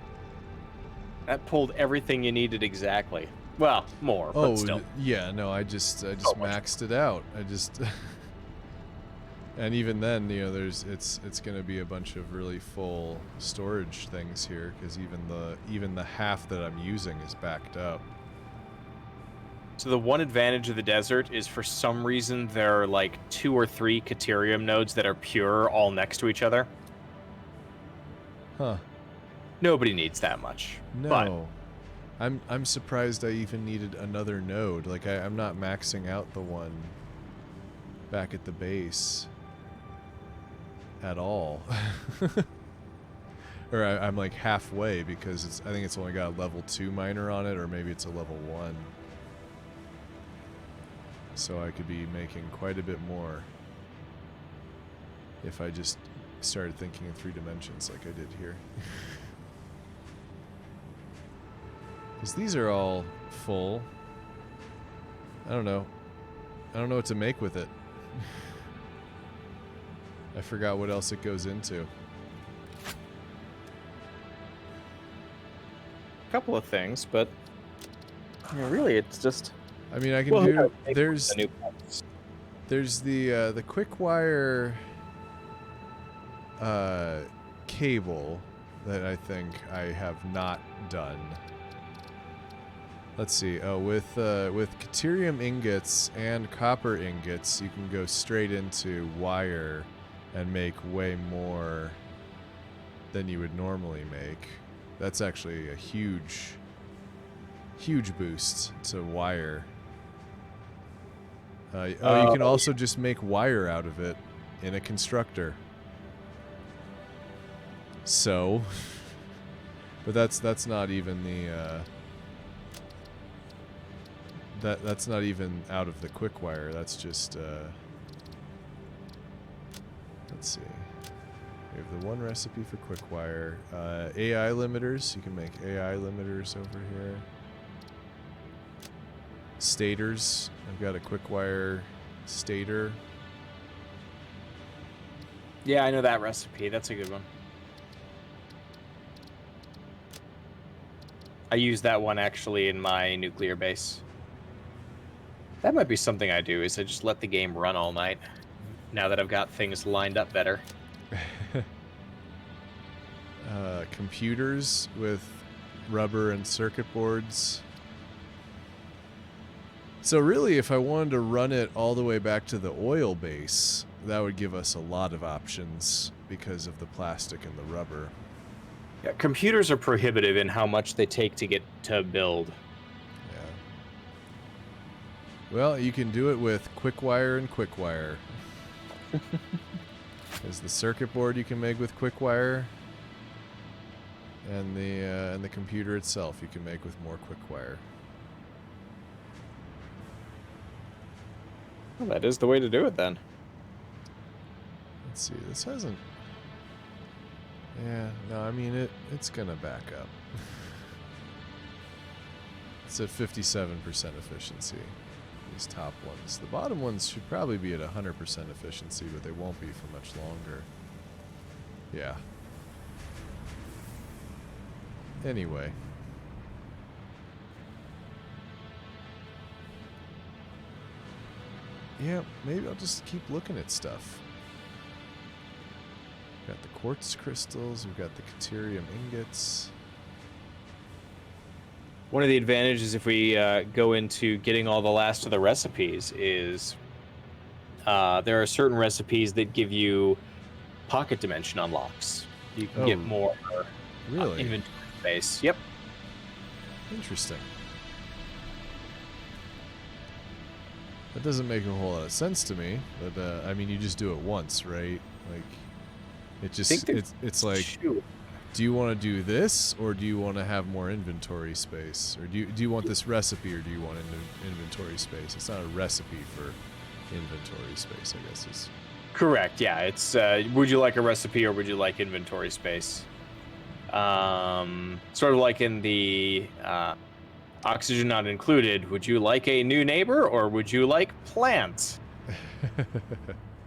that pulled everything you needed exactly. Well, more, but still. Yeah, no, I just maxed it out. I just... And even then, it's going to be a bunch of really full storage things here, because even the half that I'm using is backed up. So the one advantage of the desert is, for some reason, there are like 2 or 3 Caterium nodes that are pure all next to each other. Huh. Nobody needs that much. No. But I'm surprised I even needed another node. Like, I'm not maxing out the one back at the base at all. Or I'm like halfway, because I think it's only got a level 2 miner on it, or maybe it's a level 1. So I could be making quite a bit more if I just started thinking in 3 dimensions like I did here. Because these are all full. I don't know what to make with it. I forgot what else it goes into. a couple of things, but really, it's just... I mean, I can do... There's the new parts. There's the quick wire cable that I think I have not done. Let's see. Oh, with Caterium ingots and copper ingots, you can go straight into wire and make way more than you would normally make. That's actually a huge boost to wire. You can also just make wire out of it in a constructor. So, but that's not even the that's not even out of the quick wire. That's just let's see. We have the one recipe for quick wire. AI limiters. You can make AI limiters over here. Stators. I've got a quick wire stator. Yeah, I know that recipe. That's a good one. I use that one actually in my nuclear base. That might be something I do, is I just let the game run all night. Now that I've got things lined up better. Computers with rubber and circuit boards. So really, if I wanted to run it all the way back to the oil base, that would give us a lot of options because of the plastic and the rubber. Yeah, computers are prohibitive in how much they take to get to build. Yeah. Well, you can do it with quick wire and quick wire. There's the circuit board you can make with quick wire, and the computer itself you can make with more quick wire. Well, that is the way to do it then. Let's see. This hasn't. Yeah. No, I mean it's gonna back up. It's at 57% efficiency. These top ones. The bottom ones should probably be at 100% efficiency, but they won't be for much longer. Yeah. Anyway. Yeah, maybe I'll just keep looking at stuff. We've got the quartz crystals, we've got the caterium ingots. One of the advantages if we go into getting all the last of the recipes is there are certain recipes that give you pocket dimension unlocks. You can get more really? Inventory space. Yep. Interesting. That doesn't make a whole lot of sense to me, but I mean, you just do it once, right? Like, it just it's like, Shoot. do you want to do this, or do you want to have more inventory space, or do you want this recipe, or do you want inventory space? It's not a recipe for inventory space, I guess is Correct. Yeah, it's would you like a recipe or would you like inventory space? Sort of like in the oxygen not included. Would you like a new neighbor or would you like plant?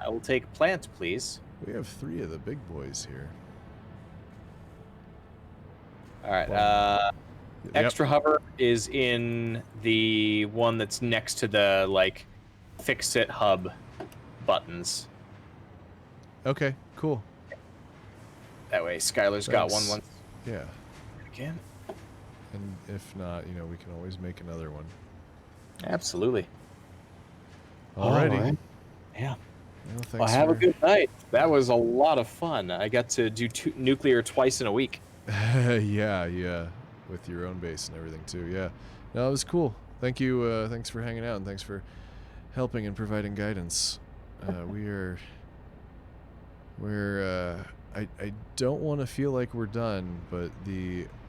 I will take plant, please. We have 3 of the big boys here. All right. Yep. Extra hover is in the one that's next to the like fix it hub buttons. Okay, cool. That way, Skylar's got one once Yeah. again. And if not, you know, we can always make another one. Absolutely. Alrighty. All right. Yeah. Well, Well, thanks have a for- good night. That was a lot of fun. I got to do nuclear twice in a week. yeah, with your own base and everything too. Yeah, no, it was cool. Thank you. Thanks for hanging out and thanks for helping and providing guidance. I don't want to feel like we're done, but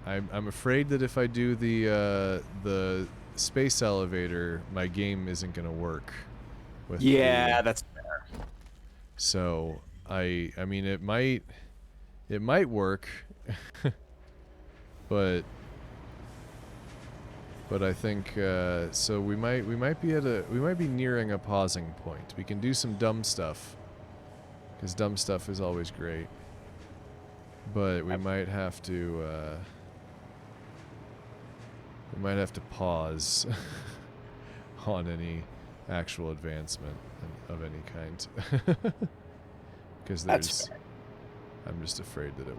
I'm afraid that if I do the space elevator, my game isn't gonna work. With That's fair. So I mean it might work, but I think so we might be nearing a pausing point. We can do some dumb stuff, because dumb stuff is always great, but we might have to pause on any actual advancement of any kind. Because I'm just afraid that it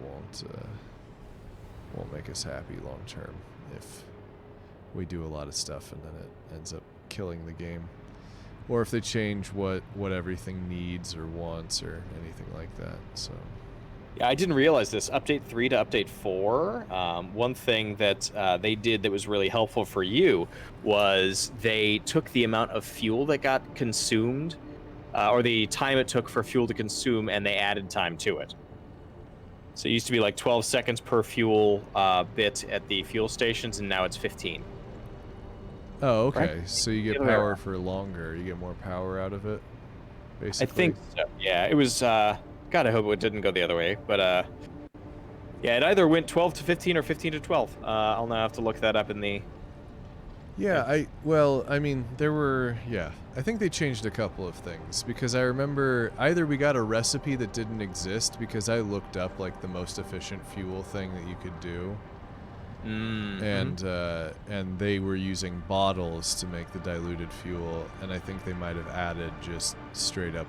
won't make us happy long term if we do a lot of stuff and then it ends up killing the game, or if they change what everything needs or wants or anything like that. So Yeah, I didn't realize this. Update 3 to update 4. One thing that they did that was really helpful for you was they took the amount of fuel that got consumed, or the time it took for fuel to consume, and they added time to it. So it used to be like 12 seconds per fuel bit at the fuel stations, and now it's 15. oh, okay. Right. So you get The other way power around. for longer. You get more power out of it, I basically. think so. Yeah, it was God, I hope it didn't go the other way. But yeah, it either went 12 to 15 or 15 to 12. I'll now have to look that up in the. Yeah, I mean, I think they changed a couple of things, because I remember either we got a recipe that didn't exist because I looked up like the most efficient fuel thing that you could do, and they were using bottles to make the diluted fuel, and I think they might have added just straight up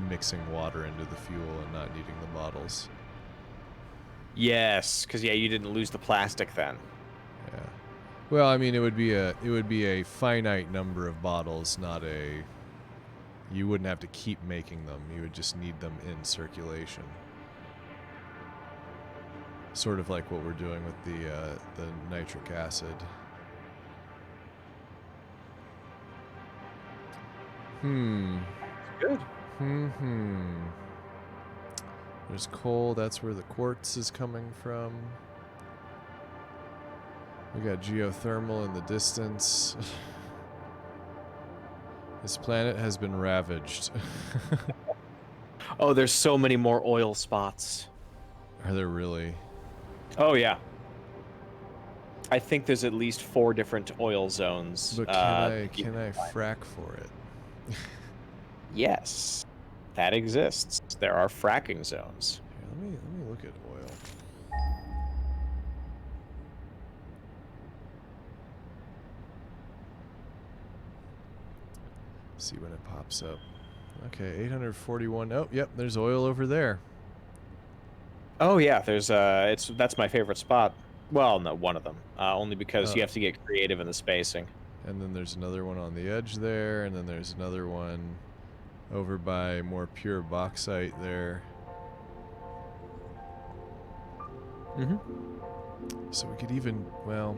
mixing water into the fuel and not needing the bottles. Yes, because you didn't lose the plastic then. Yeah. Well, I mean, it would be a finite number of bottles, not a. You wouldn't have to keep making them. You would just need them in circulation. Sort of like what we're doing with the nitric acid. Good. There's coal. That's where the quartz is coming from. We got geothermal in the distance. This planet has been ravaged. Oh, there's so many more oil spots. Are there really? Oh, yeah. I think there's at least 4 different oil zones. But can I frack for it? Yes, that exists. There are fracking zones. Here, let me look at oil. See when it pops up. Okay, 841. Oh, yep, there's oil over there. Oh yeah, there's that's my favorite spot. Well, no, one of them. Only because you have to get creative in the spacing. And then there's another one on the edge there, and then there's another one over by more pure bauxite there. So we could even, well,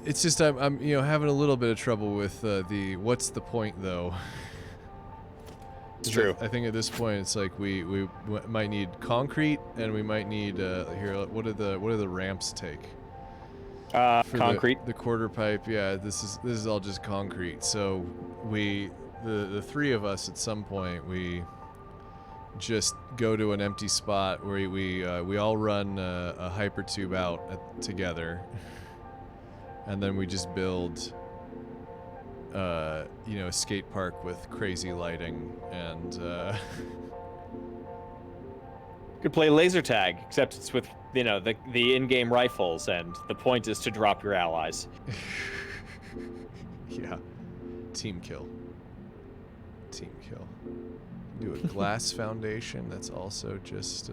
it's just I'm having a little bit of trouble with the what's the point though. It's true. I think at this point it's like we might need concrete, and we might need here. What do the ramps take? Concrete. The quarter pipe. Yeah, this is all just concrete. So the 3 of us at some point we just go to an empty spot where we all run a hypertube out together, and then we just build a skate park with crazy lighting, and Could play laser tag, except it's with the in-game rifles, and the point is to drop your allies. Yeah, team kill. Do a glass foundation. That's also just.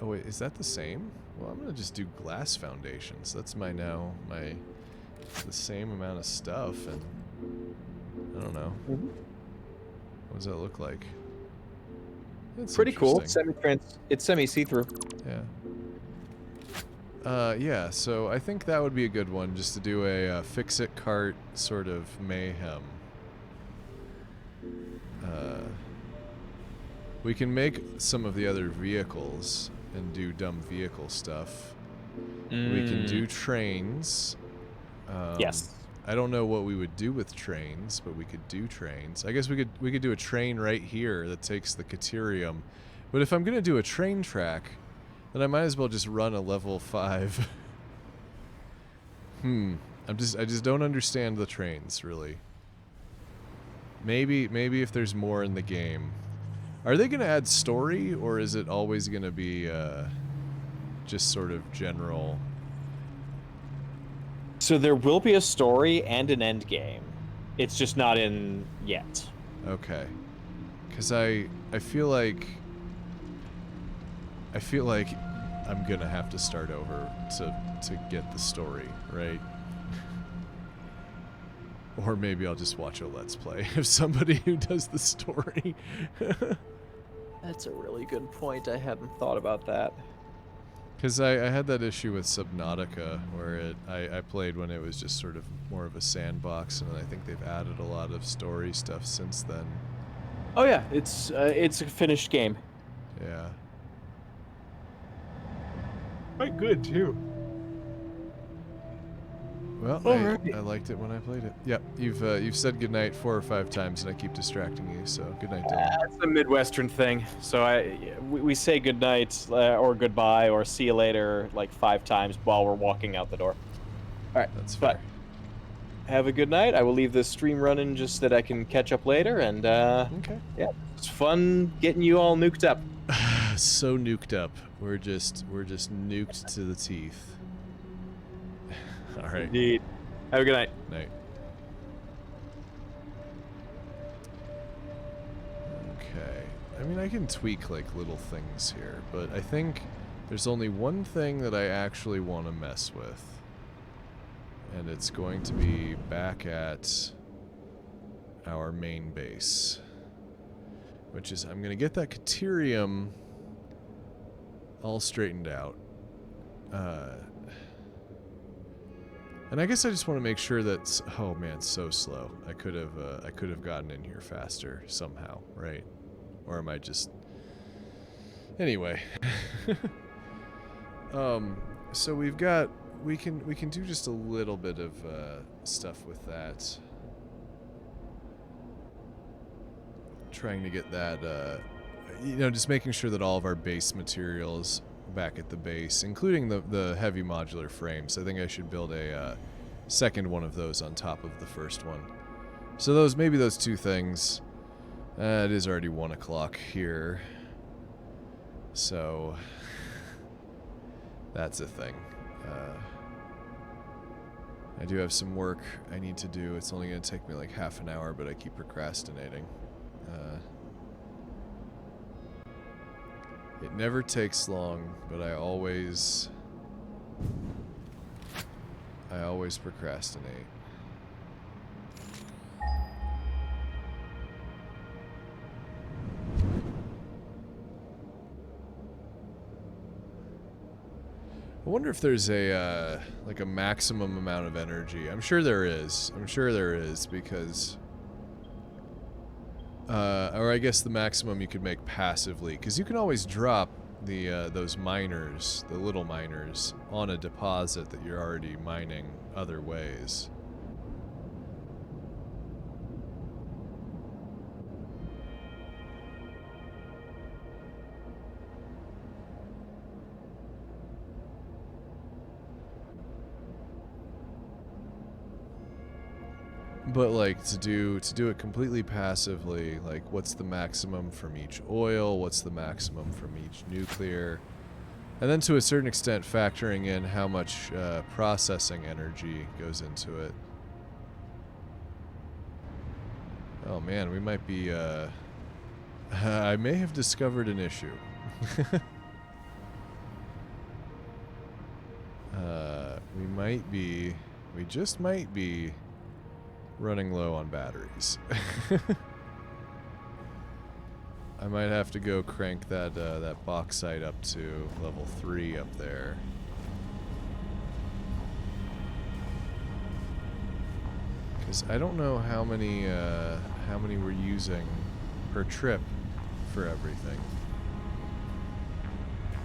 Oh wait, is that the same? Well, I'm gonna just do glass foundations. That's the same amount of stuff, and I don't know. What does that look like? It's Pretty cool. interesting. It's semi-see-through. Yeah. Yeah. So I think that would be a good one, just to do a fix-it cart sort of mayhem. We can make some of the other vehicles and do dumb vehicle stuff. We can do trains. Yes. I don't know what we would do with trains, but we could do trains. I guess we could do a train right here that takes the Caterium. But if I'm gonna do a train track, then I might as well just run a level 5. I just don't understand the trains really. Maybe if there's more in the game. Are they gonna add story, or is it always gonna be just sort of general? So there will be a story and an end game. It's just not in yet. Okay. Because I feel like I'm gonna have to start over to get the story, right? Or maybe I'll just watch a Let's Play of somebody who does the story. That's a really good point. I hadn't thought about that. Because I had that issue with Subnautica, where I played when it was just sort of more of a sandbox, and I think they've added a lot of story stuff since then. Oh yeah, it's a finished game. Yeah. Quite good too. Well, Alright. I liked it when I played it. Yep, you've said goodnight 4 or 5 times, and I keep distracting you. So good night, Dylan. That's a Midwestern thing. So we say good night or goodbye or see you later like 5 times while we're walking out the door. All right, That's but fair. have a good night. I will leave this stream running just so that I can catch up later. And Okay. yeah, it's fun getting you all nuked up. So nuked up. We're just nuked to the teeth. All right. Indeed. Have a good night. Night. Okay. I mean, I can tweak like little things here, but I think there's only one thing that I actually want to mess with. And it's going to be back at our main base. Which is, I'm going to get that Caterium all straightened out. And I guess I just want to make sure that... Oh man, it's so slow. I could have gotten in here faster somehow, right? Or am I just... Anyway. So we've got... We can do just a little bit of stuff with that. Trying to get that, just making sure that all of our base materials back at the base, including the heavy modular frames. I think I should build a second one of those on top of the first one. So maybe those 2 things. It is already 1 o'clock here. So that's a thing. I do have some work I need to do. It's only going to take me like half an hour, but I keep procrastinating. It never takes long, but I always procrastinate. I wonder if there's a like a maximum amount of energy. I'm sure there is. Because or I guess the maximum you could make passively, because you can always drop the those miners, the little miners, on a deposit that you're already mining other ways. But like to do it completely passively, like what's the maximum from each oil, what's the maximum from each nuclear, and then to a certain extent factoring in how much processing energy goes into it. Oh man, we might be I may have discovered an issue. We just might be running low on batteries. I might have to go crank that that bauxite up to level 3 up there. Because I don't know how many we're using per trip for everything.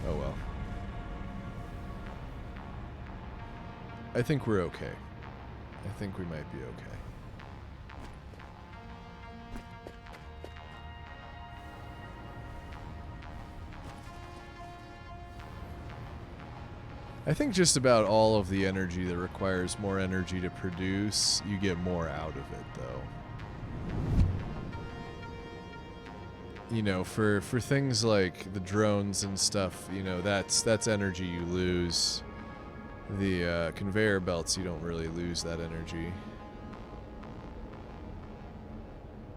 Oh well. I think we're okay. I think we might be okay. I think just about all of the energy that requires more energy to produce, you get more out of it, though. You know, for things like the drones and stuff, you know, that's energy you lose. The conveyor belts, you don't really lose that energy.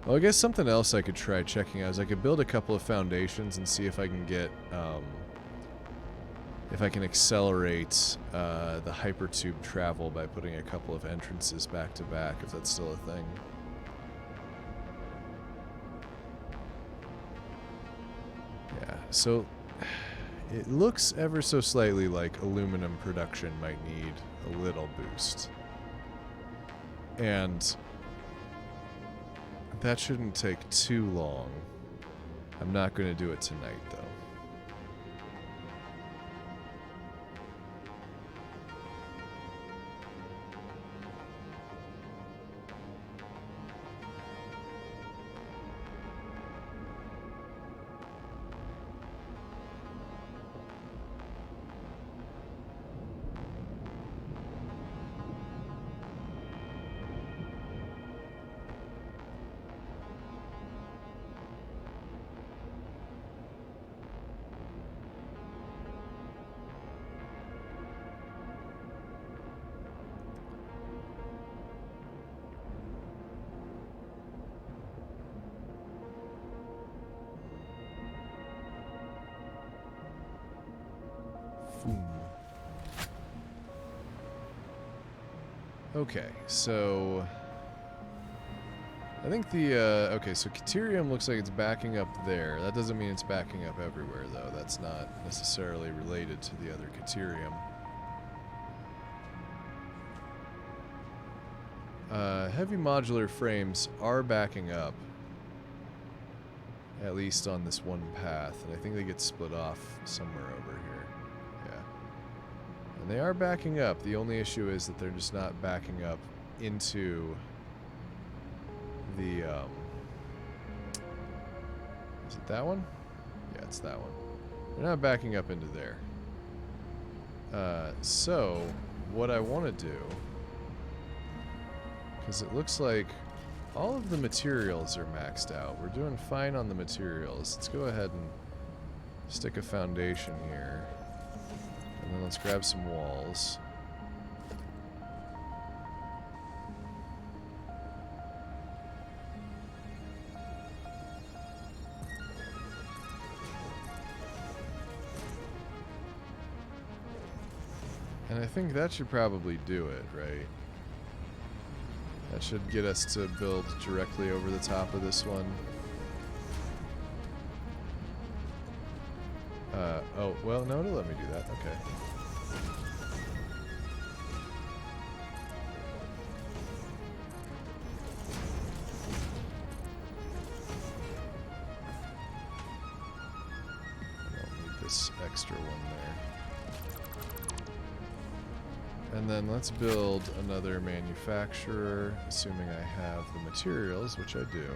Well, I guess something else I could try checking out is I could build a couple of foundations and see if I can get, if I can accelerate the hypertube travel by putting a couple of entrances back to back, if that's still a thing. Yeah, so it looks ever so slightly like aluminum production might need a little boost. And that shouldn't take too long. I'm not going to do it tonight, though. Okay, so I think the okay, so Caterium looks like it's backing up there. That doesn't mean it's backing up everywhere, though. That's not necessarily related to the other Caterium. Heavy modular frames are backing up, at least on this one path, and I think they get split off somewhere over here. Yeah. And they are backing up. The only issue is that they're just not backing up into the, is it that one? Yeah, it's that one. They're not backing up into there. So, what I want to do, because it looks like all of the materials are maxed out. We're doing fine on the materials. Let's go ahead and stick a foundation here. And then let's grab some walls. And I think that should probably do it, right? That should get us to build directly over the top of this one. Oh, well, no, it'll let me do that. Okay. I don't need this extra one there. And then let's build another manufacturer, assuming I have the materials, which I do.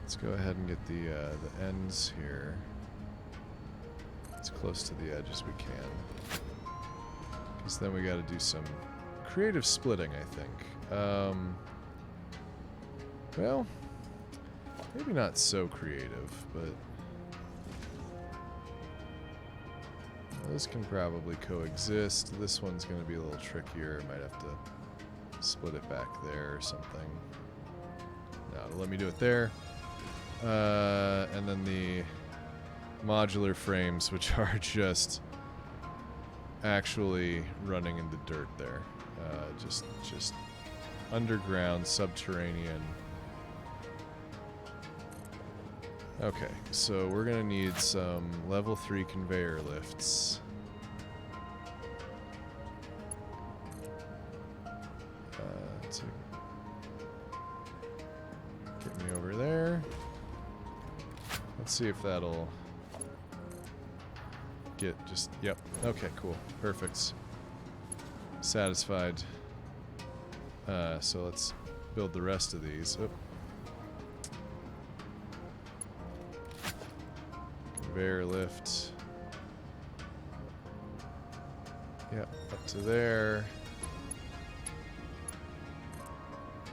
Let's go ahead and get the ends here as close to the edge as we can. Because then we got to do some creative splitting, I think. Well, maybe not so creative, but those can probably coexist. This one's going to be a little trickier. Might have to split it back there or something. No, it'll let me do it there. And then the modular frames, which are just actually running in the dirt there. Just underground, subterranean. Okay, so we're gonna need some level 3 conveyor lifts. To get me over there. Let's see if that'll get just, yep. Okay, cool. Perfect. Satisfied. So let's build the rest of these. Oh. Conveyor lift. Yep, up to there.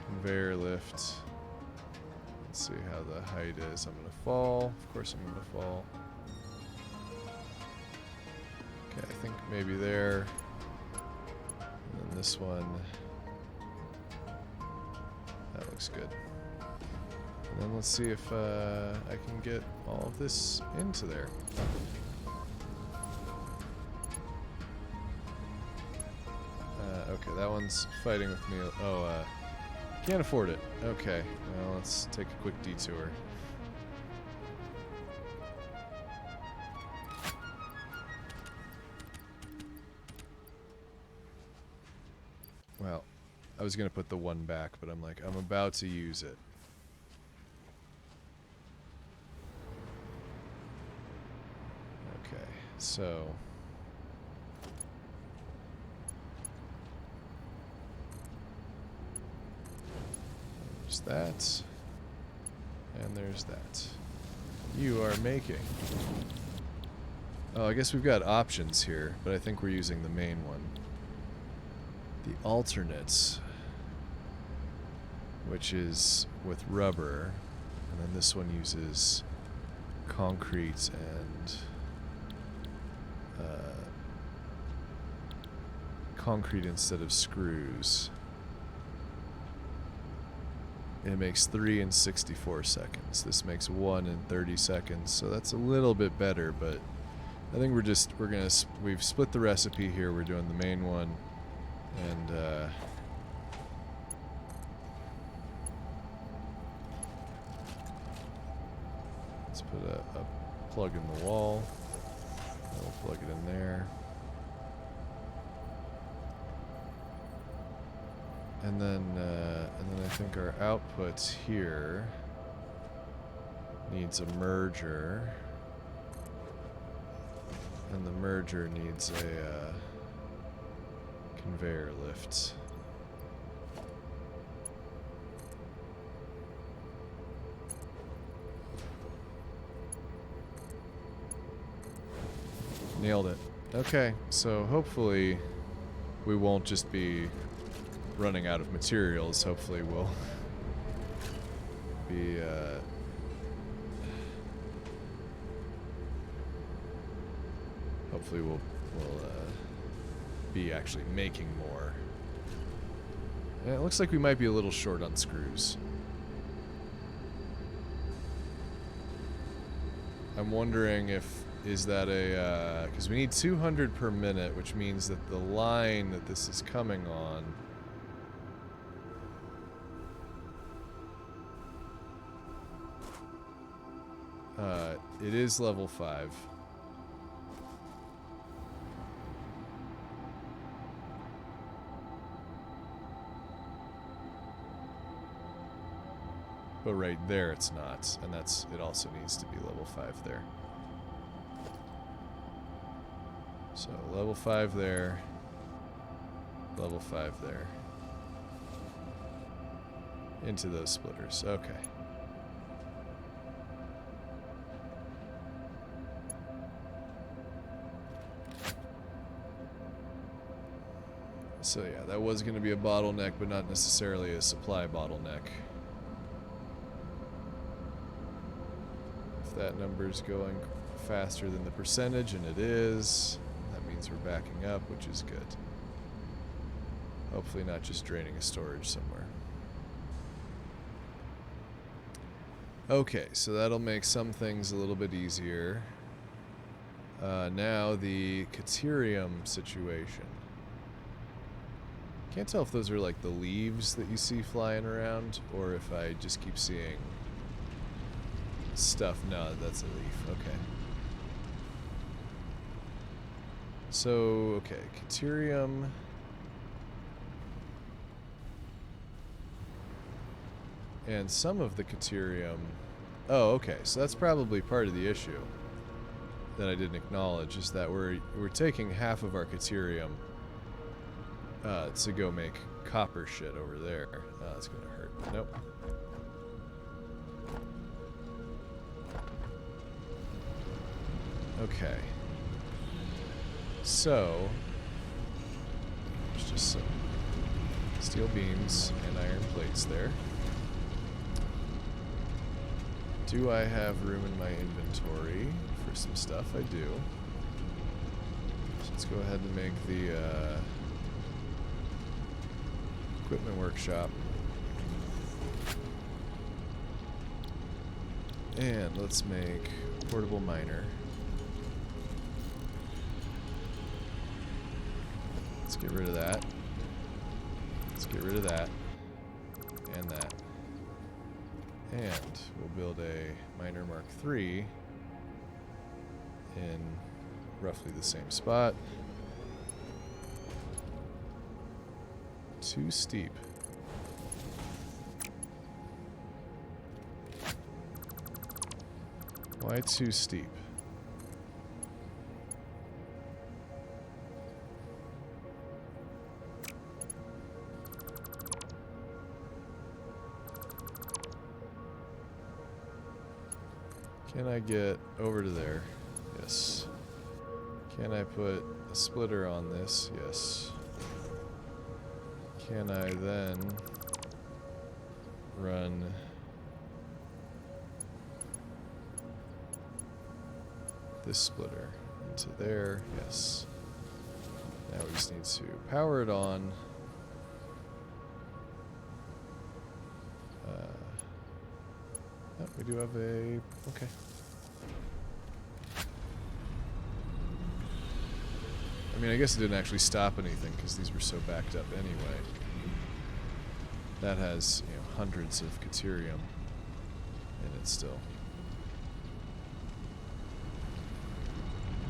Conveyor lift. Let's see how the height is. I'm gonna fall. Of course I'm gonna fall. Okay, I think maybe there. And then this one. That looks good. And then let's see if I can get all of this into there. Okay, that one's fighting with me. Oh, can't afford it. Okay, well, let's take a quick detour. Well, I was gonna put the one back, but I'm like, I'm about to use it. Okay, so there's that, and there's that. You are making. Oh, I guess we've got options here, but I think we're using the main one. The alternates, which is with rubber, and then this one uses concrete and concrete instead of screws. It makes 3 in 64 seconds. This makes 1 in 30 seconds, so that's a little bit better, but I think we've split the recipe here. We're doing the main one, and let's put a plug in the wall. We'll plug it in there. And then I think our output here needs a merger, and the merger needs a conveyor lift. Nailed it. Okay, so hopefully we won't just be running out of materials. Hopefully we'll be hopefully we'll be actually making more. And it looks like we might be a little short on screws. I'm wondering is that a because we need 200 per minute, which means that the line that this is coming on it is level 5. But right there it's not, and it also needs to be level 5 there. So level 5 there, level 5 there. Into those splitters, okay. So yeah, that was going to be a bottleneck, but not necessarily a supply bottleneck. If that number's going faster than the percentage, and it is, that means we're backing up, which is good. Hopefully not just draining a storage somewhere. Okay, so that'll make some things a little bit easier. Now the Caterium situation. Can't tell if those are like the leaves that you see flying around, or if I just keep seeing stuff. No, that's a leaf. Okay. So, okay, Caterium. And some of the Caterium. Oh, okay. So that's probably part of the issue that I didn't acknowledge, is that we're taking half of our Caterium to go make copper shit over there. Oh, that's gonna hurt. Nope. Okay. So there's just some steel beams and iron plates there. Do I have room in my inventory for some stuff? I do. So let's go ahead and make the equipment workshop. And let's make portable miner. Let's get rid of that. Let's get rid of that. And that. And we'll build a miner Mark III in roughly the same spot. Too steep. Why too steep? Can I get over to there? Yes. Can I put a splitter on this? Yes. Can I then run this splitter into there? Yes. Now we just need to power it on. Oh, we do have a... okay. mean, I guess it didn't actually stop anything because these were so backed up anyway. That has, you know, hundreds of Caterium in it still.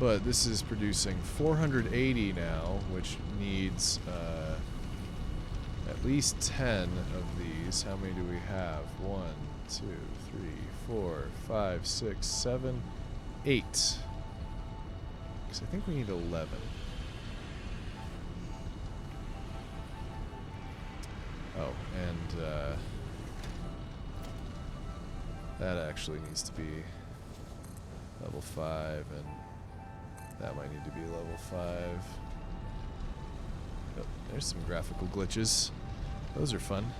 But this is producing 480 now, which needs at least 10 of these. How many do we have? 1, 2, 3, 4, 5, 6, 7, 8. Because I think we need 11. Oh, and that actually needs to be level 5, and that might need to be level 5. Oh, there's some graphical glitches. Those are fun.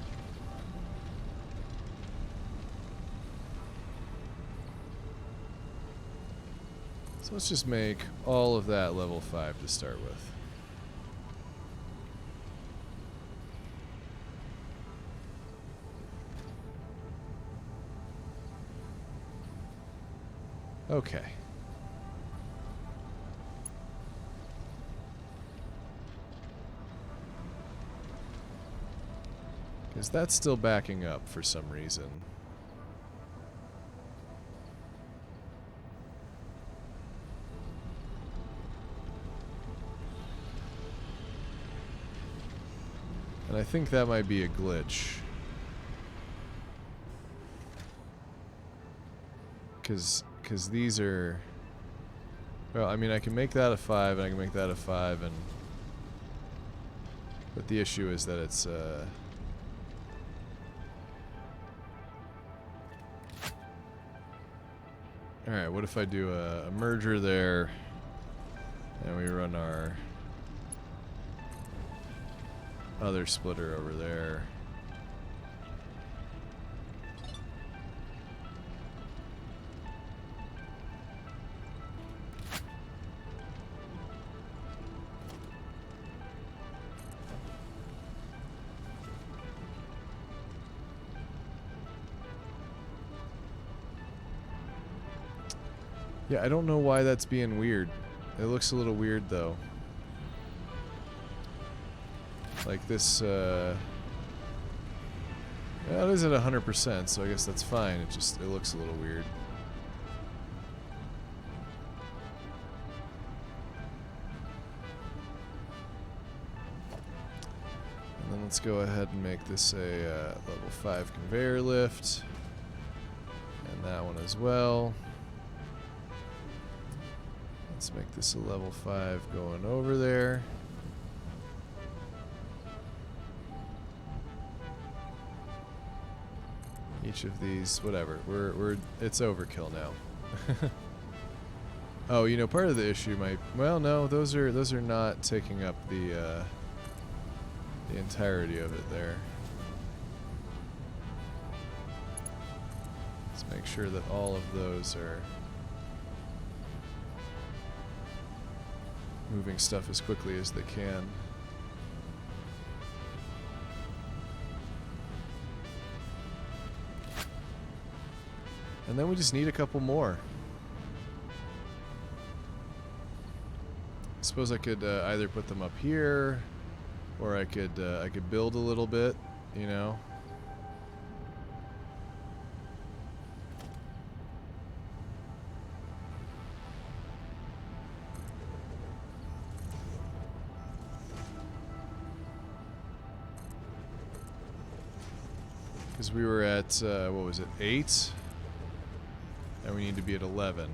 So let's just make all of that level 5 to start with. Okay. Because that's still backing up for some reason. And I think that might be a glitch. Because these are... Well, I mean, I can make that a 5, and I can make that a 5, and... But the issue is that it's, Alright, what if I do a merger there, and we run our other splitter over there. Yeah, I don't know why that's being weird. It looks a little weird, though. Like this, well, it is at 100%, so I guess that's fine. It looks a little weird. And then let's go ahead and make this a level 5 conveyor lift. And that one as well. Let's make this a level 5 going over there. Each of these, whatever. It's overkill now. Oh, you know, part of the issue might... Well, no, those are not taking up the entirety of it there. Let's make sure that all of those are moving stuff as quickly as they can. And then we just need a couple more. I suppose I could either put them up here, or I could build a little bit, you know. Because we were at, what was it, 8? And we need to be at 11.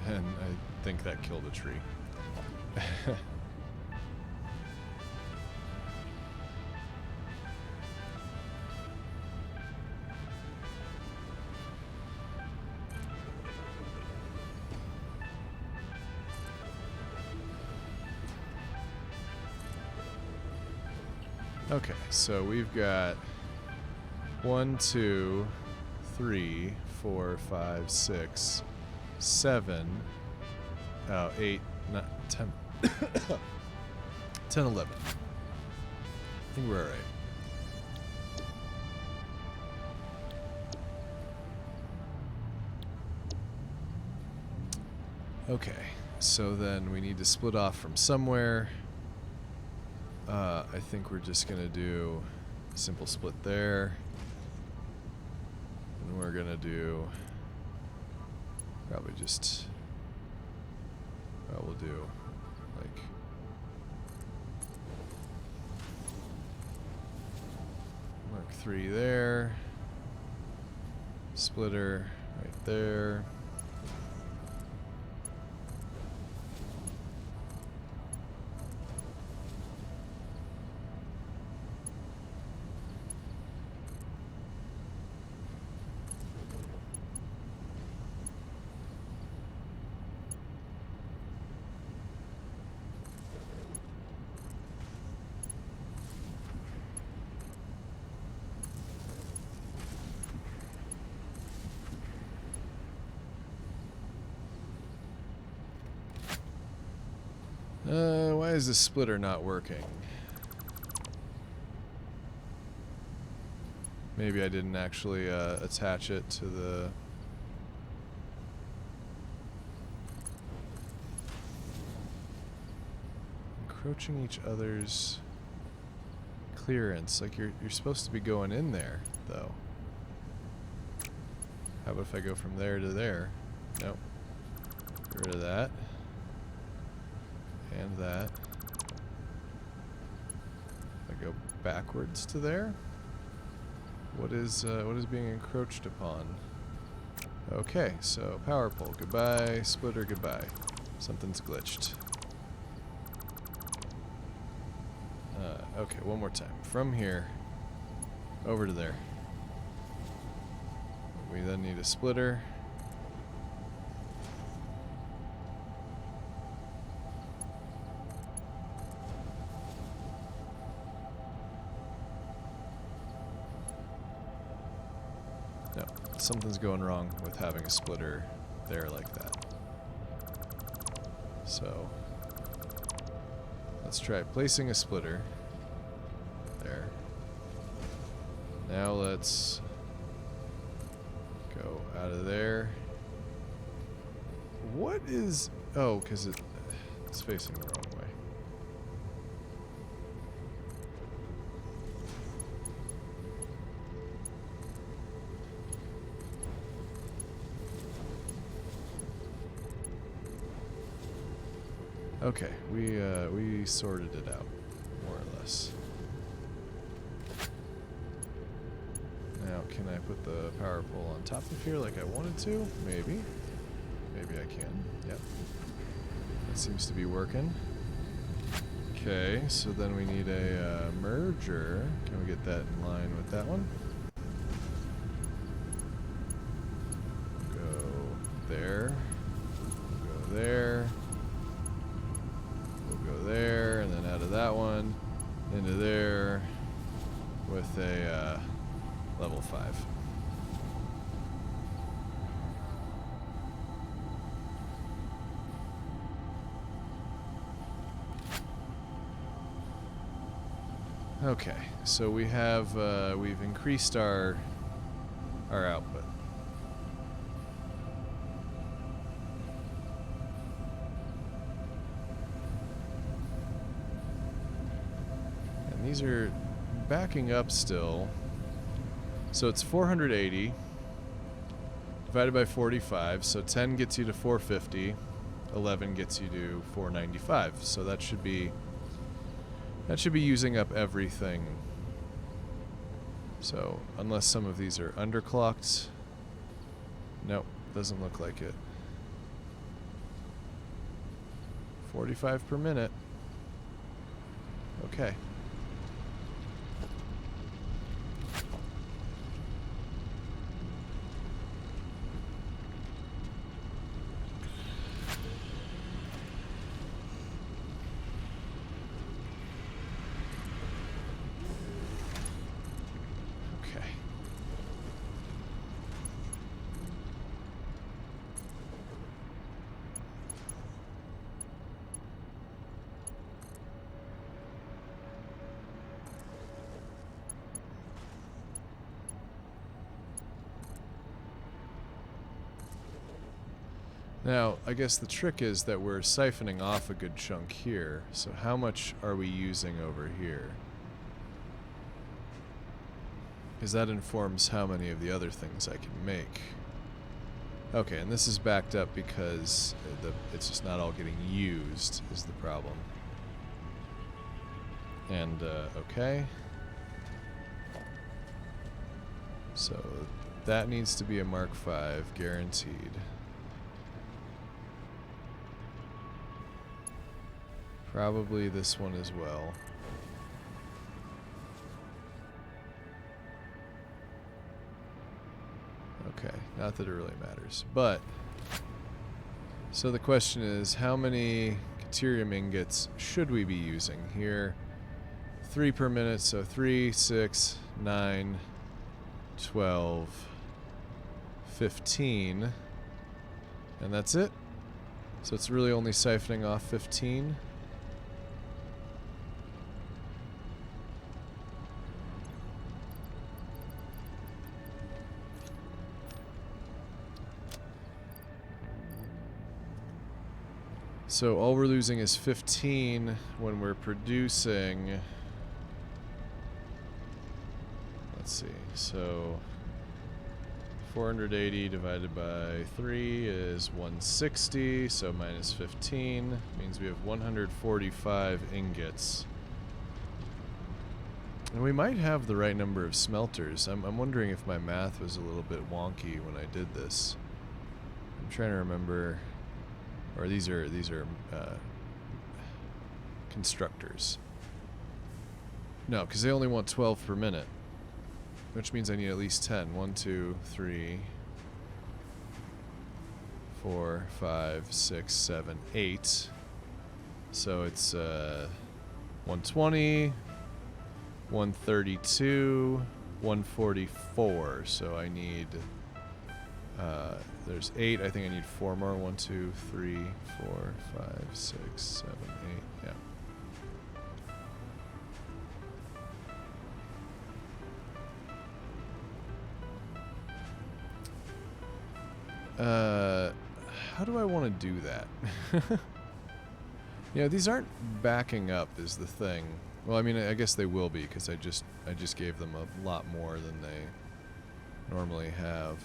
And I think that killed a tree. Okay, so we've got 1, 2, 3, 4, 5, 6, 7, 8, 9, 10, 10, 11. I think we're all right. Okay, so then we need to split off from somewhere. I think we're just gonna do a simple split there. And we're gonna do probably just, we'll do like Mark 3 there, splitter right there. Why is this splitter not working? Maybe I didn't actually attach it to the... Encroaching each other's clearance. Like you're supposed to be going in there, though. How about if I go from there to there? Nope. Get rid of that. And that. I go backwards to there. What is being encroached upon? Okay, so power pole goodbye, splitter goodbye. Something's glitched. Okay, one more time. From here over to there. We then need a splitter. No, something's going wrong with having a splitter there like that. So let's try placing a splitter there. Now let's go out of there. What is... Oh, because it's facing the wrong way. Okay, we sorted it out, more or less. Now, can I put the power pole on top of here like I wanted to? Maybe. Maybe I can. Yep. That seems to be working. Okay, so then we need a merger. Can we get that in line with that one? Go there. Go there. There, and then out of that one into there with a level 5. Okay, so we have we've increased our output. These are backing up still. So it's 480 divided by 45. So 10 gets you to 450. 11 gets you to 495. So that should be using up everything. So unless some of these are underclocked. Nope, doesn't look like it. 45 per minute. Okay. Now, I guess the trick is that we're siphoning off a good chunk here, so how much are we using over here? Because that informs how many of the other things I can make. Okay, and this is backed up because it's just not all getting used is the problem. And, okay. So, that needs to be a Mark V, guaranteed. Probably this one as well. Okay, not that it really matters, but so the question is, how many deuterium ingots should we be using here? 3 per minute, so 3, 6, 9, 12, 15, and that's it. So it's really only siphoning off 15. So all we're losing is 15 when we're producing. Let's see. So 480 divided by 3 is 160. So minus 15 means we have 145 ingots. And we might have the right number of smelters. I'm wondering if my math was a little bit wonky when I did this. I'm trying to remember. Or these are constructors. No, because they only want 12 per minute, which means I need at least 10. 1, 2, 3, 4, 5, 6, 7, 8. So it's 120, 132, 144. So I need. There's 8. I think I need 4 more. 1, 2, 3, 4, 5, 6, 7, 8. Yeah. How do I want to do that? You know, these aren't backing up is the thing. Well, I mean, I guess they will be because I just gave them a lot more than they normally have.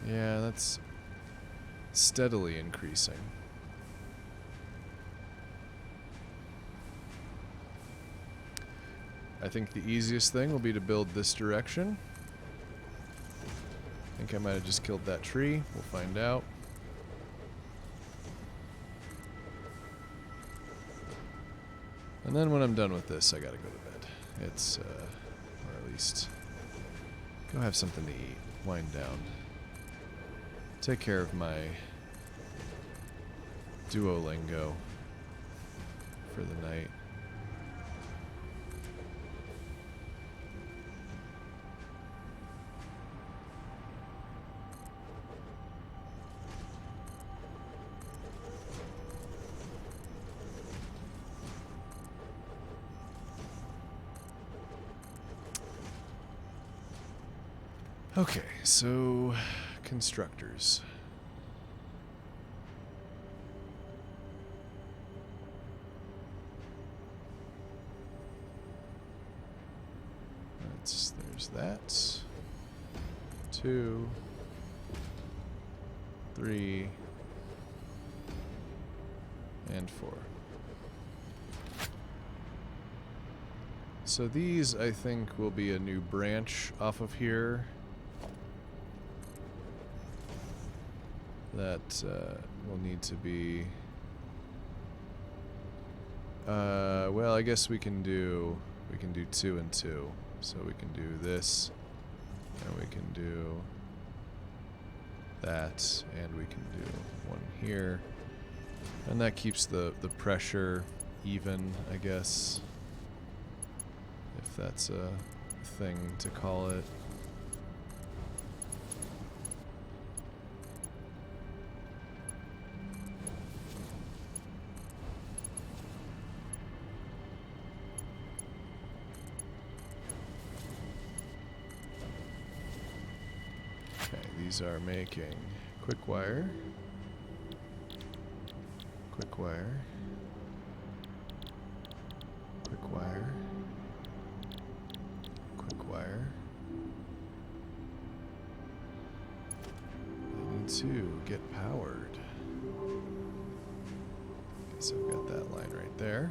Yeah, that's steadily increasing. I think the easiest thing will be to build this direction. I think I might have just killed that tree. We'll find out. And then when I'm done with this, I gotta go to bed. It's, or at least go have something to eat. Wind down. Take care of my Duolingo for the night. Okay, so constructors. There's that. 2, 3, and 4. So these, I think, will be a new branch off of here. That will need to be. Well, I guess we can do 2 and 2. So we can do this, and we can do that, and we can do 1 here, and that keeps the pressure even, I guess, if that's a thing to call it. these are making quick wire, quick wire, quick wire, quick wire. I need to get powered. Guess I've got that line right there.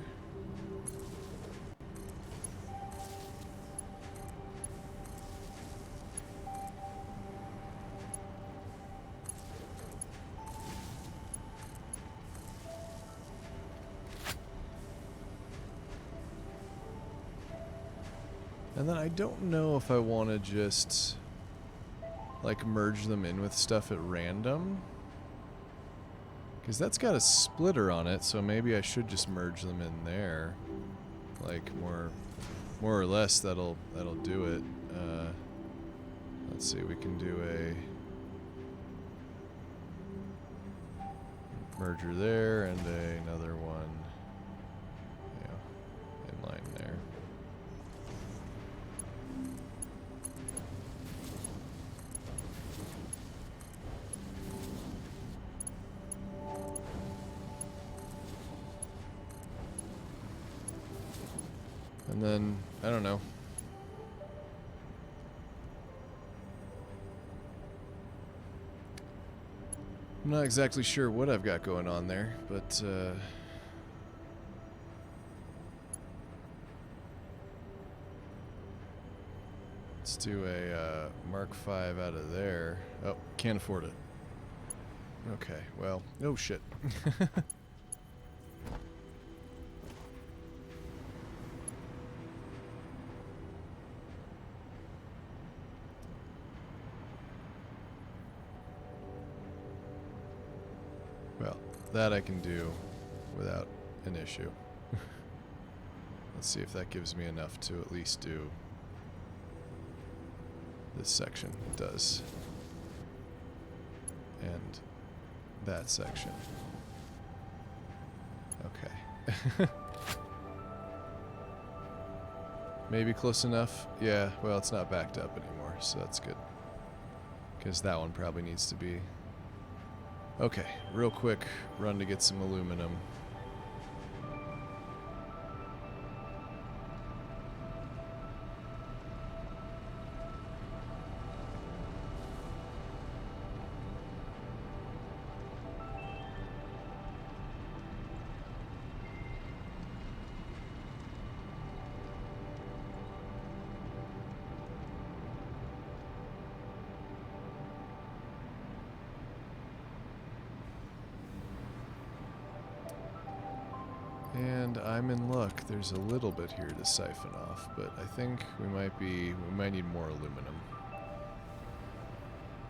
And then I don't know if I want to just like merge them in with stuff at random, because that's got a splitter on it, so maybe I should just merge them in there, like more or less that'll do it. Let's see, we can do a merger there and another one, yeah, in line there. And then, I don't know. I'm not exactly sure what I've got going on there, but let's do a Mark 5 out of there. Oh, can't afford it. Okay, well, oh shit. Well, that I can do without an issue. Let's see if that gives me enough to at least do this section. It does. And that section. Okay. Maybe close enough? Yeah, well, it's not backed up anymore, so that's good. Because that one probably needs to be. Okay, real quick run to get some aluminum. And I'm in luck. There's a little bit here to siphon off, but I think we might need more aluminum.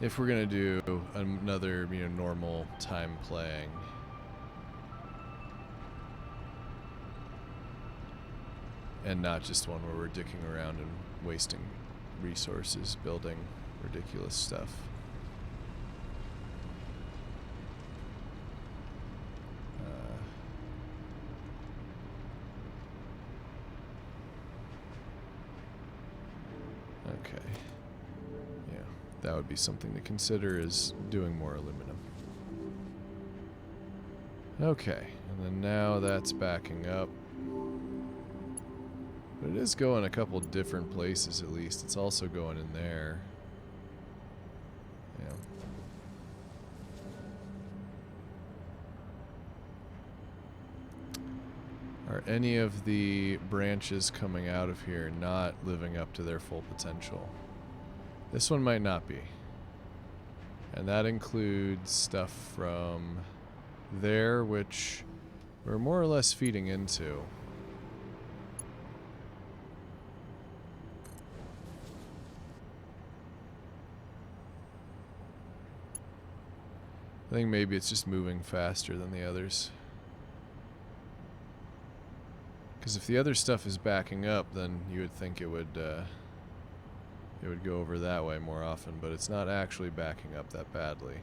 If we're gonna do another, normal time playing. And not just one where we're dicking around and wasting resources building ridiculous stuff. Okay. Yeah, that would be something to consider, is doing more aluminum. Okay, and then now that's backing up. But it is going a couple different places at least. It's also going in there. Yeah. Are any of the branches coming out of here not living up to their full potential? This one might not be. And that includes stuff from there, which we're more or less feeding into. I think maybe it's just moving faster than the others. Because if the other stuff is backing up, then you would think it would go over that way more often, but it's not actually backing up that badly.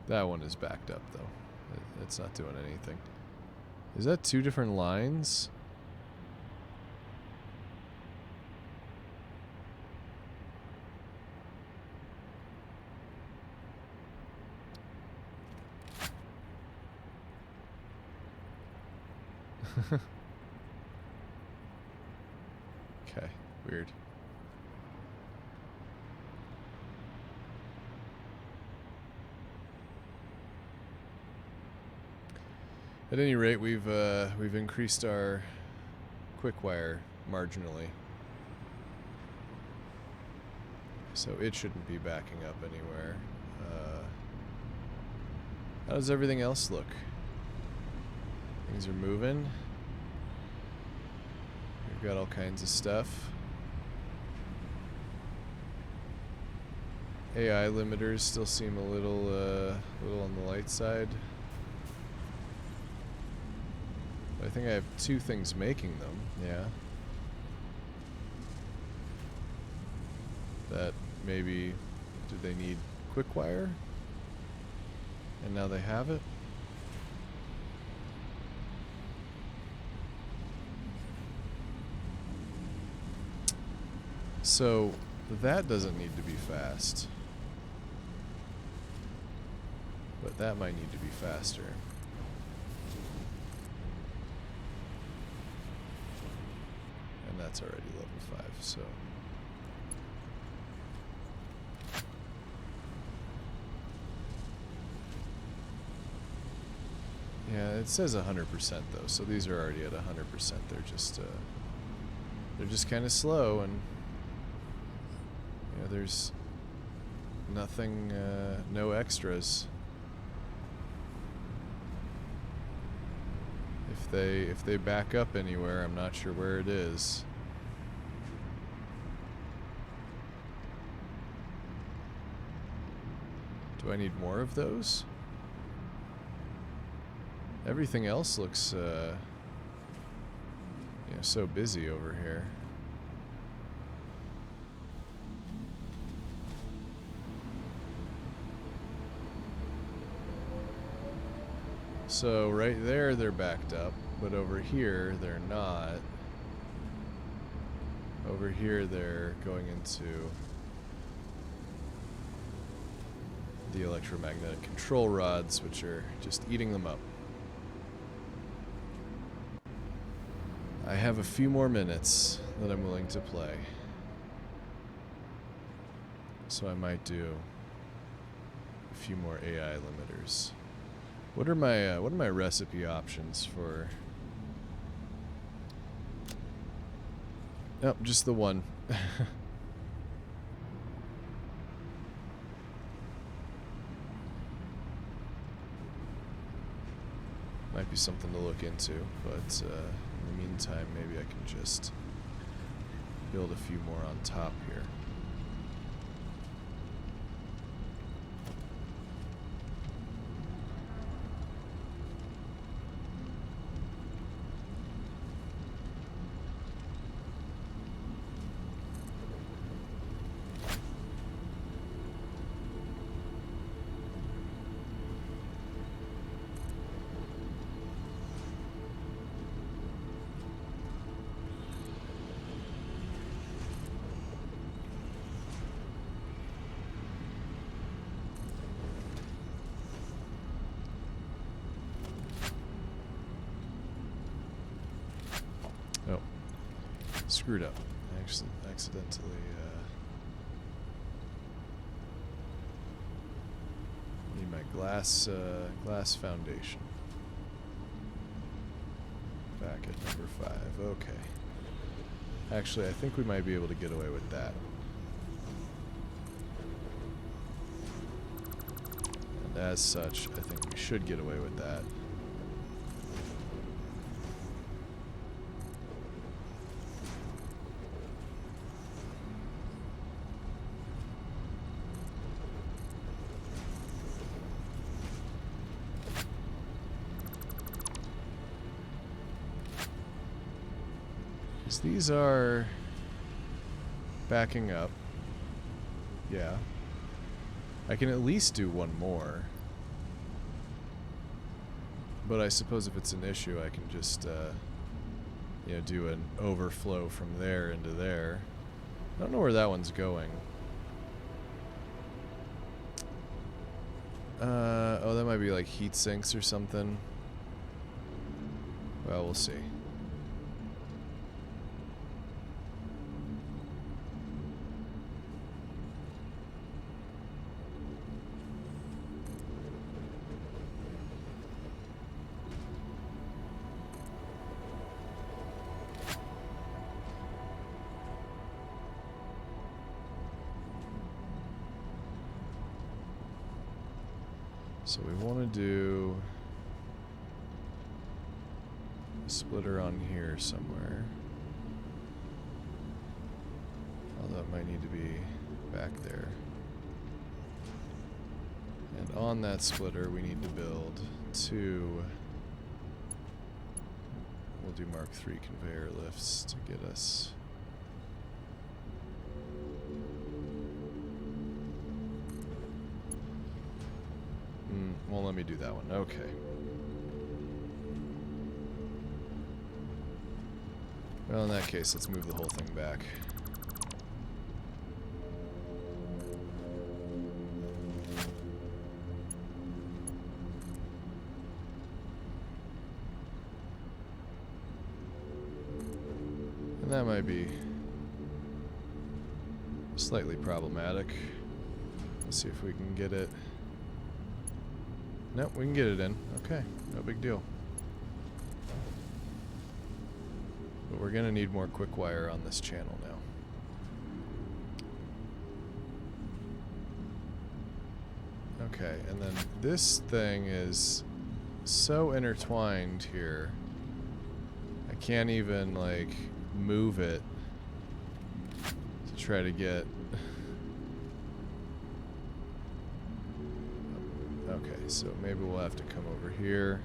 That one is backed up, though. It's not doing anything. Is that two different lines? Okay, weird. At any rate, we've increased our quick wire marginally, so it shouldn't be backing up anywhere. How does everything else look? Things are moving. We've got all kinds of stuff. AI limiters still seem a little on the light side. I think I have 2 things making them, yeah. That maybe, do they need quick wire? And now they have it? So, that doesn't need to be fast. But that might need to be faster. And that's already level 5, so... Yeah, it says 100% though, so these are already at 100%. They're just kind of slow, and yeah, there's nothing, no extras. If they back up anywhere, I'm not sure where it is. Do I need more of those? Everything else looks, so busy over here. So right there they're backed up, but over here they're not. Over here they're going into the electromagnetic control rods, which are just eating them up. I have a few more minutes that I'm willing to play, so I might do a few more AI limiters. What are my recipe options for? Nope, just the one. Might be something to look into, but in the meantime, maybe I can just build a few more on top here. Oh, screwed up. I actually accidentally need my glass foundation. Back at number 5. Okay. Actually, I think we might be able to get away with that. And as such, I think we should get away with that. These are backing up. Yeah. I can at least do one more. But I suppose if it's an issue, I can just, do an overflow from there into there. I don't know where that one's going. Oh, that might be like heat sinks or something. Well, we'll see. So we want to do a splitter on here somewhere. Although it might need to be back there. And on that splitter we need to build 2, we'll do Mark III conveyor lifts to get us well, let me do that one. Okay. Well, in that case, let's move the whole thing back. And that might be slightly problematic. Let's see if we can get it. Nope, we can get it in. Okay, no big deal. But we're gonna need more quick wire on this channel now. Okay, and then this thing is so intertwined here. I can't even, like, move it to try to get... Okay, so maybe we'll have to come over here.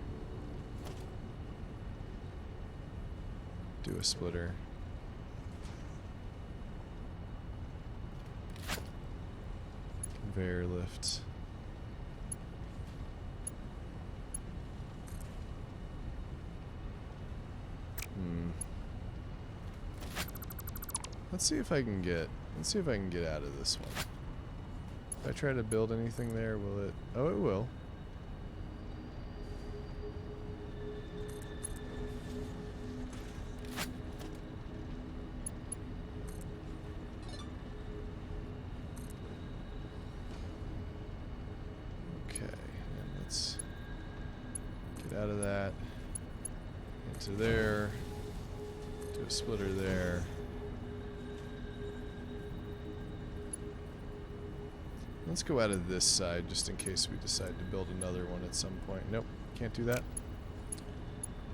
Do a splitter. Conveyor lift. Let's see if I can get out of this one. If I try to build anything there, will it? Oh, it will. Okay, and let's get out of that. Into there. Do a splitter there. Let's go out of this side just in case we decide to build another one at some point. Nope, can't do that.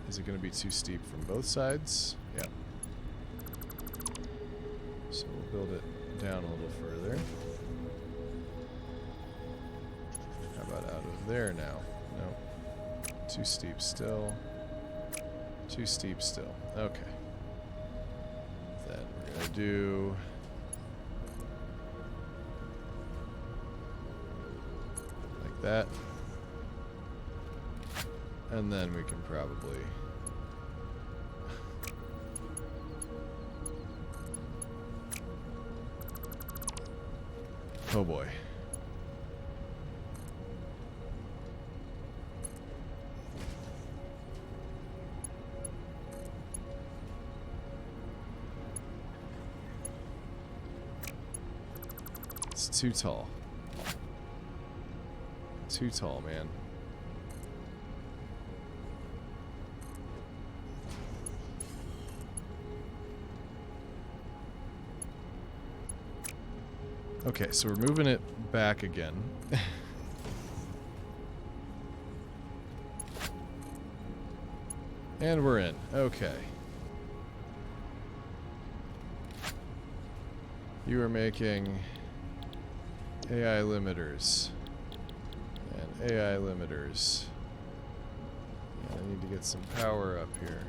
Is it going to be too steep from both sides? Yeah. So we'll build it down a little further. How about out of there now? Nope. Too steep still. Too steep still. Okay. Then we're going to do... that, and then we can probably oh boy. It's too tall. Too tall, man. Okay, so we're moving it back again. And we're in. Okay. You are making AI limiters. And AI limiters. And I need to get some power up here.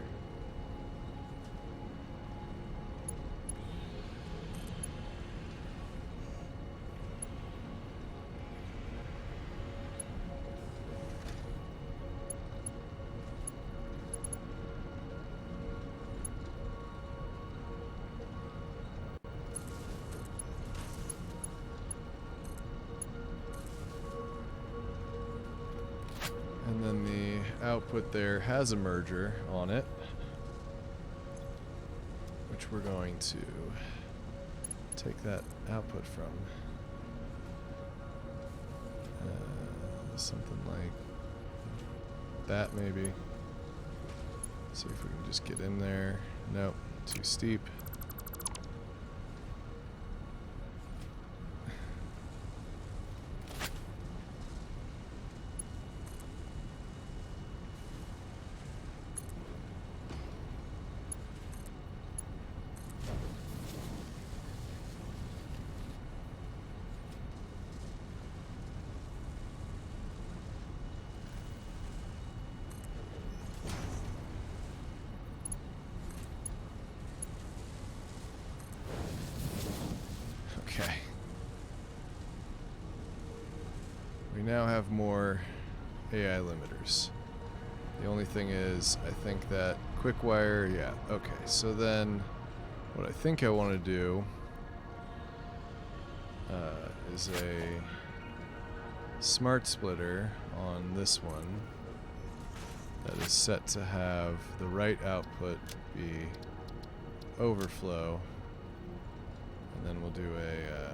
And then the output there has a merger on it. we're going to take that output from. Something like that, maybe. See if we can just get in there. Nope, too steep. Okay. We now have more AI limiters. The only thing is, I think that quick wire, yeah, okay. So then, what I think I want to do is a smart splitter on this one that is set to have the right output be overflow. And then we'll do a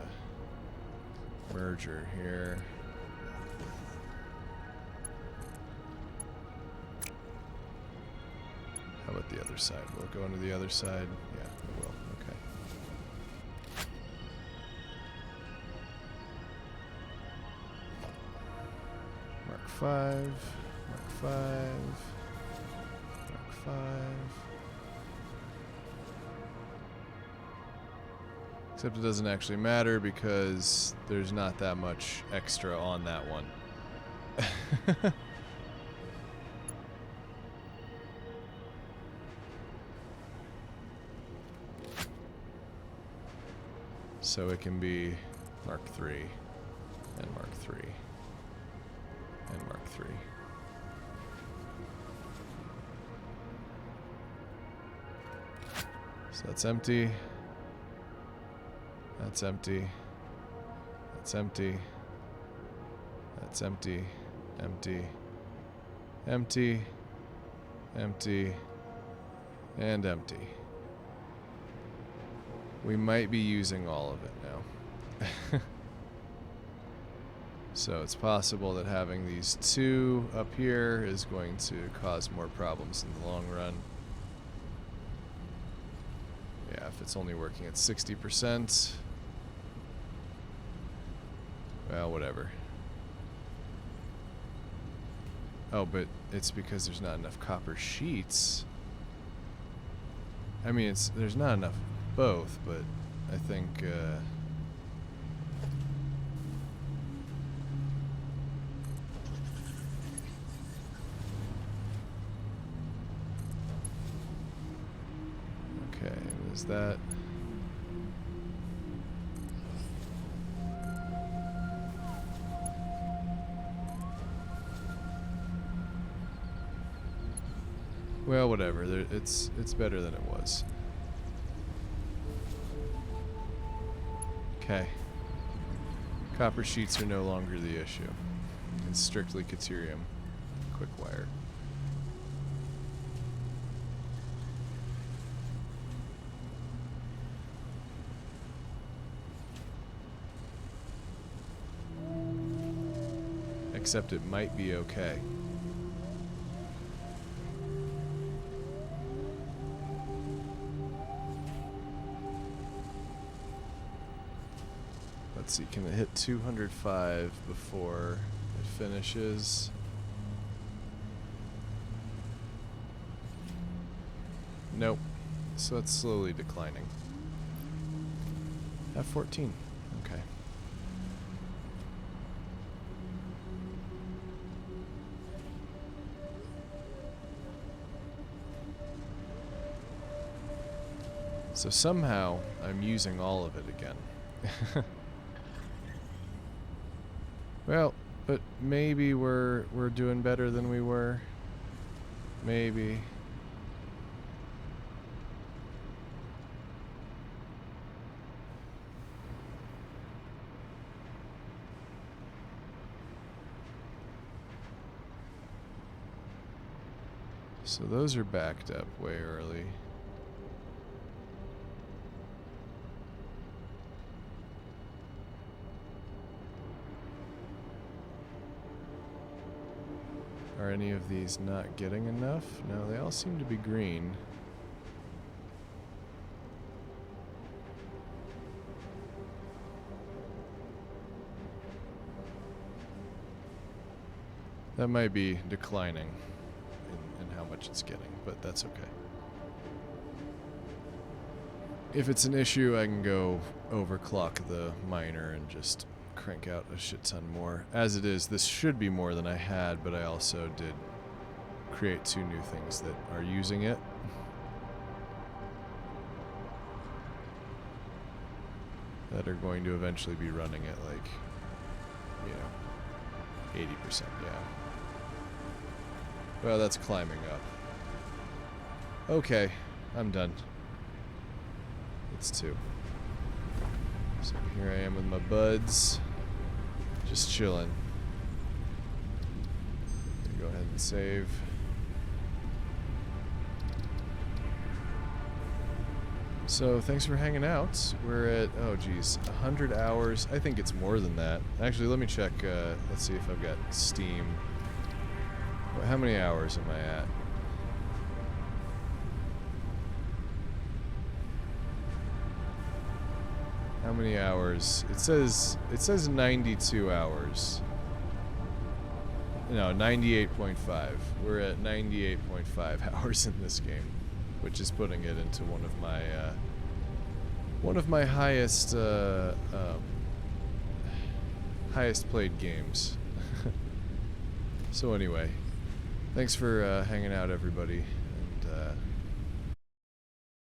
merger here. How about the other side? Will it go into the other side? Yeah, it will. Okay. Mark 5. Mark 5. Mark 5. Except it doesn't actually matter because there's not that much extra on that one. So it can be Mark 3 and Mark 3 and Mark 3. So that's empty. That's empty. That's empty. That's empty. Empty. Empty. Empty. And empty. We might be using all of it now. So it's possible that having these two up here is going to cause more problems in the long run. Yeah, if it's only working at 60%. Well, whatever. Oh, but it's because there's not enough copper sheets. I mean, there's not enough of both, but I think okay, is that well, whatever. It's better than it was. Okay. Copper sheets are no longer the issue. It's strictly Caterium quick wire. Except it might be okay. Let's see, can it hit 205 before it finishes? Nope. So it's slowly declining. F14. Okay. So somehow I'm using all of it again. Well, but maybe we're doing better than we were. Maybe. So those are backed up way early. Are any of these not getting enough? No, they all seem to be green. That might be declining in how much it's getting, but that's okay. If it's an issue, I can go overclock the miner and just crank out a shit ton more. As it is, this should be more than I had, but I also did create 2 new things that are using it. That are going to eventually be running at like, you know, 80%, yeah. Well, that's climbing up. Okay, I'm done. It's 2. So here I am with my buds. Just chilling. Go ahead and save. So thanks for hanging out. We're at, oh geez, 100 hours. I think it's more than that. Actually, let me check. Let's see if I've got Steam. How many hours am I at? How many hours? It says 92 hours. No, 98.5. We're at 98.5 hours in this game, which is putting it into one of my highest highest played games. So anyway, thanks for hanging out, everybody.